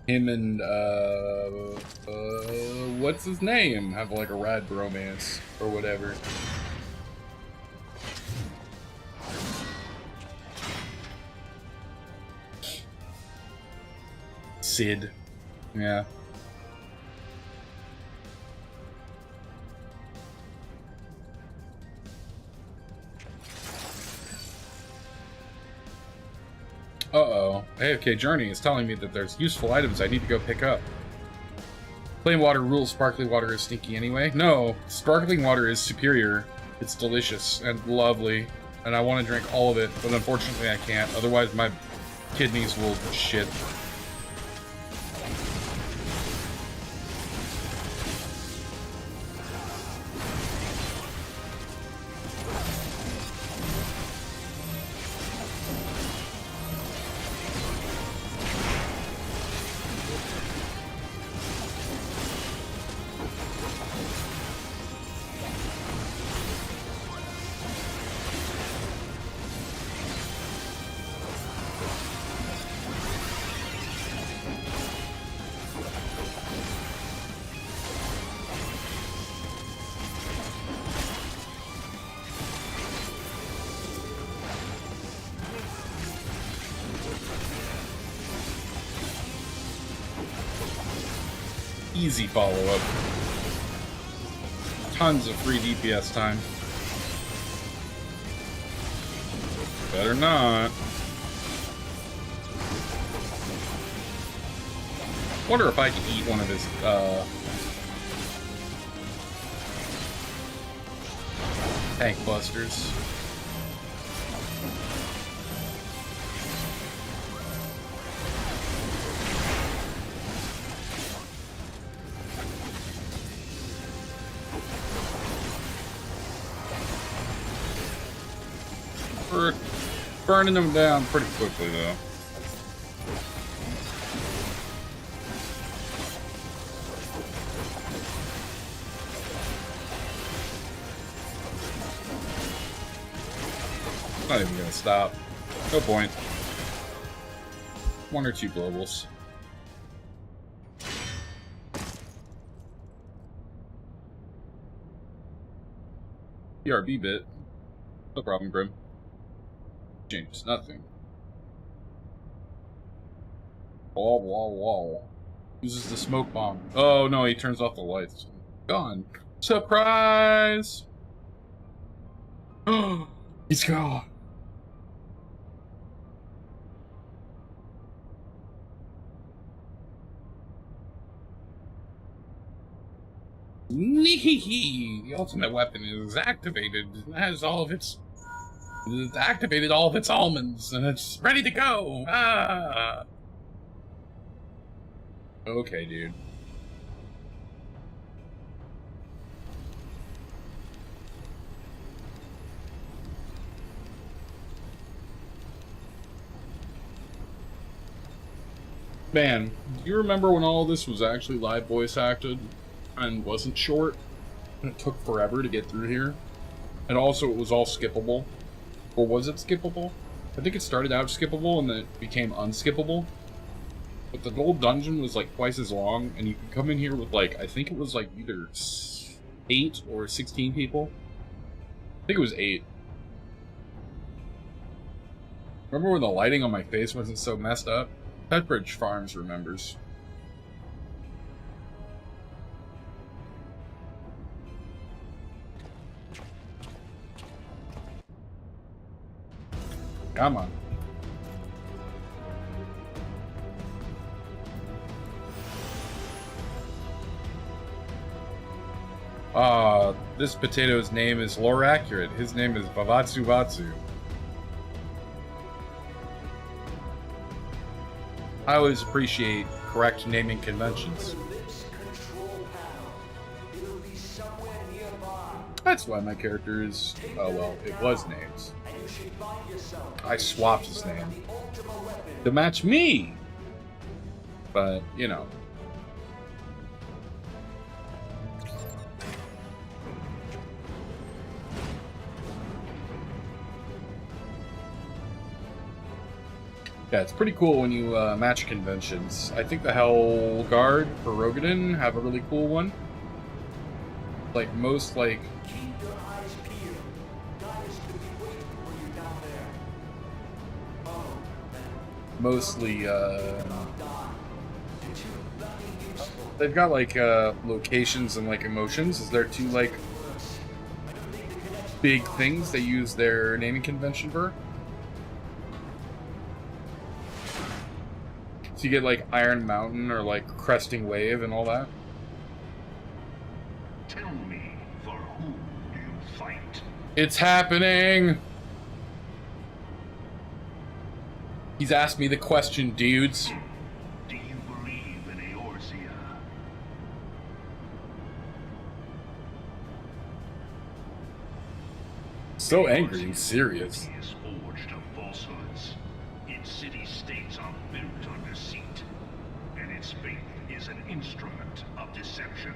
Him and, what's his name? Have like a rad romance, or whatever. Sid. Yeah. Uh-oh. AFK Journey is telling me that there's useful items I need to go pick up. Plain water rules. Sparkling water is stinky anyway. No, sparkling water is superior. It's delicious and lovely, and I want to drink all of it, but unfortunately I can't. Otherwise my kidneys will shit. Easy follow-up. Tons of free DPS time. Better not. Wonder if I can eat one of his, tank busters. We're burning them down pretty quickly, though. Not even gonna stop. No point. 1 or 2 globals. PRB bit. No problem, Grim. Changes nothing. Wall. Uses the smoke bomb. Oh no, he turns off the lights. Gone. Surprise! He's gone. The ultimate weapon is activated. It has all of its... It's activated all of its almonds, and it's ready to go. Ah! Okay, dude. Man, do you remember when all this was actually live voice acted and wasn't short? And it took forever to get through here? And also it was all skippable? Or was it skippable? I think it started out skippable and then it became unskippable. But the gold dungeon was like twice as long, and you could come in here with like, I think it was like either 8 or 16 people. I think it was 8. Remember when the lighting on my face wasn't so messed up? Petbridge Farms remembers. Come on. This potato's name is lore accurate. His name is Bavatsu Vatsu. I always appreciate correct naming conventions. That's why my character is... oh well, it was named. I swapped his name to match me! But, you know. Yeah, it's pretty cool when you match conventions. I think the Hell Guard for Rogadin have a really cool one. Like, most, like... mostly, they've got, like, locations and, like, emotions. Is there 2, like, big things they use their naming convention for? So you get, like, Iron Mountain or, like, Cresting Wave and all that? Tell me, for whom do you fight? It's happening! He's asked me the question, dudes. Do you believe in Eorzea? So angry and serious. Is forged of falsehoods. Its city-states are built on deceit, and its faith is an instrument of deception.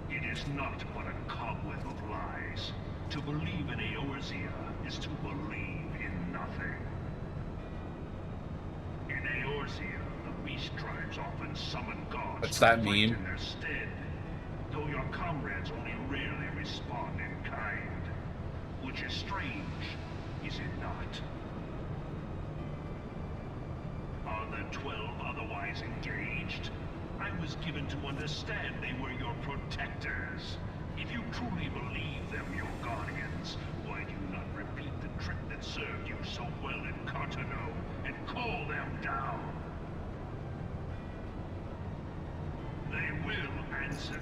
It is not but a cobweb of lies. To believe in Eorzea is to believe in nothing. In Eorzea, the beast tribes often summon gods. What's that to fight mean? in their stead, though your comrades only rarely respond in kind. Which is strange, is it not? Are the 12 otherwise engaged? I was given to understand they were your protectors. If you truly believe them your guardians, why do you not repeat the trick that served you so well in Cartano and call them down? They will answer,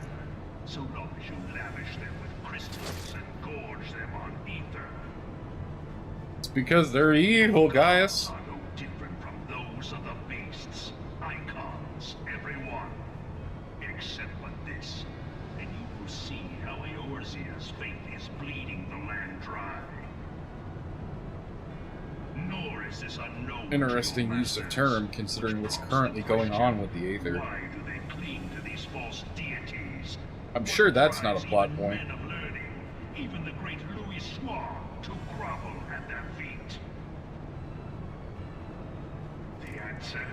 so long as you lavish them with crystals and gorge them on ether. It's because they're evil, Gaius. Are no different from those of the beasts. Icons, everyone. Except for this, and you will see how Eorzea's faith is bleeding the land dry. Nor is this unknown. Interesting use of term, considering what's currently going on with the Aether. Why do they cling to these false deities? I'm sure that's not a plot point. Men of learning, even the great Louis Soir, to grovel at their feet. The answer?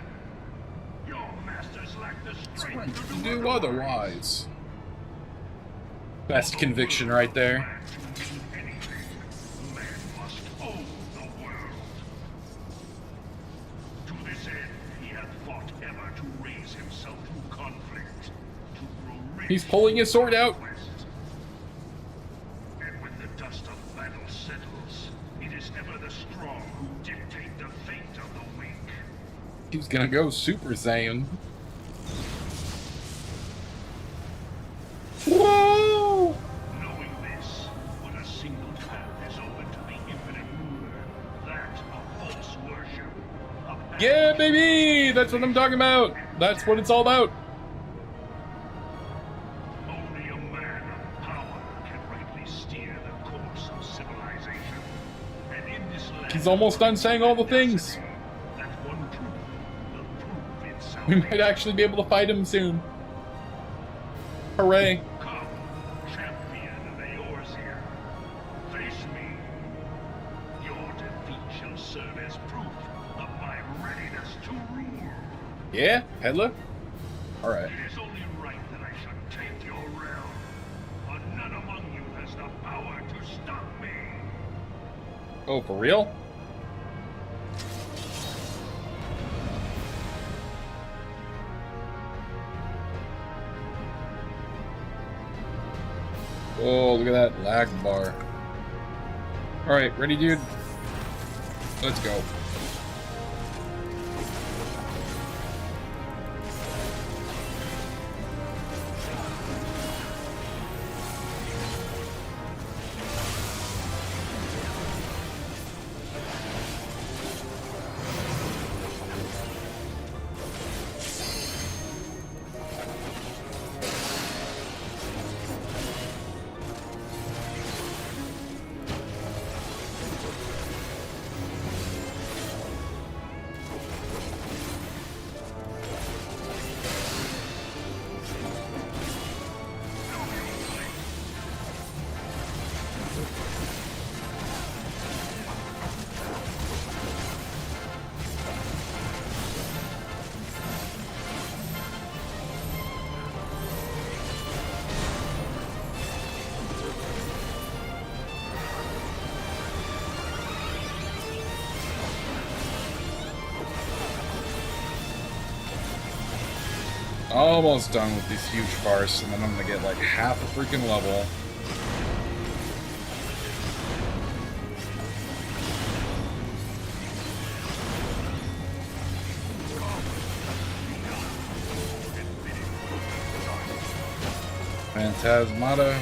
Your masters lack the strength to Do otherwise. Best conviction right there. Man must own the world. To this end, he hath fought ever to raise himself through conflict, to grow He's pulling his sword out. And when the dust of battle settles, it is ever the strong who dictate the fate of the weak. He's gonna go Super Saiyan. Whoa! Knowing this, when a single path is open to the infinite ruler, that of false worship. Yeah, baby! That's what I'm talking about. That's what it's all about. Only a man of power can rightly steer the course of civilization. And in this land, He's almost done saying all the things. that one truth will prove itself. We might actually be able to fight him soon. Hooray. Come, champion of Eorzea. Face me. Your defeat shall serve as proof of my readiness to rule. Yeah, Headler? Alright. It is only right that I should take your realm. For none among you has the power to stop me. Oh, for real? Oh, look at that lag bar. Alright, ready, dude? Let's go. Almost done with this huge farce, and then I'm gonna get like half a freaking level. Phantasmata.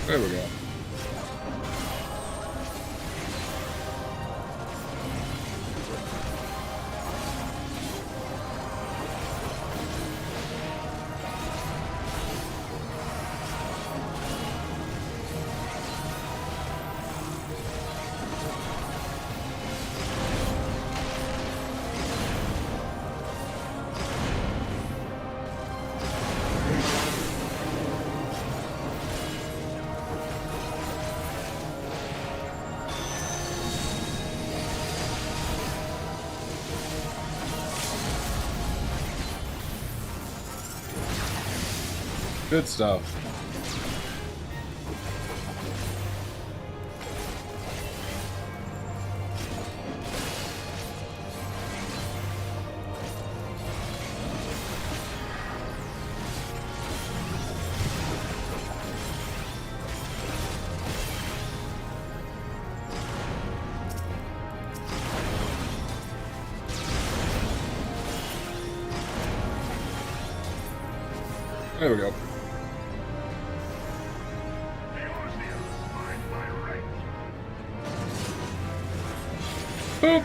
There we go. Good stuff. There we go. Boop.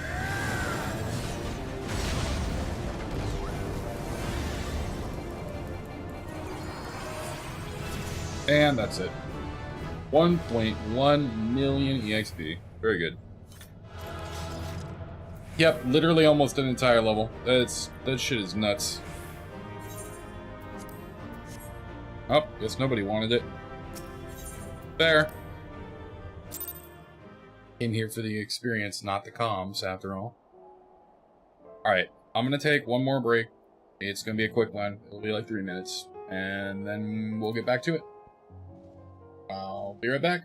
And that's it. 1.1 million EXP. Very good. Yep, literally almost an entire level. That shit is nuts. Oh, guess nobody wanted it. Fair. Came here for the experience, not the comms, after all. Alright, I'm gonna take one more break. It's gonna be a quick one. It'll be like 3 minutes. And then we'll get back to it. I'll be right back.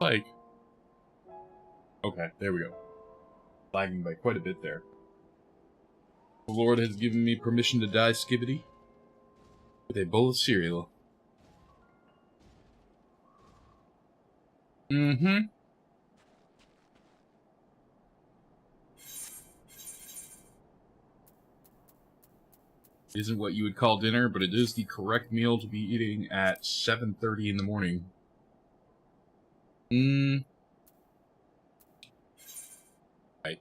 Like... Okay, there we go. Lagging by quite a bit there. The Lord has given me permission to die, Skibbity, with a bowl of cereal. Mm-hmm. Isn't what you would call dinner, but it is the correct meal to be eating at 7:30 in the morning. Right.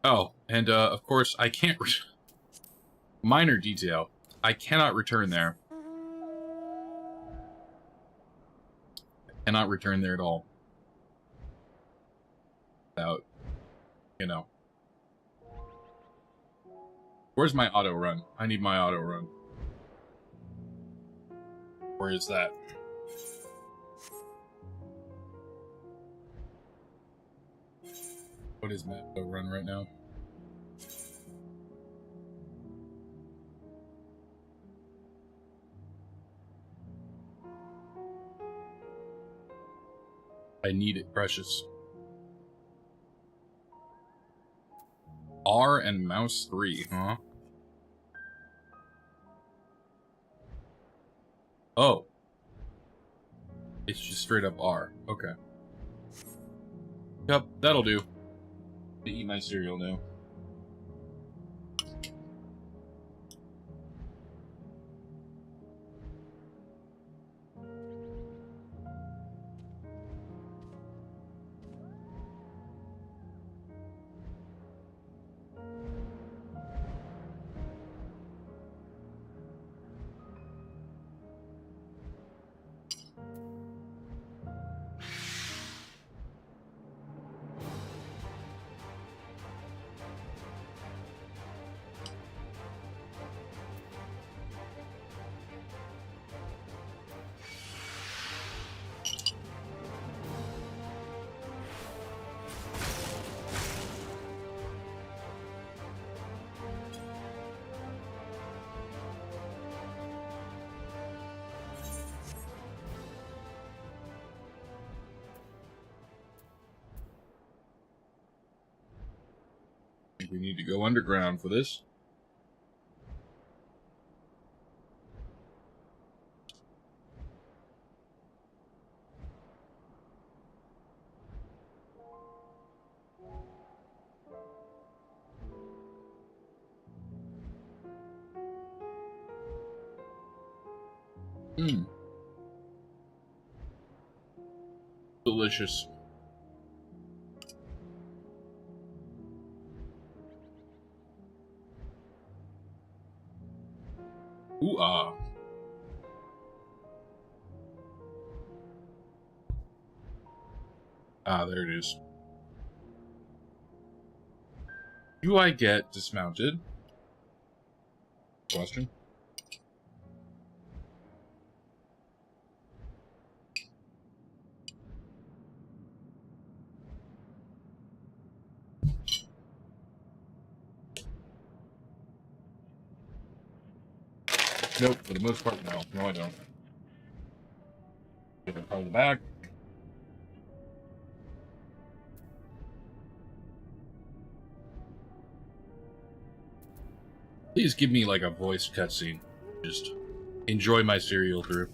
Oh, and of course, I can't... Minor detail. I cannot return there. I cannot return there at all. Without, you know. Where's my auto run? I need my auto run. Where is that? What is my auto run right now? I need it, precious. R and mouse 3, huh? Oh. It's just straight up R. Okay. Yep, that'll do. To eat my cereal now. We need to go underground for this. Delicious. Ooh, ah. Ah, there it is. Do I get dismounted? Question. Nope, for the most part, no. No, I don't. Get it out of the back. Please give me, like, a voice cutscene. Just enjoy my cereal through.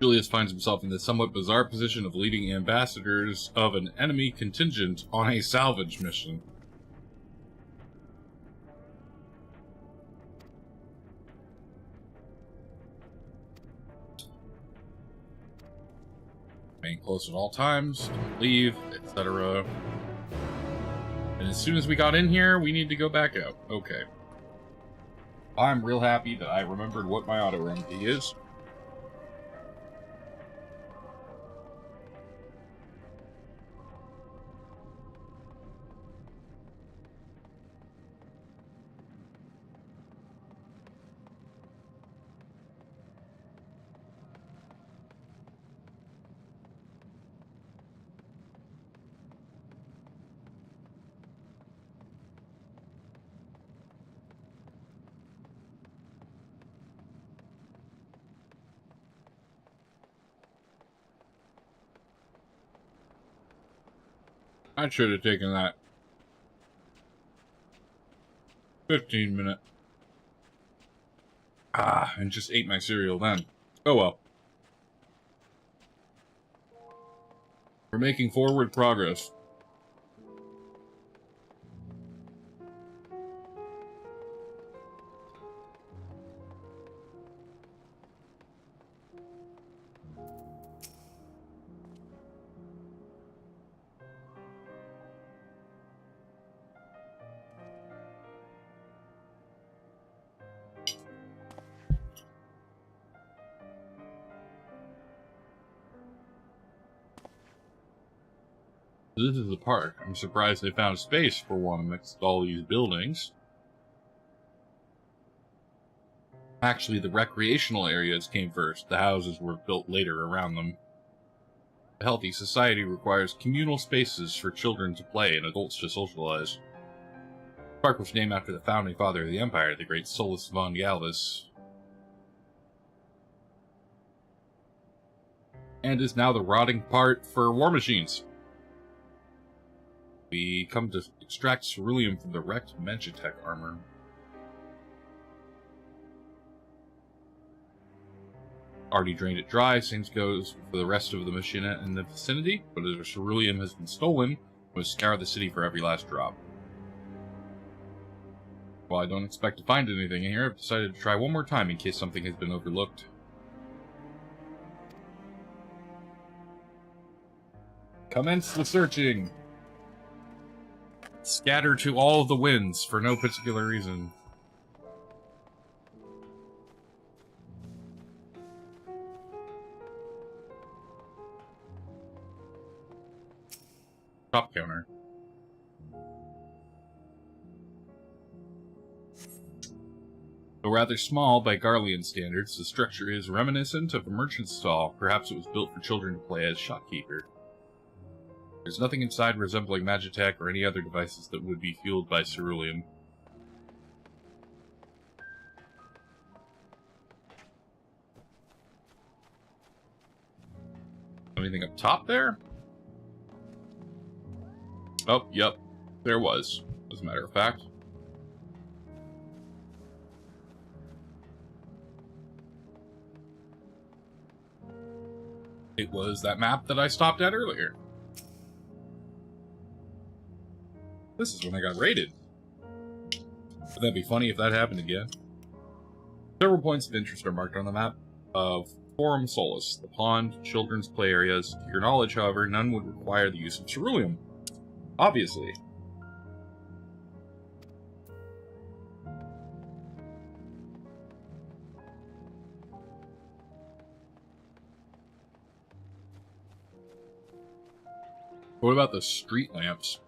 Julius finds himself in the somewhat bizarre position of leading ambassadors of an enemy contingent on a salvage mission. Remain close at all times, don't leave, etc. And as soon as we got in here, we need to go back out. Okay. I'm real happy that I remembered what my auto run key is. I should have taken that 15-minute. And just ate my cereal then. Oh well. We're making forward progress. This is the park. I'm surprised they found space for one amidst all these buildings. Actually, the recreational areas came first. The houses were built later around them. A healthy society requires communal spaces for children to play and adults to socialize. The park was named after the founding father of the empire, the great Solus von Galvus, and is now the rotting part for war machines. We come to extract ceruleum from the wrecked Magitech armor. Already drained it dry, same goes for the rest of the machina in the vicinity, but as our ceruleum has been stolen, we'll scour the city for every last drop. While I don't expect to find anything here, I've decided to try one more time in case something has been overlooked. Commence the searching! Scatter to all of the winds for no particular reason. Top counter. Though rather small by Garlean standards, the structure is reminiscent of a merchant's stall. Perhaps it was built for children to play as shopkeeper. There's nothing inside resembling Magitech or any other devices that would be fueled by ceruleum. Anything up top there? Oh, yep. There was, as a matter of fact. It was that map that I stopped at earlier. This is when I got raided. Would that be funny if that happened again? Several points of interest are marked on the map of Forum Solus, the pond, children's play areas. To your knowledge, however, none would require the use of ceruleum. Obviously. What about the street lamps?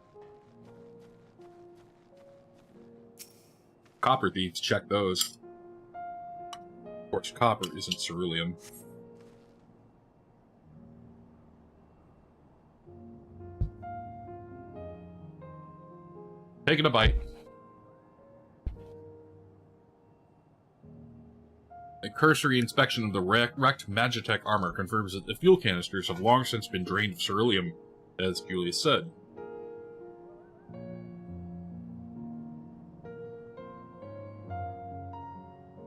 Copper thieves, check those. Of course, copper isn't ceruleum. Taking a bite. A cursory inspection of the wrecked Magitech armor confirms that the fuel canisters have long since been drained of ceruleum, as Julius said.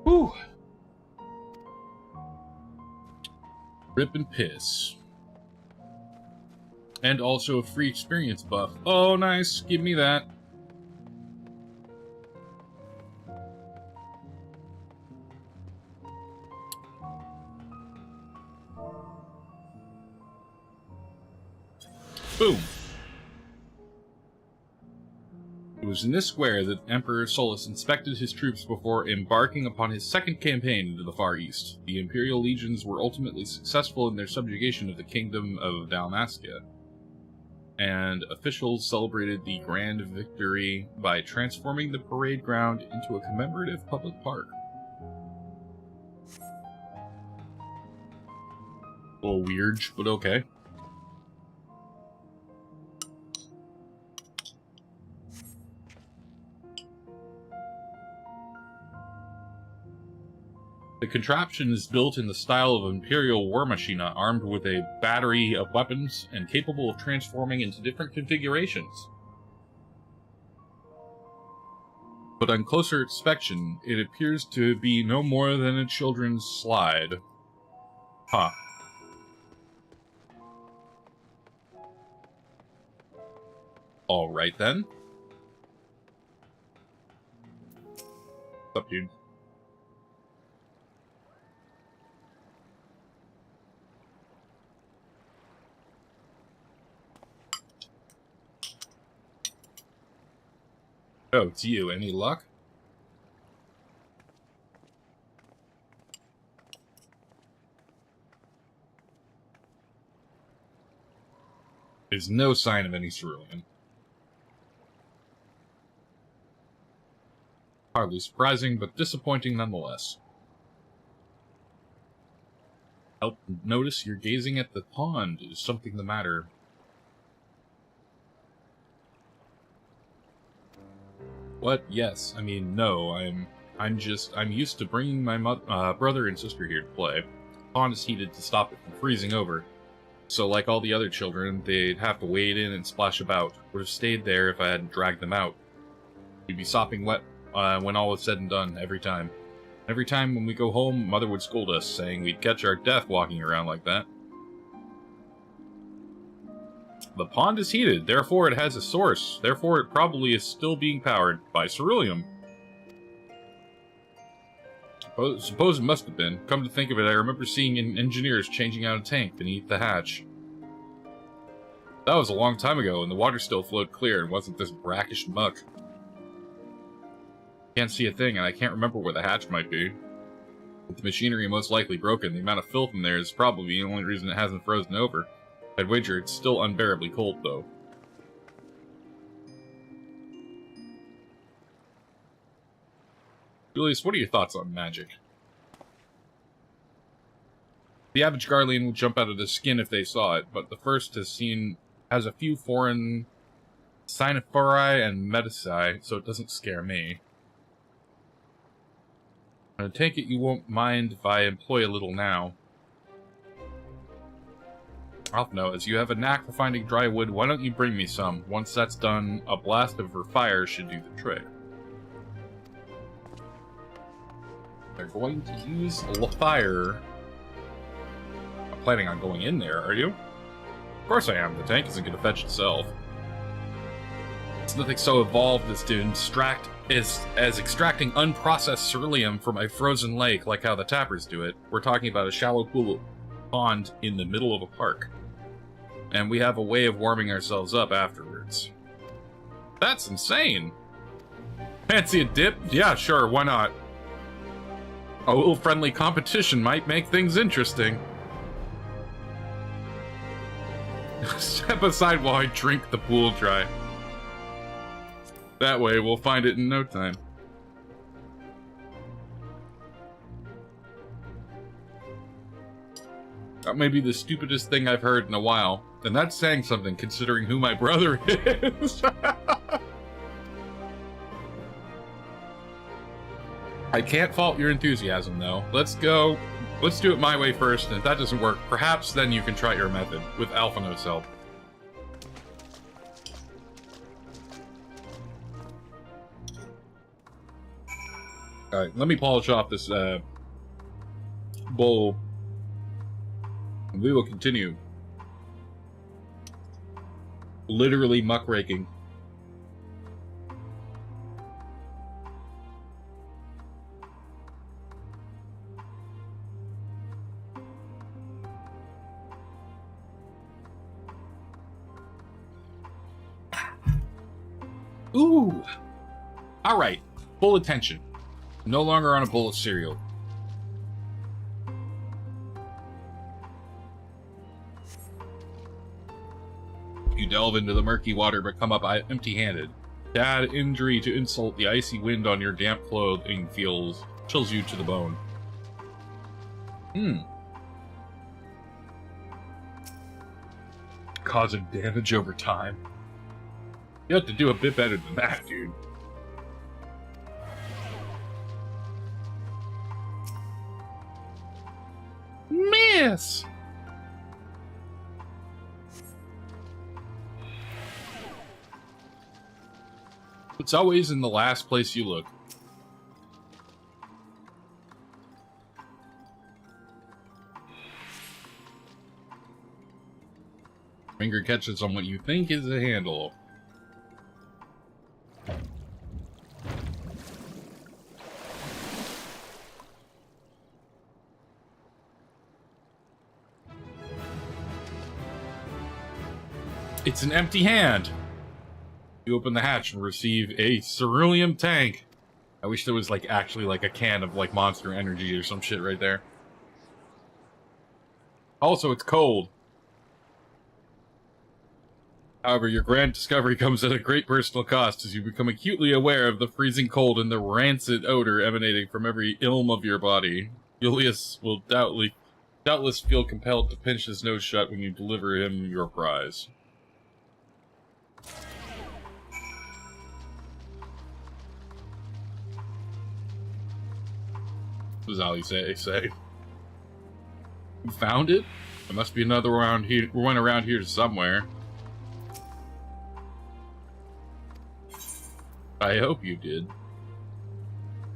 Whew. Rip and piss. And also a free experience buff. Oh, nice. Give me that. Boom. It was in this square that Emperor Solus inspected his troops before embarking upon his second campaign into the Far East. The Imperial legions were ultimately successful in their subjugation of the Kingdom of Dalmascia, and officials celebrated the grand victory by transforming the parade ground into a commemorative public park. A little weird, but okay. contraption is built in the style of Imperial War Machina, armed with a battery of weapons and capable of transforming into different configurations. But on closer inspection, it appears to be no more than a children's slide. Huh. Alright then. What's up, dude? Oh, it's you. Any luck? There's no sign of any cerulean. Hardly surprising, but disappointing nonetheless. Help notice you're gazing at the pond. Is something the matter? What? Yes. I mean, no. I'm used to bringing my brother and sister here to play. The pond is heated to stop it from freezing over. So, like all the other children, they'd have to wade in and splash about. Would have stayed there if I hadn't dragged them out. We'd be sopping wet when all was said and done, every time. Every time when we go home, Mother would scold us, saying we'd catch our death walking around like that. The pond is heated, therefore it has a source. Therefore it probably is still being powered by ceruleum. Suppose it must have been. Come to think of it, I remember seeing engineers changing out a tank beneath the hatch. That was a long time ago, and the water still flowed clear and wasn't this brackish muck. Can't see a thing, and I can't remember where the hatch might be. With the machinery most likely broken, the amount of filth in there is probably the only reason it hasn't frozen over. I'd wager it's still unbearably cold, though. Julius, what are your thoughts on magic? The average Guardian would jump out of the skin if they saw it, but the first has a few foreign Cynophori and Medici, so it doesn't scare me. I take it you won't mind if I employ a little now. I'll know, as you have a knack for finding dry wood, why don't you bring me some? Once that's done, a blast of her fire should do the trick. They're going to use a fire. I'm planning on going in there, are you? Of course I am. The tank isn't going to fetch itself. It's nothing so evolved as to extracting unprocessed ceruleum from a frozen lake like how the tappers do it. We're talking about a shallow pond in the middle of a park. And we have a way of warming ourselves up afterwards. That's insane! Fancy a dip? Yeah, sure, why not? A little friendly competition might make things interesting. Step aside while I drink the pool dry. That way, we'll find it in no time. That may be the stupidest thing I've heard in a while, and that's saying something considering who my brother is. I can't fault your enthusiasm, though. Let's do it my way first, and if that doesn't work, perhaps then you can try your method, with Alphino's help. Alright, let me polish off this, bowl. And we will continue. Literally muckraking. Ooh! Alright, full attention. No longer on a bowl of cereal. You delve into the murky water but come up empty-handed. To add injury to insult, the icy wind on your damp clothing chills you to the bone. Causing damage over time. You have to do a bit better than that, dude. yes. It's always in the last place you look. Finger catches on what you think is a handle. It's an empty hand. You open the hatch and receive a cerulean tank. I wish there was like actually like a can of like Monster Energy or some shit right there. Also, it's cold. However, your grand discovery comes at a great personal cost as you become acutely aware of the freezing cold and the rancid odor emanating from every ilm of your body. Julius will doubtless feel compelled to pinch his nose shut when you deliver him your prize. Was all you say. You found it? There must be another one around here somewhere. I hope you did.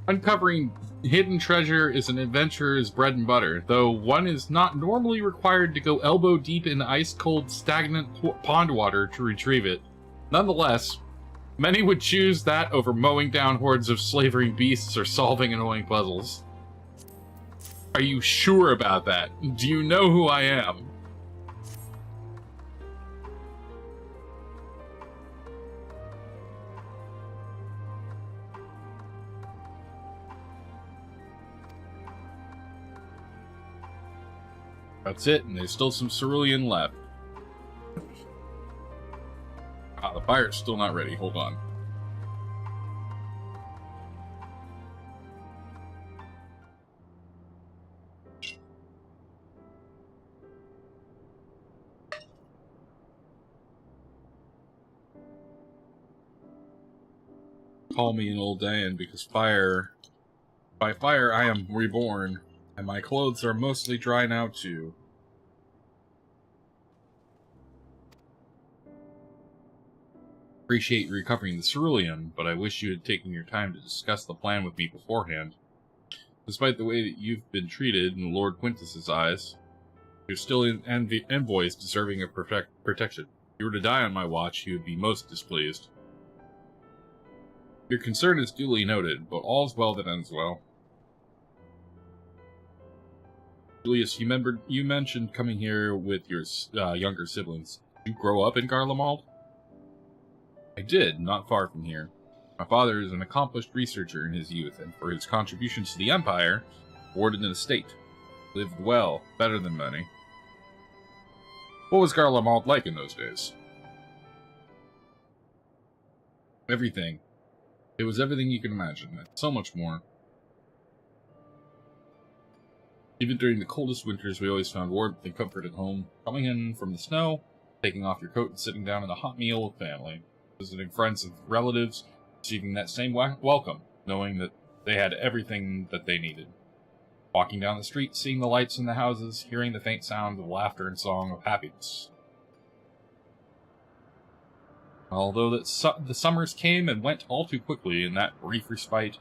Uncovering hidden treasure is an adventurer's bread and butter, though one is not normally required to go elbow deep in ice-cold, stagnant pond water to retrieve it. Nonetheless, many would choose that over mowing down hordes of slavering beasts or solving annoying puzzles. Are you sure about that? Do you know who I am? That's it, and there's still some cerulean left. Ah, the fire's still not ready. Hold on. Call me an old Dan, because by fire I am reborn, and my clothes are mostly dry now too. Appreciate recovering the cerulean, but I wish you had taken your time to discuss the plan with me beforehand. Despite the way that you've been treated in Lord Quintus's eyes, you're still an envoys deserving of protection. If you were to die on my watch, he would be most displeased. Your concern is duly noted, but all's well that ends well. Julius, you mentioned coming here with your younger siblings. Did you grow up in Garlemald? I did, not far from here. My father is an accomplished researcher in his youth, and for his contributions to the Empire, awarded an estate. Lived well, better than many. What was Garlemald like in those days? Everything. It was everything you can imagine, and so much more. Even during the coldest winters, we always found warmth and comfort at home. Coming in from the snow, taking off your coat and sitting down at a hot meal with family. Visiting friends and relatives, receiving that same welcome, knowing that they had everything that they needed. Walking down the street, seeing the lights in the houses, hearing the faint sound of laughter and song of happiness. Although the summers came and went all too quickly in that brief respite,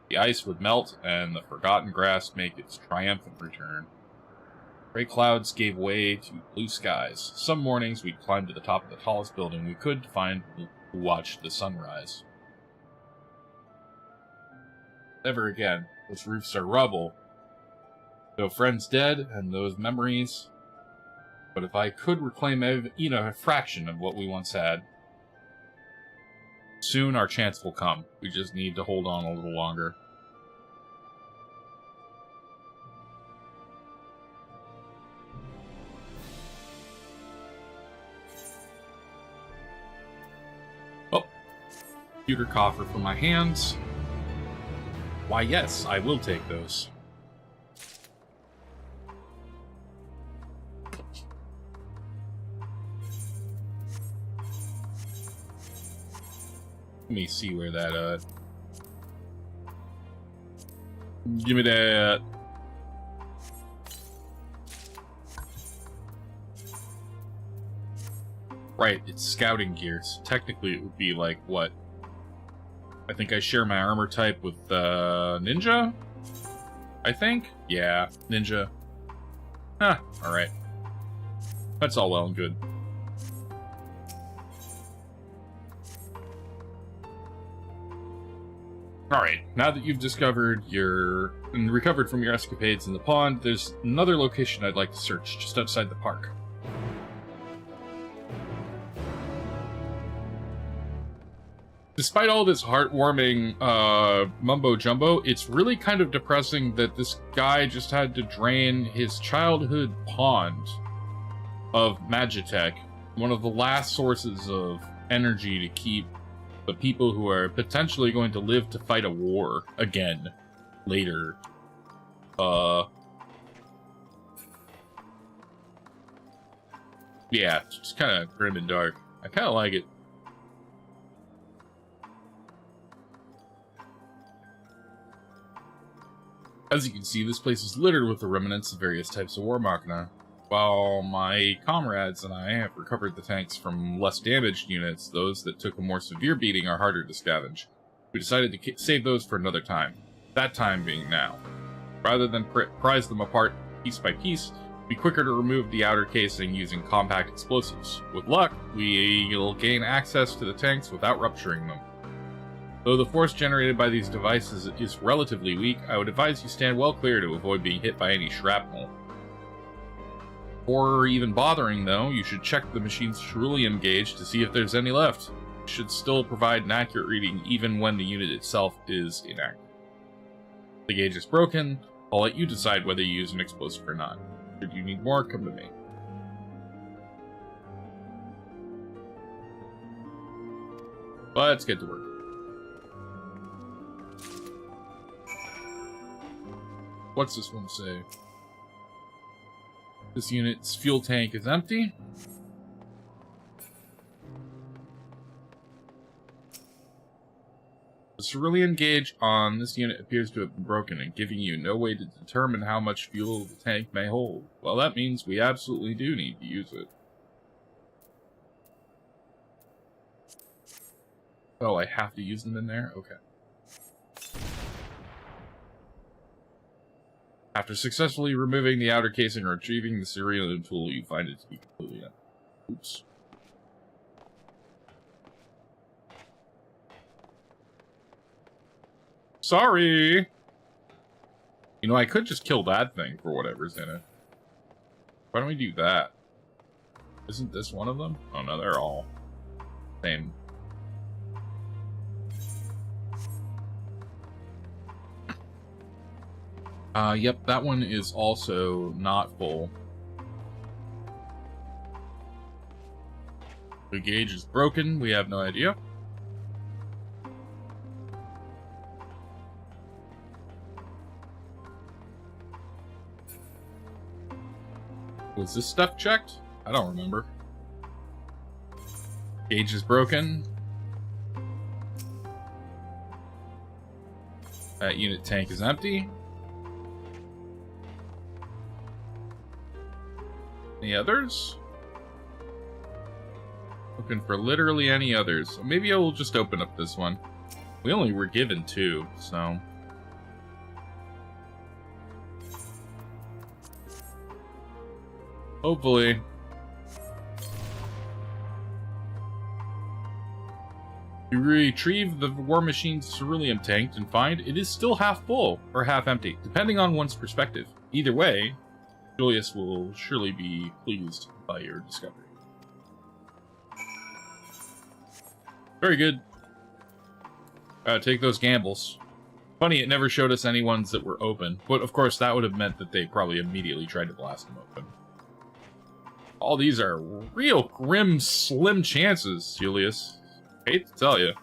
the ice would melt and the forgotten grass make its triumphant return. Gray clouds gave way to blue skies. Some mornings we'd climb to the top of the tallest building we could to find who watched the sunrise. Never again. Those roofs are rubble. Though friends dead and those memories. But if I could reclaim even a fraction of what we once had, soon our chance will come. We just need to hold on a little longer. Oh, pewter coffer for my hands. Why, yes, I will take those. Let me see where that, give me that. Right, it's scouting gear. So technically it would be like, what? I think I share my armor type with Ninja? I think? Yeah, Ninja. Huh, alright. That's all well and good. Alright, now that you've discovered and recovered from your escapades in the pond, there's another location I'd like to search, just outside the park. Despite all this heartwarming mumbo-jumbo, it's really kind of depressing that this guy just had to drain his childhood pond of Magitech, one of the last sources of energy to keep the people who are potentially going to live to fight a war again later. Yeah, it's just kind of grim and dark. I kind of like it. As you can see, this place is littered with the remnants of various types of war machina. While my comrades and I have recovered the tanks from less damaged units, those that took a more severe beating are harder to scavenge. We decided to save those for another time, that time being now. Rather than prize them apart piece by piece, it'd be quicker to remove the outer casing using compact explosives. With luck, we'll gain access to the tanks without rupturing them. Though the force generated by these devices is relatively weak, I would advise you stand well clear to avoid being hit by any shrapnel. Before even bothering, though, you should check the machine's ceruleum gauge to see if there's any left. It should still provide an accurate reading even when the unit itself is inaccurate. If the gauge is broken, I'll let you decide whether you use an explosive or not. Should you need more, come to me. Let's get to work. What's this one say? This unit's fuel tank is empty. The cerulean gauge on this unit appears to have been broken and giving you no way to determine how much fuel the tank may hold. Well, that means we absolutely do need to use it. Oh, I have to use them in there? Okay. After successfully removing the outer casing or retrieving the cerulean tool, you find it to be completely empty. Oops. Sorry! You know, I could just kill that thing for whatever's in it. Why don't we do that? Isn't this one of them? Oh no, they're all same. Yep, that one is also not full. The gauge is broken, we have no idea. Was this stuff checked? I don't remember. Gauge is broken. That unit tank is empty. Any others? Looking for literally any others. So maybe I will just open up this one. We only were given 2, so... hopefully. You retrieve the war machine's ceruleum tank and find it is still half full, or half empty, depending on one's perspective. Either way, Julius will surely be pleased by your discovery. Very good. Take those gambles. Funny, it never showed us any ones that were open, but of course that would have meant that they probably immediately tried to blast them open. All these are real grim, slim chances, Julius. Hate to tell you.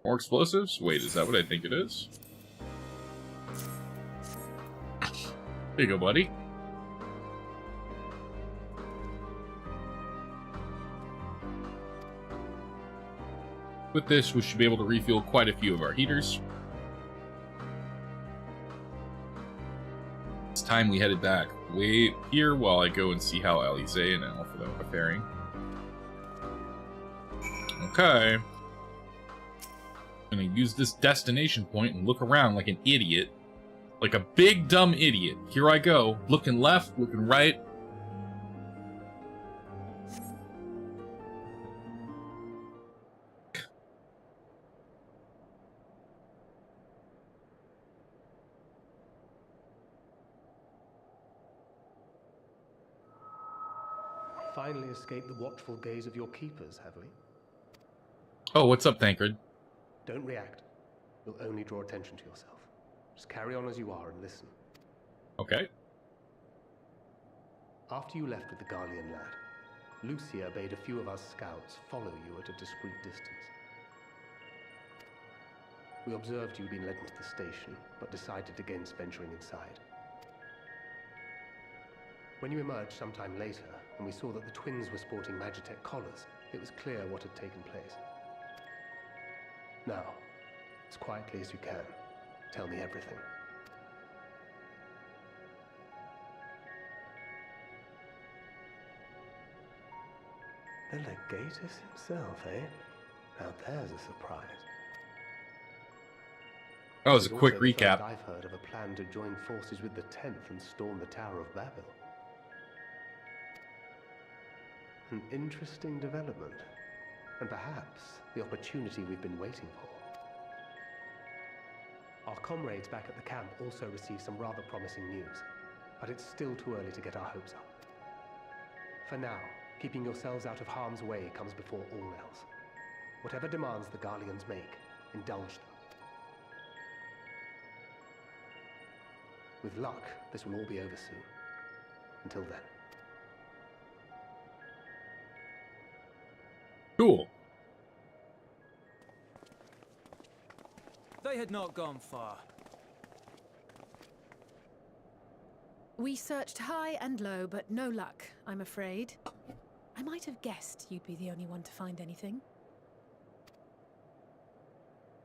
More explosives? Wait, is that what I think it is? There you go, buddy. With this, we should be able to refuel quite a few of our heaters. time we headed back. Wait here while I go and see how Alize and Alpha are faring. Okay. I'm gonna use this destination point and look around like an idiot. Like a big dumb idiot. Here I go. Looking left, looking right. Finally escaped the watchful gaze of your keepers, have we? Oh, what's up, Thancred? Don't react. You'll only draw attention to yourself. Just carry on as you are and listen. Okay. After you left with the Garlean lad, Lucia bade a few of us scouts follow you at a discreet distance. We observed you'd been led into the station, but decided against venturing inside. When you emerged sometime later, and we saw that the twins were sporting Magitech collars, it was clear what had taken place. Now, as quietly as you can, tell me everything. The Legatus himself, eh? Now there's a surprise. That was a quick recap. I've heard of a plan to join forces with the 10th and storm the Tower of Babel. An interesting development, and perhaps the opportunity we've been waiting for. Our comrades back at the camp also received some rather promising news, but it's still too early to get our hopes up. For now, keeping yourselves out of harm's way comes before all else. Whatever demands the Garleans make, indulge them. With luck, this will all be over soon. Until then. Cool. They had not gone far. We searched high and low, but no luck, I'm afraid. I might have guessed you'd be the only one to find anything.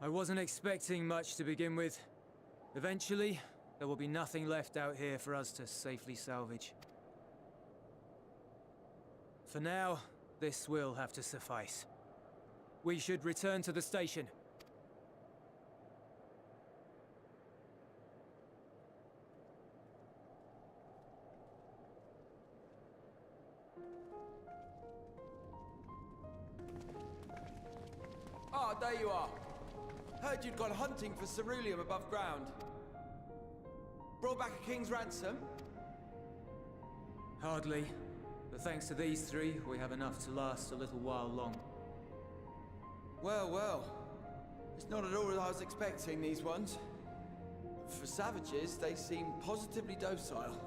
I wasn't expecting much to begin with. Eventually, there will be nothing left out here for us to safely salvage. For now, this will have to suffice. We should return to the station. Ah, there you are. Heard you'd gone hunting for ceruleum above ground. Brought back a king's ransom? Hardly. But thanks to these three, we have enough to last a little while long. Well, well. It's not at all as I was expecting, these ones. For savages, they seem positively docile.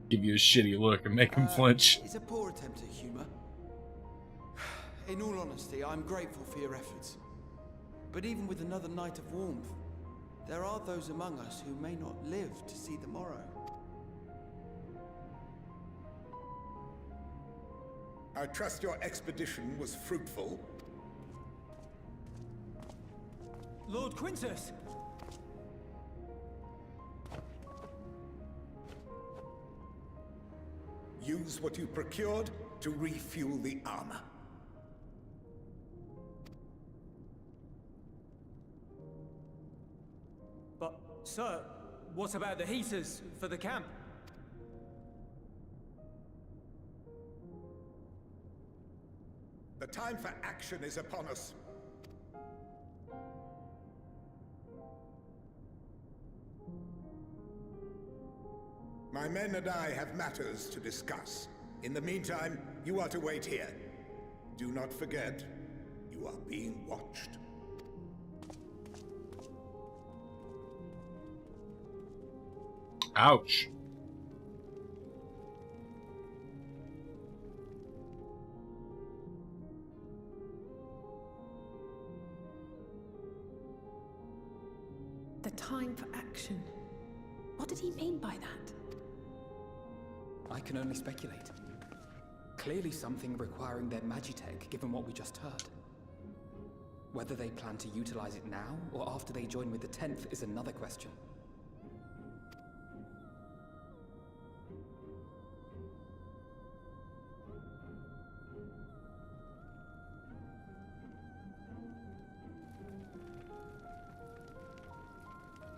Give you a shitty look and make him flinch. It's a poor attempt at humor. In all honesty, I'm grateful for your efforts. But even with another night of warmth, there are those among us who may not live to see the morrow. I trust your expedition was fruitful. Lord Quintus! Use what you procured to refuel the armor. But, sir, what about the heaters for the camp? The time for action is upon us. My men and I have matters to discuss. In the meantime, you are to wait here. Do not forget, you are being watched. Ouch. The time for action. What did he mean by that? I can only speculate. Clearly something requiring their magitech, given what we just heard. Whether they plan to utilize it now, or after they join with the 10th, is another question.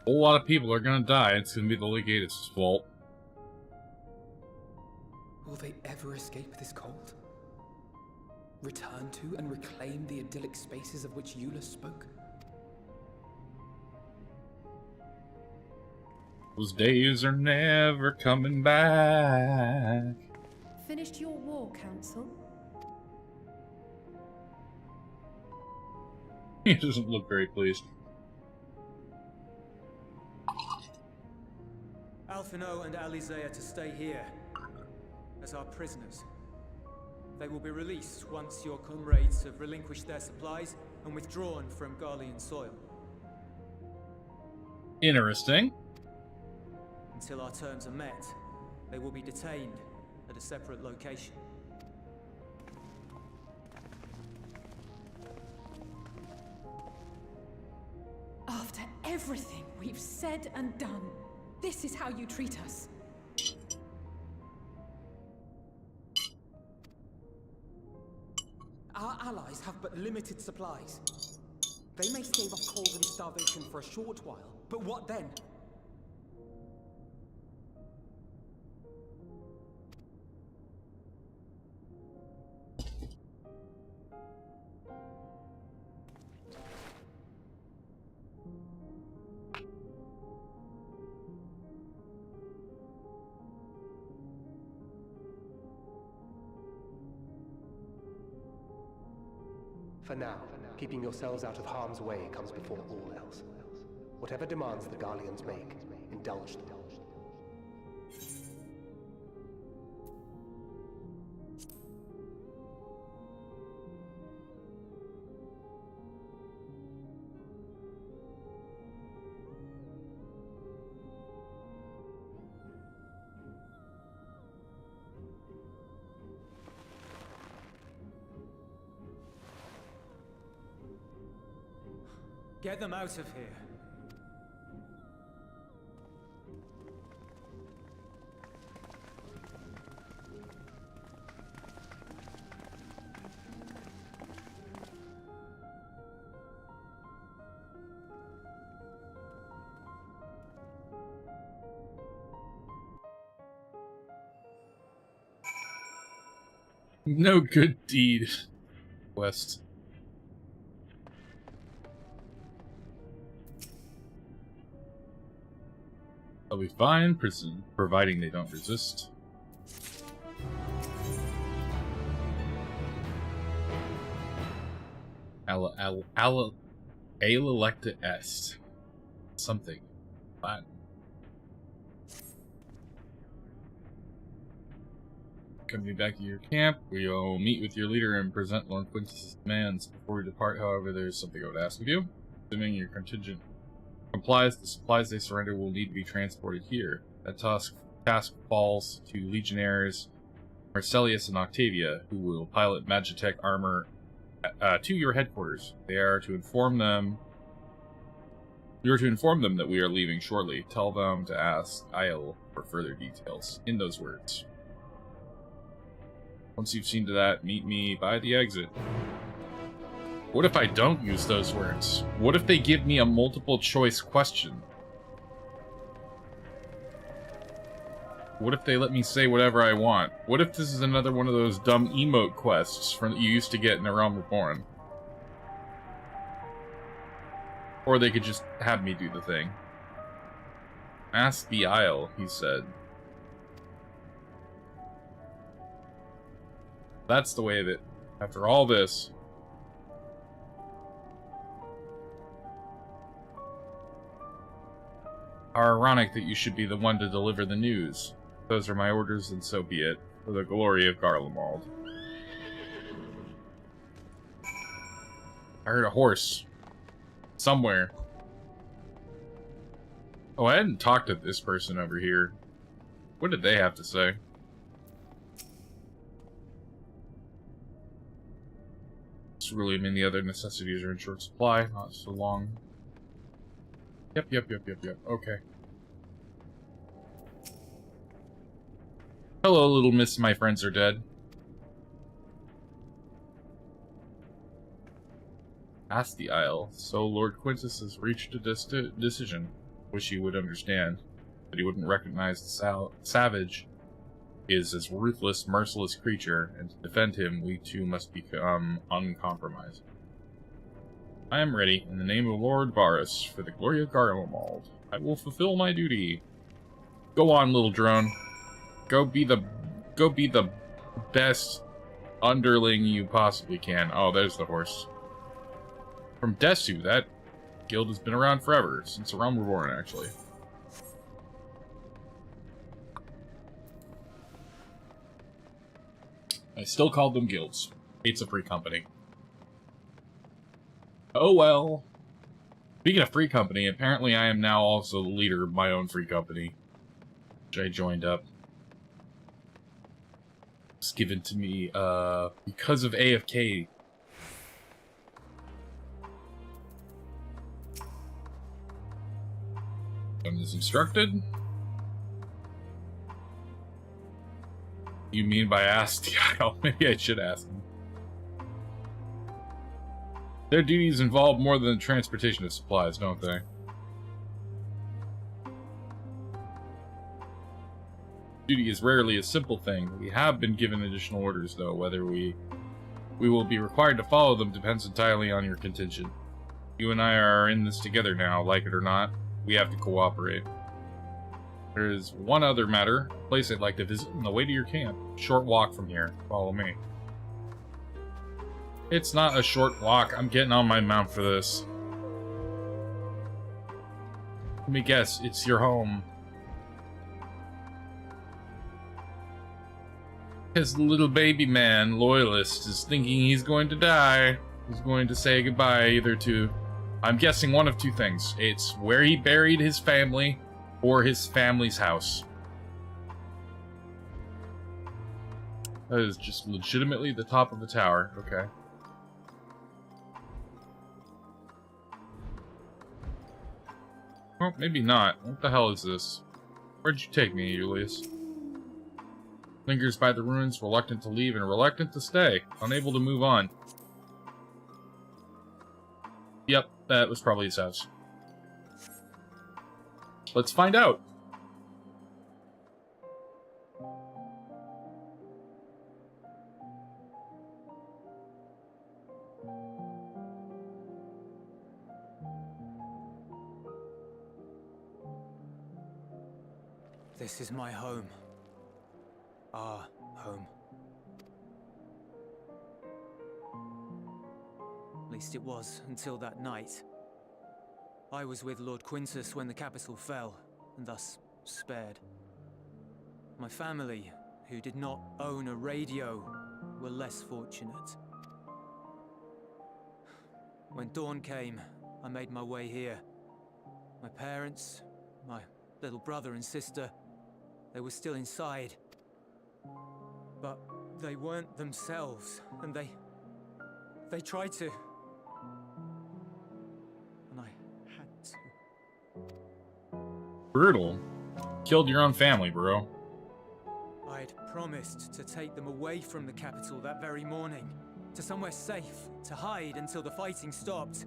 A whole lot of people are gonna die. It's gonna be the Legatus' fault. Will they ever escape this cold? Return to and reclaim the idyllic spaces of which Eulust spoke? Those days are never coming back. Finished your war, Council? He doesn't look very pleased. Alphino and Alizé are to stay here as our prisoners. They will be released once your comrades have relinquished their supplies and withdrawn from Garlean soil. Interesting. Until our terms are met, they will be detained at a separate location. After everything we've said and done, this is how you treat us. Our allies have but limited supplies. They may stave off cold and starvation for a short while, but what then? For now, keeping yourselves out of harm's way comes before all else. Whatever demands the Garleans make, indulge them. Get them out of here. No good deed. West. They'll be fine, providing they don't resist. Electa est. Something. Latin. Coming back to your camp, we'll meet with your leader and present Lord Quintus' demands. Before we depart, however, there's something I would ask of you. Assuming your contingent complies, the supplies they surrender will need to be transported here. That task falls to Legionnaires Marcellius and Octavia, who will pilot Magitech armor to your headquarters. They are to inform them. You are to inform them that we are leaving shortly. Tell them to ask Isle for further details. In those words. Once you've seen to that, meet me by the exit. What if I don't use those words? What if they give me a multiple choice question? What if they let me say whatever I want? What if this is another one of those dumb emote quests that you used to get in the Realm Reborn? Or they could just have me do the thing. Ask the Isle, he said. That's the way of it. After all this... How ironic that you should be the one to deliver the news. Those are my orders, and so be it. For the glory of Garlemald. I heard a horse. Somewhere. Oh, I hadn't talked to this person over here. What did they have to say? ceruleum and the other necessities are in short supply. Not so long. Yep. Okay. Hello, little miss. My friends are dead. Ask the Isle. So Lord Quintus has reached a decision. Wish he would understand. But he wouldn't recognize the savage. He is as ruthless, merciless creature, and to defend him, we too must become uncompromising. I am ready, in the name of Lord Varus, for the glory of Garlemald. I will fulfill my duty. Go on, little drone. Go be the best underling you possibly can. Oh, there's the horse. From Desu, that guild has been around forever, since the Realm Reborn, actually. I still called them guilds. It's a free company. Oh well. Speaking of free company, apparently I am now also the leader of my own free company, which I joined up. It's given to me, because of AFK. Done as instructed. You mean by ask the Isle? Maybe I should ask them. Their duties involve more than the transportation of supplies, don't they? Duty is rarely a simple thing. We have been given additional orders, though. Whether we will be required to follow them depends entirely on your contention. You and I are in this together now, like it or not. We have to cooperate. There is one other matter, a place I'd like to visit on the way to your camp. Short walk from here. Follow me. It's not a short walk. I'm getting on my mount for this. Let me guess, it's your home. His little baby man, Loyalist, is thinking he's going to die. He's going to say goodbye either to... I'm guessing one of two things. It's where he buried his family, or his family's house. That is just legitimately the top of the tower. Okay. Well, maybe not. What the hell is this? Where'd you take me, Julius? Lingers by the ruins, reluctant to leave and reluctant to stay. Unable to move on. Yep, that was probably his house. Let's find out. This is my home. Our home. At least it was until that night. I was with Lord Quintus when the capital fell, and thus spared. My family, who did not own a radio, were less fortunate. When dawn came, I made my way here. My parents, my little brother and sister, they were still inside. But they weren't themselves, and they tried to. And I had to. Brutal. Killed your own family, bro. I'd promised to take them away from the capital that very morning, to somewhere safe, to hide until the fighting stopped.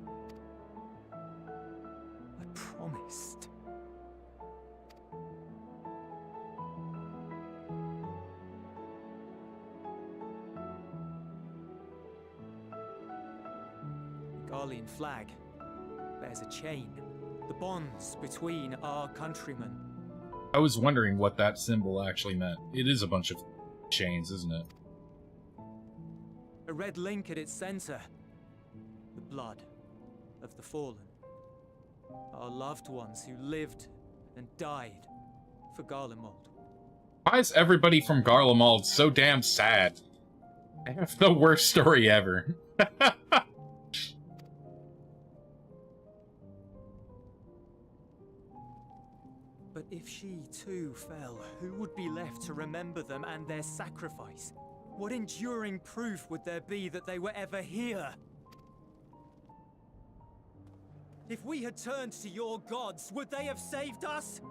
I promised. The Garlean flag bears a chain, the bonds between our countrymen. I was wondering what that symbol actually meant. It is a bunch of chains, isn't it? A red link at its center. The blood of the fallen. Our loved ones who lived and died for Garlemald. Why is everybody from Garlemald so damn sad? They have the worst story ever. But if she too fell, who would be left to remember them and their sacrifice? What enduring proof would there be that they were ever here? If we had turned to your gods, would they have saved us?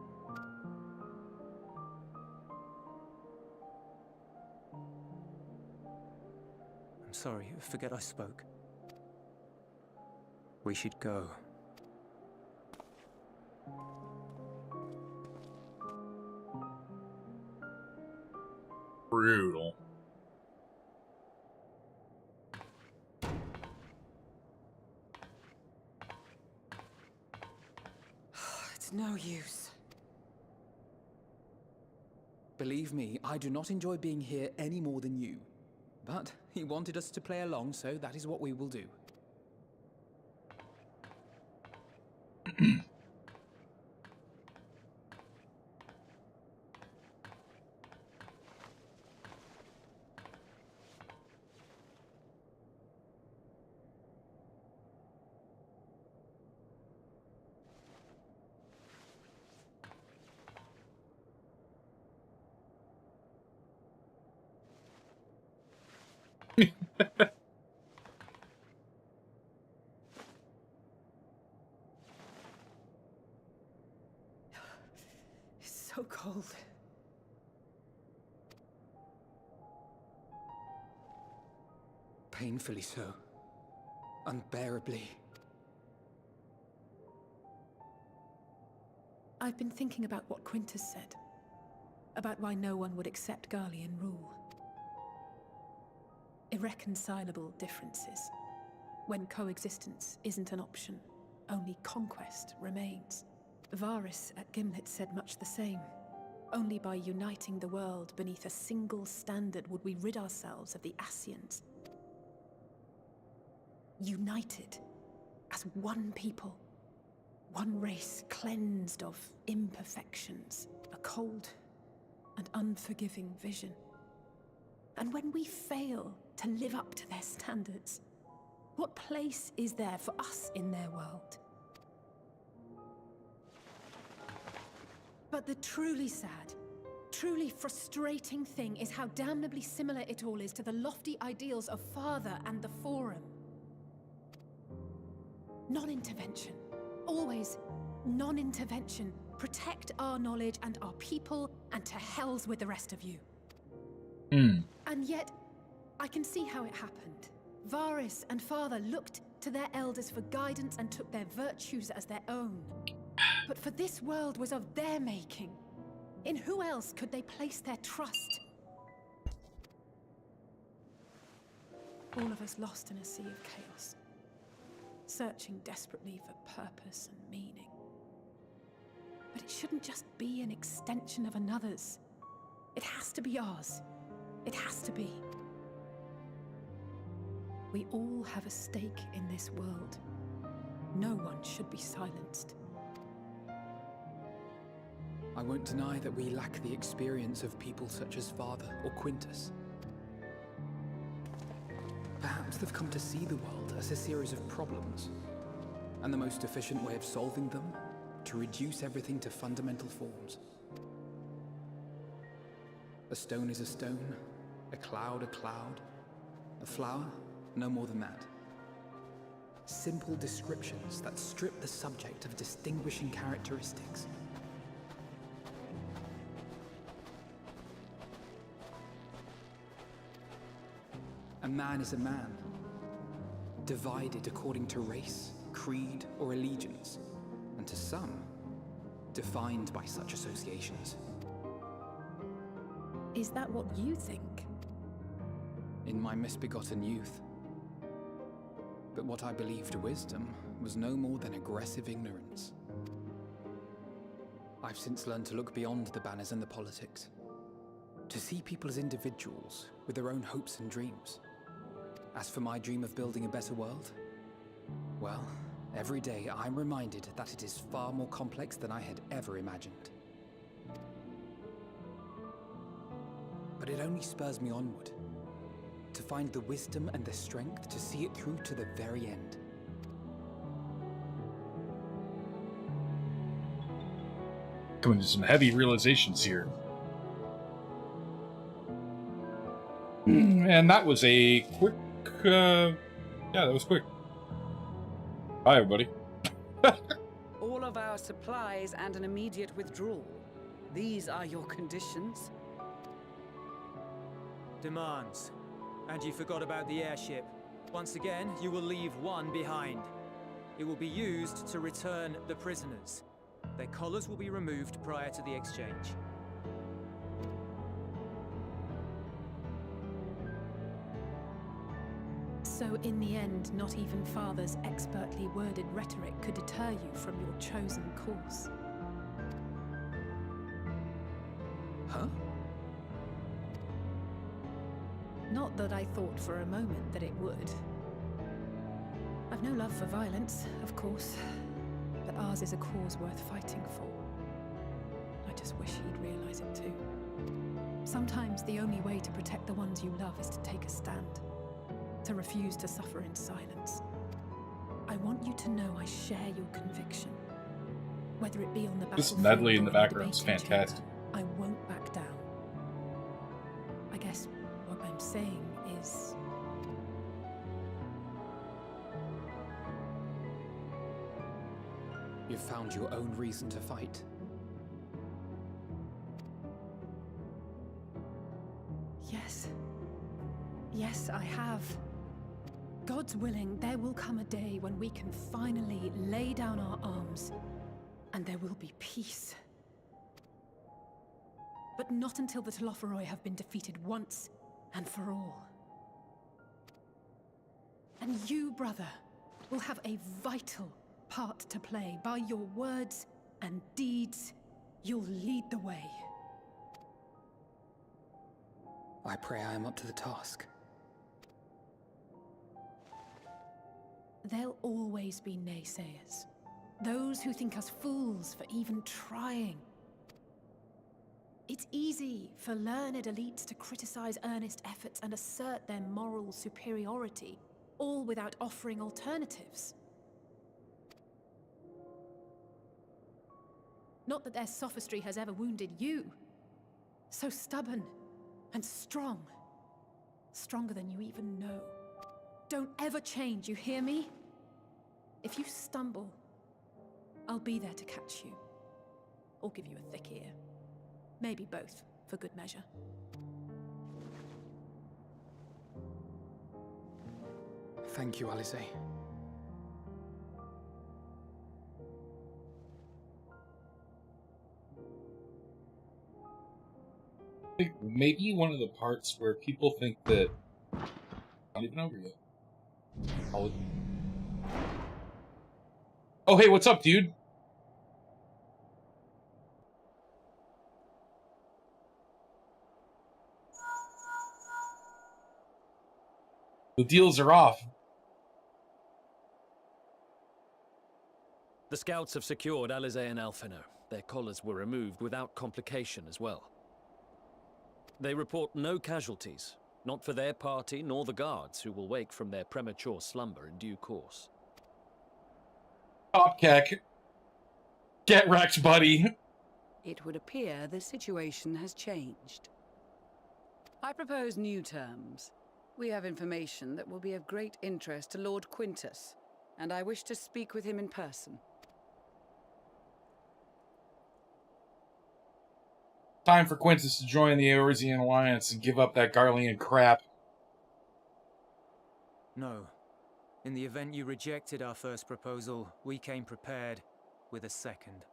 I'm sorry, forget I spoke. We should go. Brutal. It's no use. Believe me, I do not enjoy being here any more than you. But he wanted us to play along, so that is what we will do. It's so cold. Painfully so. Unbearably. I've been thinking about what Quintus said. About why no one would accept Garlean rule. Irreconcilable differences. When coexistence isn't an option, only conquest remains. Varys at Gimlet said much the same. Only by uniting the world beneath a single standard would we rid ourselves of the Ascians. United as one people. One race cleansed of imperfections. A cold and unforgiving vision. And when we fail to live up to their standards, what place is there for us in their world? But the truly sad, truly frustrating thing is how damnably similar it all is to the lofty ideals of Father and the Forum. Non-intervention. Always non-intervention. Protect our knowledge and our people, and to hells with the rest of you. And yet, I can see how it happened. Varys and Father looked to their elders for guidance and took their virtues as their own. But for this world was of their making. In who else could they place their trust? All of us lost in a sea of chaos. Searching desperately for purpose and meaning. But it shouldn't just be an extension of another's. It has to be ours. It has to be. We all have a stake in this world. No one should be silenced. I won't deny that we lack the experience of people such as Father or Quintus. Perhaps they've come to see the world as a series of problems, and the most efficient way of solving them, to reduce everything to fundamental forms. A stone is a stone, a cloud, a flower, no more than that. Simple descriptions that strip the subject of distinguishing characteristics. A man is a man, divided according to race, creed, or allegiance, and to some, defined by such associations. Is that what you think? In my misbegotten youth. But what I believed wisdom was no more than aggressive ignorance. I've since learned to look beyond the banners and the politics, to see people as individuals with their own hopes and dreams. As for my dream of building a better world, well, every day I'm reminded that it is far more complex than I had ever imagined. But it only spurs me onward, to find the wisdom and the strength to see it through to the very end. Coming to some heavy realizations here. and that was a quick, yeah, that was quick. Bye, everybody. All of our supplies and an immediate withdrawal. These are your conditions? Demands. And you forgot about the airship. Once again, you will leave one behind. It will be used to return the prisoners. Their collars will be removed prior to the exchange. So in the end, not even Father's expertly worded rhetoric could deter you from your chosen course. Huh? Not that I thought for a moment that it would. I've no love for violence, of course, but ours is a cause worth fighting for. I just wish he'd realize it too. Sometimes the only way to protect the ones you love is to take a stand, to refuse to suffer in silence. I want you to know I share your conviction. Whether it be on the This battlefield medley in the or background is debating fantastic. chamber, I won't back down. I guess what I'm saying is... You've found your own reason to fight. Yes. Yes, I have. God's willing, there will come a day when we can finally lay down our arms, and there will be peace. But not until the Telophoroi have been defeated once and for all. And you, brother, will have a vital part to play. By your words and deeds, you'll lead the way. I pray I am up to the task. There'll always be naysayers. Those who think us fools for even trying. It's easy for learned elites to criticize earnest efforts and assert their moral superiority, all without offering alternatives. Not that their sophistry has ever wounded you. So stubborn and strong. Stronger than you even know. Don't ever change, you hear me? If you stumble, I'll be there to catch you. Or give you a thick ear. Maybe both, for good measure. Thank you, Alice. I think maybe one of the parts where people think that... Not even over yet. Oh, hey, what's up, dude? The deals are off. The scouts have secured Alizé and Alfino. Their collars were removed without complication as well. They report no casualties, not for their party nor the guards, who will wake from their premature slumber in due course. Popcack. Get wrecked, buddy. It would appear the situation has changed. I propose new terms. We have information that will be of great interest to Lord Quintus, and I wish to speak with him in person. Time for Quintus to join the Eorzean Alliance and give up that Garlean crap. No. In the event you rejected our first proposal, we came prepared with a second.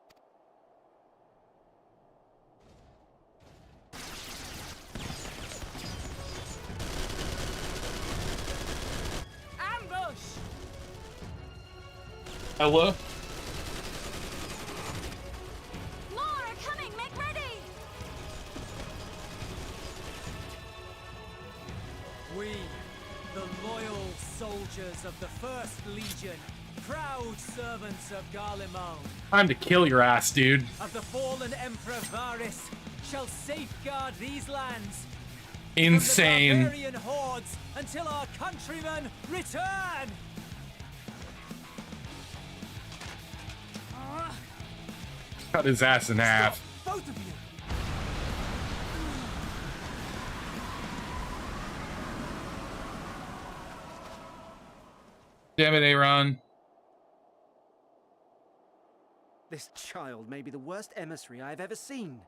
Ambush! Hello? More are coming! Make ready! We, the loyal soldiers of the First Legion, proud servants of Garlemald, Time to kill your ass, dude. of the fallen Emperor Varys, shall safeguard these lands Insane. from the barbarian hordes until our countrymen return! Cut his ass in half. Both of you! Damn it, Aaron. This child may be the worst emissary I have ever seen.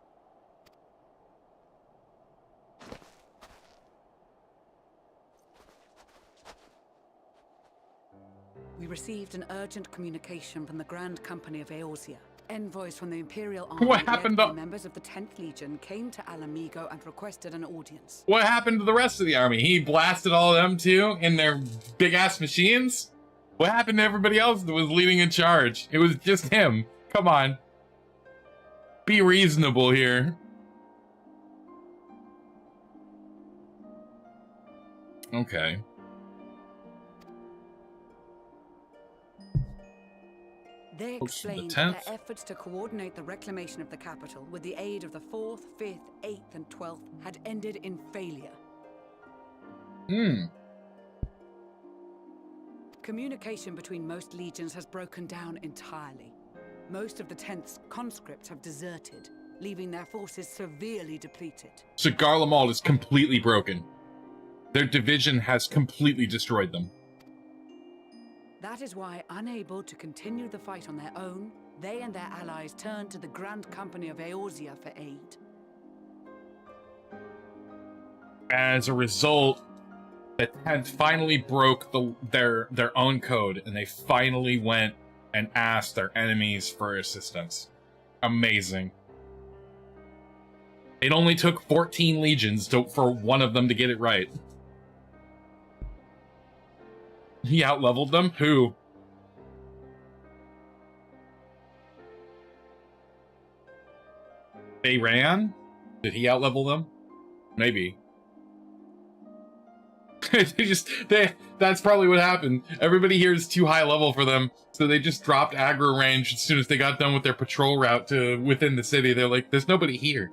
We received an urgent communication from the Grand Company of Eorzea. Envoys from the Imperial Army What happened led by to... members of the 10th Legion came to Alamigo and requested an audience. What happened to the rest of the army? He blasted all of them too in their big-ass machines? What happened to everybody else that was leading in charge? It was just him. Come on. Be reasonable here. Okay. They explained that their efforts to coordinate the reclamation of the capital with the aid of the 4th, 5th, 8th, and 12th had ended in failure. Communication between most legions has broken down entirely. Most of the 10th's conscripts have deserted, leaving their forces severely depleted. So Garlemald is completely broken. Their division has completely destroyed them. That is why, unable to continue the fight on their own, they and their allies turned to the Grand Company of Eorzea for aid. As a result, the 10th finally broke their own code, and they finally went and asked their enemies for assistance. Amazing. It only took 14 legions for one of them to get it right. He outleveled them? Who? They ran? Did he outlevel them? Maybe. That's probably what happened. Everybody here is too high level for them, so they just dropped aggro range as soon as they got done with their patrol route to within the city. They're like, there's nobody here.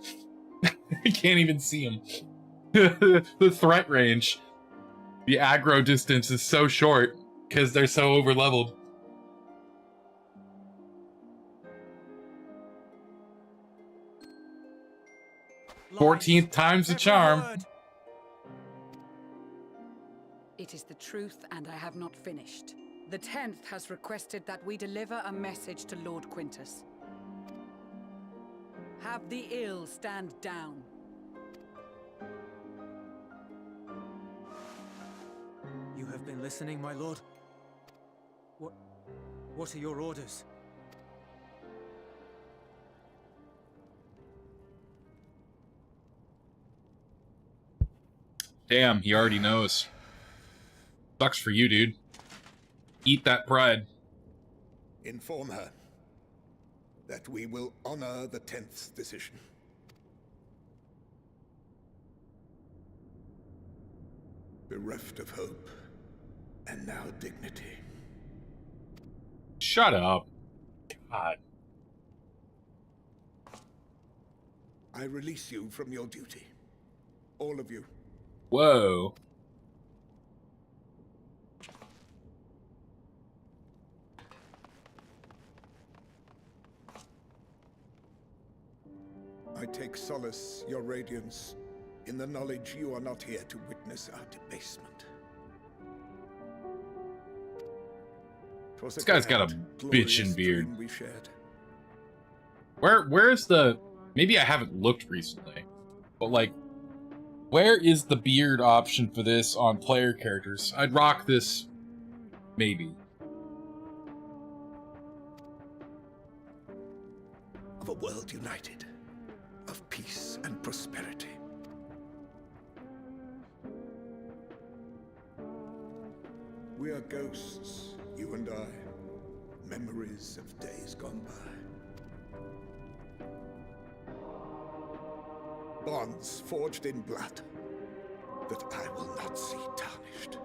I can't even see them. The threat range. The aggro distance is so short because they're so over-leveled. Lies. 14th time's the charm. It is the truth, and I have not finished. The 10th has requested that we deliver a message to Lord Quintus. Have the ill stand down. You have been listening, my lord? What are your orders? Damn, he already knows. Sucks for you, dude. Eat that pride. Inform her that we will honor the 10th's decision. Bereft of hope, and now dignity. Shut up. God. I release you from your duty. All of you. Whoa. I take solace, your radiance, in the knowledge you are not here to witness our debasement. This guy's got a bitchin' beard. We shared. Where's the... Maybe I haven't looked recently, but like, where is the beard option for this on player characters? I'd rock this, maybe. Of a world united, of peace and prosperity. We are ghosts, you and I, memories of days gone by. Bonds forged in blood that I will not see tarnished.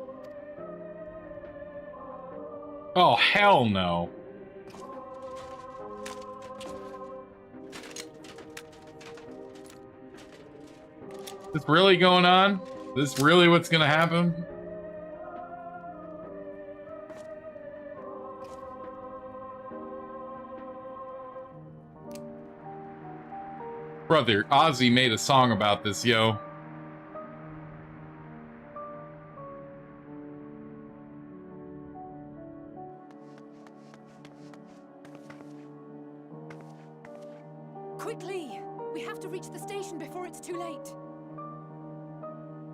Oh, hell no. Is this really going on? Is this really what's gonna happen? Brother, Ozzy made a song about this, yo. Quickly! We have to reach the station before it's too late.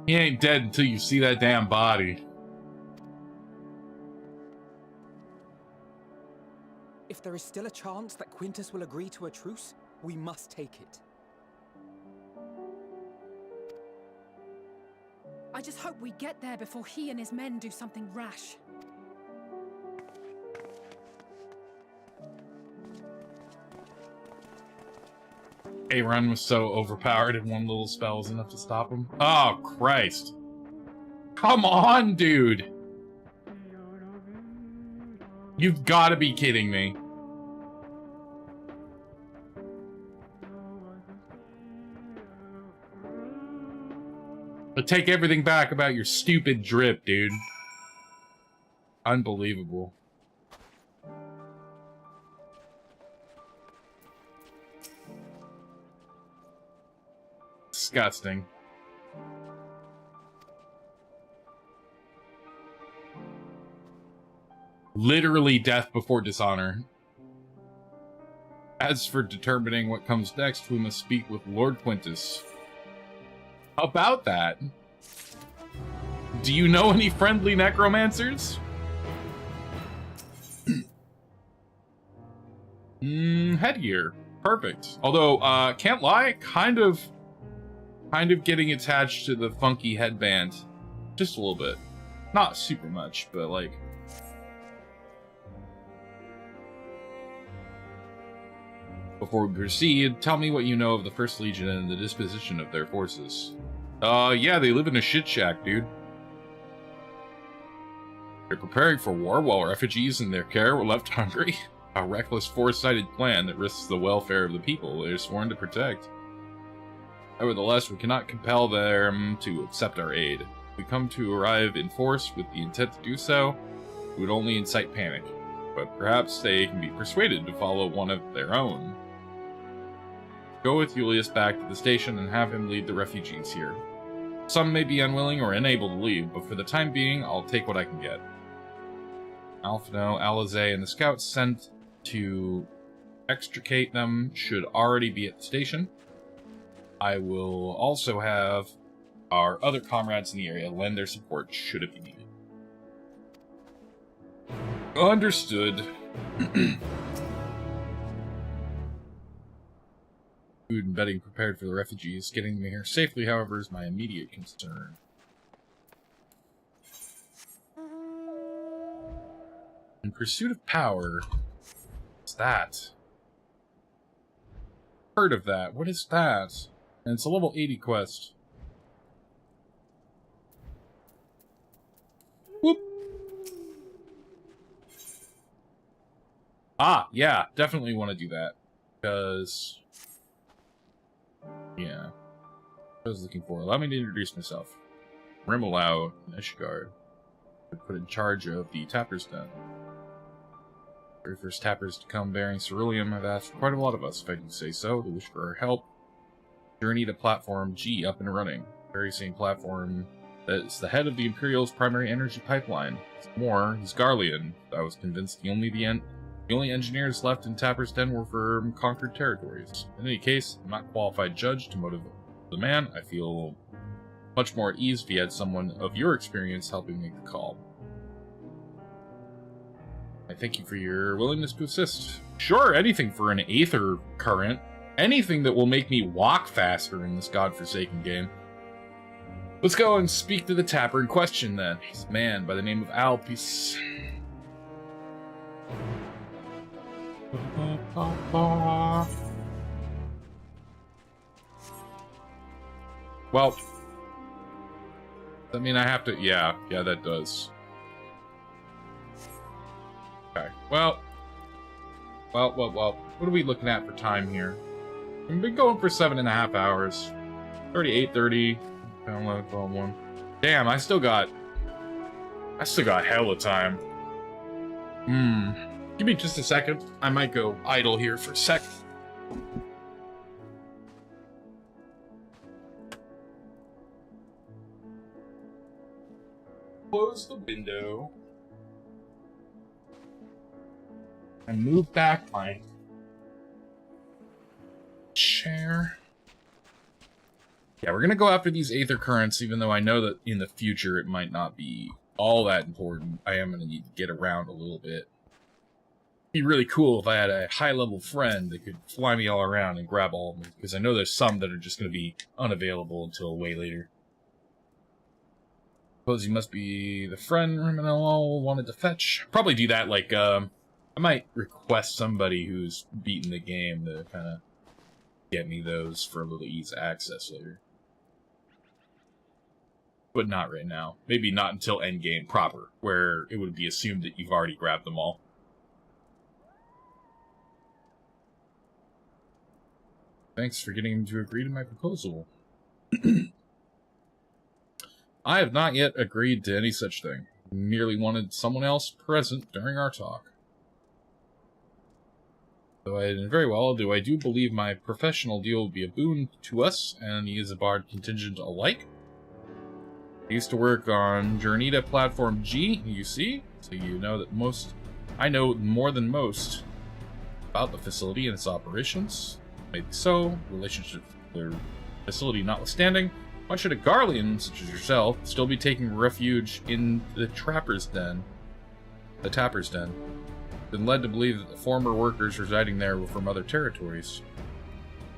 He ain't dead until you see that damn body. If there is still a chance that Quintus will agree to a truce, we must take it. I just hope we get there before he and his men do something rash. A-Run was so overpowered and one little spell was enough to stop him. Oh, Christ. Come on, dude. You've got to be kidding me. But take everything back about your stupid drip, dude. Unbelievable. Disgusting. Literally death before dishonor. As for determining what comes next, we must speak with Lord Quintus. About that. Do you know any friendly necromancers? Headgear. Perfect. Although, can't lie, kind of getting attached to the funky headband. Just a little bit. Not super much, but like... Before we proceed, tell me what you know of the First Legion and the disposition of their forces. Yeah, they live in a shit shack, dude. They're preparing for war while refugees in their care were left hungry. A reckless, foresighted plan that risks the welfare of the people they are sworn to protect. Nevertheless, we cannot compel them to accept our aid. If we come to arrive in force with the intent to do so, we would only incite panic. But perhaps they can be persuaded to follow one of their own. Go with Julius back to the station and have him lead the refugees here. Some may be unwilling or unable to leave, but for the time being, I'll take what I can get. Alphino, Alizé, and the scouts sent to extricate them should already be at the station. I will also have our other comrades in the area lend their support should it be needed. Understood. Food and bedding prepared for the refugees. Getting them here safely, however, is my immediate concern. In pursuit of power... What's that? Heard of that. What is that? And it's a level 80 quest. Whoop! Ah, yeah, definitely want to do that. Because... yeah. I was looking for. Allow me to introduce myself. Rimelau Ishgard. Put in charge of the Tapper's Den. Very first Tappers to come bearing ceruleum have asked quite a lot of us, if I do say so. They wish for our help. Journey to Platform G up and running. Very same platform that is the head of the Imperial's primary energy pipeline. More, he's Garlean. I was convinced the only engineers left in Tapper's Den were from conquered territories. In any case, I'm not qualified judge to motivate the man. I feel much more at ease if he had someone of your experience helping make the call. I thank you for your willingness to assist. Sure, anything for an Aether current. Anything that will make me walk faster in this godforsaken game. Let's go and speak to the Tapper in question then. He's a man by the name of Alpis. Well, I mean, I have to... yeah, that does. Okay, well. What are we looking at for time here? We've been going for 7.5 hours. 38:30. 11, 12, 1. Damn, I still got hella time. Give me just a second. I might go idle here for a sec. Close the window. And move back my there. Yeah, we're gonna go after these Aether Currents, even though I know that in the future it might not be all that important. I am gonna need to get around a little bit. It'd be really cool if I had a high-level friend that could fly me all around and grab all of them, because I know there's some that are just gonna be unavailable until way later. Suppose you must be the friend Riminal wanted to fetch. Probably do that, like, I might request somebody who's beaten the game to kind of get me those for a little ease of access later. But not right now. Maybe not until endgame proper, where it would be assumed that you've already grabbed them all. Thanks for getting him to agree to my proposal. I have not yet agreed to any such thing. Merely wanted someone else present during our talk. Though I did very well, though I do believe my professional deal will be a boon to us and the Isambard contingent alike. I used to work on Journita Platform G, you see, so you know that I know more than most about the facility and its operations. Maybe so, relationship with the facility notwithstanding, why should a Garlean such as yourself still be taking refuge in the Tapper's Den? Been led to believe that the former workers residing there were from other territories.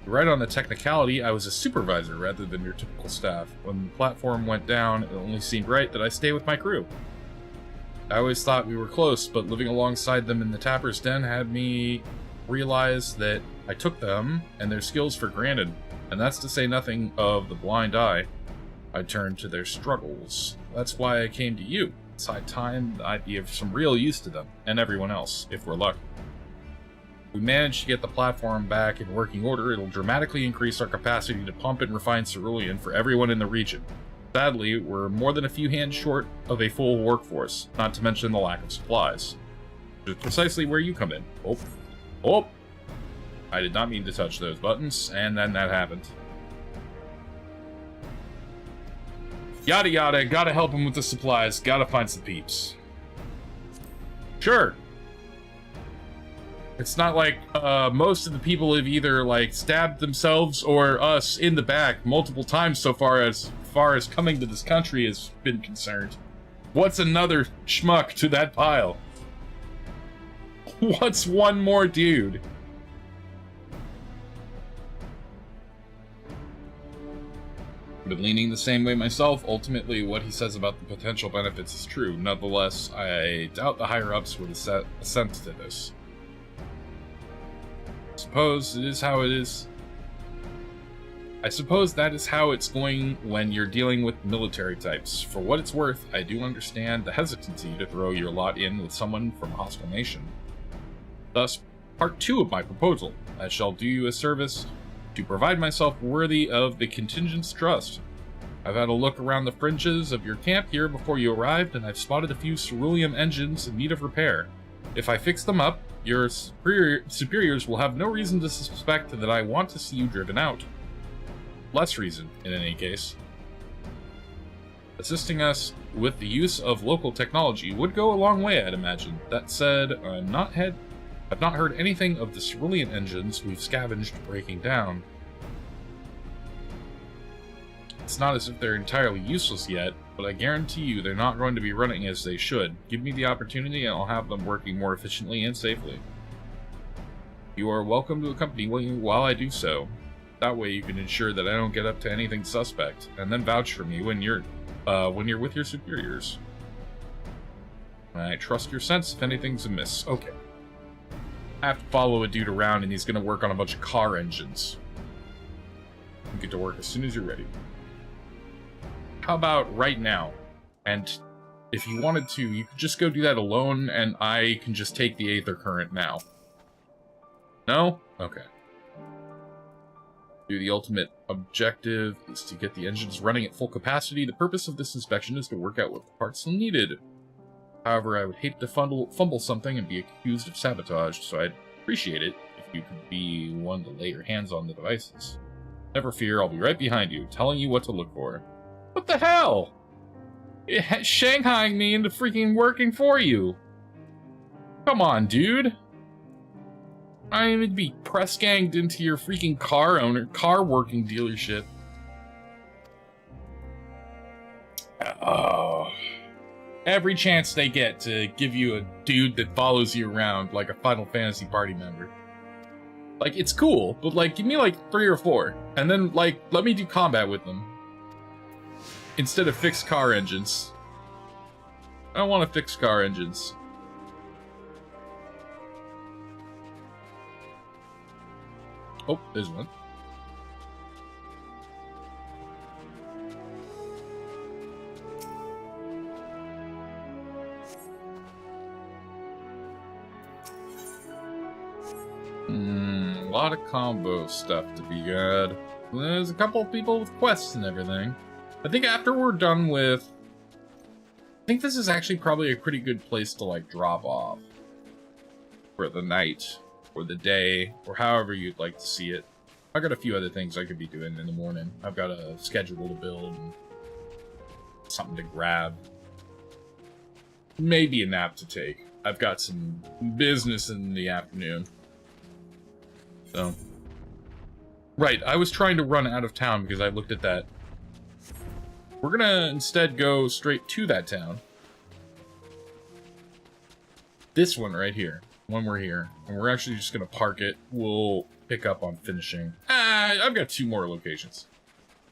Right on the technicality, I was a supervisor rather than your typical staff. When the platform went down, it only seemed right that I stay with my crew. I always thought we were close, but living alongside them in the Tapper's Den had me realize that I took them and their skills for granted, and that's to say nothing of the blind eye. I turned to their struggles. That's why I came to you. It's high time I'd be of some real use to them, and everyone else, if we're lucky. If we manage to get the platform back in working order, it'll dramatically increase our capacity to pump and refine cerulean for everyone in the region. Sadly, we're more than a few hands short of a full workforce, not to mention the lack of supplies. Which is precisely where you come in. Oh! I did not mean to touch those buttons, and then that happened. Yada yada, gotta help him with the supplies, gotta find some peeps. Sure. It's not like most of the people have either like stabbed themselves or us in the back multiple times so far as coming to this country has been concerned. What's another schmuck to that pile? What's one more dude? Been leaning the same way myself. Ultimately, what he says about the potential benefits is true. Nonetheless, I doubt the higher-ups would assent to this. I suppose it is how it is. I suppose that is how it's going when you're dealing with military types. For what it's worth, I do understand the hesitancy to throw your lot in with someone from a hostile nation. Thus, part 2 of my proposal. I shall do you a service to provide myself worthy of the contingent's trust. I've had a look around the fringes of your camp here before you arrived, and I've spotted a few ceruleum engines in need of repair. If I fix them up, your superiors will have no reason to suspect that I want to see you driven out. Less reason, in any case. Assisting us with the use of local technology would go a long way, I'd imagine. That said, I've not heard anything of the cerulean engines we've scavenged breaking down. It's not as if they're entirely useless yet, but I guarantee you they're not going to be running as they should. Give me the opportunity and I'll have them working more efficiently and safely. You are welcome to accompany me while I do so. That way you can ensure that I don't get up to anything suspect, and then vouch for me when you're with your superiors. I trust your sense if anything's amiss. Okay. I have to follow a dude around and he's going to work on a bunch of car engines. You get to work as soon as you're ready. How about right now? And if you wanted to, you could just go do that alone and I can just take the Aether Current now. No? Okay. The ultimate objective is to get the engines running at full capacity. The purpose of this inspection is to work out what parts are needed. However, I would hate to fumble something and be accused of sabotage, so I'd appreciate it if you could be one to lay your hands on the devices. Never fear, I'll be right behind you, telling you what to look for. What the hell? Shanghaiing me into freaking working for you. Come on, dude. I mean, to be press ganged into your freaking car working dealership. Oh. Every chance they get to give you a dude that follows you around like a Final Fantasy party member. Like, it's cool, but like, give me like 3 or 4, and then like, let me do combat with them. Instead of fixed car engines. I don't want to fix car engines. Oh, there's one. A lot of combo stuff to be had. There's a couple of people with quests and everything. I think after we're done with... I think this is actually probably a pretty good place to, like, drop off. For the night. Or the day, or however you'd like to see it. I got a few other things I could be doing in the morning. I've got a schedule to build, and something to grab. Maybe a nap to take. I've got some business in the afternoon. So. Right, I was trying to run out of town because I looked at that. We're gonna instead go straight to that town. This one right here. When we're here, and we're actually just gonna park it. We'll pick up on finishing. I've got 2 more locations.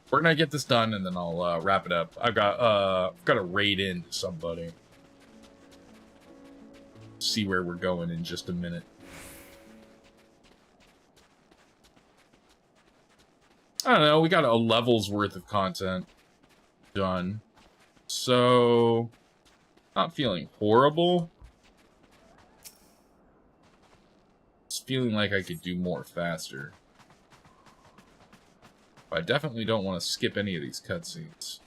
We're gonna get this done, and then I'll wrap it up. I've got a raid into somebody. See where we're going in just a minute. I don't know. We got a level's worth of content done, so not feeling horrible. Feeling like I could do more faster. But I definitely don't want to skip any of these cutscenes.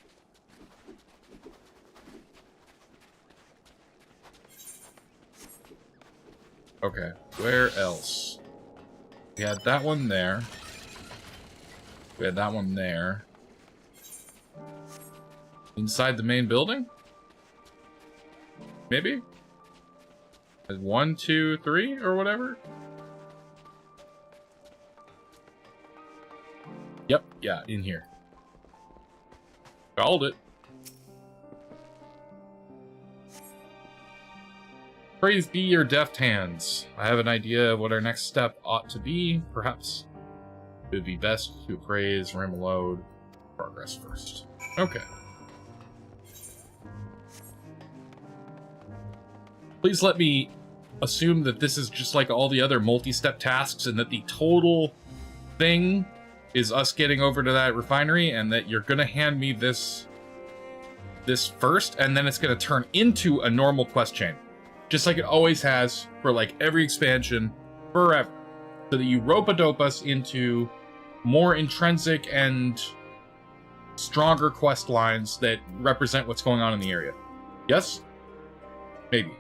Okay, where else? We had that one there. We had that one there. Inside the main building? Maybe? 1, 2, 3, or whatever? Yep, yeah, in here. Called it. Praise be your deft hands. I have an idea of what our next step ought to be. Perhaps it would be best to appraise Ramalode progress first. Okay. Please let me assume that this is just like all the other multi-step tasks and that the total thing is us getting over to that refinery, and that you're gonna hand me this first, and then it's gonna turn into a normal quest chain. Just like it always has for like every expansion forever. So that you rope-a-dope us into more intrinsic and stronger quest lines that represent what's going on in the area. Yes? Maybe.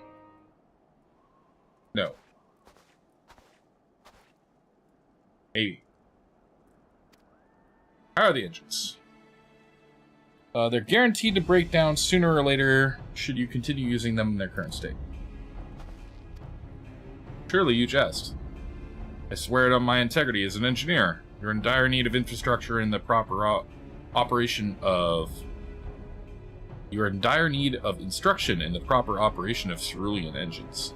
No. Maybe. How are the engines? They're guaranteed to break down sooner or later should you continue using them in their current state. Surely you jest. I swear it on my integrity as an engineer. You're in dire need of infrastructure in the proper operation of... You're in dire need of instruction in the proper operation of cerulean engines.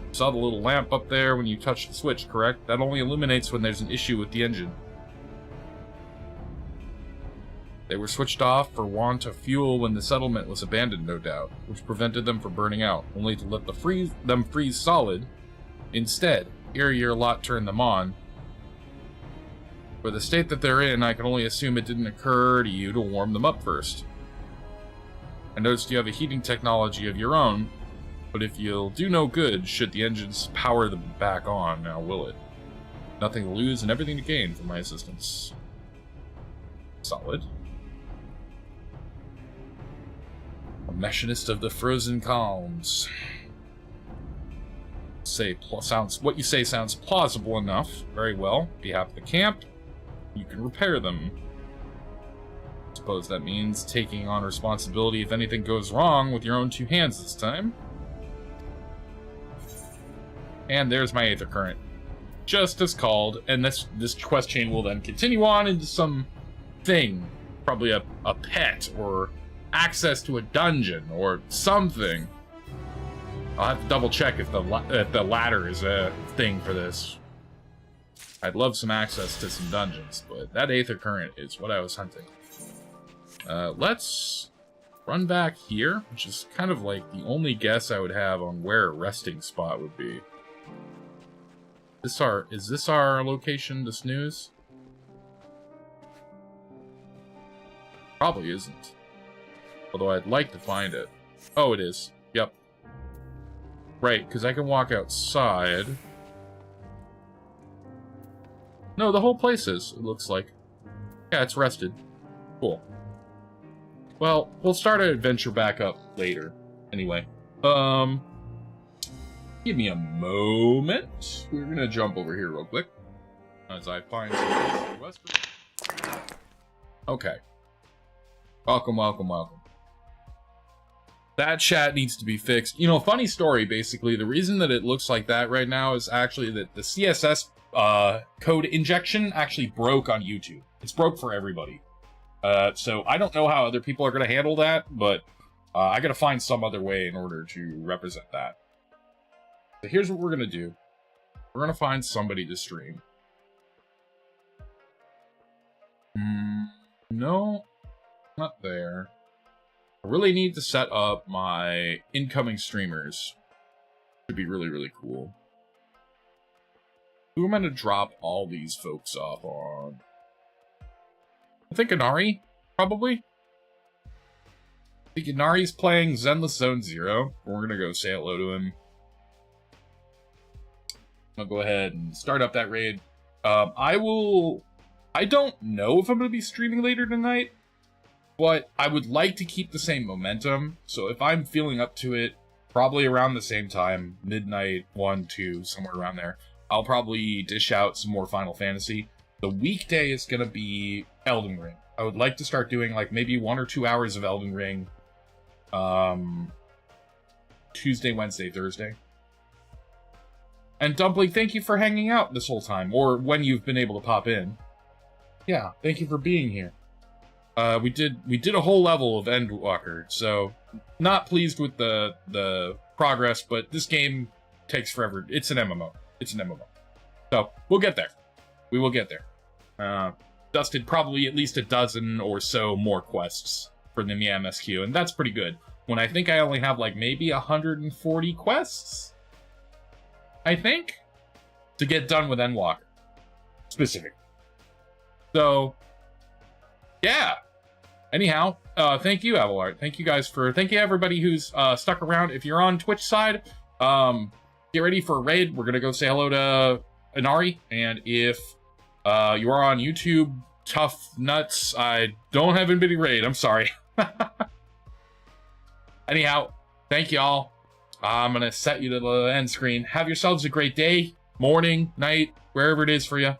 You saw the little lamp up there when you touched the switch, correct? That only illuminates when there's an issue with the engine. They were switched off for want of fuel when the settlement was abandoned, no doubt, which prevented them from burning out, only to let them freeze solid. Instead, ere your lot turned them on. For the state that they're in, I can only assume it didn't occur to you to warm them up first. I noticed you have a heating technology of your own, but if you'll do no good, should the engines power them back on, now will it? Nothing to lose and everything to gain from my assistance. Solid. A machinist of the frozen calms. What you say sounds plausible enough. Very well. On behalf of the camp, you can repair them. Suppose that means taking on responsibility if anything goes wrong with your own 2 hands this time. And there's my Aether Current. Just as called, and this quest chain will then continue on into some thing. Probably a pet, or access to a dungeon, or something. I'll have to double check if the ladder is a thing for this. I'd love some access to some dungeons, but that Aether Current is what I was hunting. Let's run back here, which is kind of like the only guess I would have on where a resting spot would be. Is this our location to snooze? Probably isn't. Although I'd like to find it. Oh, it is. Yep. Right, because I can walk outside. No, the whole place is, it looks like. Yeah, it's rested. Cool. Well, we'll start our adventure back up later. Anyway. Give me a moment. We're gonna jump over here real quick. As I find some west. Okay. Welcome, welcome, welcome. That chat needs to be fixed. You know, funny story, basically. The reason that it looks like that right now is actually that the CSS code injection actually broke on YouTube. It's broke for everybody. So I don't know how other people are going to handle that, but I got to find some other way in order to represent that. So here's what we're going to do. We're going to find somebody to stream. No, not there. I really need to set up my incoming streamers. Should be really, really cool. Who am I going to drop all these folks off on? I think Inari, probably. I think Inari's playing Zenless Zone 0. We're going to go say hello to him. I'll go ahead and start up that raid. I don't know if I'm going to be streaming later tonight, but I would like to keep the same momentum. So if I'm feeling up to it, probably around the same time, midnight, 1, 2, somewhere around there, I'll probably dish out some more Final Fantasy. The weekday is going to be Elden Ring. I would like to start doing like maybe 1 or 2 hours of Elden Ring. Tuesday, Wednesday, Thursday. And Dumpling, thank you for hanging out this whole time, or when you've been able to pop in. Yeah, thank you for being here. We did a whole level of Endwalker, so not pleased with the progress, but this game takes forever. It's an MMO. It's an MMO. So we'll get there. We will get there. Dusted probably at least a dozen or so more quests for the MSQ, and that's pretty good. When I think I only have like maybe 140 quests, I think, to get done with Endwalker. Specific. So, yeah. Anyhow, thank you, Abelard. Thank you guys thank you everybody who's stuck around. If you're on Twitch side, get ready for a raid. We're gonna go say hello to Inari, and if you are on YouTube, tough nuts, I don't have anybody raid. I'm sorry. Anyhow, thank y'all. I'm gonna set you to the end screen. Have yourselves a great day, morning, night, wherever it is for you.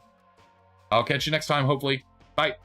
I'll catch you next time, hopefully. Bye.